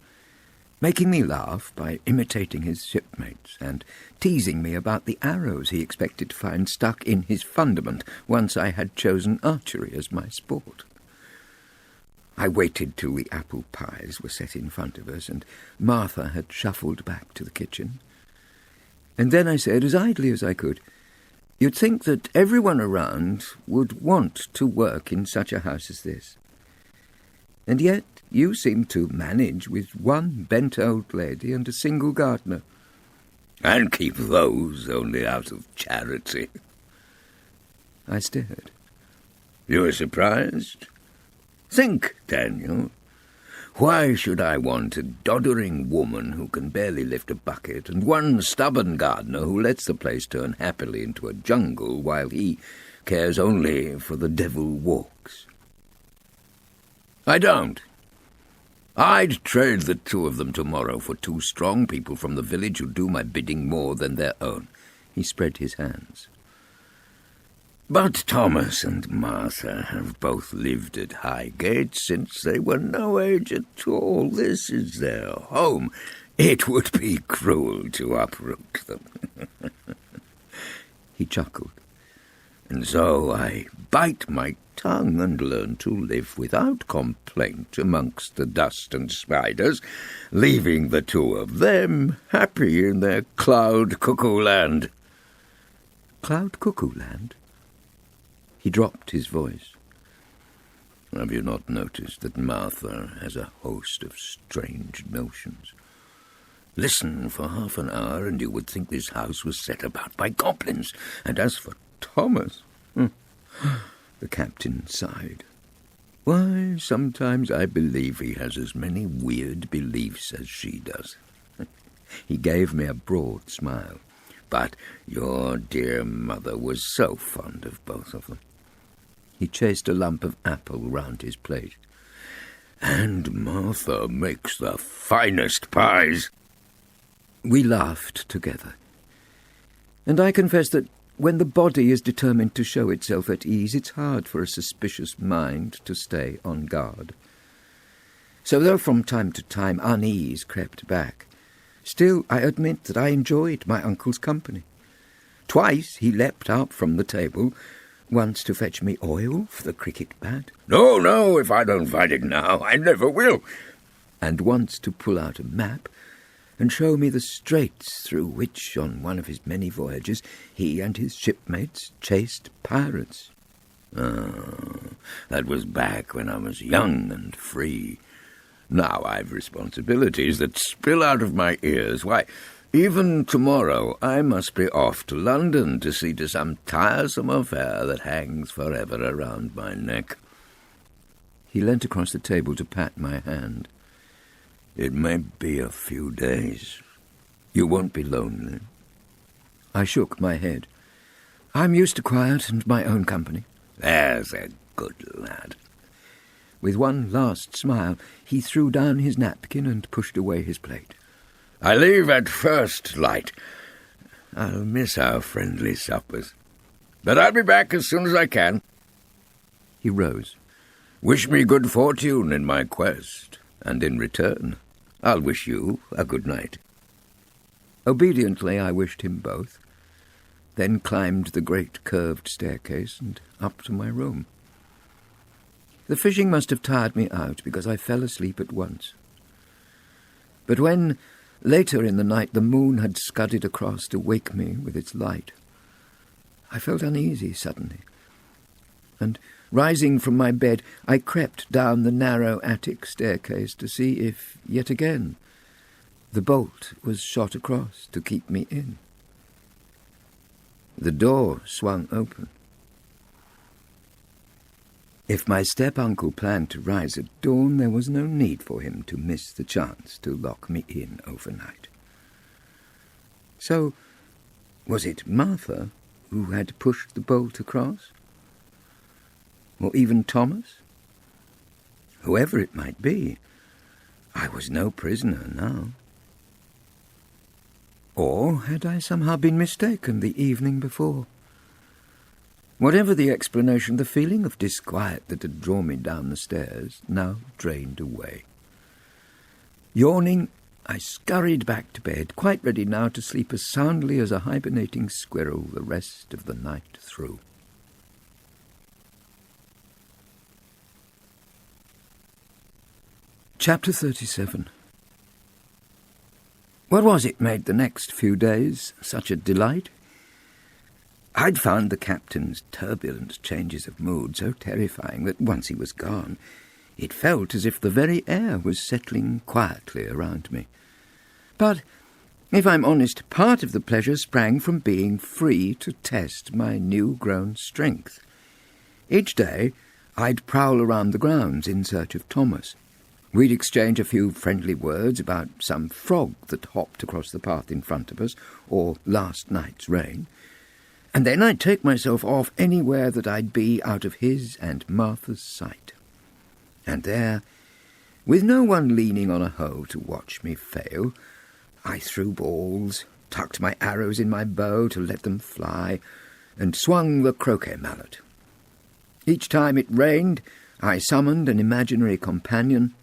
making me laugh by imitating his shipmates and teasing me about the arrows he expected to find stuck in his fundament once I had chosen archery as my sport. I waited till the apple pies were set in front of us and Martha had shuffled back to the kitchen. And then I said, as idly as I could, "You'd think that everyone around would want to work in such a house as this. And yet you seem to manage with one bent old lady and a single gardener." And keep those only out of charity. I stared. You were surprised? Think, Daniel. Why should I want a doddering woman who can barely lift a bucket and one stubborn gardener who lets the place turn happily into a jungle while he cares only for the devil walks? I don't. I'd trade the two of them tomorrow for two strong people from the village who do my bidding more than their own. He spread his hands. But Thomas and Martha have both lived at Highgate since they were no age at all. This is their home. It would be cruel to uproot them. He chuckled. And so I bite my tongue and learn to live without complaint amongst the dust and spiders, leaving the two of them happy in their cloud cuckoo land. Cloud cuckoo land? He dropped his voice. Have you not noticed that Martha has a host of strange notions? Listen for half an hour and you would think this house was set about by goblins. And as for Thomas... The captain sighed. Why, sometimes I believe he has as many weird beliefs as she does. He gave me a broad smile. But your dear mother was so fond of both of them. He chased a lump of apple round his plate. And Martha makes the finest pies. We laughed together. And I confess that when the body is determined to show itself at ease, it's hard for a suspicious mind to stay on guard. So though from time to time unease crept back, still I admit that I enjoyed my uncle's company. Twice he leapt up from the table, once to fetch me oil for the cricket bat. No, if I don't find it now, I never will. And once to pull out a map and show me the straits through which, on one of his many voyages, he and his shipmates chased pirates. That was back when I was young and free. Now I've responsibilities that spill out of my ears. Why, even tomorrow I must be off to London to see to some tiresome affair that hangs forever around my neck. He leant across the table to pat my hand. It may be a few days. You won't be lonely. I shook my head. I'm used to quiet and my own company. There's a good lad. With one last smile, he threw down his napkin and pushed away his plate. I leave at first light. I'll miss our friendly suppers, but I'll be back as soon as I can." He rose. "Wish me good fortune in my quest, and in return, I'll wish you a good night." Obediently I wished him both, then climbed the great curved staircase and up to my room. The fishing must have tired me out, because I fell asleep at once. But when, later in the night, the moon had scudded across to wake me with its light, I felt uneasy suddenly, and, rising from my bed, I crept down the narrow attic staircase to see if, yet again, the bolt was shot across to keep me in. The door swung open. If my step-uncle planned to rise at dawn, there was no need for him to miss the chance to lock me in overnight. So, was it Martha who had pushed the bolt across? Or even Thomas? Whoever it might be, I was no prisoner now. Or had I somehow been mistaken the evening before? Whatever the explanation, the feeling of disquiet that had drawn me down the stairs now drained away. Yawning, I scurried back to bed, quite ready now to sleep as soundly as a hibernating squirrel the rest of the night through. Chapter 37. What was it made the next few days such a delight? I'd found the captain's turbulent changes of mood so terrifying that once he was gone, it felt as if the very air was settling quietly around me. But, if I'm honest, part of the pleasure sprang from being free to test my new-grown strength. Each day, I'd prowl around the grounds in search of Thomas. We'd exchange a few friendly words about some frog that hopped across the path in front of us, or last night's rain. And then I'd take myself off anywhere that I'd be out of his and Martha's sight. And there, with no one leaning on a hoe to watch me fail, I threw balls, tucked my arrows in my bow to let them fly, and swung the croquet mallet. Each time it rained, I summoned an imaginary companion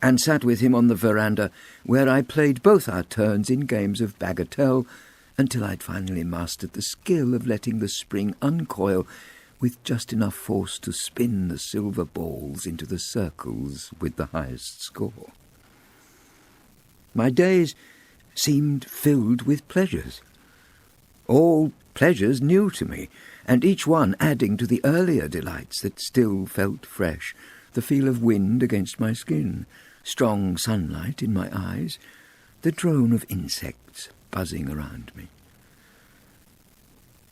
and sat with him on the veranda, where I played both our turns in games of bagatelle until I'd finally mastered the skill of letting the spring uncoil with just enough force to spin the silver balls into the circles with the highest score. My days seemed filled with pleasures, all pleasures new to me, and each one adding to the earlier delights that still felt fresh, the feel of wind against my skin, strong sunlight in my eyes, the drone of insects buzzing around me.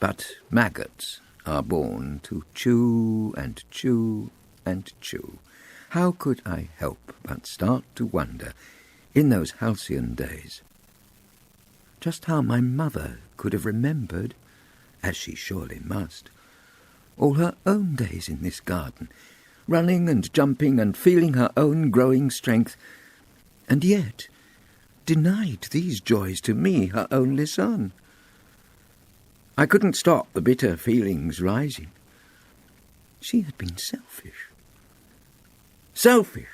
But maggots are born to chew and chew and chew. How could I help but start to wonder, in those halcyon days, just how my mother could have remembered, as she surely must, all her own days in this garden, running and jumping and feeling her own growing strength, and yet denied these joys to me, her only son. I couldn't stop the bitter feelings rising. She had been selfish. Selfish!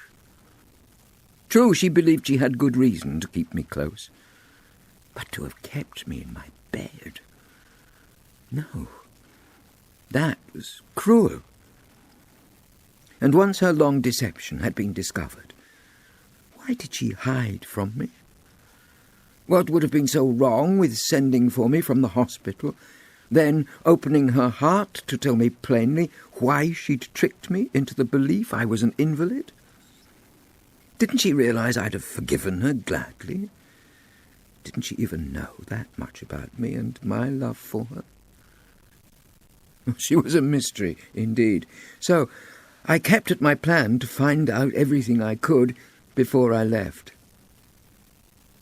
True, she believed she had good reason to keep me close, but to have kept me in my bed? No, that was cruel. And once her long deception had been discovered, why did she hide from me? What would have been so wrong with sending for me from the hospital, then opening her heart to tell me plainly why she'd tricked me into the belief I was an invalid? Didn't she realize I'd have forgiven her gladly? Didn't she even know that much about me and my love for her? She was a mystery, indeed. So I kept at my plan to find out everything I could before I left.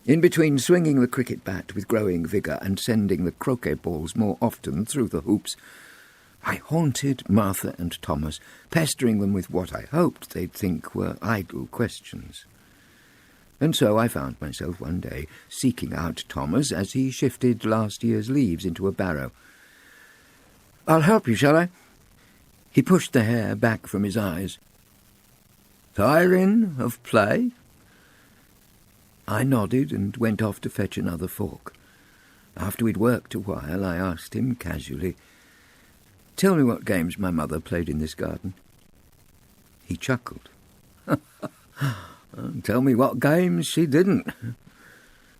In between swinging the cricket bat with growing vigour and sending the croquet balls more often through the hoops, I haunted Martha and Thomas, pestering them with what I hoped they'd think were idle questions. And so I found myself one day seeking out Thomas as he shifted last year's leaves into a barrow. "I'll help you, shall I?" He pushed the hair back from his eyes. "Tiring of play?" I nodded and went off to fetch another fork. After we'd worked a while, I asked him casually, "Tell me what games my mother played in this garden." He chuckled. "Tell me what games she didn't.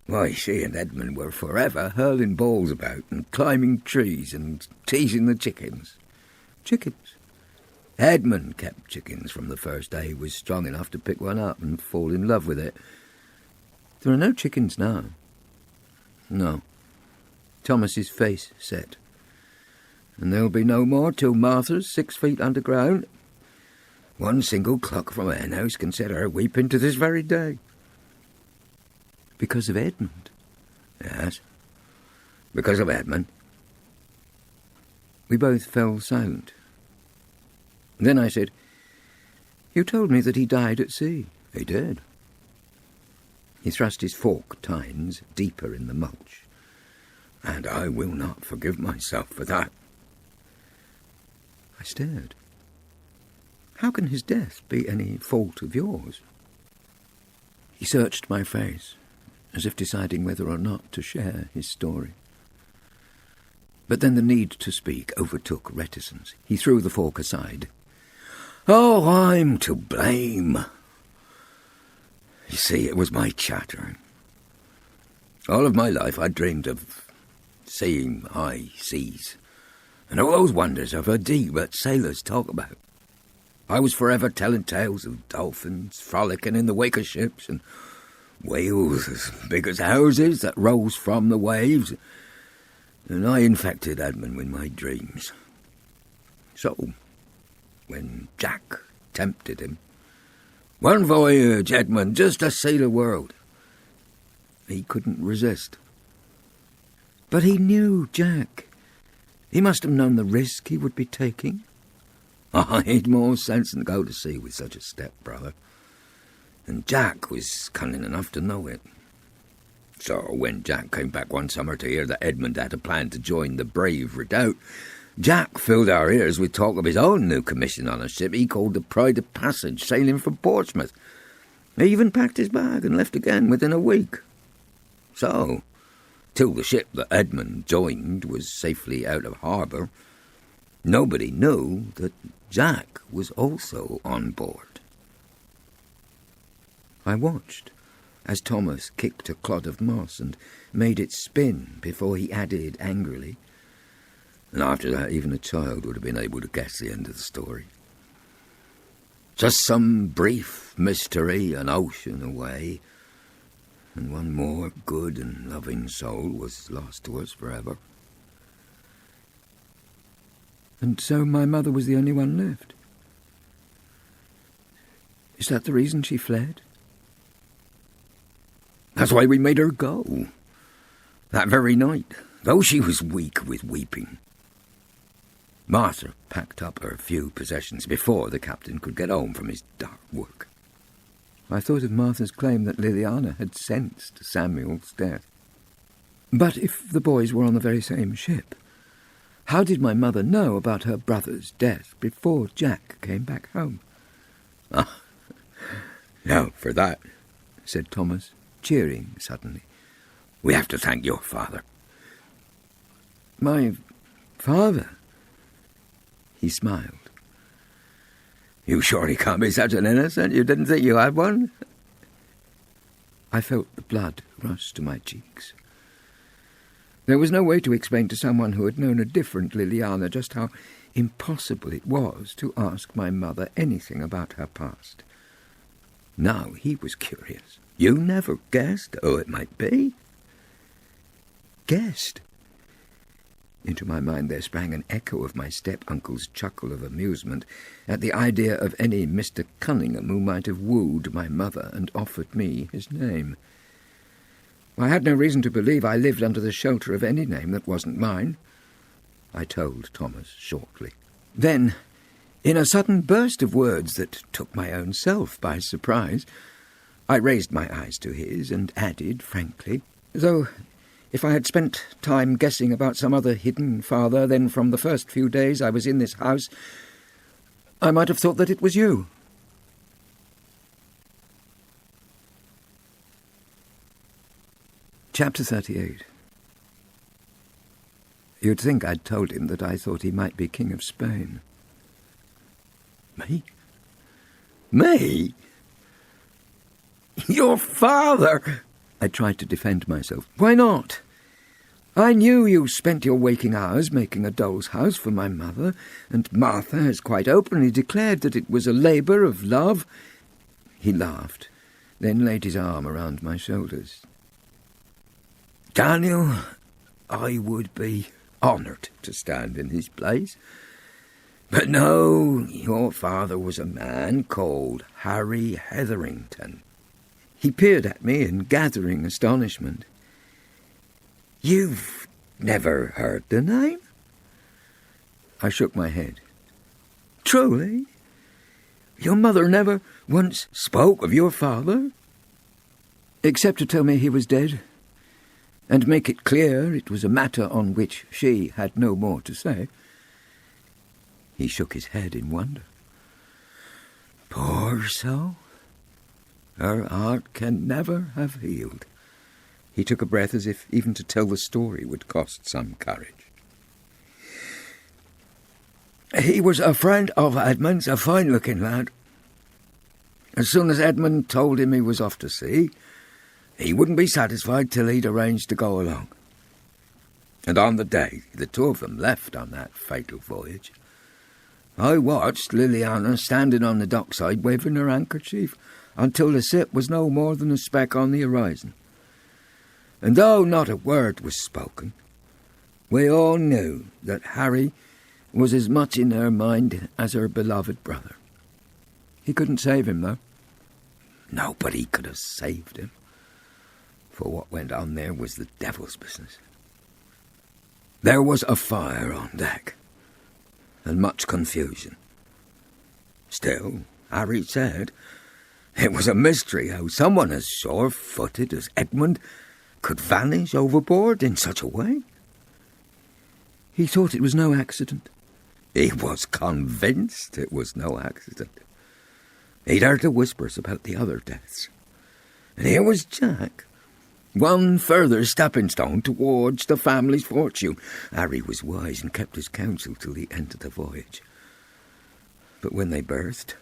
Why, she and Edmund were forever hurling balls about and climbing trees and teasing the chickens." "Chickens?" "Edmund kept chickens from the first day he was strong enough to pick one up and fall in love with it." "There are no chickens now." "No." Thomas's face set. "And there'll be no more till Martha's 6 feet underground. One single cluck from a henhouse can set her weeping to this very day." "Because of Edmund?" "Yes, because of Edmund." We both fell silent. Then I said, "You told me that he died at sea." "He did." He thrust his fork tines deeper in the mulch. "And I will not forgive myself for that." I stared. "How can his death be any fault of yours?" He searched my face, as if deciding whether or not to share his story. But then the need to speak overtook reticence. He threw the fork aside. "Oh, I'm to blame. You see, it was my chattering. All of my life I dreamed of seeing high seas, and all those wonders of the deep that sailors talk about. I was forever telling tales of dolphins frolicking in the wake of ships, and whales as big as houses that rose from the waves, and I infected Edmund with my dreams. So, when Jack tempted him, 'One voyage, Edmund, just to see the world,' he couldn't resist." "But he knew Jack. He must have known the risk he would be taking." "I'd more sense than go to sea with such a step-brother. And Jack was cunning enough to know it. So when Jack came back one summer to hear that Edmund had a plan to join the Brave Redoubt, Jack filled our ears with talk of his own new commission on a ship he called the Pride of Passage, sailing from Portsmouth. He even packed his bag and left again within a week. So, till the ship that Edmund joined was safely out of harbour, nobody knew that Jack was also on board." I watched as Thomas kicked a clod of moss and made it spin before he added angrily, "And after that even a child would have been able to guess the end of the story. Just some brief mystery an ocean away, and one more good and loving soul was lost to us forever." "And so my mother was the only one left? Is that the reason she fled?" "That's why we made her go. That very night, though she was weak with weeping. Martha packed up her few possessions before the captain could get home from his dark work." I thought of Martha's claim that Liliana had sensed Samuel's death. But if the boys were on the very same ship, how did my mother know about her brother's death before Jack came back home? "Ah, now for that," said Thomas, cheering suddenly, "we have to thank your father." "My father?" He smiled. "You surely can't be such an innocent. You didn't think you had one?" I felt the blood rush to my cheeks. There was no way to explain to someone who had known a different Liliana just how impossible it was to ask my mother anything about her past. Now he was curious. "You never guessed who it might be?" Guessed? Into my mind there sprang an echo of my step-uncle's chuckle of amusement at the idea of any Mr. Cunningham who might have wooed my mother and offered me his name. I had no reason to believe I lived under the shelter of any name that wasn't mine, I told Thomas shortly. Then, in a sudden burst of words that took my own self by surprise, I raised my eyes to his and added, frankly, though if I had spent time guessing about some other hidden father, then from the first few days I was in this house, I might have thought that it was you. Chapter 38. You'd think I'd told him that I thought he might be King of Spain. Me? Me? Your father? I tried to defend myself. Why not? I knew you spent your waking hours making a doll's house for my mother, and Martha has quite openly declared that it was a labour of love. He laughed, then laid his arm around my shoulders. Daniel, I would be honoured to stand in his place. But no, your father was a man called Harry Hetherington. He peered at me in gathering astonishment. You've never heard the name? I shook my head. Truly? Your mother never once spoke of your father? Except to tell me he was dead, and make it clear it was a matter on which she had no more to say. He shook his head in wonder. Poor soul. Her heart can never have healed. He took a breath as if even to tell the story would cost some courage. He was a friend of Edmund's, a fine-looking lad. As soon as Edmund told him he was off to sea, he wouldn't be satisfied till he'd arranged to go along. And on the day the two of them left on that fatal voyage, I watched Liliana standing on the dockside waving her handkerchief until the ship was no more than a speck on the horizon. And though not a word was spoken, we all knew that Harry was as much in her mind as her beloved brother. He couldn't save him, though. Nobody could have saved him. For what went on there was the devil's business. There was a fire on deck, and much confusion. Still, Harry said, it was a mystery how someone as sure-footed as Edmund could vanish overboard in such a way. He thought it was no accident. He was convinced it was no accident. He'd heard the whispers about the other deaths. And here was Jack, one further stepping stone towards the family's fortune. Harry was wise and kept his counsel till the end of the voyage. But when they berthed,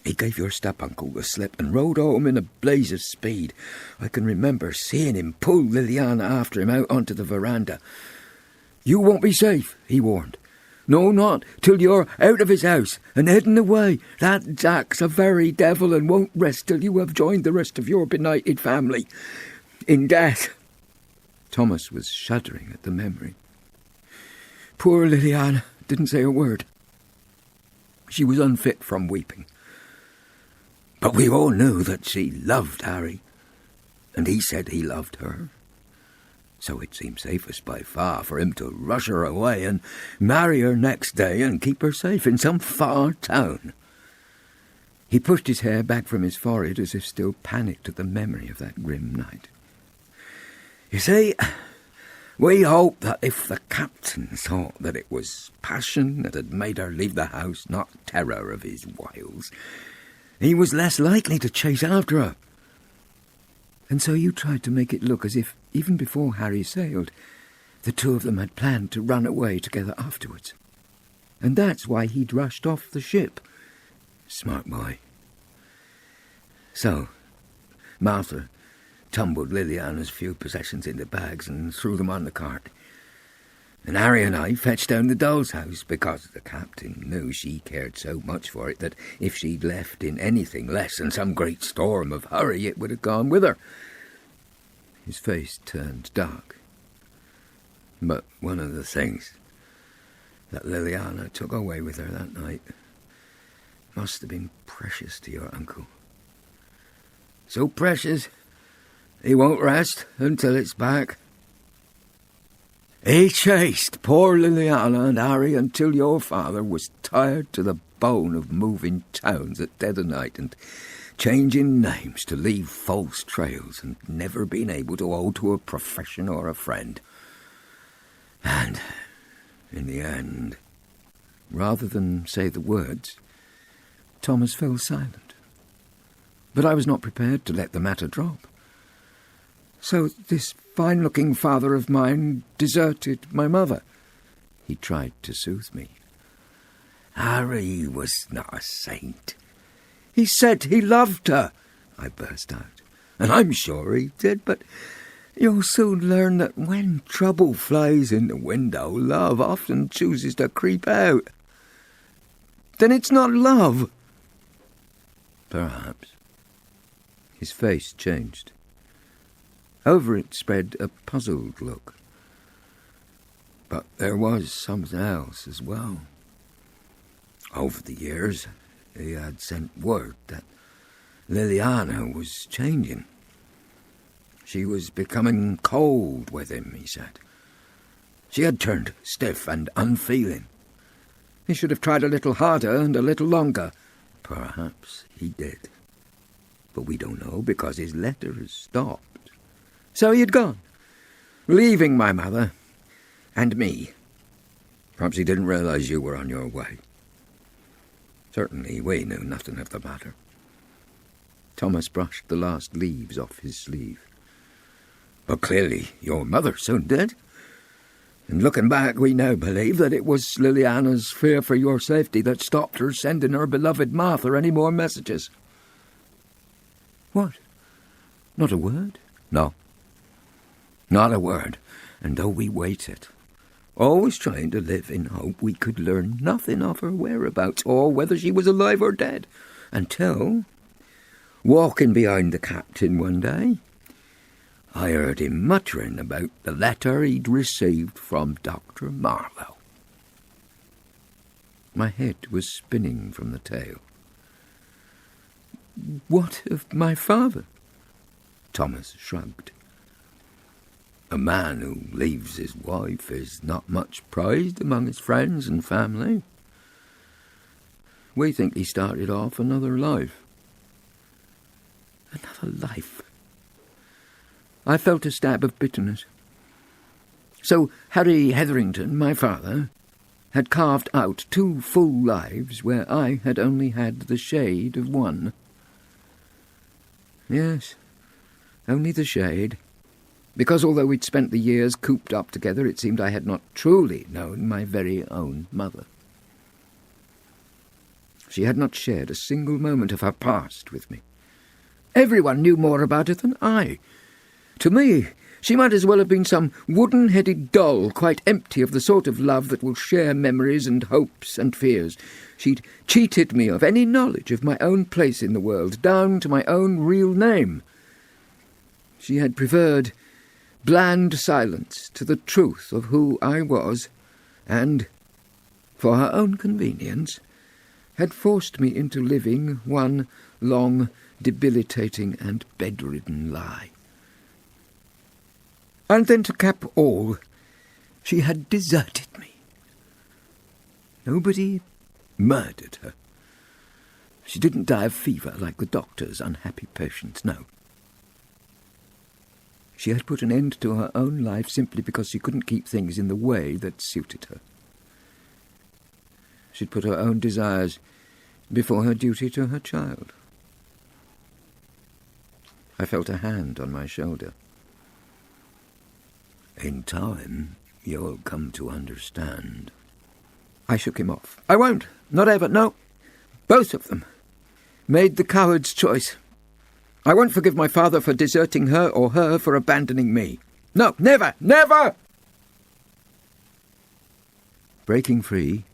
he gave your step-uncle the slip and rode home in a blaze of speed. I can remember seeing him pull Liliana after him out onto the veranda. You won't be safe, he warned. No, not till you're out of his house and heading away. That Jack's a very devil and won't rest till you have joined the rest of your benighted family in death. Thomas was shuddering at the memory. Poor Liliana didn't say a word. She was unfit from weeping. But we all knew that she loved Harry, and he said he loved her. So it seemed safest by far for him to rush her away and marry her next day and keep her safe in some far town. He pushed his hair back from his forehead as if still panicked at the memory of that grim night. You see, we hoped that if the captain thought that it was passion that had made her leave the house, not terror of his wiles, he was less likely to chase after her. And so you tried to make it look as if, even before Harry sailed, the two of them had planned to run away together afterwards. And that's why he'd rushed off the ship. Smart boy. So, Martha tumbled Liliana's few possessions into bags and threw them on the cart. And Harry and I fetched down the doll's house because the captain knew she cared so much for it that if she'd left in anything less than some great storm of hurry, it would have gone with her. His face turned dark. But one of the things that Liliana took away with her that night must have been precious to your uncle. So precious, he won't rest until it's back. He chased poor Liliana and Harry until your father was tired to the bone of moving towns at dead of night and changing names to leave false trails and never being able to hold to a profession or a friend. And, in the end, rather than say the words, Thomas fell silent. But I was not prepared to let the matter drop. So this fine-looking father of mine deserted my mother. He tried to soothe me. Harry was not a saint. He said he loved her, I burst out. And I'm sure he did, but you'll soon learn that when trouble flies in the window, love often chooses to creep out. Then it's not love. Perhaps. His face changed. Over it spread a puzzled look. But there was something else as well. Over the years, he had sent word that Liliana was changing. She was becoming cold with him, he said. She had turned stiff and unfeeling. He should have tried a little harder and a little longer. Perhaps he did. But we don't know because his letters stopped. So he had gone, leaving my mother and me. Perhaps he didn't realize you were on your way. Certainly we knew nothing of the matter. Thomas brushed the last leaves off his sleeve. But clearly your mother soon did. And looking back, we now believe that it was Liliana's fear for your safety that stopped her sending her beloved Martha any more messages. What? Not a word? No. Not a word. And though we waited, always trying to live in hope, we could learn nothing of her whereabouts or whether she was alive or dead, until, walking behind the captain one day, I heard him muttering about the letter he'd received from Dr. Marlow. My head was spinning from the tale. What of my father? Thomas shrugged. A man who leaves his wife is not much prized among his friends and family. We think he started off another life. Another life? I felt a stab of bitterness. So Harry Hetherington, my father, had carved out 2 full lives where I had only had the shade of one. Yes, only the shade. Because although we'd spent the years cooped up together, it seemed I had not truly known my very own mother. She had not shared a single moment of her past with me. Everyone knew more about it than I. To me, she might as well have been some wooden-headed doll, quite empty of the sort of love that will share memories and hopes and fears. She'd cheated me of any knowledge of my own place in the world, down to my own real name. She had preferred bland silence to the truth of who I was, and, for her own convenience, had forced me into living one long, debilitating and bedridden lie. And then to cap all, she had deserted me. Nobody murdered her. She didn't die of fever like the doctor's unhappy patients, no. She had put an end to her own life simply because she couldn't keep things in the way that suited her. She'd put her own desires before her duty to her child. I felt a hand on my shoulder. In time, you'll come to understand. I shook him off. I won't. Not ever. No. Both of them made the coward's choice. I won't forgive my father for deserting her or her for abandoning me. No, never, never! Breaking free,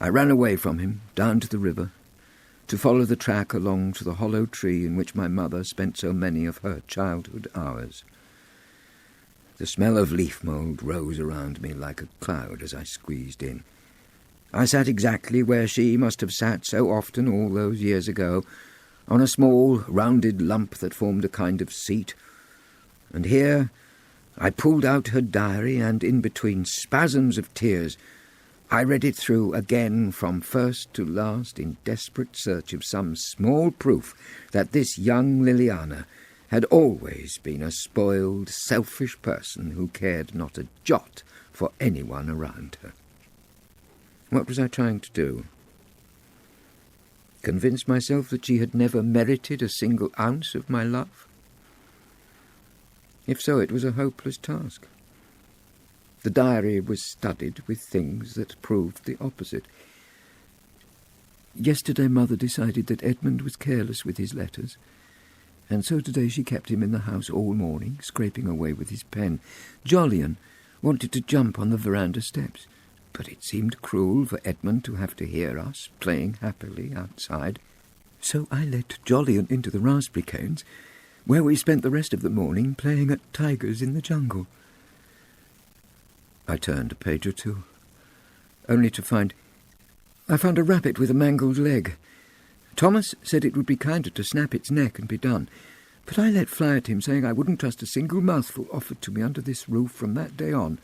I ran away from him, down to the river, to follow the track along to the hollow tree in which my mother spent so many of her childhood hours. The smell of leaf mould rose around me like a cloud as I squeezed in. I sat exactly where she must have sat so often all those years ago, on a small, rounded lump that formed a kind of seat, and here I pulled out her diary, and in between spasms of tears I read it through again from first to last in desperate search of some small proof that this young Liliana had always been a spoiled, selfish person who cared not a jot for anyone around her. What was I trying to do? Convince myself that she had never merited a single ounce of my love? If so, it was a hopeless task. The diary was studded with things that proved the opposite. Yesterday Mother decided that Edmund was careless with his letters, and so today she kept him in the house all morning, scraping away with his pen. Jolyon wanted to jump on the veranda steps, but it seemed cruel for Edmund to have to hear us playing happily outside. So I let Jolyon into the raspberry canes, where we spent the rest of the morning playing at tigers in the jungle. I turned a page or two, only to find I found a rabbit with a mangled leg. Thomas said it would be kinder to snap its neck and be done, but I let fly at him, saying I wouldn't trust a single mouthful offered to me under this roof from that day on.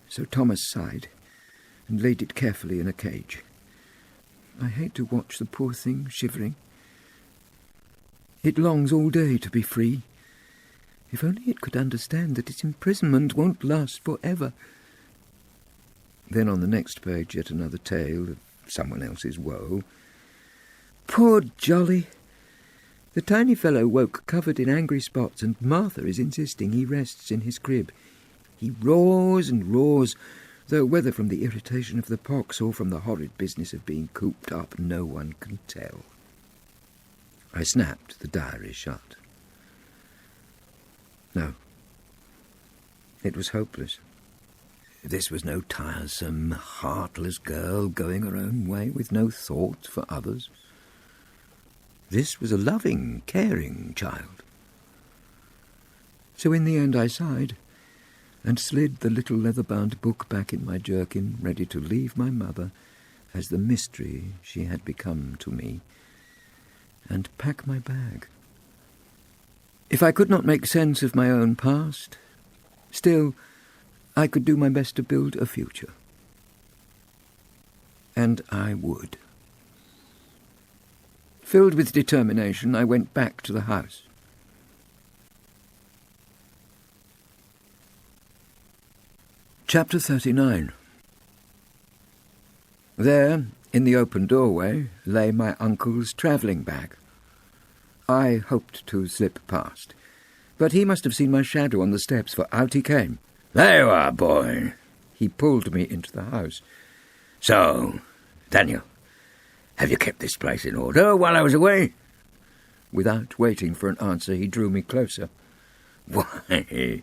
So Thomas sighed and laid it carefully in a cage. I hate to watch the poor thing shivering. It longs all day to be free. If only it could understand that its imprisonment won't last forever. Then on the next page, yet another tale of someone else's woe. Poor Jolly! The tiny fellow woke covered in angry spots, and Martha is insisting he rests in his crib. He roars and roars, though whether from the irritation of the pox or from the horrid business of being cooped up, no one can tell. I snapped the diary shut. No, it was hopeless. This was no tiresome, heartless girl going her own way with no thought for others. This was a loving, caring child. So in the end I sighed and slid the little leather-bound book back in my jerkin, ready to leave my mother as the mystery she had become to me, and pack my bag. If I could not make sense of my own past, still I could do my best to build a future. And I would. Filled with determination, I went back to the house. Chapter 39. There, in the open doorway, lay my uncle's travelling bag. I hoped to slip past, but he must have seen my shadow on the steps, for out he came. There you are, boy. He pulled me into the house. So, Daniel, have you kept this place in order while I was away? Without waiting for an answer, he drew me closer. Why,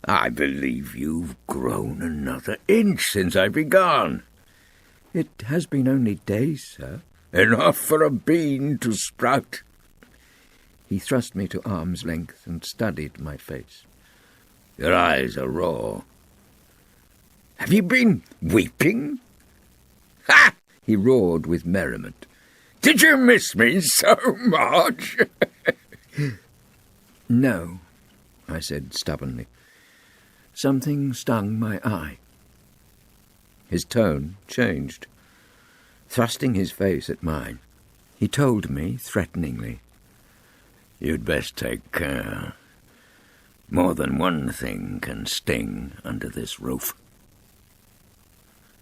I believe you've grown another inch since I've been gone. It has been only days, sir. Enough for a bean to sprout. He thrust me to arm's length and studied my face. Your eyes are raw. Have you been weeping? Ha! He roared with merriment. Did you miss me so much? No, I said stubbornly. Something stung my eye. His tone changed. Thrusting his face at mine, he told me threateningly, You'd best take care. More than one thing can sting under this roof.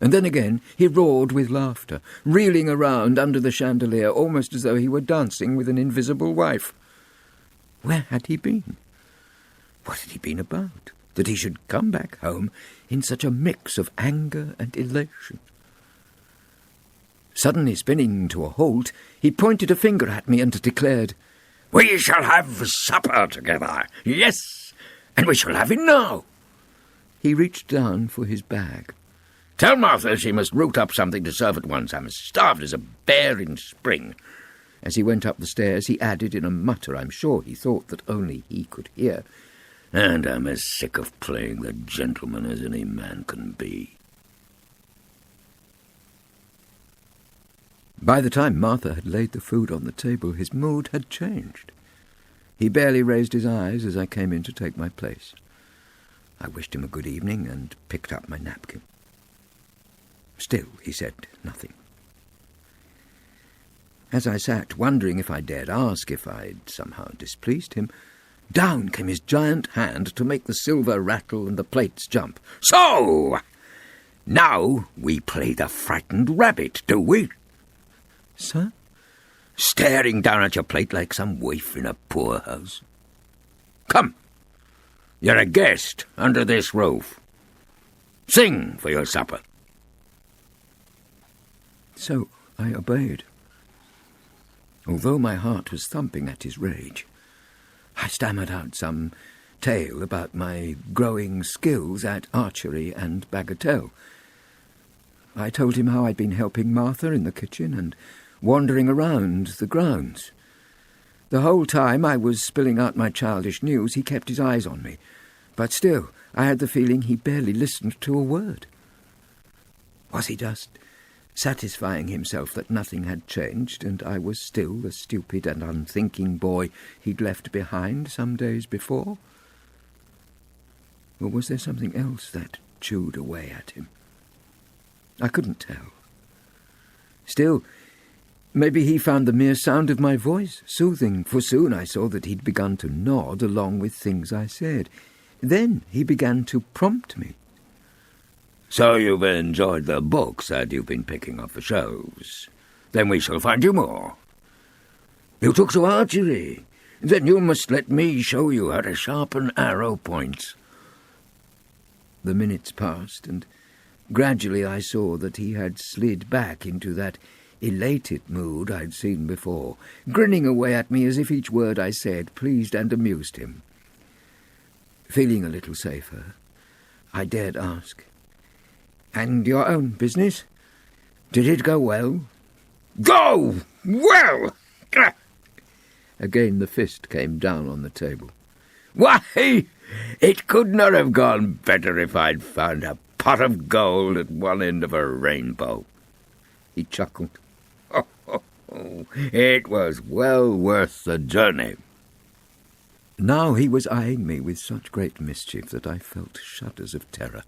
And then again he roared with laughter, reeling around under the chandelier, almost as though he were dancing with an invisible wife. Where had he been? What had he been about, that he should come back home in such a mix of anger and elation? Suddenly spinning to a halt, he pointed a finger at me and declared, We shall have supper together, yes, and we shall have it now. He reached down for his bag. Tell Martha she must root up something to serve at once. I'm as starved as a bear in spring. As he went up the stairs, he added in a mutter I'm sure he thought that only he could hear, And I'm as sick of playing the gentleman as any man can be. By the time Martha had laid the food on the table, his mood had changed. He barely raised his eyes as I came in to take my place. I wished him a good evening and picked up my napkin. Still, he said nothing. As I sat, wondering if I dared ask if I'd somehow displeased him, down came his giant hand to make the silver rattle and the plates jump. "So! Now we play the frightened rabbit, do we?" "Sir?" "Staring down at your plate like some waif in a poorhouse. Come, you're a guest under this roof. Sing for your supper." So I obeyed. Although my heart was thumping at his rage, I stammered out some tale about my growing skills at archery and bagatelle. I told him how I'd been helping Martha in the kitchen and wandering around the grounds. The whole time I was spilling out my childish news, he kept his eyes on me, but still I had the feeling he barely listened to a word. Was he just satisfying himself that nothing had changed and I was still the stupid and unthinking boy he'd left behind some days before? Or was there something else that chewed away at him? I couldn't tell. Still, maybe he found the mere sound of my voice soothing, for soon I saw that he'd begun to nod along with things I said. Then he began to prompt me. "So you've enjoyed the books that you've been picking off the shelves? Then we shall find you more. You took to archery? Then you must let me show you how to sharpen arrow points." The minutes passed, and gradually I saw that he had slid back into that elated mood I'd seen before, grinning away at me as if each word I said pleased and amused him. Feeling a little safer, I dared ask, "And your own business? Did it go well?" "Go well!" Again the fist came down on the table. "Why, it could not have gone better if I'd found a pot of gold at one end of a rainbow." He chuckled. It was well worth the journey." Now he was eyeing me with such great mischief that I felt shudders of terror.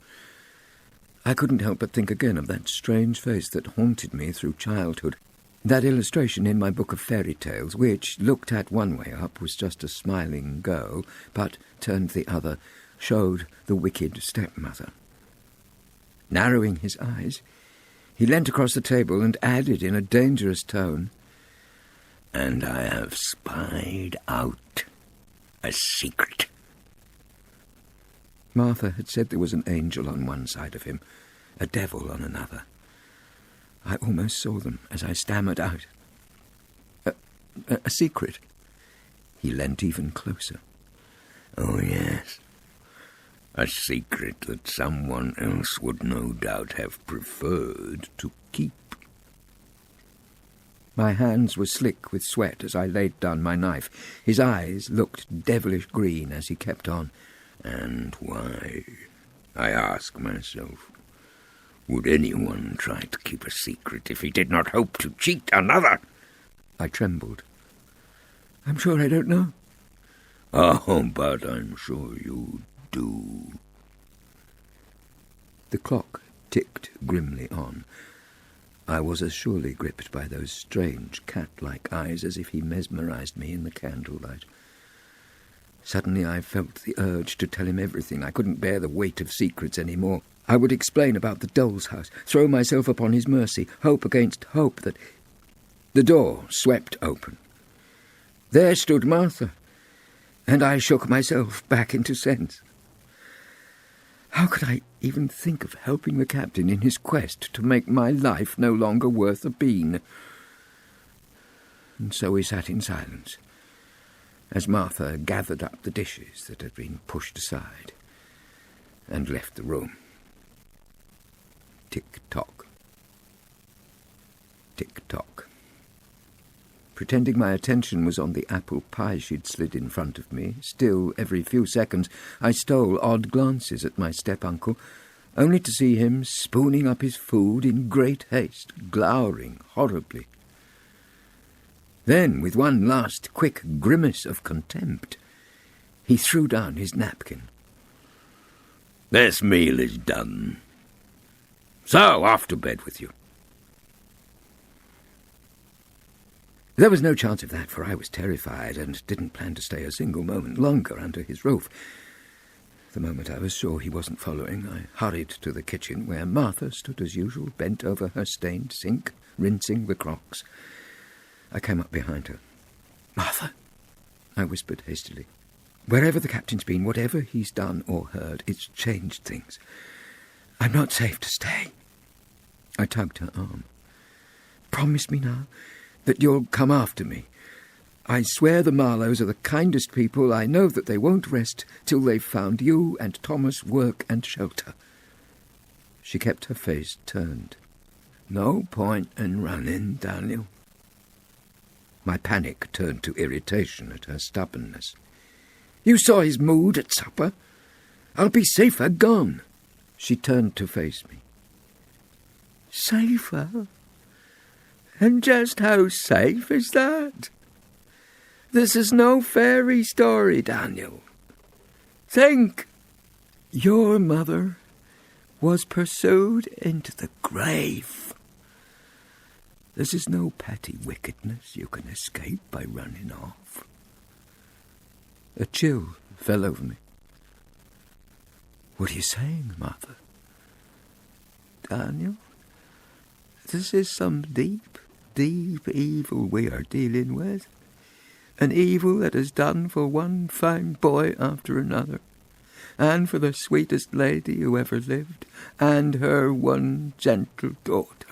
I couldn't help but think again of that strange face that haunted me through childhood. That illustration in my book of fairy tales, which, looked at one way up, was just a smiling girl, but turned the other, showed the wicked stepmother. Narrowing his eyes, he leant across the table and added in a dangerous tone, "And I have spied out a secret." Martha had said there was an angel on one side of him, a devil on another. I almost saw them as I stammered out, A secret." He leant even closer. "Oh, yes. A secret that someone else would no doubt have preferred to keep." My hands were slick with sweat as I laid down my knife. His eyes looked devilish green as he kept on. "And why, I ask myself, would anyone try to keep a secret if he did not hope to cheat another?" I trembled. "I'm sure I don't know." "Oh, but I'm sure you do." The clock ticked grimly on. I was as surely gripped by those strange cat-like eyes as if he mesmerized me in the candlelight. Suddenly I felt the urge to tell him everything. I couldn't bear the weight of secrets any more. I would explain about the doll's house, throw myself upon his mercy, hope against hope that... The door swept open. There stood Martha, and I shook myself back into sense. How could I even think of helping the captain in his quest to make my life no longer worth a bean? And so we sat in silence, as Martha gathered up the dishes that had been pushed aside and left the room. Tick-tock. Tick-tock. Pretending my attention was on the apple pie she'd slid in front of me, still, every few seconds, I stole odd glances at my step-uncle, only to see him spooning up his food in great haste, glowering horribly. Then, with one last quick grimace of contempt, he threw down his napkin. "This meal is done. So, off to bed with you. There was no chance of that, for I was terrified and didn't plan to stay a single moment longer under his roof. The moment I was sure he wasn't following, I hurried to the kitchen, where Martha stood as usual, bent over her stained sink, rinsing the crocks. I came up behind her. "Martha," I whispered hastily. "Wherever the captain's been, whatever he's done or heard, it's changed things. I'm not safe to stay." I tugged her arm. "Promise me now that you'll come after me. I swear the Marlows are the kindest people. I know that they won't rest till they've found you and Thomas work and shelter." She kept her face turned. "No point in running, Daniel." My panic turned to irritation at her stubbornness. "You saw his mood at supper. I'll be safer gone." She turned to face me. "Safer? And just how safe is that? This is no fairy story, Daniel. Think. Your mother was pursued into the grave. This is no petty wickedness you can escape by running off." A chill fell over me. "What are you saying, Martha?" "Daniel, this is some deep, deep evil we are dealing with. An evil that is done for one fine boy after another, and for the sweetest lady who ever lived, and her one gentle daughter.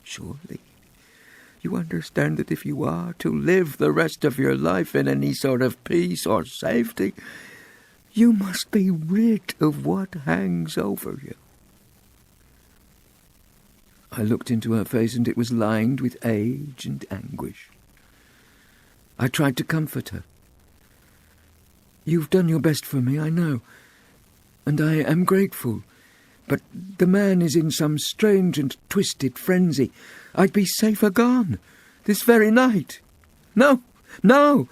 Surely you understand that if you are to live the rest of your life in any sort of peace or safety, you must be rid of what hangs over you." I looked into her face, and it was lined with age and anguish. I tried to comfort her. "You've done your best for me, I know, and I am grateful. But the man is in some strange and twisted frenzy. I'd be safer gone, this very night. No, no!"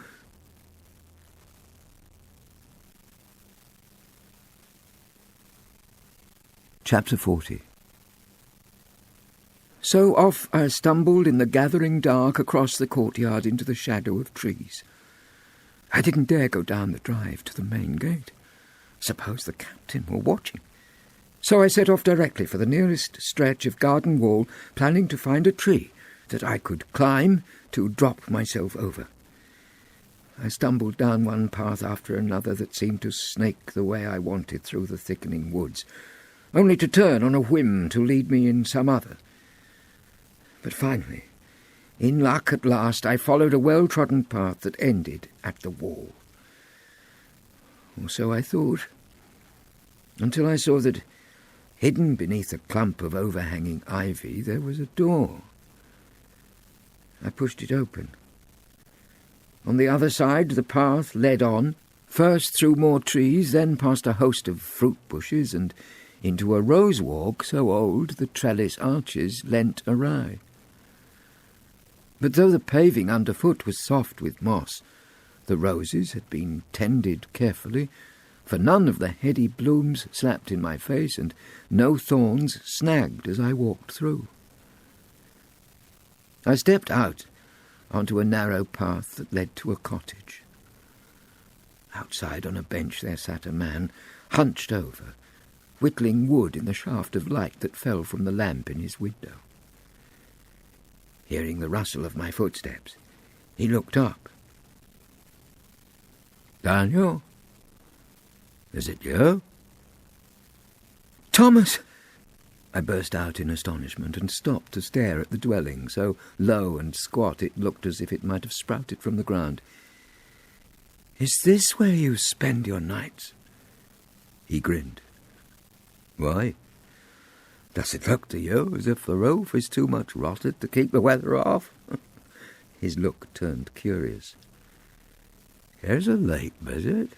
Chapter 40. So off I stumbled in the gathering dark across the courtyard into the shadow of trees. I didn't dare go down the drive to the main gate. Suppose the captain were watching. So I set off directly for the nearest stretch of garden wall, planning to find a tree that I could climb to drop myself over. I stumbled down one path after another that seemed to snake the way I wanted through the thickening woods, only to turn on a whim to lead me in some other. But finally, in luck at last, I followed a well-trodden path that ended at the wall. Or so I thought, until I saw that, hidden beneath a clump of overhanging ivy, there was a door. I pushed it open. On the other side, the path led on, first through more trees, then past a host of fruit bushes, and into a rose walk so old the trellis arches leant awry. But though the paving underfoot was soft with moss, the roses had been tended carefully, for none of the heady blooms slapped in my face, and no thorns snagged as I walked through. I stepped out onto a narrow path that led to a cottage. Outside on a bench there sat a man, hunched over, whittling wood in the shaft of light that fell from the lamp in his window. Hearing the rustle of my footsteps, he looked up. "Daniel, is it you?" "Thomas!" I burst out in astonishment and stopped to stare at the dwelling, so low and squat it looked as if it might have sprouted from the ground. "Is this where you spend your nights?" He grinned. "Why? Does it look to you as if the roof is too much rotted to keep the weather off?" His look turned curious. "Here's a late visit.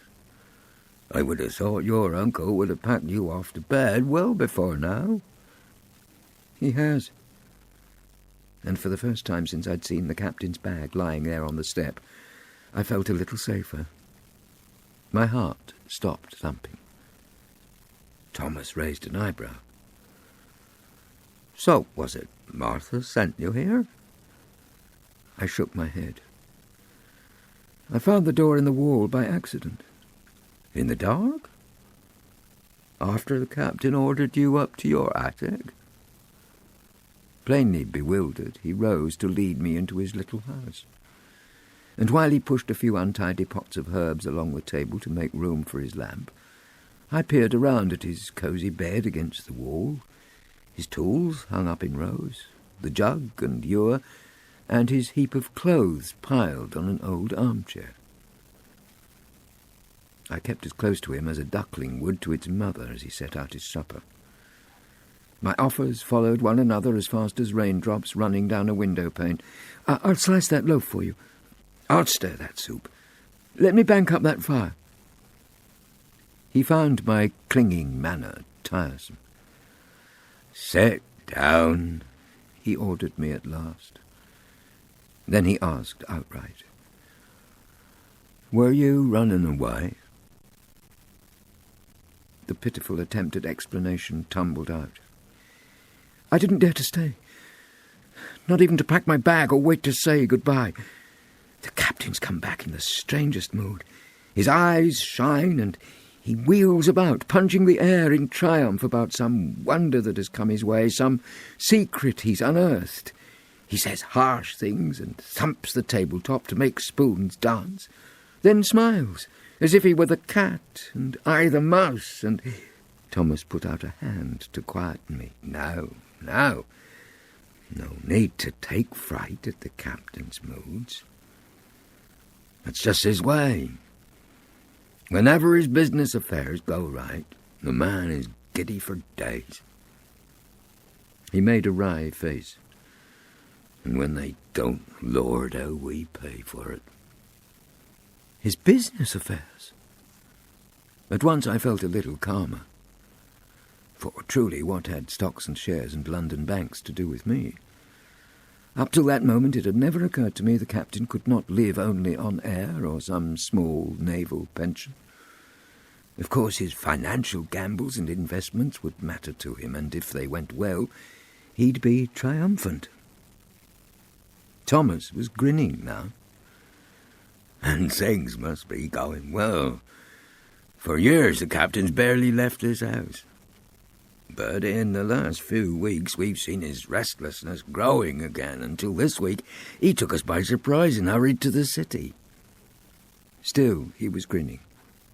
I would have thought your uncle would have packed you off to bed well before now." He has. And for the first time since I'd seen the captain's bag lying there on the step, I felt a little safer. My heart stopped thumping. Thomas raised an eyebrow. So, was it Martha sent you here? I shook my head. I found the door in the wall by accident. In the dark? After the captain ordered you up to your attic? Plainly bewildered, he rose to lead me into his little house. And while he pushed a few untidy pots of herbs along the table to make room for his lamp, I peered around at his cosy bed against the wall, his tools hung up in rows, the jug and ewer, and his heap of clothes piled on an old armchair. I kept as close to him as a duckling would to its mother as he set out his supper. My offers followed one another as fast as raindrops running down a window pane. I'll slice that loaf for you. I'll stir that soup. Let me bank up that fire. He found my clinging manner tiresome. Sit down, he ordered me at last. Then he asked outright, "Were you running away?" The pitiful attempt at explanation tumbled out. I didn't dare to stay, not even to pack my bag or wait to say goodbye. The captain's come back in the strangest mood. His eyes shine and he wheels about, punching the air in triumph about some wonder that has come his way, some secret he's unearthed. He says harsh things and thumps the tabletop to make spoons dance, then smiles, as if he were the cat and I the mouse, and Thomas put out a hand to quieten me. No need to take fright at the captain's moods. That's just his way. Whenever his business affairs go right, the man is giddy for days. He made a wry face. And when they don't, Lord, how we pay for it. His business affairs? At once I felt a little calmer. For truly, what had stocks and shares and London banks to do with me? Up till that moment it had never occurred to me the captain could not live only on air or some small naval pension. Of course his financial gambles and investments would matter to him, and if they went well, he'd be triumphant. Thomas was grinning now. And things must be going well. For years the captain's barely left his house. But in the last few weeks we've seen his restlessness growing again, until this week he took us by surprise and hurried to the city. Still he was grinning.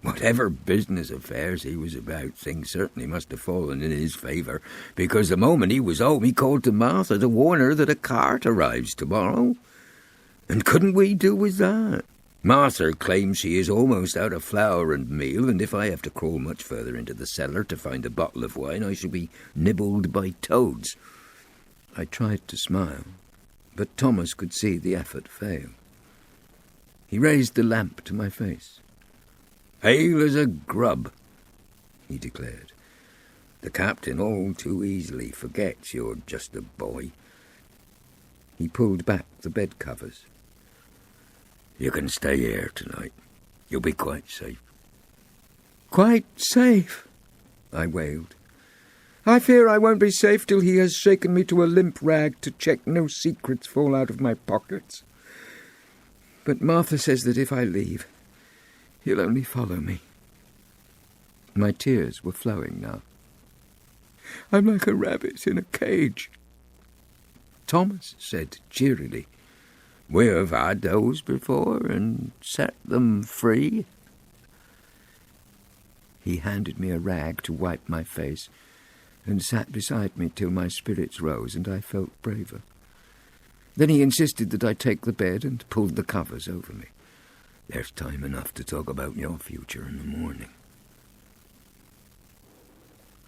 Whatever business affairs he was about, things certainly must have fallen in his favour, because the moment he was home he called to Martha to warn her that a cart arrives tomorrow. And couldn't we do with that? Martha claims she is almost out of flour and meal, and if I have to crawl much further into the cellar to find a bottle of wine, I shall be nibbled by toads. I tried to smile, but Thomas could see the effort fail. He raised the lamp to my face. "Ale is a grub," he declared. "The captain all too easily forgets you're just a boy." He pulled back the bed covers. "You can stay here tonight. You'll be quite safe." "Quite safe?" I wailed. "I fear I won't be safe till he has shaken me to a limp rag to check no secrets fall out of my pockets. But Martha says that if I leave, he'll only follow me." My tears were flowing now. "I'm like a rabbit in a cage." Thomas said cheerily, "We have had those before and set them free." He handed me a rag to wipe my face and sat beside me till my spirits rose and I felt braver. Then he insisted that I take the bed and pulled the covers over me. "There's time enough to talk about your future in the morning."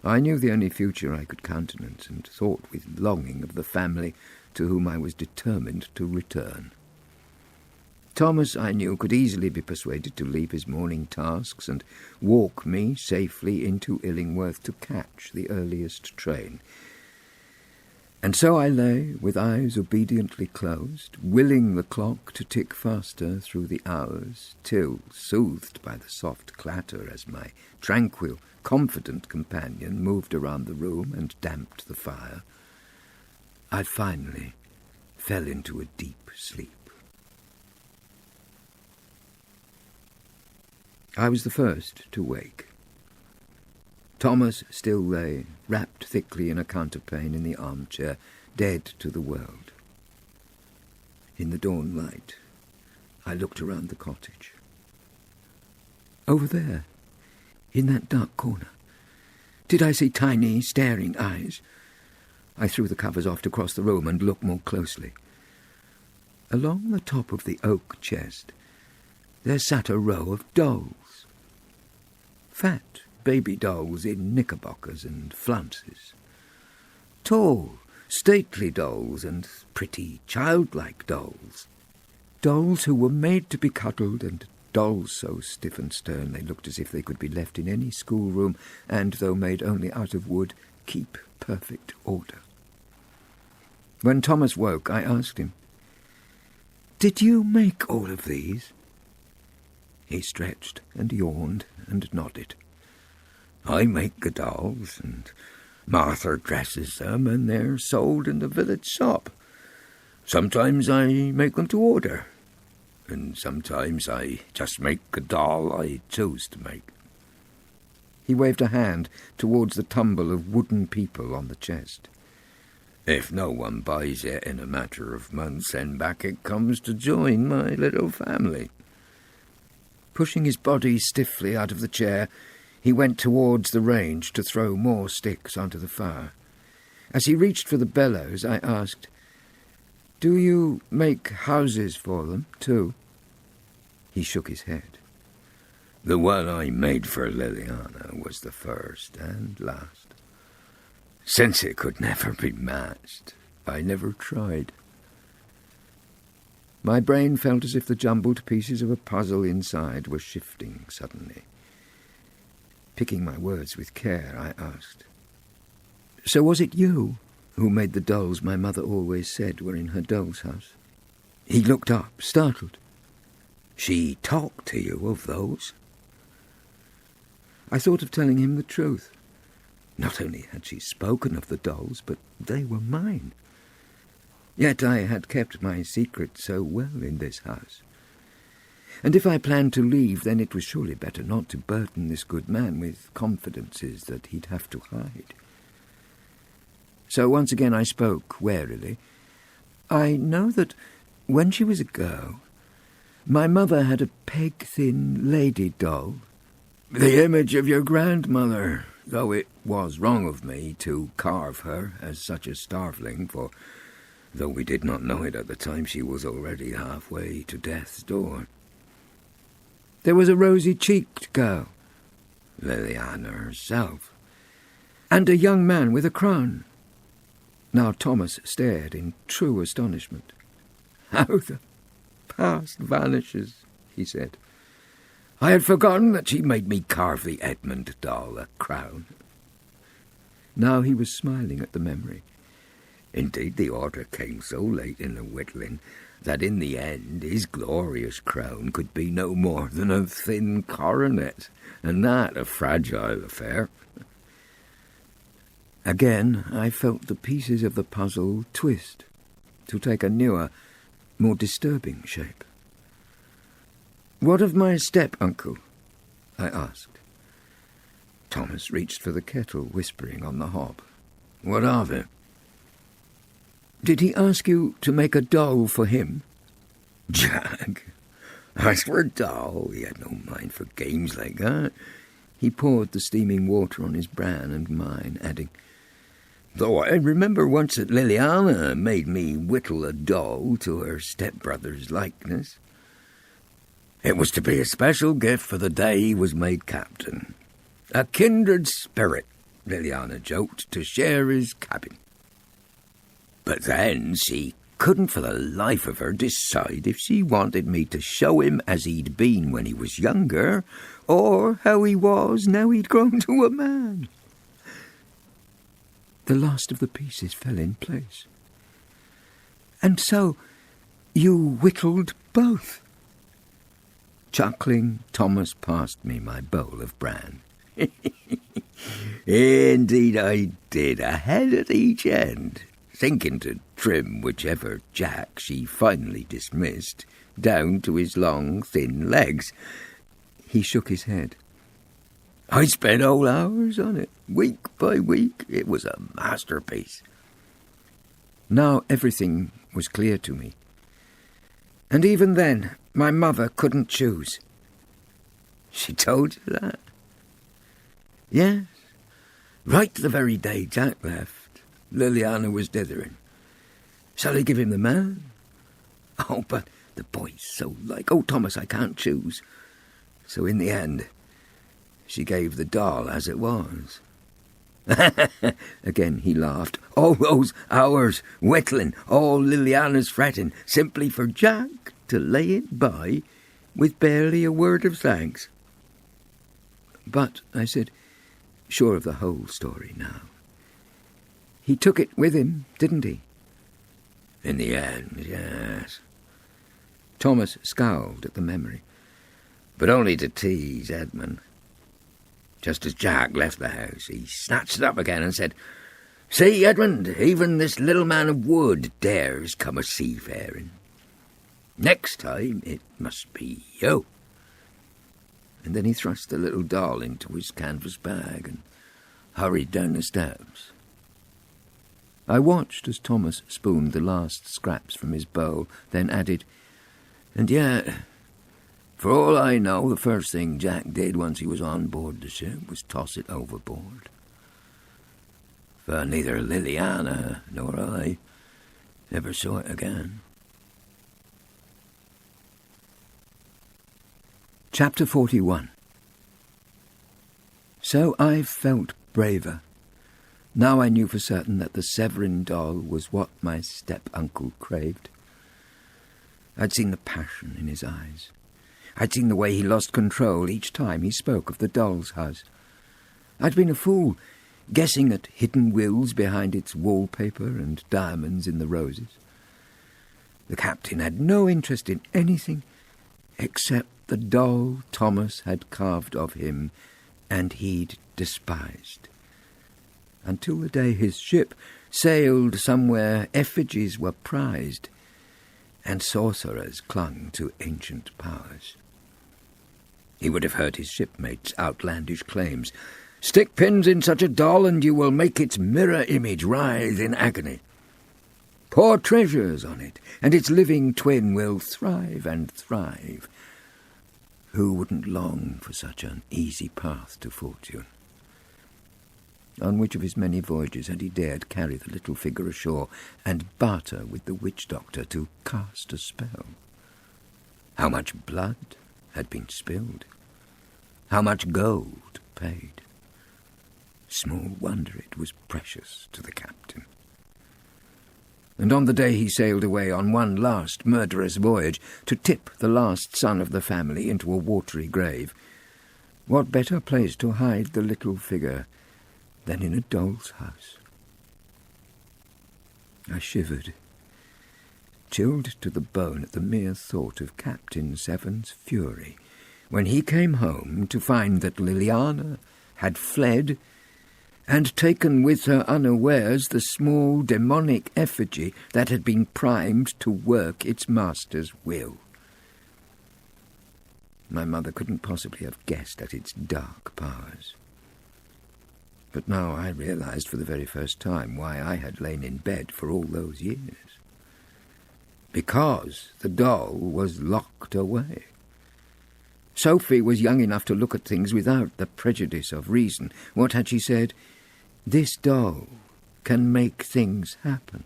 I knew the only future I could countenance, and thought with longing of the family to whom I was determined to return. Thomas, I knew, could easily be persuaded to leave his morning tasks and walk me safely into Illingworth to catch the earliest train. And so I lay, with eyes obediently closed, willing the clock to tick faster through the hours, till, soothed by the soft clatter as my tranquil, confident companion moved around the room and damped the fire, I finally fell into a deep sleep. I was the first to wake. Thomas still lay, wrapped thickly in a counterpane in the armchair, dead to the world. In the dawn light, I looked around the cottage. Over there, in that dark corner, did I see tiny, staring eyes? I threw the covers off to cross the room and look more closely. Along the top of the oak chest, there sat a row of dolls. Fat baby dolls in knickerbockers and flounces. Tall, stately dolls and pretty, childlike dolls. Dolls who were made to be cuddled, and dolls so stiff and stern they looked as if they could be left in any schoolroom and, though made only out of wood, keep perfect order. When Thomas woke, I asked him, "Did you make all of these?" He stretched and yawned and nodded. "I make the dolls, and Martha dresses them, and they're sold in the village shop. Sometimes I make them to order, and sometimes I just make a doll I choose to make." He waved a hand towards the tumble of wooden people on the chest. "If no one buys it in a matter of months, then back it comes to join my little family." Pushing his body stiffly out of the chair, he went towards the range to throw more sticks onto the fire. As he reached for the bellows, I asked, "Do you make houses for them, too?" He shook his head. "The one I made for Liliana was the first and last. Since it could never be matched, I never tried." My brain felt as if the jumbled pieces of a puzzle inside were shifting suddenly. Picking my words with care, I asked, "So was it you who made the dolls my mother always said were in her doll's house?" He looked up, startled. "She talked to you of those?" I thought of telling him the truth. Not only had she spoken of the dolls, but they were mine. Yet I had kept my secret so well in this house. And if I planned to leave, then it was surely better not to burden this good man with confidences that he'd have to hide. So once again I spoke warily. "I know that when she was a girl, my mother had a peg-thin lady doll, the image of your grandmother, though it was wrong of me to carve her as such a starveling, for though we did not know it at the time, she was already halfway to death's door. There was a rosy-cheeked girl, Liliana herself, and a young man with a crown." Now Thomas stared in true astonishment. "How the past vanishes," he said. "I had forgotten that she made me carve the Edmund doll a crown." Now he was smiling at the memory. "Indeed, the order came so late in the whittling that in the end his glorious crown could be no more than a thin coronet, and that a fragile affair." Again I felt the pieces of the puzzle twist to take a newer, more disturbing shape. "What of my step-uncle?" I asked. Thomas reached for the kettle, whispering on the hob. "What of him?" "Did he ask you to make a doll for him?" "Jack, as for a doll, he had no mind for games like that." He poured the steaming water on his bran and mine, adding, "Though I remember once that Liliana made me whittle a doll to her stepbrother's likeness. It was to be a special gift for the day he was made captain. A kindred spirit, Liliana joked, to share his cabin. But then she couldn't for the life of her decide if she wanted me to show him as he'd been when he was younger, or how he was now he'd grown to a man." The last of the pieces fell in place. "And so you whittled both?" Chuckling, Thomas passed me my bowl of bran. "Indeed I did, a head at each end. thinking to trim whichever Jack she finally dismissed down to his long, thin legs. He shook his head. I spent whole hours on it, week by week. It was a masterpiece. Now everything was clear to me. And even then, my mother couldn't choose. She told you that? Yes. Right the very day Jack left, Liliana was dithering. Shall I give him the man? Oh, but the boy's so like. Oh, Thomas, I can't choose. So in the end, she gave the doll as it was. Again he laughed. All those hours whittling, all Liliana's fretting, simply for Jack to lay it by with barely a word of thanks. But, I said, sure of the whole story now. He took it with him, didn't he? In the end, yes. Thomas scowled at the memory. But only to tease Edmund. Just as Jack left the house, he snatched it up again and said, See, Edmund, even this little man of wood dares come a seafaring. Next time it must be you. And then he thrust the little doll into his canvas bag and hurried down the steps. I watched as Thomas spooned the last scraps from his bowl, then added, And yet, for all I know, the first thing Jack did once he was on board the ship was toss it overboard. For neither Liliana nor I ever saw it again. Chapter 41. So I felt braver. Now I knew for certain that the Severn doll was what my step-uncle craved. I'd seen the passion in his eyes. I'd seen the way he lost control each time he spoke of the doll's house. I'd been a fool, guessing at hidden wills behind its wallpaper and diamonds in the roses. The captain had no interest in anything except the doll Thomas had carved of him and he'd despised. Until the day his ship sailed somewhere effigies were prized and sorcerers clung to ancient powers. He would have heard his shipmates' outlandish claims. Stick pins in such a doll and you will make its mirror image writhe in agony. Pour treasures on it, and its living twin will thrive and thrive. Who wouldn't long for such an easy path to fortune? On which of his many voyages had he dared carry the little figure ashore and barter with the witch-doctor to cast a spell? How much blood had been spilled? How much gold paid? Small wonder it was precious to the captain. And on the day he sailed away on one last murderous voyage to tip the last son of the family into a watery grave, what better place to hide the little figure than in a doll's house? I shivered, chilled to the bone at the mere thought of Captain Severn's fury when he came home to find that Liliana had fled and taken with her unawares the small demonic effigy that had been primed to work its master's will. My mother couldn't possibly have guessed at its dark powers. But now I realized for the very first time why I had lain in bed for all those years. Because the doll was locked away. Sophie was young enough to look at things without the prejudice of reason. What had she said? This doll can make things happen.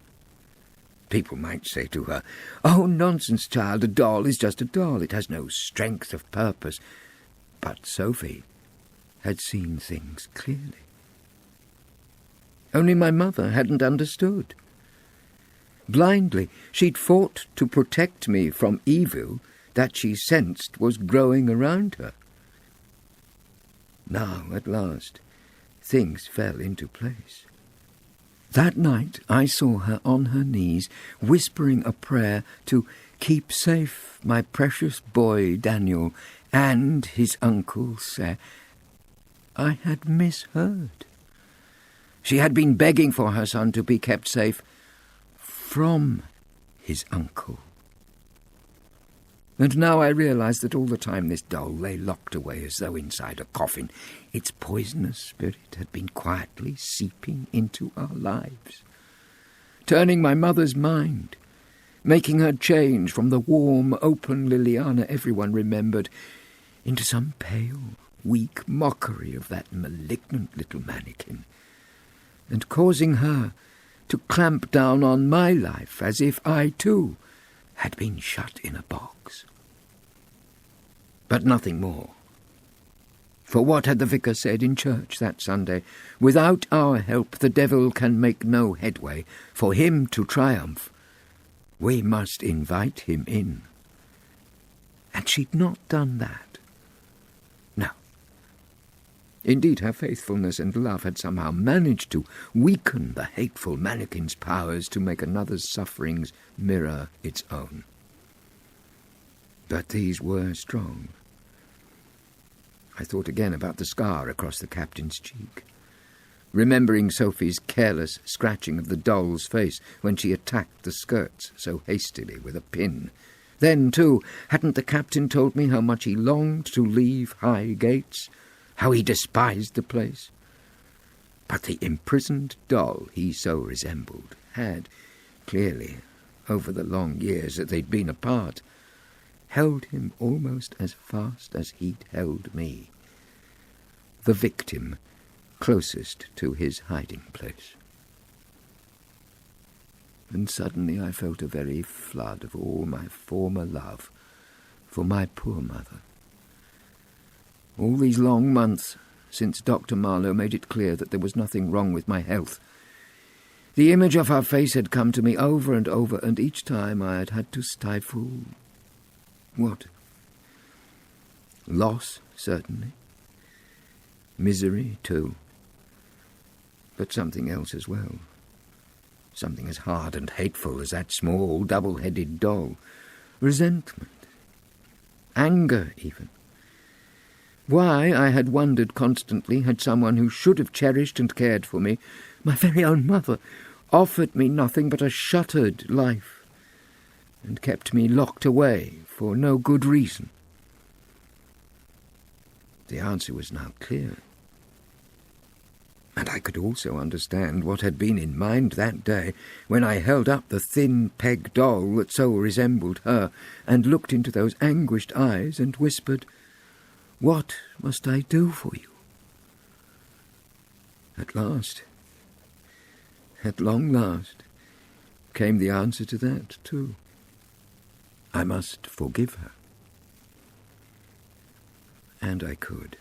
People might say to her, "Oh, nonsense, child, a doll is just a doll. It has no strength of purpose." But Sophie had seen things clearly. Only my mother hadn't understood. Blindly, she'd fought to protect me from evil that she sensed was growing around her. Now, at last, things fell into place. That night I saw her on her knees, whispering a prayer to keep safe my precious boy Daniel and his Uncle Severn. I had misheard. She had been begging for her son to be kept safe from his uncle. And now I realised that all the time this doll lay locked away as though inside a coffin, its poisonous spirit had been quietly seeping into our lives, turning my mother's mind, making her change from the warm, open Liliana everyone remembered into some pale, weak mockery of that malignant little mannequin, and causing her to clamp down on my life as if I, too, had been shut in a box. But nothing more. For what had the vicar said in church that Sunday? Without our help the devil can make no headway. For him to triumph, we must invite him in. And she'd not done that. No. Indeed, her faithfulness and love had somehow managed to weaken the hateful mannequin's powers to make another's sufferings mirror its own. But these were strong. I thought again about the scar across the captain's cheek, remembering Sophie's careless scratching of the doll's face when she attacked the skirts so hastily with a pin. Then, too, hadn't the captain told me how much he longed to leave Highgates, how he despised the place? But the imprisoned doll he so resembled had, clearly, over the long years that they'd been apart, held him almost as fast as he'd held me, the victim closest to his hiding place. And suddenly I felt a very flood of all my former love for my poor mother. All these long months since Dr. Marlow made it clear that there was nothing wrong with my health, the image of her face had come to me over and over, and each time I had had to stifle what? Loss, certainly. Misery, too. But something else as well. Something as hard and hateful as that small, double-headed doll. Resentment. Anger, even. Why, I had wondered constantly, had someone who should have cherished and cared for me, my very own mother, offered me nothing but a shuttered life, and kept me locked away for no good reason. The answer was now clear. And I could also understand what had been in mind that day when I held up the thin peg doll that so resembled her and looked into those anguished eyes and whispered, "What must I do for you?" At last, at long last, came the answer to that, too. I must forgive her. And I could.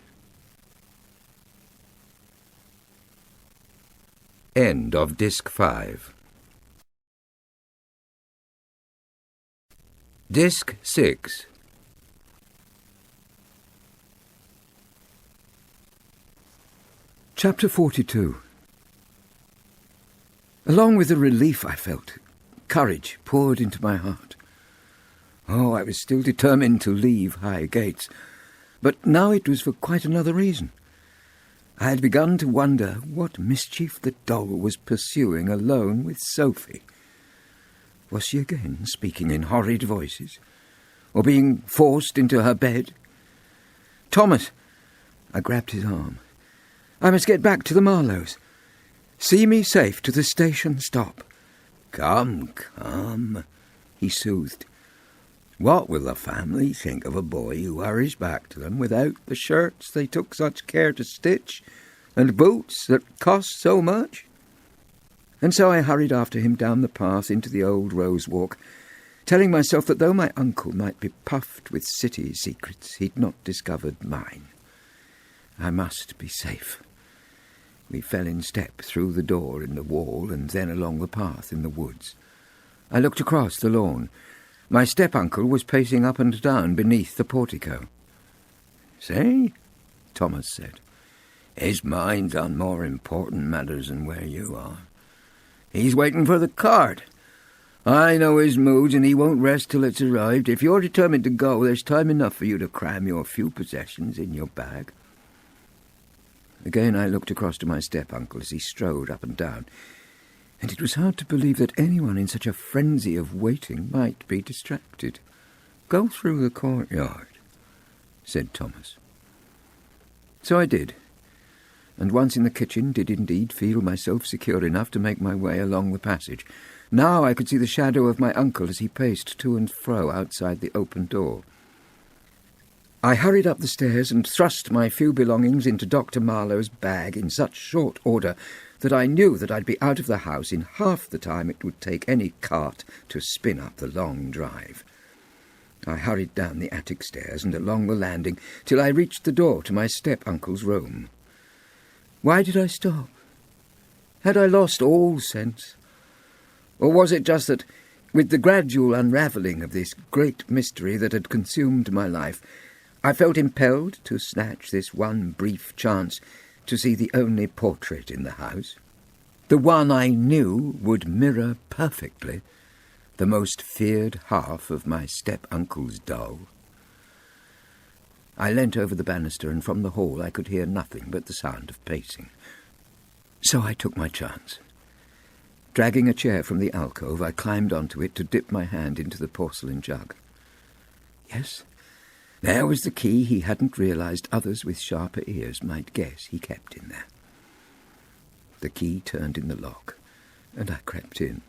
End of Disc 5. Disc 6. Chapter 42. Along with the relief I felt, courage poured into my heart. Oh, I was still determined to leave Highgates, but now it was for quite another reason. I had begun to wonder what mischief the doll was pursuing alone with Sophie. Was she again speaking in horrid voices, or being forced into her bed? "Thomas!" I grabbed his arm. "I must get back to the Marlows. See me safe to the station stop." Come, come," he soothed. "What will the family think of a boy who hurries back to them without the shirts they took such care to stitch, and boots that cost so much?" And so I hurried after him down the path into the old rose walk, telling myself that though my uncle might be puffed with city secrets, he'd not discovered mine. I must be safe. We fell in step through the door in the wall and then along the path in the woods. I looked across the lawn. My step-uncle was pacing up and down beneath the portico. "See," Thomas said, "his mind's on more important matters than where you are. He's waiting for the cart. I know his moods, and he won't rest till it's arrived. If you're determined to go, there's time enough for you to cram your few possessions in your bag." Again I looked across to my step-uncle as he strode up and down. and it was hard to believe that anyone in such a frenzy of waiting might be distracted. "Go through the courtyard," said Thomas. So I did, and once in the kitchen did indeed feel myself secure enough to make my way along the passage. Now I could see the shadow of my uncle as he paced to and fro outside the open door. I hurried up the stairs and thrust my few belongings into Dr. Marlow's bag in such short order that I knew that I'd be out of the house in half the time it would take any cart to spin up the long drive. I hurried down the attic stairs and along the landing till I reached the door to my step-uncle's room. Why did I stop? Had I lost all sense? Or was it just that, with the gradual unravelling of this great mystery that had consumed my life, I felt impelled to snatch this one brief chance to see the only portrait in the house, the one I knew would mirror perfectly the most feared half of my step-uncle's doll? I leant over the banister, and from the hall I could hear nothing but the sound of pacing. So I took my chance. Dragging a chair from the alcove, I climbed onto it to dip my hand into the porcelain jug. Yes, there was the key he hadn't realised others with sharper ears might guess he kept in there. The key turned in the lock, and I crept in.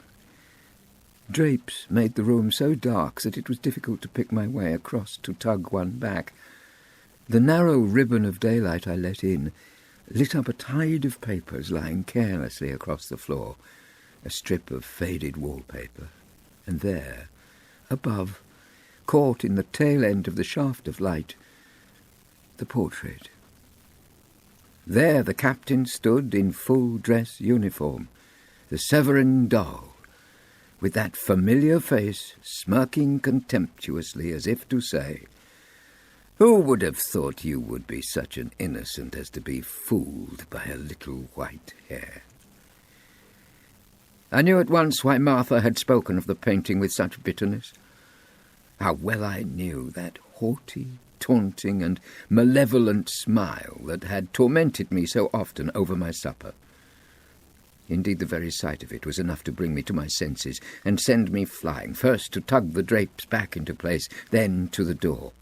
Drapes made the room so dark that it was difficult to pick my way across to tug one back. The narrow ribbon of daylight I let in lit up a tide of papers lying carelessly across the floor, a strip of faded wallpaper, and there, above, caught in the tail end of the shaft of light, the portrait. There the captain stood in full dress uniform, the Severn doll, with that familiar face smirking contemptuously as if to say, "Who would have thought you would be such an innocent as to be fooled by a little white hair?" I knew at once why Martha had spoken of the painting with such bitterness. How well I knew that haughty, taunting and malevolent smile that had tormented me so often over my supper. Indeed, the very sight of it was enough to bring me to my senses and send me flying, first to tug the drapes back into place, then to the door.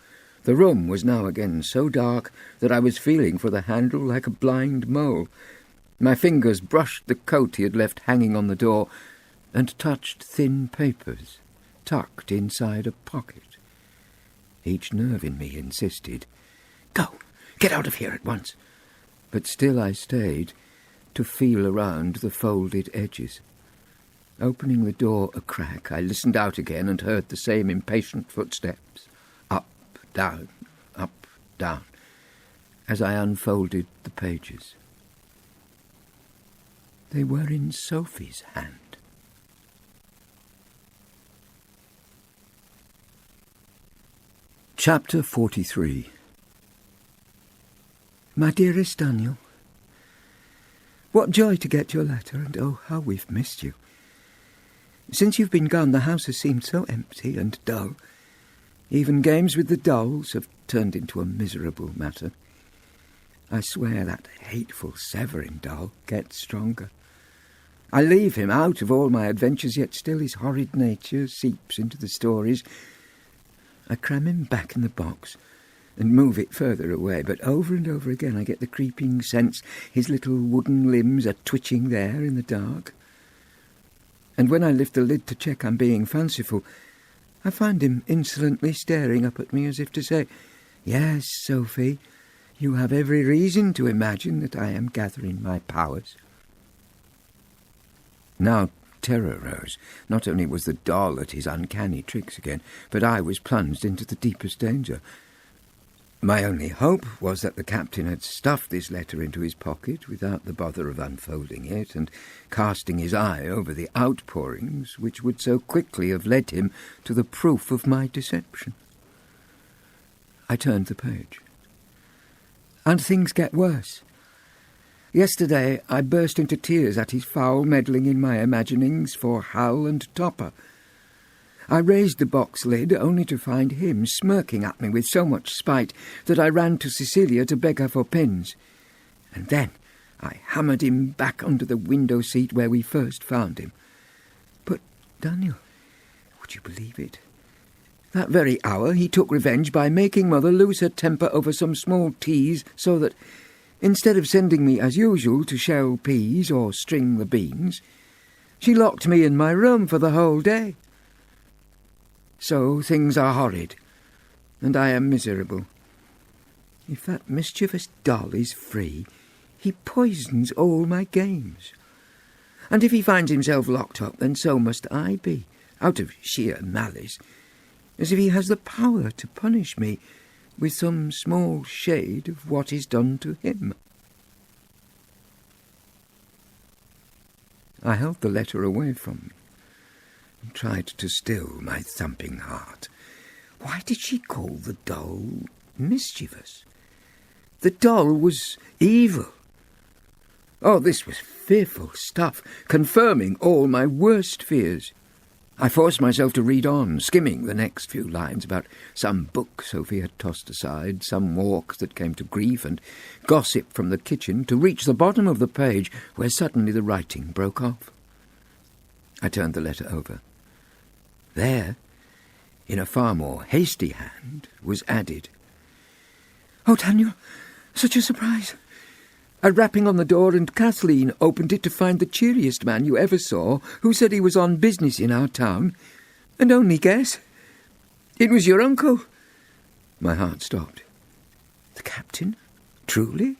The room was now again so dark that I was feeling for the handle like a blind mole. My fingers brushed the coat he had left hanging on the door and touched thin papers tucked inside a pocket. Each nerve in me insisted, "Go, get out of here at once." But still I stayed to feel around the folded edges. Opening the door a crack, I listened out again and heard the same impatient footsteps, up, down, as I unfolded the pages. They were in Sophie's hand. Chapter 43. My dearest Daniel, what joy to get your letter, and oh, how we've missed you. Since you've been gone, the house has seemed so empty and dull. Even games with the dolls have turned into a miserable matter. I swear that hateful Severn doll gets stronger. I leave him out of all my adventures, yet still his horrid nature seeps into the stories. I cram him back in the box and move it further away, but over and over again I get the creeping sense his little wooden limbs are twitching there in the dark. And when I lift the lid to check I'm being fanciful, I find him insolently staring up at me as if to say, "Yes, Sophie, you have every reason to imagine that I am gathering my powers." Now terror rose. Not only was the doll at his uncanny tricks again, but I was plunged into the deepest danger. My only hope was that the captain had stuffed this letter into his pocket without the bother of unfolding it and casting his eye over the outpourings which would so quickly have led him to the proof of my deception. I turned the page. And things get worse. Yesterday I burst into tears at his foul meddling in my imaginings for Hal and Topper. I raised the box lid only to find him smirking at me with so much spite that I ran to Cecilia to beg her for pins. And then I hammered him back under the window seat where we first found him. But, Daniel, would you believe it? That very hour he took revenge by making Mother lose her temper over some small tease, so that, instead of sending me as usual to shell peas or string the beans, she locked me in my room for the whole day. So things are horrid, and I am miserable. If that mischievous doll is free, he poisons all my games. And if he finds himself locked up, then so must I be, out of sheer malice, as if he has the power to punish me with some small shade of what is done to him. I held the letter away from me and tried to still my thumping heart. Why did she call the doll mischievous? The doll was evil. Oh, this was fearful stuff, confirming all my worst fears. I forced myself to read on, skimming the next few lines about some book Sophie had tossed aside, some walk that came to grief, and gossip from the kitchen, to reach the bottom of the page where suddenly the writing broke off. I turned the letter over. There, in a far more hasty hand, was added, "Oh, Daniel, such a surprise! A rapping on the door, and Kathleen opened it to find the cheeriest man you ever saw, who said he was on business in our town. And only guess, it was your uncle." My heart stopped. The captain? Truly?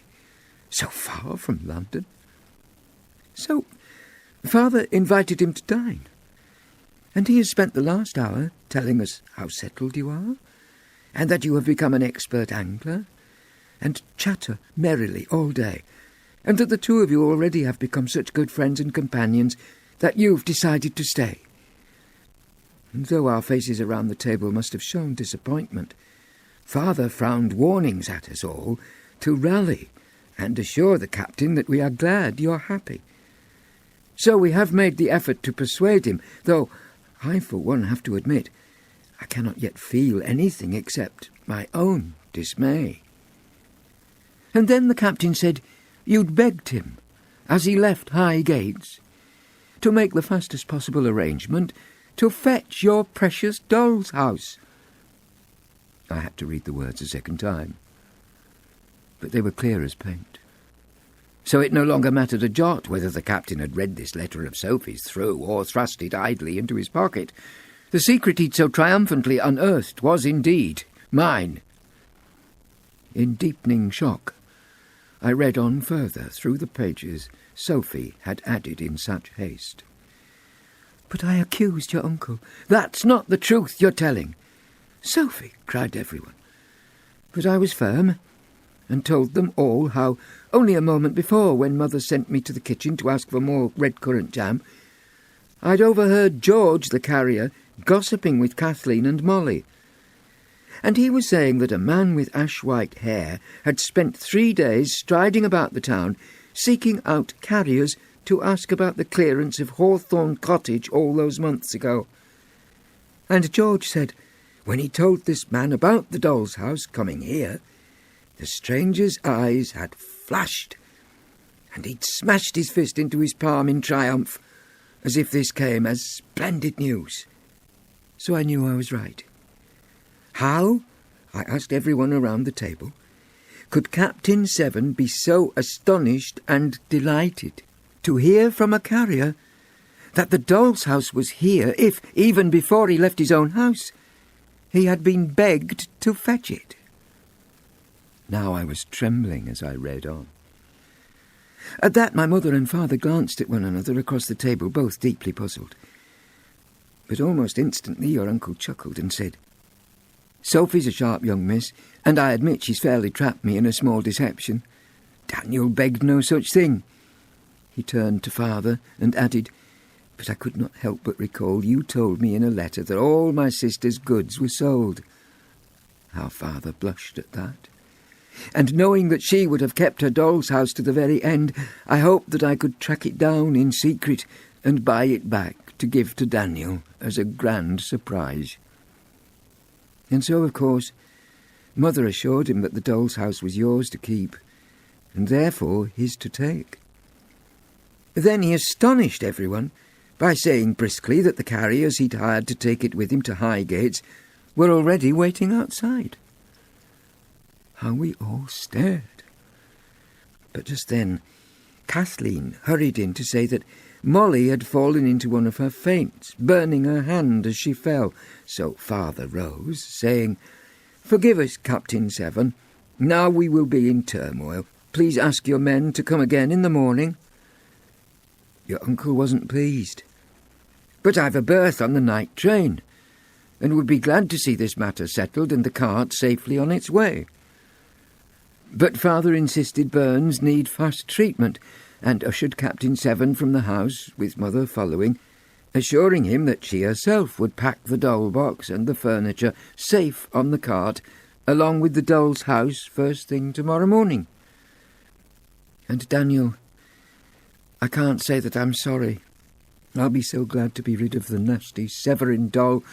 So far from London? So, Father invited him to dine, and he has spent the last hour telling us how settled you are, and that you have become an expert angler, and chatter merrily all day, and that the two of you already have become such good friends and companions that you've decided to stay. And though our faces around the table must have shown disappointment, Father frowned warnings at us all to rally and assure the captain that we are glad you're happy. So we have made the effort to persuade him, though I for one have to admit I cannot yet feel anything except my own dismay. And then the captain said you'd begged him, as he left Highgates, to make the fastest possible arrangement to fetch your precious doll's house. I had to read the words a second time, but they were clear as paint. So it no longer mattered a jot whether the captain had read this letter of Sophie's through or thrust it idly into his pocket. The secret he'd so triumphantly unearthed was indeed mine. In deepening shock, I read on further through the pages Sophie had added in such haste. "But I accused your uncle. That's not the truth you're telling." "Sophie," cried everyone. But I was firm, and told them all how, only a moment before, when Mother sent me to the kitchen to ask for more red currant jam, I'd overheard George, the carrier, gossiping with Kathleen and Molly. And he was saying that a man with ash-white hair had spent 3 days striding about the town, seeking out carriers to ask about the clearance of Hawthorne Cottage all those months ago. And George said, when he told this man about the doll's house coming here, the stranger's eyes had flashed, and he'd smashed his fist into his palm in triumph, as if this came as splendid news. So I knew I was right. How, I asked everyone around the table, could Captain Severn be so astonished and delighted to hear from a carrier that the doll's house was here if, even before he left his own house, he had been begged to fetch it? Now I was trembling as I read on. At that my mother and father glanced at one another across the table, both deeply puzzled. But almost instantly your uncle chuckled and said, "Sophie's a sharp young miss, and I admit she's fairly trapped me in a small deception. Daniel begged no such thing." He turned to father and added, "But I could not help but recall you told me in a letter that all my sister's goods were sold." How father blushed at that. And knowing that she would have kept her doll's house to the very end, I hoped that I could track it down in secret and buy it back to give to Daniel as a grand surprise. And so, of course, Mother assured him that the doll's house was yours to keep, and therefore his to take. Then he astonished everyone by saying briskly that the carriers he'd hired to take it with him to Highgates were already waiting outside. How we all stared. But just then, Kathleen hurried in to say that Molly had fallen into one of her faints, burning her hand as she fell. So father rose, saying, "Forgive us, Captain Severn. Now we will be in turmoil. Please ask your men to come again in the morning." Your uncle wasn't pleased. "But I've a berth on the night train, and would be glad to see this matter settled and the cart safely on its way." But father insisted Burns need fast treatment, and ushered Captain Severn from the house, with mother following, assuring him that she herself would pack the doll box and the furniture safe on the cart, along with the doll's house, first thing tomorrow morning. And Daniel, I can't say that I'm sorry. I'll be so glad to be rid of the nasty Severin doll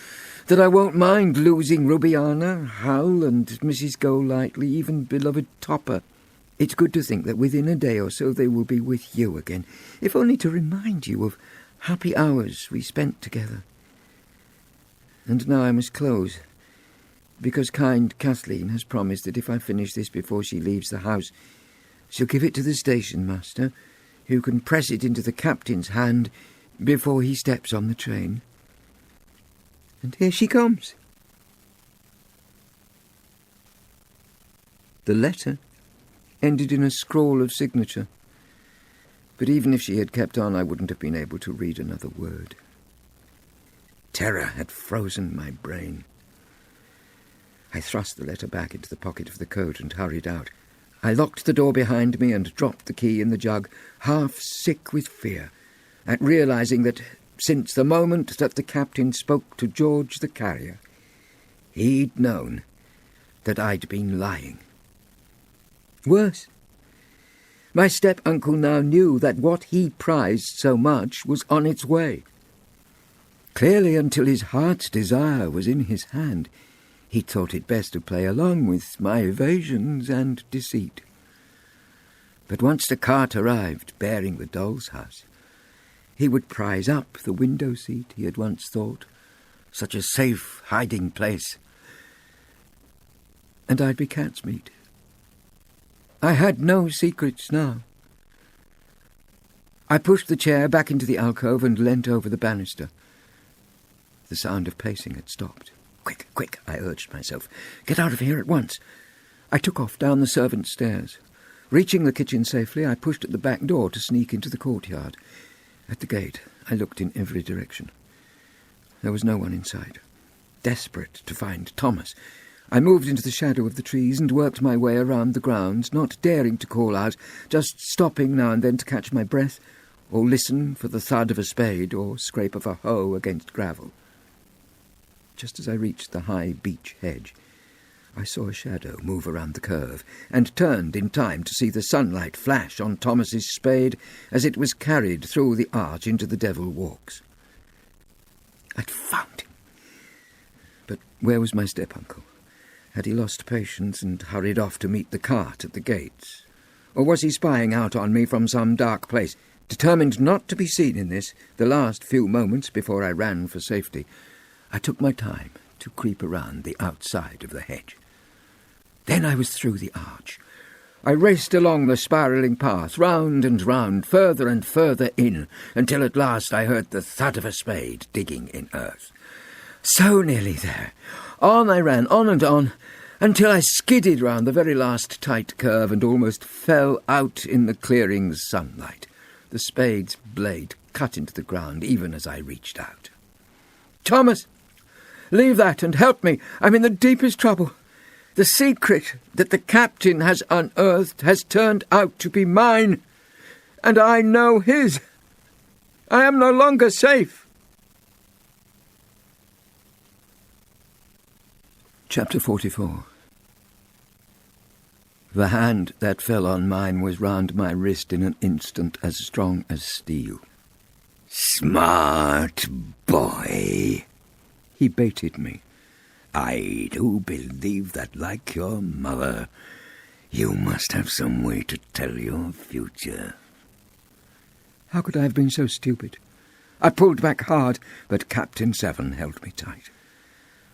that I won't mind losing Rubiana, Hal, and Mrs. Golightly, even beloved Topper. It's good to think that within a day or so they will be with you again, if only to remind you of happy hours we spent together. And now I must close, because kind Kathleen has promised that if I finish this before she leaves the house, she'll give it to the station master, who can press it into the captain's hand before he steps on the train. And here she comes. The letter ended in a scrawl of signature, but even if she had kept on, I wouldn't have been able to read another word. Terror had frozen my brain. I thrust the letter back into the pocket of the coat and hurried out. I locked the door behind me and dropped the key in the jug, half sick with fear, at realising that since the moment that the captain spoke to George the carrier, he'd known that I'd been lying. Worse, my step-uncle now knew that what he prized so much was on its way. Clearly, until his heart's desire was in his hand, he thought it best to play along with my evasions and deceit. But once the cart arrived, bearing the doll's house, he would prize up the window seat he had once thought such a safe hiding place, and I'd be cat's meat. I had no secrets now. I pushed the chair back into the alcove and leant over the banister. The sound of pacing had stopped. "Quick, quick," I urged myself. "Get out of here at once." I took off down the servants' stairs. Reaching the kitchen safely, I pushed at the back door to sneak into the courtyard. At the gate, I looked in every direction. There was no one in sight. Desperate to find Thomas, I moved into the shadow of the trees and worked my way around the grounds, not daring to call out, just stopping now and then to catch my breath, or listen for the thud of a spade or scrape of a hoe against gravel. Just as I reached the high beech hedge, I saw a shadow move around the curve, and turned in time to see the sunlight flash on Thomas's spade as it was carried through the arch into the Devil Walks. I'd found him. But where was my step-uncle? Had he lost patience and hurried off to meet the cart at the gates? Or was he spying out on me from some dark place? Determined not to be seen in this, the last few moments before I ran for safety, I took my time to creep around the outside of the hedge. Then I was through the arch. I raced along the spiralling path, round and round, further and further in, until at last I heard the thud of a spade digging in earth. So nearly there. On I ran, on and on, until I skidded round the very last tight curve and almost fell out in the clearing's sunlight. The spade's blade cut into the ground even as I reached out. "Thomas, leave that and help me. I'm in the deepest trouble. The secret that the captain has unearthed has turned out to be mine, and I know his. I am no longer safe." Chapter 44. The hand that fell on mine was round my wrist in an instant, as strong as steel. "Smart boy," he baited me. "I do believe that, like your mother, You must have some way to tell your future. How could I have been so stupid? I pulled back hard, but Captain Severn held me tight.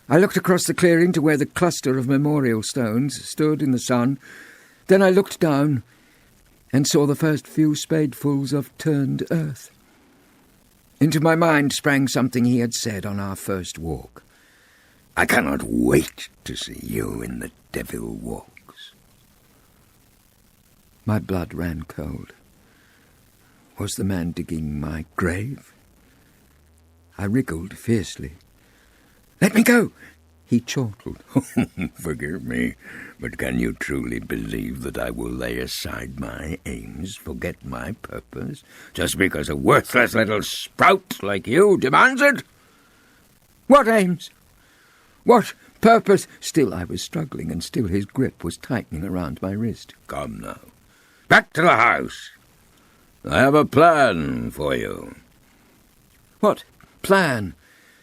I looked across the clearing to where the cluster of memorial stones stood in the sun. Then I looked down and saw the first few spadefuls of turned earth. Into my mind sprang something he had said on our first walk. I cannot wait to see you in the Devil Walks. My blood ran cold. Was the man digging my grave? I wriggled fiercely. "Let me go!" He chortled. Forgive me, but can you truly believe that I will lay aside my aims, forget my purpose, just because a worthless little sprout like you demands it? What aims? What purpose? Still I was struggling, and still his grip was tightening around my wrist. Come now, back to the house. I have a plan for you. What plan?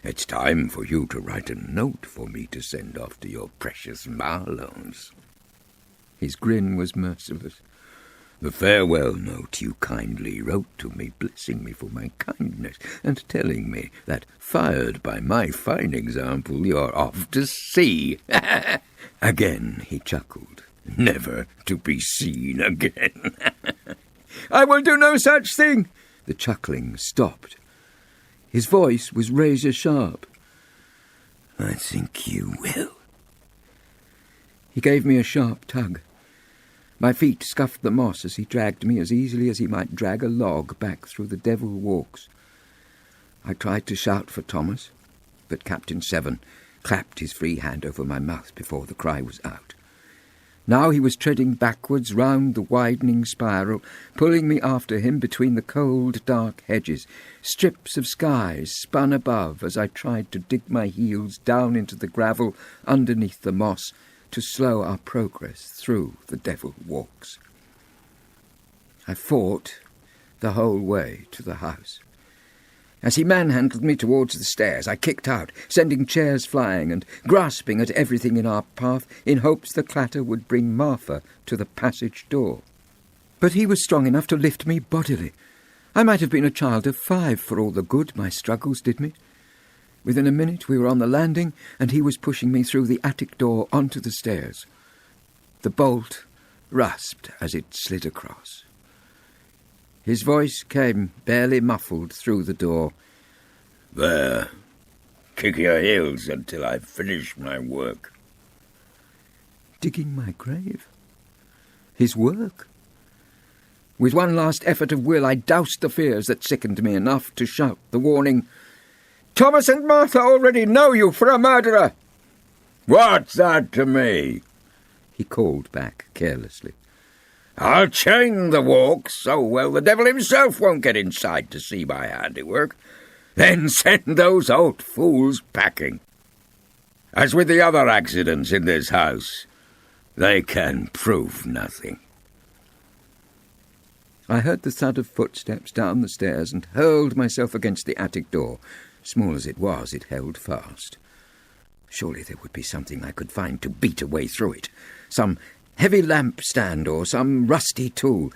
It's time for you to write a note for me to send off to your precious Marlows. His grin was merciless. The farewell note you kindly wrote to me, blessing me for my kindness and telling me that, fired by my fine example, you're off to sea. Again he chuckled, never to be seen again. I will do no such thing. The chuckling stopped. His voice was razor-sharp. I think you will. He gave me a sharp tug. My feet scuffed the moss as he dragged me as easily as he might drag a log back through the Devil Walks. I tried to shout for Thomas, but Captain Severn clapped his free hand over my mouth before the cry was out. Now he was treading backwards round the widening spiral, pulling me after him between the cold, dark hedges. Strips of sky spun above as I tried to dig my heels down into the gravel underneath the moss to slow our progress through the Devil Walks. I fought the whole way to the house. As he manhandled me towards the stairs, I kicked out, sending chairs flying and grasping at everything in our path in hopes the clatter would bring Martha to the passage door. But he was strong enough to lift me bodily. I might have been a child of 5 for all the good my struggles did me. Within a minute we were on the landing, and he was pushing me through the attic door onto the stairs. The bolt rasped as it slid across. His voice came barely muffled through the door. There. Kick your heels until I finish my work. Digging my grave? His work? With one last effort of will, I doused the fears that sickened me enough to shout the warning, "Thomas and Martha already know you for a murderer!" What's that to me? He called back carelessly. I'll chain the walks so well the devil himself won't get inside to see my handiwork. Then send those old fools packing. As with the other accidents in this house, they can prove nothing. I heard the thud of footsteps down the stairs and hurled myself against the attic door. Small as it was, it held fast. Surely there would be something I could find to beat a way through it. Some heavy lamp stand or some rusty tool.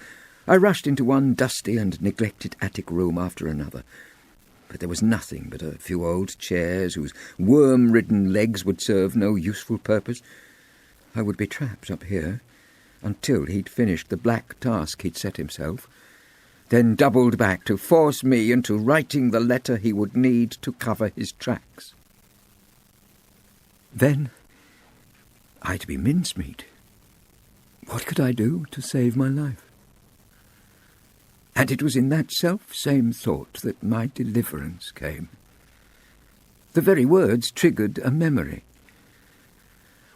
I rushed into one dusty and neglected attic room after another. But there was nothing but a few old chairs whose worm-ridden legs would serve no useful purpose. I would be trapped up here until he'd finished the black task he'd set himself, then doubled back to force me into writing the letter he would need to cover his tracks. Then I'd be mincemeat. What could I do to save my life? And it was in that self-same thought that my deliverance came. The very words triggered a memory.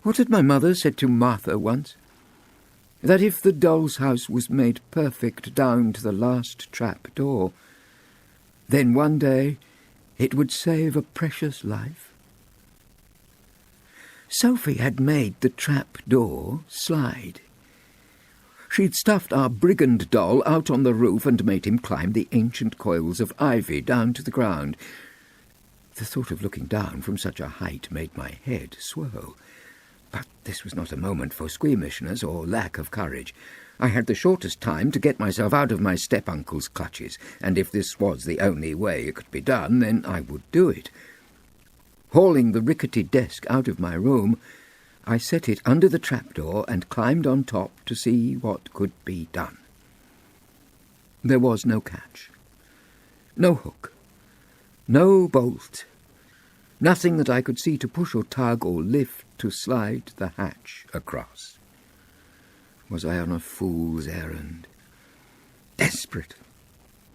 What had my mother said to Martha once? That if the doll's house was made perfect down to the last trap door, then one day it would save a precious life. Sophie had made the trap door slide. She'd stuffed our brigand doll out on the roof and made him climb the ancient coils of ivy down to the ground. The thought of looking down from such a height made my head swirl. But this was not a moment for squeamishness or lack of courage. I had the shortest time to get myself out of my step-uncle's clutches, and if this was the only way it could be done, then I would do it. Hauling the rickety desk out of my room, I set it under the trapdoor and climbed on top to see what could be done. There was no catch, no hook, no bolt, nothing that I could see to push or tug or lift to slide the hatch across. Was I on a fool's errand? Desperate,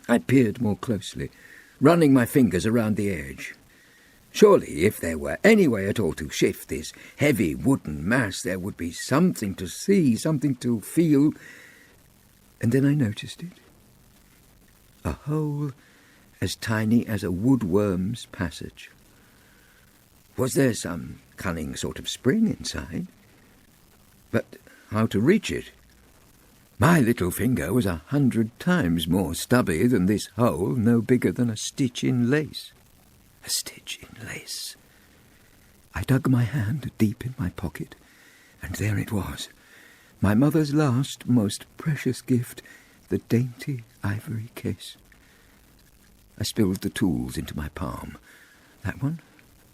I peered more closely, running my fingers around the edge. Surely, if there were any way at all to shift this heavy wooden mass, there would be something to see, something to feel. And then I noticed it. A hole as tiny as a woodworm's passage. Was there some cunning sort of spring inside? But how to reach it? My little finger was 100 times more stubby than this hole, no bigger than a stitch in lace. A stitch in lace. I dug my hand deep in my pocket, and there it was, my mother's last, most precious gift, the dainty ivory case. I spilled the tools into my palm. That one?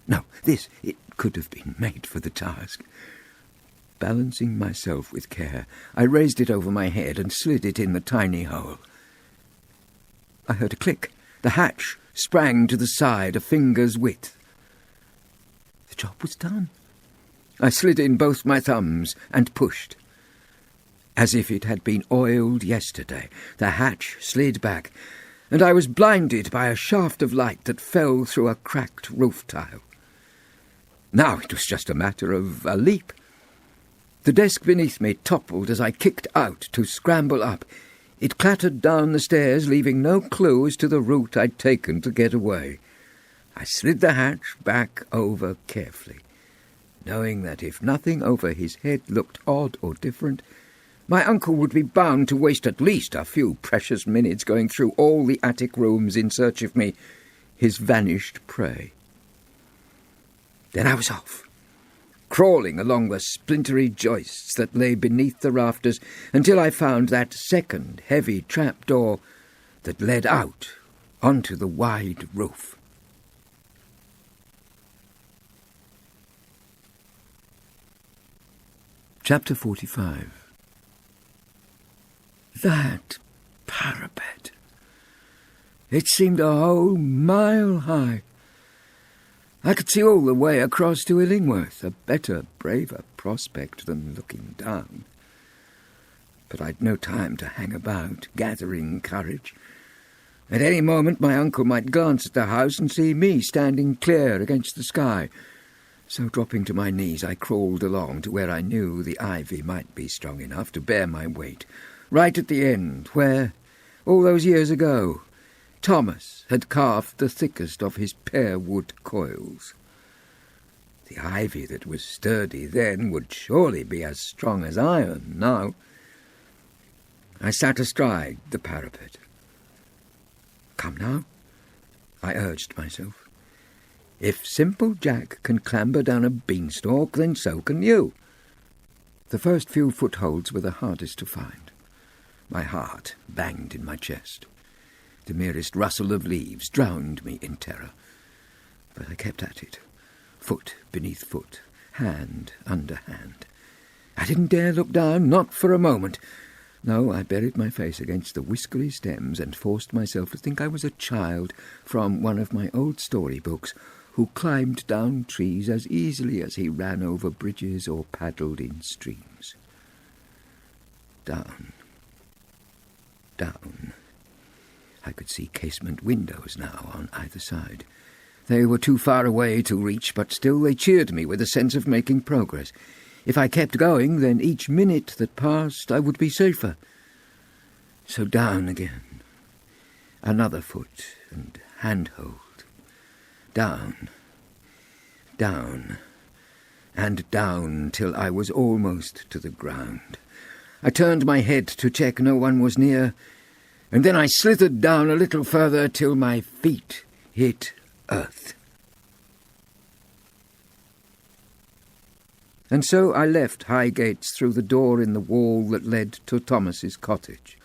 No, this. It could have been made for the task. Balancing myself with care, I raised it over my head and slid it in the tiny hole. I heard a click. The hatch sprang to the side a finger's width. The job was done. I slid in both my thumbs and pushed. As if it had been oiled yesterday, the hatch slid back, and I was blinded by a shaft of light that fell through a cracked roof tile. Now it was just a matter of a leap. The desk beneath me toppled as I kicked out to scramble up. It clattered down the stairs, leaving no clue as to the route I'd taken to get away. I slid the hatch back over carefully, knowing that if nothing over his head looked odd or different, my uncle would be bound to waste at least a few precious minutes going through all the attic rooms in search of me, his vanished prey. Then I was off, crawling along the splintery joists that lay beneath the rafters until I found that second heavy trap-door that led out onto the wide roof. Chapter 45. That parapet. It seemed a whole mile high. I could see all the way across to Illingworth, a better, braver prospect than looking down. But I'd no time to hang about, gathering courage. At any moment my uncle might glance at the house and see me standing clear against the sky. So dropping to my knees, I crawled along to where I knew the ivy might be strong enough to bear my weight, right at the end, where, all those years ago, Thomas had carved the thickest of his pear-wood coils. The ivy that was sturdy then would surely be as strong as iron now. I sat astride the parapet. Come now, I urged myself. If Simple Jack can clamber down a beanstalk, then so can you. The first few footholds were the hardest to find. My heart banged in my chest. The merest rustle of leaves drowned me in terror. But I kept at it, foot beneath foot, hand under hand. I didn't dare look down, not for a moment. No, I buried my face against the whiskery stems and forced myself to think I was a child from one of my old storybooks who climbed down trees as easily as he ran over bridges or paddled in streams. Down. Down. I could see casement windows now on either side. They were too far away to reach, but still they cheered me with a sense of making progress. If I kept going, then each minute that passed I would be safer. So down again. Another foot and handhold. Down. Down. And down till I was almost to the ground. I turned my head to check no one was near, and then I slithered down a little further till my feet hit earth. And so I left Highgates through the door in the wall that led to Thomas's cottage.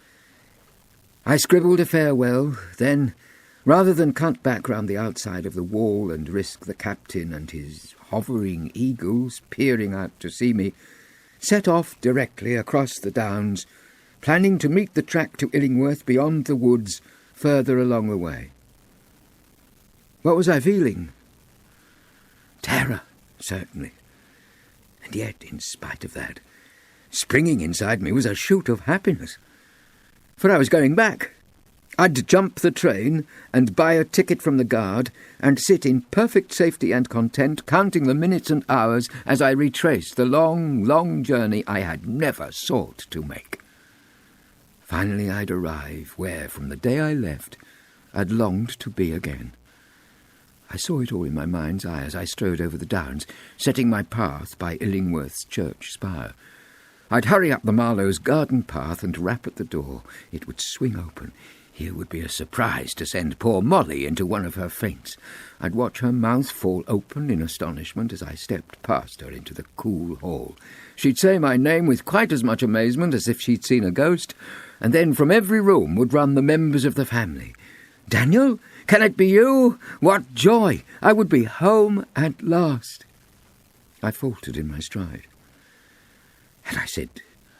I scribbled a farewell, then, rather than cut back round the outside of the wall and risk the captain and his hovering eagles peering out to see me, set off directly across the downs, planning to meet the track to Illingworth beyond the woods further along the way. What was I feeling? Terror, certainly. And yet, in spite of that, springing inside me was a shoot of happiness. For I was going back. I'd jump the train and buy a ticket from the guard and sit in perfect safety and content, counting the minutes and hours as I retraced the long, long journey I had never sought to make. Finally I'd arrive where, from the day I left, I'd longed to be again. I saw it all in my mind's eye as I strode over the downs, setting my path by Illingworth's church spire. I'd hurry up the Marlows' garden path and rap at the door. It would swing open. Here would be a surprise to send poor Molly into one of her faints. I'd watch her mouth fall open in astonishment as I stepped past her into the cool hall. She'd say my name with quite as much amazement as if she'd seen a ghost, and then from every room would run the members of the family. "Daniel, can it be you? What joy! I would be home at last." I faltered in my stride. Had I said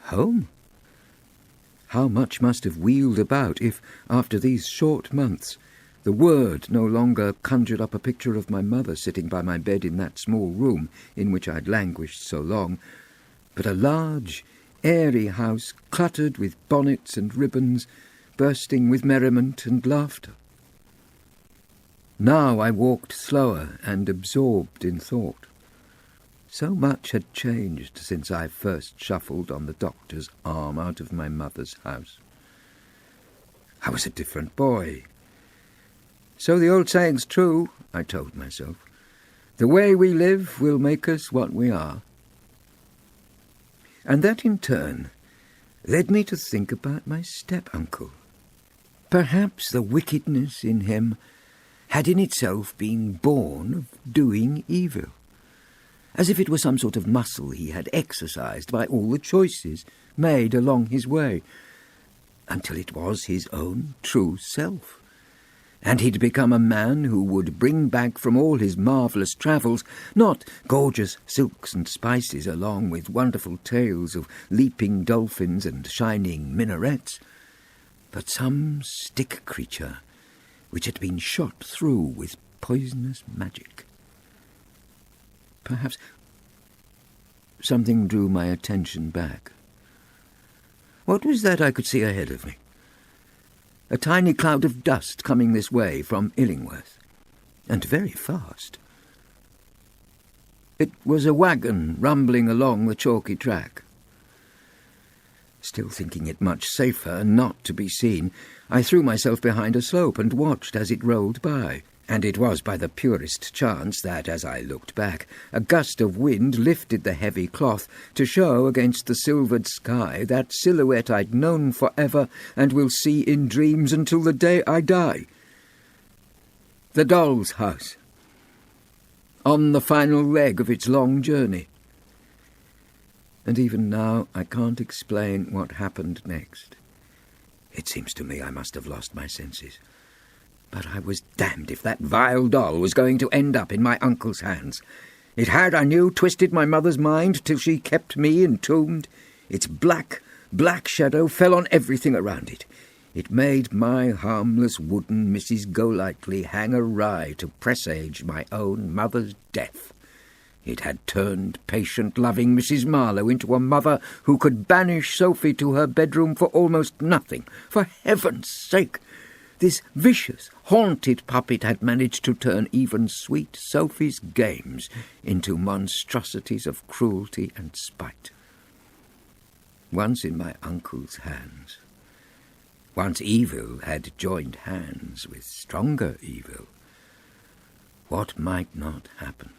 home? How much must have wheeled about if, after these short months, the word no longer conjured up a picture of my mother sitting by my bed in that small room in which I'd languished so long, but a large, airy house cluttered with bonnets and ribbons, bursting with merriment and laughter. Now I walked slower and absorbed in thought. So much had changed since I first shuffled on the doctor's arm out of my mother's house. I was a different boy. So the old saying's true, I told myself. The way we live will make us what we are. And that in turn led me to think about my step-uncle. Perhaps the wickedness in him had in itself been born of doing evil, as if it were some sort of muscle he had exercised by all the choices made along his way, until it was his own true self, and he'd become a man who would bring back from all his marvellous travels not gorgeous silks and spices along with wonderful tales of leaping dolphins and shining minarets, but some stick creature which had been shot through with poisonous magic. Perhaps something drew my attention back. What was that I could see ahead of me? A tiny cloud of dust coming this way from Illingworth, and very fast. It was a wagon rumbling along the chalky track. Still thinking it much safer not to be seen, I threw myself behind a slope and watched as it rolled by. And it was by the purest chance that, as I looked back, a gust of wind lifted the heavy cloth to show against the silvered sky that silhouette I'd known forever and will see in dreams until the day I die. The doll's house, on the final leg of its long journey. And even now I can't explain what happened next. It seems to me I must have lost my senses. But I was damned if that vile doll was going to end up in my uncle's hands. It had, I knew, twisted my mother's mind till she kept me entombed. Its black, black shadow fell on everything around it. It made my harmless wooden Mrs. Golightly hang awry to presage my own mother's death. It had turned patient, loving Mrs. Marlow into a mother who could banish Sophie to her bedroom for almost nothing. For heaven's sake! This vicious, haunted puppet had managed to turn even sweet Sophie's games into monstrosities of cruelty and spite. Once in my uncle's hands, once evil had joined hands with stronger evil, what might not happen?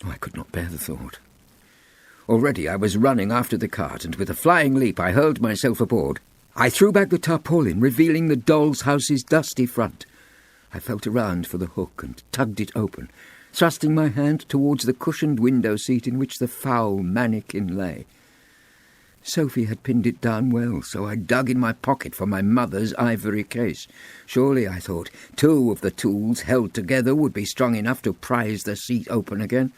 Oh, I could not bear the thought. Already I was running after the cart, and with a flying leap I hurled myself aboard. I threw back the tarpaulin, revealing the doll's house's dusty front. I felt around for the hook and tugged it open. thrusting my hand towards the cushioned window seat in which the foul mannequin lay. Sophie had pinned it down well, so I dug in my pocket for my mother's ivory case. Surely, I thought, 2 of the tools held together would be strong enough to prise the seat open again.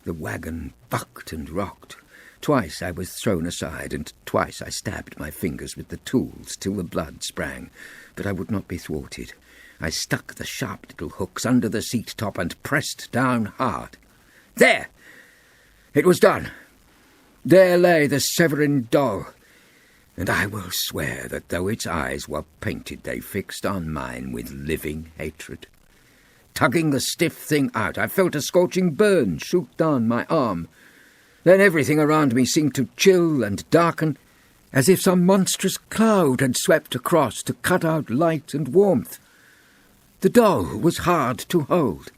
The wagon bucked and rocked. Twice I was thrown aside, and twice I stabbed my fingers with the tools till the blood sprang. But I would not be thwarted. I stuck the sharp little hooks under the seat top and pressed down hard. There! It was done. There lay the Severn doll, and I will swear that though its eyes were painted, they fixed on mine with living hatred. Tugging the stiff thing out, I felt a scorching burn shoot down my arm. Then everything around me seemed to chill and darken, as if some monstrous cloud had swept across to cut out light and warmth. The doll was hard to hold.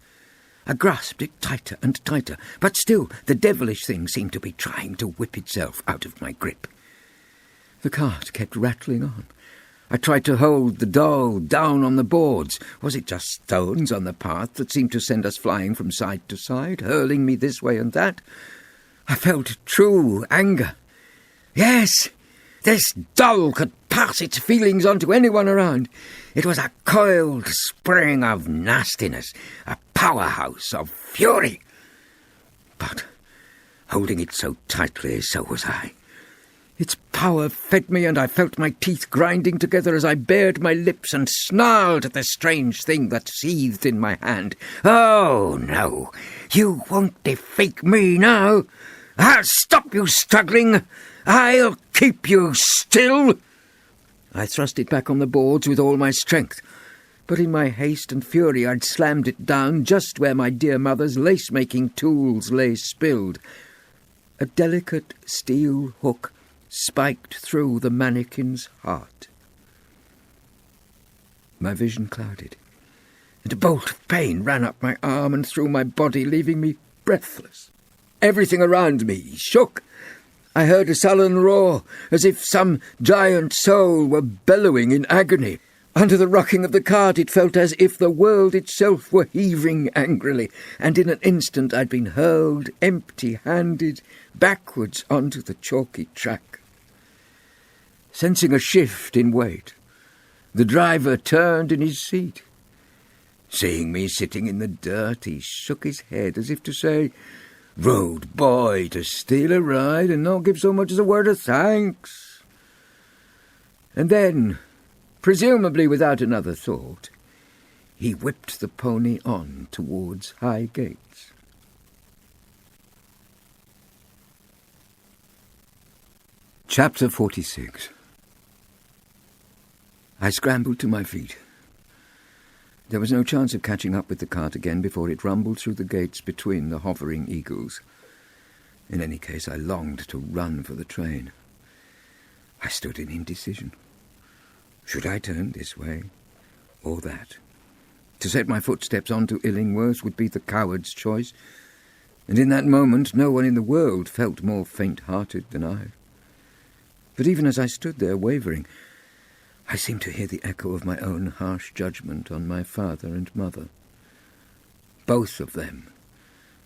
I grasped it tighter and tighter, but still the devilish thing seemed to be trying to whip itself out of my grip. The cart kept rattling on. I tried to hold the doll down on the boards. Was it just stones on the path that seemed to send us flying from side to side, hurling me this way and that? I felt true anger. Yes, this doll could pass its feelings on to anyone around. It was a coiled spring of nastiness, a powerhouse of fury. But, holding it so tightly, so was I. Its power fed me, and I felt my teeth grinding together as I bared my lips and snarled at the strange thing that seethed in my hand. Oh, no, you won't defeat me now. I'll stop you struggling. I'll keep you still. I thrust it back on the boards with all my strength, but in my haste and fury I'd slammed it down just where my dear mother's lace-making tools lay spilled. A delicate steel hook spiked through the mannequin's heart. My vision clouded, and a bolt of pain ran up my arm and through my body, leaving me breathless. Everything around me shook. I heard a sullen roar, as if some giant soul were bellowing in agony. Under the rocking of the cart it felt as if the world itself were heaving angrily, and in an instant I'd been hurled empty-handed backwards onto the chalky track. Sensing a shift in weight, the driver turned in his seat. Seeing me sitting in the dirt, he shook his head as if to say, "Rude boy to steal a ride and not give so much as a word of thanks." And then, presumably without another thought, he whipped the pony on towards Highgates. Chapter 46. I scrambled to my feet. There was no chance of catching up with the cart again before it rumbled through the gates between the hovering eagles. In any case, I longed to run for the train. I stood in indecision. Should I turn this way or that? To set my footsteps on to Illingworth would be the coward's choice, and in that moment no one in the world felt more faint-hearted than I. But even as I stood there wavering, I seemed to hear the echo of my own harsh judgment on my father and mother. Both of them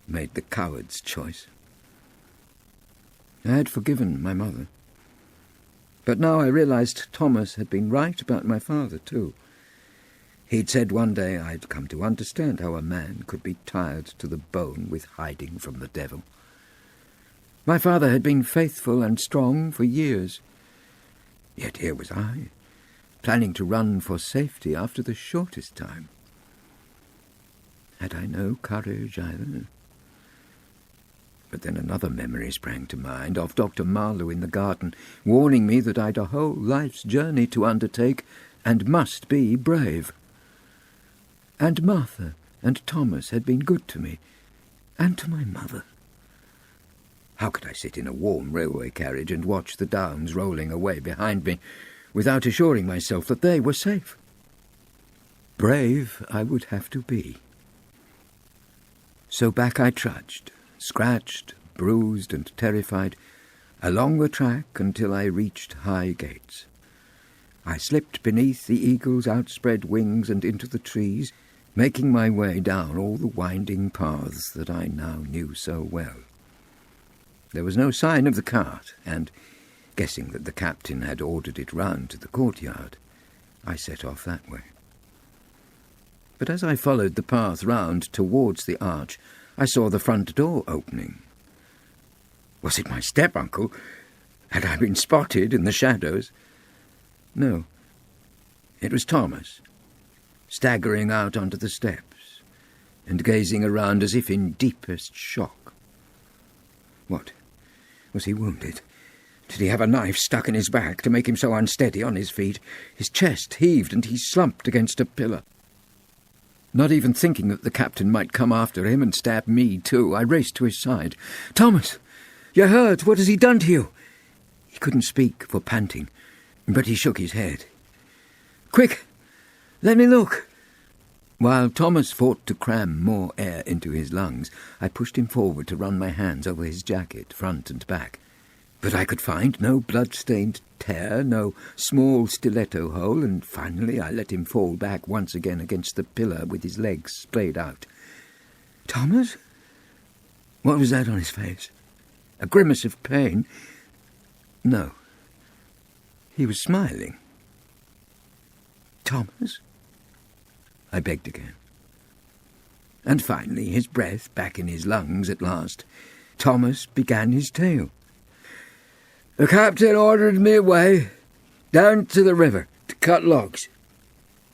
made the coward's choice. I had forgiven my mother, but now I realized Thomas had been right about my father too. He'd said one day I'd come to understand how a man could be tired to the bone with hiding from the devil. My father had been faithful and strong for years, yet here was I, planning to run for safety after the shortest time. Had I no courage either? But then another memory sprang to mind of Dr. Marlow in the garden, warning me that I'd a whole life's journey to undertake and must be brave. And Martha and Thomas had been good to me, and to my mother. How could I sit in a warm railway carriage and watch the downs rolling away behind me, without assuring myself that they were safe? Brave I would have to be. So back I trudged, scratched, bruised and terrified, along the track until I reached Highgates. I slipped beneath the eagle's outspread wings and into the trees, making my way down all the winding paths that I now knew so well. There was no sign of the cart, and, guessing that the captain had ordered it round to the courtyard, I set off that way. But as I followed the path round towards the arch, I saw the front door opening. Was it my step-uncle? Had I been spotted in the shadows? No. It was Thomas, staggering out onto the steps, and gazing around as if in deepest shock. What? Was he wounded? Did he have a knife stuck in his back to make him so unsteady on his feet? His chest heaved and he slumped against a pillar. Not even thinking that the captain might come after him and stab me too, I raced to his side. "Thomas, you're hurt. What has he done to you?" He couldn't speak for panting, but he shook his head. "Quick, let me look." While Thomas fought to cram more air into his lungs, I pushed him forward to run my hands over his jacket, front and back. But I could find no blood-stained tear, no small stiletto hole, and finally I let him fall back once again against the pillar with his legs splayed out. "Thomas?" What was that on his face? A grimace of pain? No. He was smiling. "Thomas?" I begged again. And finally, his breath back in his lungs at last, Thomas began his tale. "The captain ordered me away, down to the river, to cut logs.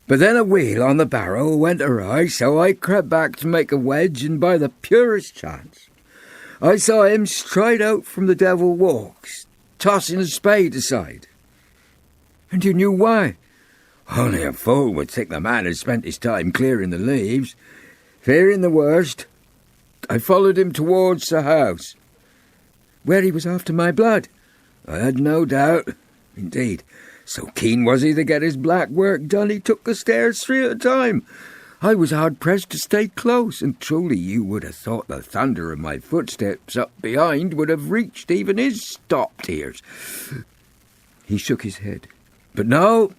But then a wheel on the barrow went awry, so I crept back to make a wedge, and by the purest chance, I saw him stride out from the Devil Walks, tossing a spade aside." "And you knew why?" "Only a fool would think the man had spent his time clearing the leaves. Fearing the worst, I followed him towards the house." "Where he was after my blood?" "I had no doubt. Indeed, so keen was he to get his black work done, he took the stairs 3 at a time. I was hard-pressed to stay close, and truly you would have thought the thunder of my footsteps up behind would have reached even his stopped ears." He shook his head. "But no,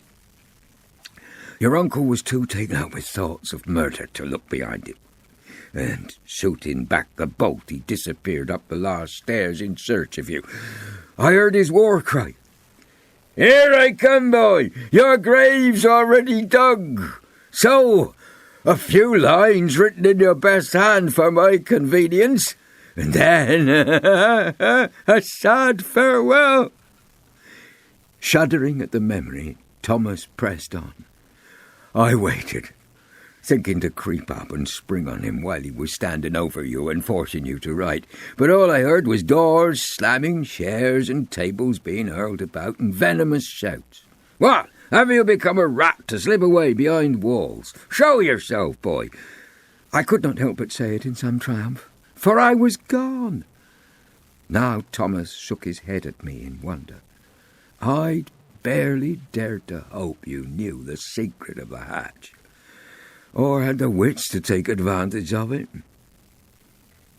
your uncle was too taken up with thoughts of murder to look behind him. And shooting back the bolt, he disappeared up the last stairs in search of you. I heard his war cry. 'Here I come, boy! Your grave's already dug! So, a few lines written in your best hand for my convenience, and then a sad farewell.'" Shuddering at the memory, Thomas pressed on. I waited, thinking to creep up and spring on him while he was standing over you and forcing you to write. But all I heard was doors slamming, chairs and tables being hurled about, and venomous shouts. "What? Have you become a rat to slip away behind walls? Show yourself, boy!" I could not help but say it in some triumph, for I was gone. Now Thomas shook his head at me in wonder. I'd barely dared to hope you knew the secret of the hatch, or had the wits to take advantage of it.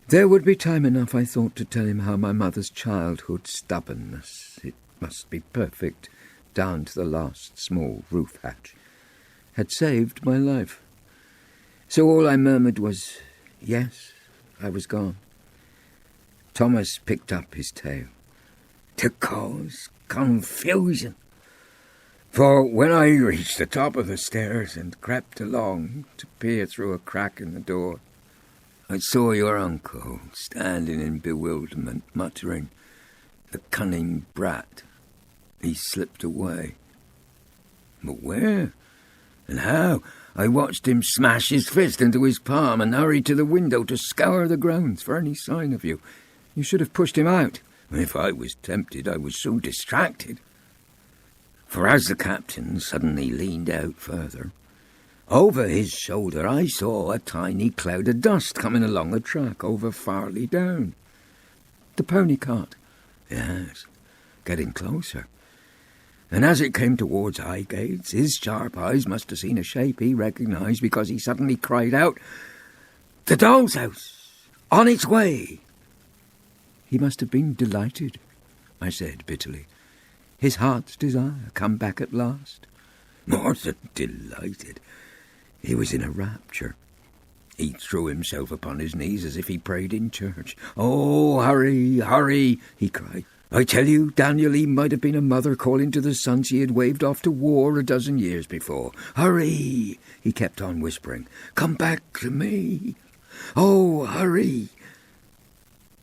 There would be time enough, I thought, to tell him how my mother's childhood stubbornness, it must be perfect, down to the last small roof hatch, had saved my life. So all I murmured was, yes, I was gone. Thomas picked up his tale. To cause confusion. For when I reached the top of the stairs and crept along to peer through a crack in the door, I saw your uncle standing in bewilderment, muttering, "The cunning brat. He slipped away." But where? And how? I watched him smash his fist into his palm and hurry to the window to scour the grounds for any sign of you. You should have pushed him out. If I was tempted, I was so distracted. For as the captain suddenly leaned out further, over his shoulder I saw a tiny cloud of dust coming along the track over Farley Down. The pony cart. Yes, getting closer. And as it came towards Highgates, his sharp eyes must have seen a shape he recognised, because he suddenly cried out, "The doll's house! On its way!" He must have been delighted, I said bitterly. His heart's desire come back at last. More than delighted. He was in a rapture. He threw himself upon his knees as if he prayed in church. "Oh, hurry, hurry," he cried. "I tell you, Daniel, he might have been a mother calling to the son she had waved off to war a dozen years before. Hurry," he kept on whispering. "Come back to me. Oh, hurry."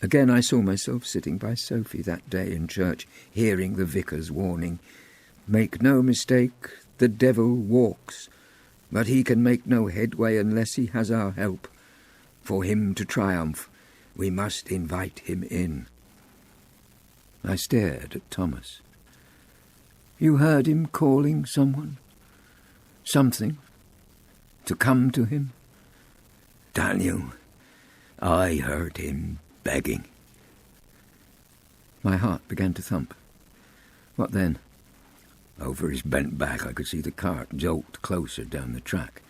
Again I saw myself sitting by Sophie that day in church, hearing the vicar's warning. "Make no mistake, the devil walks, but he can make no headway unless he has our help. For him to triumph, we must invite him in." I stared at Thomas. "You heard him calling someone? Something? To come to him?" "Daniel, I heard him begging." My heart began to thump. What then? Over his bent back I could see the cart jolt closer down the track.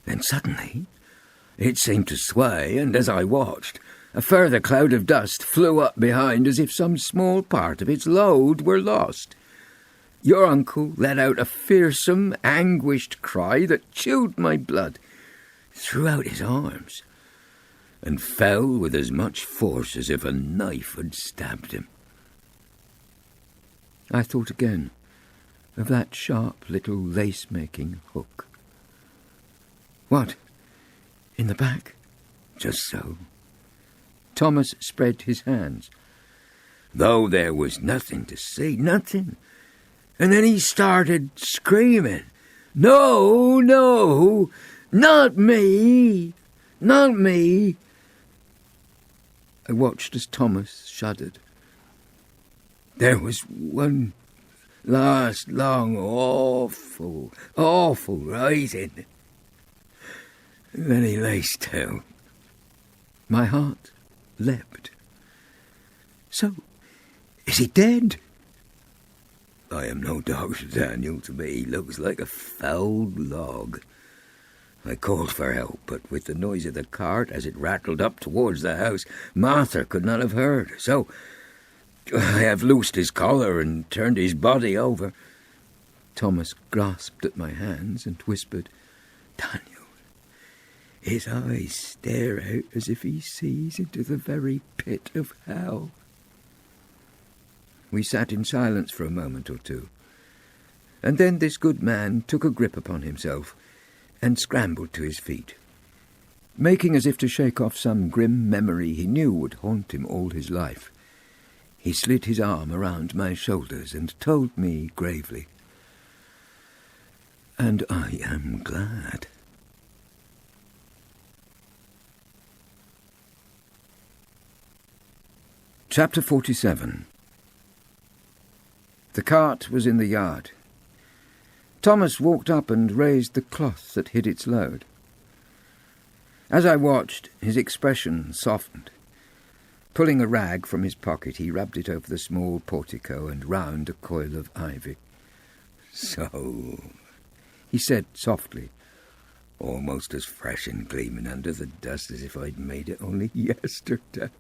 Then suddenly it seemed to sway, and as I watched, a further cloud of dust flew up behind as if some small part of its load were lost. Your uncle let out a fearsome, anguished cry that chilled my blood, threw out his arms, and fell with as much force as if a knife had stabbed him. I thought again of that sharp little lace-making hook. What? In the back? Just so. Thomas spread his hands, though there was nothing to see, nothing. And then he started screaming, "No, no, not me, not me." I watched as Thomas shuddered. There was one last long, awful writing. Then he lay still. My heart leapt. "So, is he dead?" "I am no doctor, Daniel. To me he looks like a fouled log." I called for help, but with the noise of the cart as it rattled up towards the house, Martha could not have heard. So I have loosed his collar and turned his body over. Thomas grasped at my hands and whispered, "Daniel." His eyes stare out as if he sees into the very pit of hell. We sat in silence for a moment or two, and then this good man took a grip upon himself and scrambled to his feet. Making as if to shake off some grim memory he knew would haunt him all his life, he slid his arm around my shoulders and told me gravely, "And I am glad." Chapter 47. The cart was in the yard. Thomas walked up and raised the cloth that hid its load. As I watched, his expression softened. Pulling a rag from his pocket, he rubbed it over the small portico and round a coil of ivy. "So," he said softly, almost as fresh and gleaming under the dust as if I'd made it only yesterday.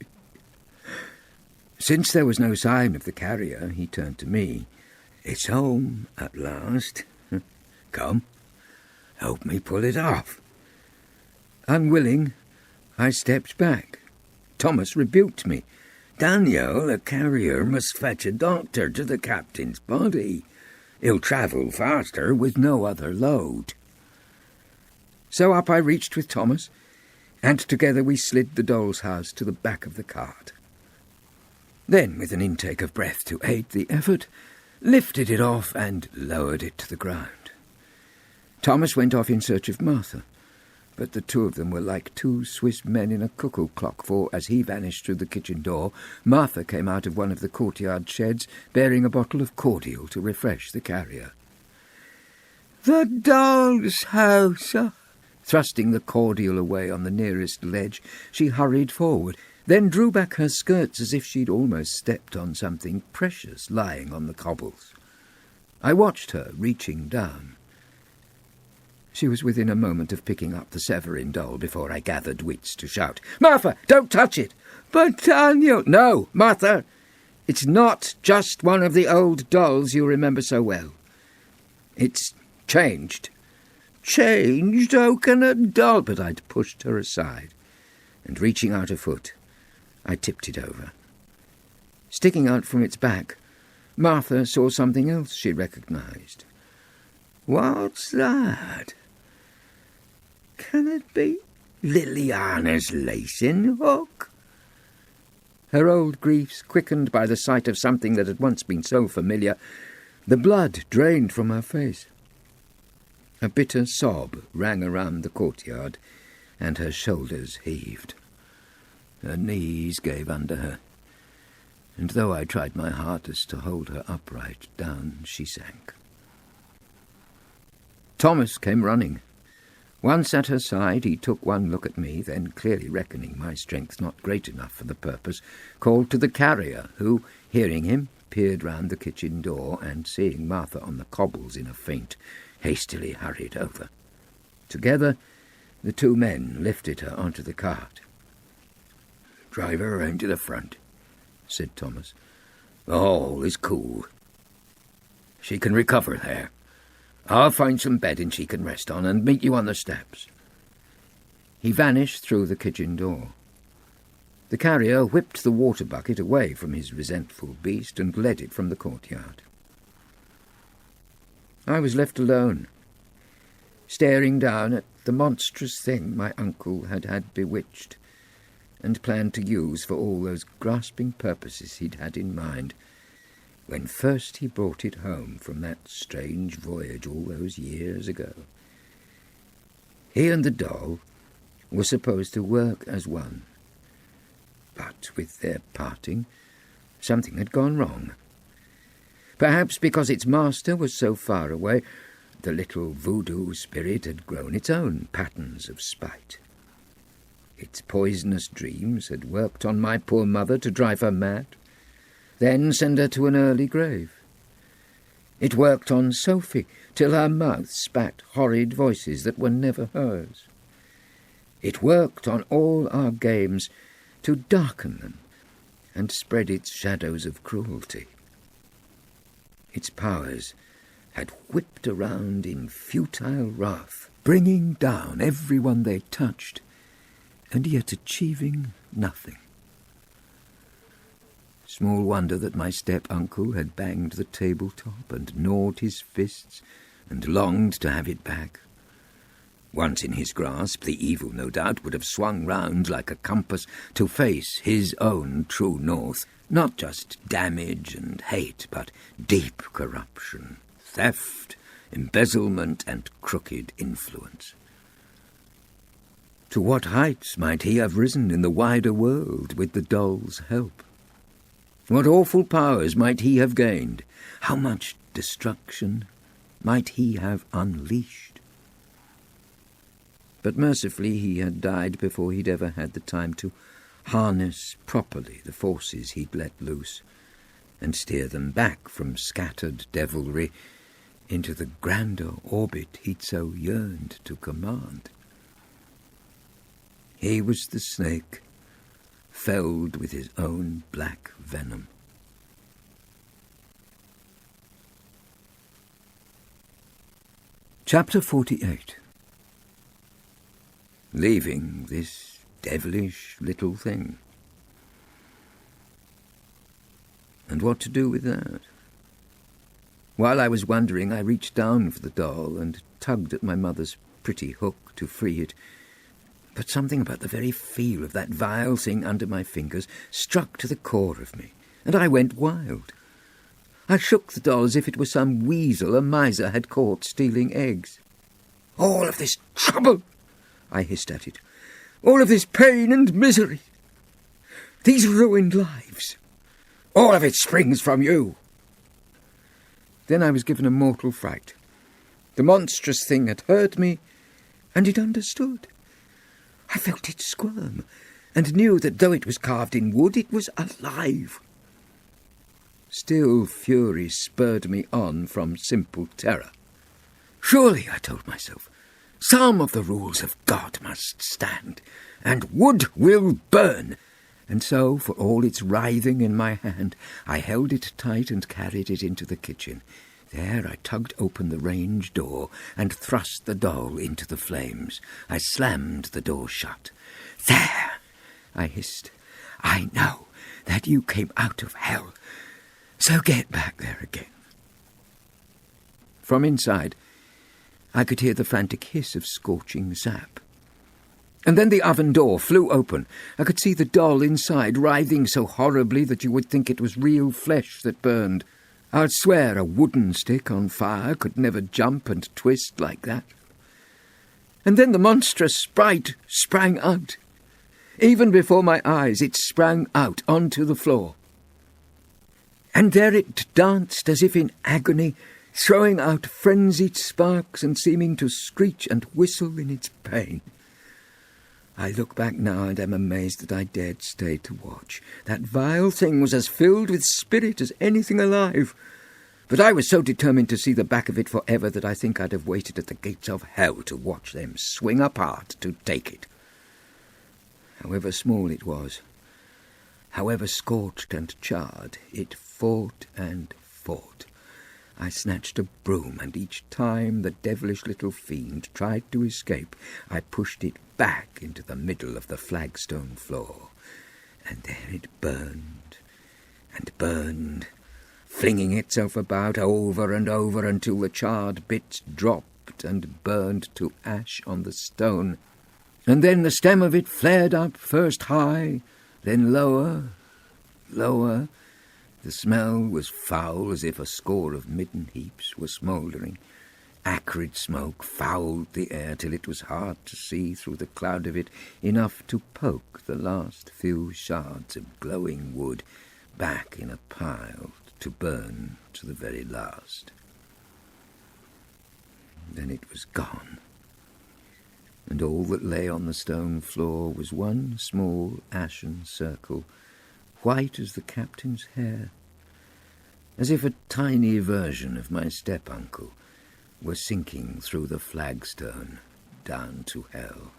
Since there was no sign of the carrier, he turned to me. "It's home at last. Come, help me pull it off." Unwilling, I stepped back. Thomas rebuked me. "Daniel, a carrier must fetch a doctor to the captain's body. He'll travel faster with no other load." So up I reached with Thomas, and together we slid the doll's house to the back of the cart. Then, with an intake of breath to aid the effort, lifted it off and lowered it to the ground. Thomas went off in search of Martha, but the two of them were like two Swiss men in a cuckoo clock, for as he vanished through the kitchen door, Martha came out of one of the courtyard sheds, bearing a bottle of cordial to refresh the carrier. "The doll's house!" Thrusting the cordial away on the nearest ledge, she hurried forward, then drew back her skirts as if she'd almost stepped on something precious lying on the cobbles. I watched her reaching down. She was within a moment of picking up the Severn doll before I gathered wits to shout, "Martha, don't touch it!" "But Daniel—" "No, Martha, it's not just one of the old dolls you remember so well. It's changed, changed? How can a doll—" But I'd pushed her aside, and reaching out a foot, I tipped it over. Sticking out from its back, Martha saw something else she recognised. "What's that? Can it be Liliana's lacing hook?" Her old griefs quickened by the sight of something that had once been so familiar. The blood drained from her face. A bitter sob rang around the courtyard, and her shoulders heaved. Her knees gave under her, and though I tried my hardest to hold her upright, down she sank. Thomas came running. Once at her side, he took one look at me, then, clearly reckoning my strength not great enough for the purpose, called to the carrier, who, hearing him, peered round the kitchen door, and, seeing Martha on the cobbles in a faint, hastily hurried over. Together, the two men lifted her onto the cart. "Drive her round to the front," said Thomas. "The hall is cool. She can recover there. I'll find some bedding she can rest on and meet you on the steps." He vanished through the kitchen door. The carrier whipped the water bucket away from his resentful beast and led it from the courtyard. I was left alone, staring down at the monstrous thing my uncle had bewitched and planned to use for all those grasping purposes he'd had in mind when first he brought it home from that strange voyage all those years ago. He and the doll were supposed to work as one, but with their parting, something had gone wrong. Perhaps because its master was so far away, the little voodoo spirit had grown its own patterns of spite. Its poisonous dreams had worked on my poor mother to drive her mad, then send her to an early grave. It worked on Sophie till her mouth spat horrid voices that were never hers. It worked on all our games to darken them and spread its shadows of cruelty. Its powers had whipped around in futile wrath, bringing down everyone they touched, and yet achieving nothing. Small wonder that my step-uncle had banged the tabletop and gnawed his fists and longed to have it back. Once in his grasp, the evil, no doubt, would have swung round like a compass to face his own true north. Not just damage and hate, but deep corruption, theft, embezzlement, and crooked influence. To what heights might he have risen in the wider world with the doll's help? What awful powers might he have gained? How much destruction might he have unleashed? But mercifully he had died before he'd ever had the time to harness properly the forces he'd let loose and steer them back from scattered devilry into the grander orbit he'd so yearned to command. He was the snake, felled with his own black venom. Chapter 48. Leaving this devilish little thing. And what to do with that? While I was wondering, I reached down for the doll and tugged at my mother's pretty hook to free it. But something about the very feel of that vile thing under my fingers struck to the core of me, and I went wild. I shook the doll as if it were some weasel a miser had caught stealing eggs. "All of this trouble," I hissed at it, "all of this pain and misery, these ruined lives, all of it springs from you." Then I was given a mortal fright. The monstrous thing had heard me, and it understood. I felt it squirm, and knew that though it was carved in wood, it was alive. Still fury spurred me on from simple terror. Surely, I told myself, some of the rules of God must stand, and wood will burn. And so, for all its writhing in my hand, I held it tight and carried it into the kitchen. There I tugged open the range door and thrust the doll into the flames. I slammed the door shut. "There," I hissed. "I know that you came out of hell, so get back there again." From inside, I could hear the frantic hiss of scorching sap. And then the oven door flew open. I could see the doll inside, writhing so horribly that you would think it was real flesh that burned. I'd swear a wooden stick on fire could never jump and twist like that. And then the monstrous sprite sprang out. Even before my eyes, it sprang out onto the floor. And there it danced as if in agony, throwing out frenzied sparks and seeming to screech and whistle in its pain. I look back now and am amazed that I dared stay to watch. That vile thing was as filled with spirit as anything alive. But I was so determined to see the back of it forever that I think I'd have waited at the gates of hell to watch them swing apart to take it. However small it was, however scorched and charred, it fought and fought. I snatched a broom, and each time the devilish little fiend tried to escape, I pushed it back into the middle of the flagstone floor. And there it burned and burned, flinging itself about over and over until the charred bits dropped and burned to ash on the stone. And then the stem of it flared up, first high, then lower, lower. The smell was foul, as if a score of midden heaps were smouldering. Acrid smoke fouled the air till it was hard to see through the cloud of it enough to poke the last few shards of glowing wood back in a pile to burn to the very last. Then it was gone, and all that lay on the stone floor was one small ashen circle, white as the captain's hair, as if a tiny version of my step-uncle were sinking through the flagstone down to hell.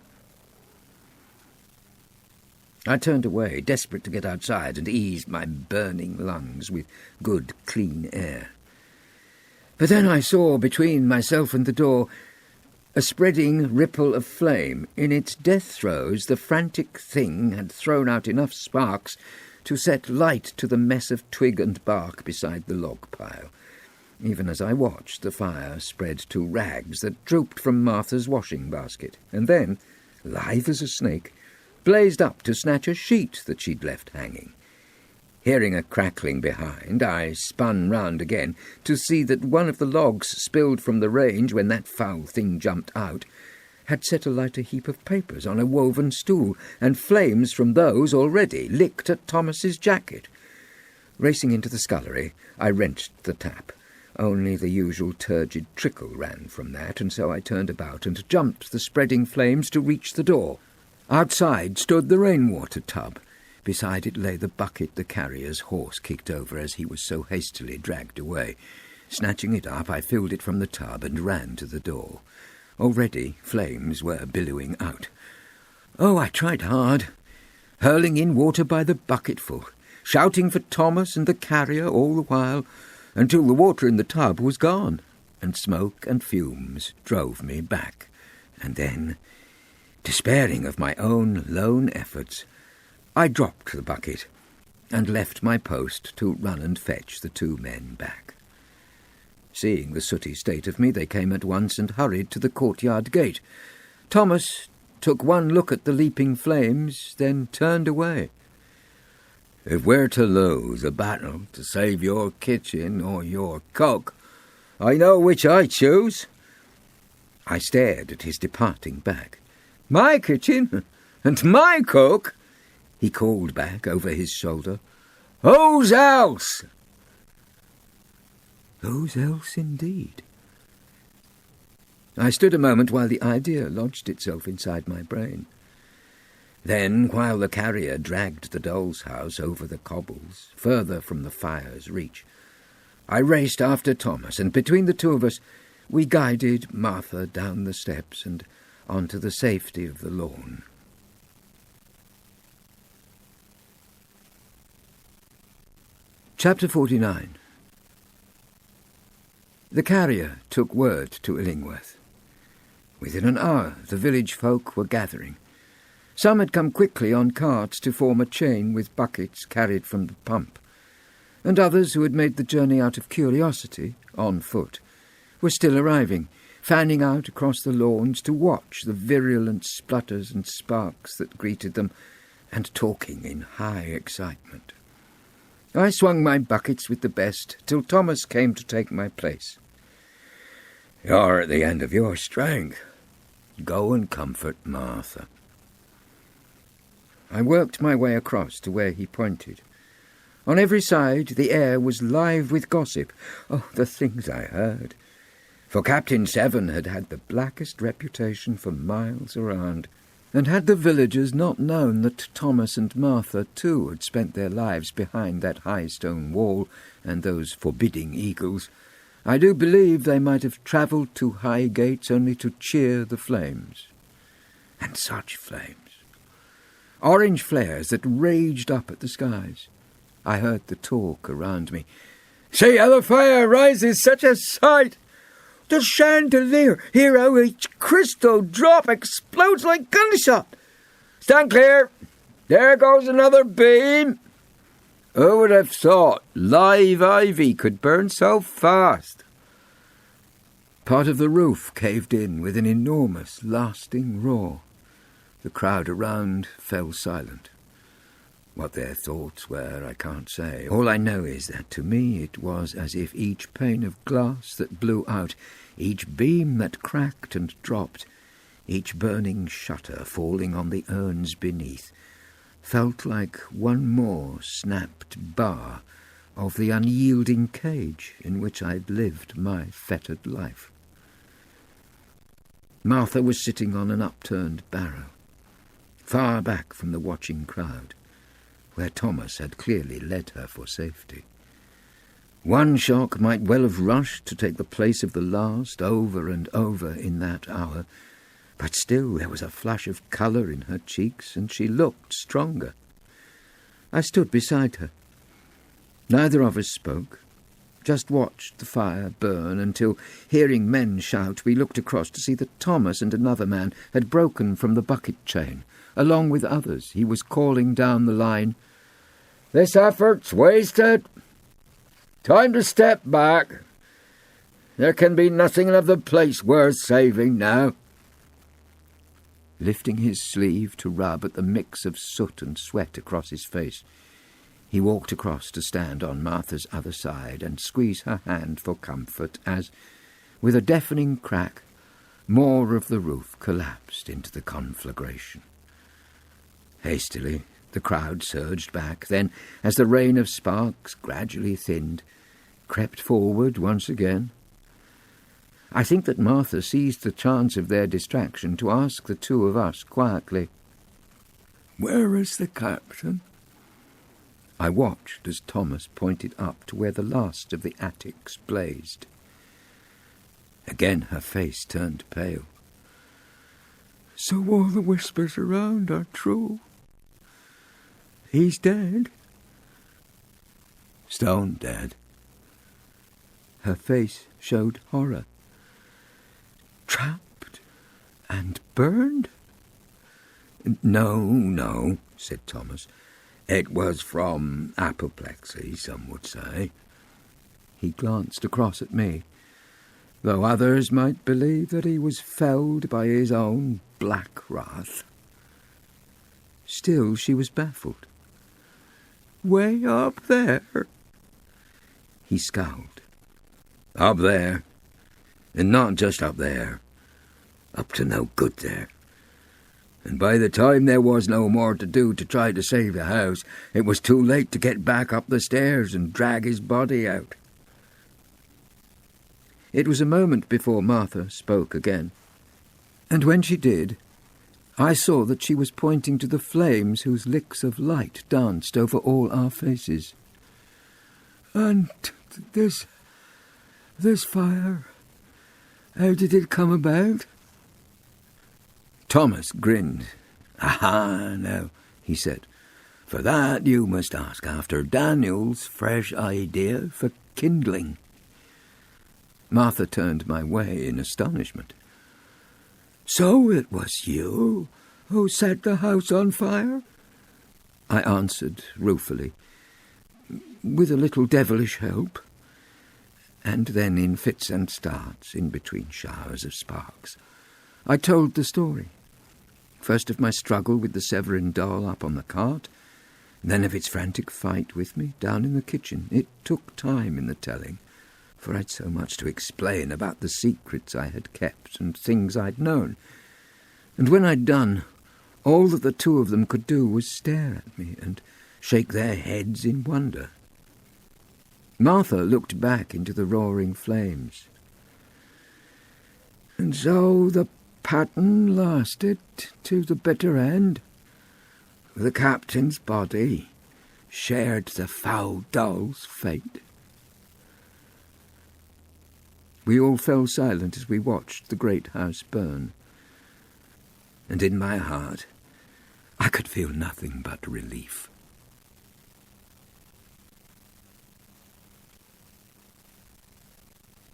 I turned away, desperate to get outside and ease my burning lungs with good, clean air. But then I saw, between myself and the door, a spreading ripple of flame. In its death throes, the frantic thing had thrown out enough sparks to set light to the mess of twig and bark beside the log pile. Even as I watched, the fire spread to rags that drooped from Martha's washing basket, and then, lithe as a snake, blazed up to snatch a sheet that she'd left hanging. Hearing a crackling behind, I spun round again to see that one of the logs spilled from the range when that foul thing jumped out had set alight a heap of papers on a woven stool, and flames from those already licked at Thomas's jacket. Racing into the scullery, I wrenched the tap. Only the usual turgid trickle ran from that, and so I turned about and jumped the spreading flames to reach the door. Outside stood the rainwater tub. Beside it lay the bucket the carrier's horse kicked over as he was so hastily dragged away. Snatching it up, I filled it from the tub and ran to the door. Already flames were billowing out. Oh, I tried hard, hurling in water by the bucketful, shouting for Thomas and the carrier all the while, until the water in the tub was gone, and smoke and fumes drove me back. And then, despairing of my own lone efforts, I dropped the bucket and left my post to run and fetch the two men back. Seeing the sooty state of me, they came at once and hurried to the courtyard gate. Thomas took one look at the leaping flames, then turned away. "If we're to lose a battle to save your kitchen or your cook, I know which I choose." I stared at his departing back. "My kitchen? And my cook?" he called back over his shoulder. "Whose else?" Whose else indeed? I stood a moment while the idea lodged itself inside my brain. Then, while the carrier dragged the doll's house over the cobbles, further from the fire's reach, I raced after Thomas, and between the two of us we guided Martha down the steps and onto the safety of the lawn. Chapter 49. The carrier took word to Illingworth. Within an hour the village folk were gathering. Some had come quickly on carts to form a chain with buckets carried from the pump, and others who had made the journey out of curiosity, on foot, were still arriving, fanning out across the lawns to watch the virulent splutters and sparks that greeted them, and talking in high excitement. I swung my buckets with the best till Thomas came to take my place. "You're at the end of your strength. Go and comfort Martha." I worked my way across to where he pointed. On every side the air was live with gossip. Oh, the things I heard! For Captain Severn had had the blackest reputation for miles around, and had the villagers not known that Thomas and Martha too had spent their lives behind that high stone wall and those forbidding eagles, I do believe they might have travelled to Highgate only to cheer the flames. And such flames! Orange flares that raged up at the skies. I heard the talk around me. "See how the fire rises, such a sight! The chandelier, hear how each crystal drop explodes like gunshot! Stand clear! There goes another beam! Who would have thought live ivy could burn so fast?" Part of the roof caved in with an enormous, lasting roar. The crowd around fell silent. What their thoughts were, I can't say. All I know is that to me it was as if each pane of glass that blew out, each beam that cracked and dropped, each burning shutter falling on the urns beneath, felt like one more snapped bar of the unyielding cage in which I'd lived my fettered life. Martha was sitting on an upturned barrow, far back from the watching crowd, where Thomas had clearly led her for safety. One shock might well have rushed to take the place of the last over and over in that hour, but still there was a flush of colour in her cheeks, and she looked stronger. I stood beside her. Neither of us spoke, just watched the fire burn until, hearing men shout, we looked across to see that Thomas and another man had broken from the bucket chain. Along with others, he was calling down the line, "This effort's wasted. Time to step back. There can be nothing of the place worth saving now." Lifting his sleeve to rub at the mix of soot and sweat across his face, he walked across to stand on Martha's other side and squeeze her hand for comfort as, with a deafening crack, more of the roof collapsed into the conflagration. Hastily, the crowd surged back, then, as the rain of sparks gradually thinned, crept forward once again. I think that Martha seized the chance of their distraction to ask the two of us quietly, "Where is the captain?" I watched as Thomas pointed up to where the last of the attics blazed. Again her face turned pale. "So all the whispers around are true. He's dead." "Stone dead." Her face showed horror. "Trapped and burned?" No, said Thomas. "It was from apoplexy, some would say." He glanced across at me, though others might believe that he was felled by his own black wrath. Still she was baffled. "Way up there?" He scowled. "Up there. And not just up there. Up to no good there. And by the time there was no more to do to try to save the house, it was too late to get back up the stairs and drag his body out." It was a moment before Martha spoke again, and when she did, I saw that she was pointing to the flames whose licks of light danced over all our faces. "And this fire, how did it come about?" Thomas grinned. "Aha, now," he said. "For that you must ask after Daniel's fresh idea for kindling." Martha turned my way in astonishment. "So it was you who set the house on fire?" I answered ruefully, "With a little devilish help." And then, in fits and starts, in between showers of sparks, I told the story. First of my struggle with the Severn doll up on the cart, then of its frantic fight with me down in the kitchen. It took time in the telling, for I'd so much to explain about the secrets I had kept and things I'd known. And when I'd done, all that the two of them could do was stare at me and shake their heads in wonder. Martha looked back into the roaring flames. "And so the pattern lasted to the bitter end. The captain's body shared the foul doll's fate." We all fell silent as we watched the great house burn. And in my heart, I could feel nothing but relief.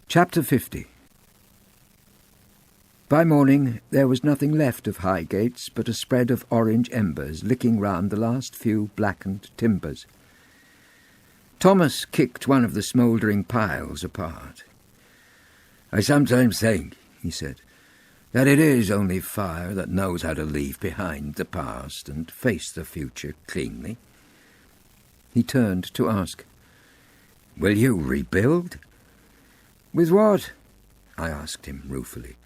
Chapter 50. By morning there was nothing left of Highgates but a spread of orange embers licking round the last few blackened timbers. Thomas kicked one of the smouldering piles apart. "I sometimes think," he said, "that it is only fire that knows how to leave behind the past and face the future cleanly." He turned to ask, "Will you rebuild?" "With what?" I asked him ruefully.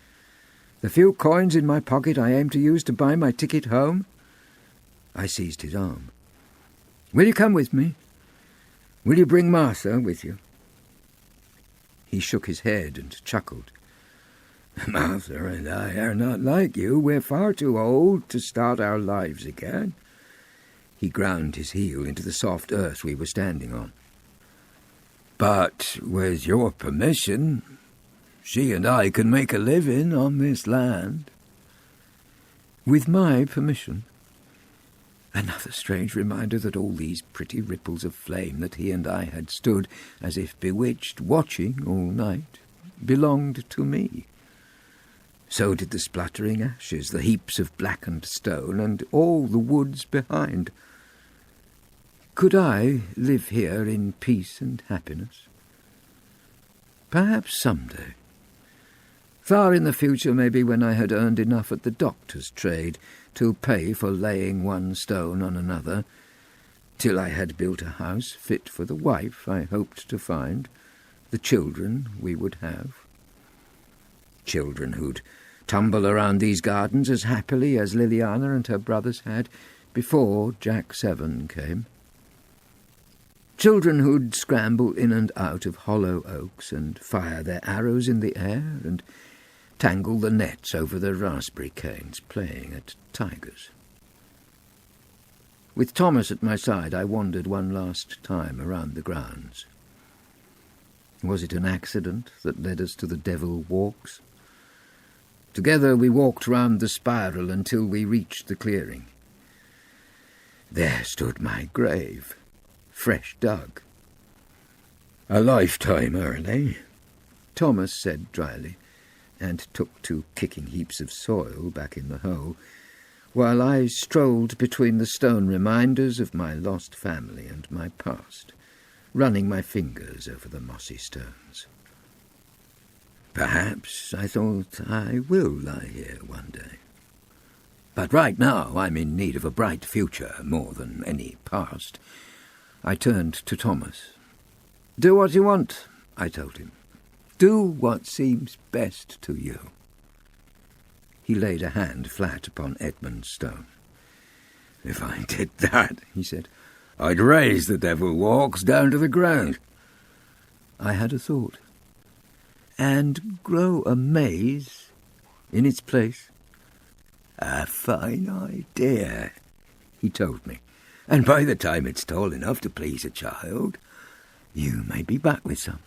"The few coins in my pocket I aim to use to buy my ticket home?" I seized his arm. "Will you come with me? Will you bring Martha with you?" He shook his head and chuckled. "Martha and I are not like you. We're far too old to start our lives again." He ground his heel into the soft earth we were standing on. "But with your permission, she and I can make a living on this land." "With my permission?" Another strange reminder that all these pretty ripples of flame that he and I had stood, as if bewitched, watching all night, belonged to me. So did the spluttering ashes, the heaps of blackened stone, and all the woods behind. Could I live here in peace and happiness? Perhaps someday. Far in the future, maybe, when I had earned enough at the doctor's trade to pay for laying one stone on another, till I had built a house fit for the wife I hoped to find, the children we would have. Children who'd tumble around these gardens as happily as Liliana and her brothers had before Jack Severn came. Children who'd scramble in and out of hollow oaks and fire their arrows in the air and tangle the nets over the raspberry canes playing at tigers. With Thomas at my side, I wandered one last time around the grounds. Was it an accident that led us to the Devil Walks? Together we walked round the spiral until we reached the clearing. There stood my grave, fresh dug. "A lifetime early," Thomas said dryly, and took to kicking heaps of soil back in the hole, while I strolled between the stone reminders of my lost family and my past, running my fingers over the mossy stones. Perhaps, I thought, I will lie here one day. But right now I'm in need of a bright future more than any past. I turned to Thomas. "Do what you want," I told him. "Do what seems best to you." He laid a hand flat upon Edmund's stone. "If I did that," he said, "I'd raise the Devil Walks down to the ground." I had a thought. "And grow a maze in its place?" "A fine idea," he told me. "And by the time it's tall enough to please a child, you may be back with some."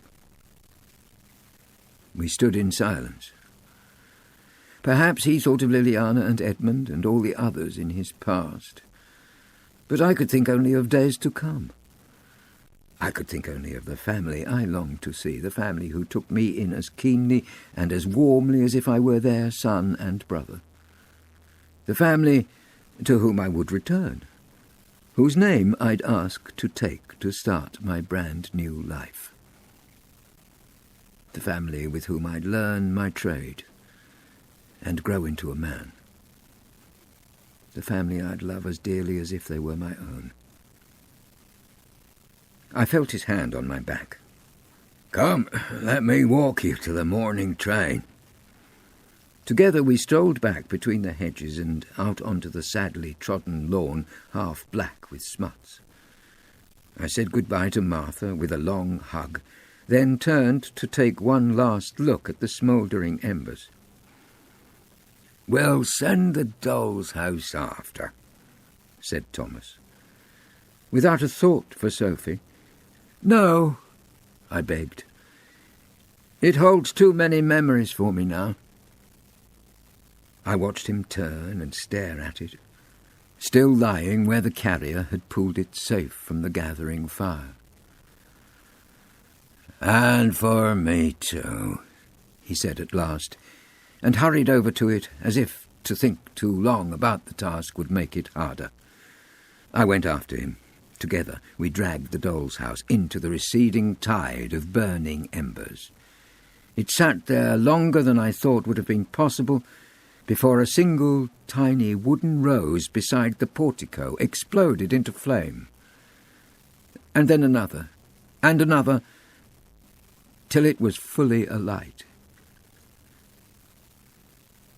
We stood in silence. Perhaps he thought of Liliana and Edmund and all the others in his past, but I could think only of days to come. I could think only of the family I longed to see, the family who took me in as keenly and as warmly as if I were their son and brother. The family to whom I would return, whose name I'd ask to take to start my brand new life. The family with whom I'd learn my trade and grow into a man. The family I'd love as dearly as if they were my own. I felt his hand on my back. "Come, let me walk you to the morning train." Together we strolled back between the hedges and out onto the sadly trodden lawn, half black with smuts. I said goodbye to Martha with a long hug, then turned to take one last look at the smouldering embers. "We'll send the doll's house after," said Thomas. Without a thought for Sophie. "No," I begged. "It holds too many memories for me now." I watched him turn and stare at it, still lying where the carrier had pulled it safe from the gathering fire. "And for me too," he said at last, and hurried over to it as if to think too long about the task would make it harder. I went after him. Together we dragged the doll's house into the receding tide of burning embers. It sat there longer than I thought would have been possible before a single tiny wooden rose beside the portico exploded into flame. And then another, and another, till it was fully alight.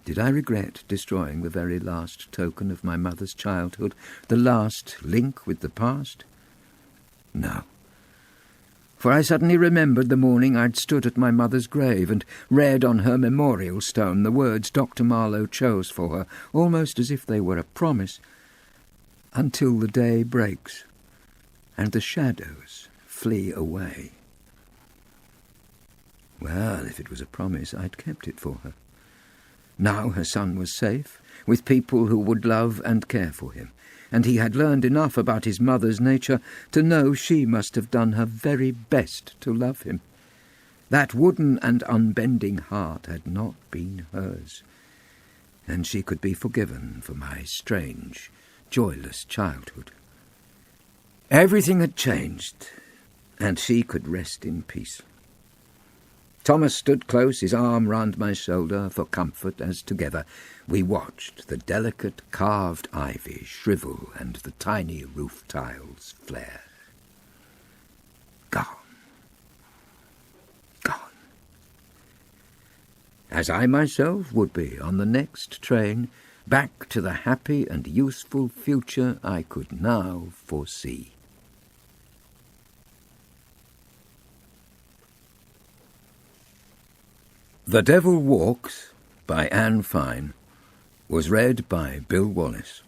Did I regret destroying the very last token of my mother's childhood, the last link with the past? No. For I suddenly remembered the morning I'd stood at my mother's grave and read on her memorial stone the words Dr. Marlow chose for her, almost as if they were a promise, until the day breaks and the shadows flee away. Well, if it was a promise, I'd kept it for her. Now her son was safe, with people who would love and care for him, and he had learned enough about his mother's nature to know she must have done her very best to love him. That wooden and unbending heart had not been hers, and she could be forgiven for my strange, joyless childhood. Everything had changed, and she could rest in peace. Thomas stood close, his arm round my shoulder for comfort, as together we watched the delicate carved ivy shrivel and the tiny roof tiles flare. Gone. Gone. As I myself would be on the next train, back to the happy and useful future I could now foresee. The Devil Walks by Anne Fine was read by Bill Wallis.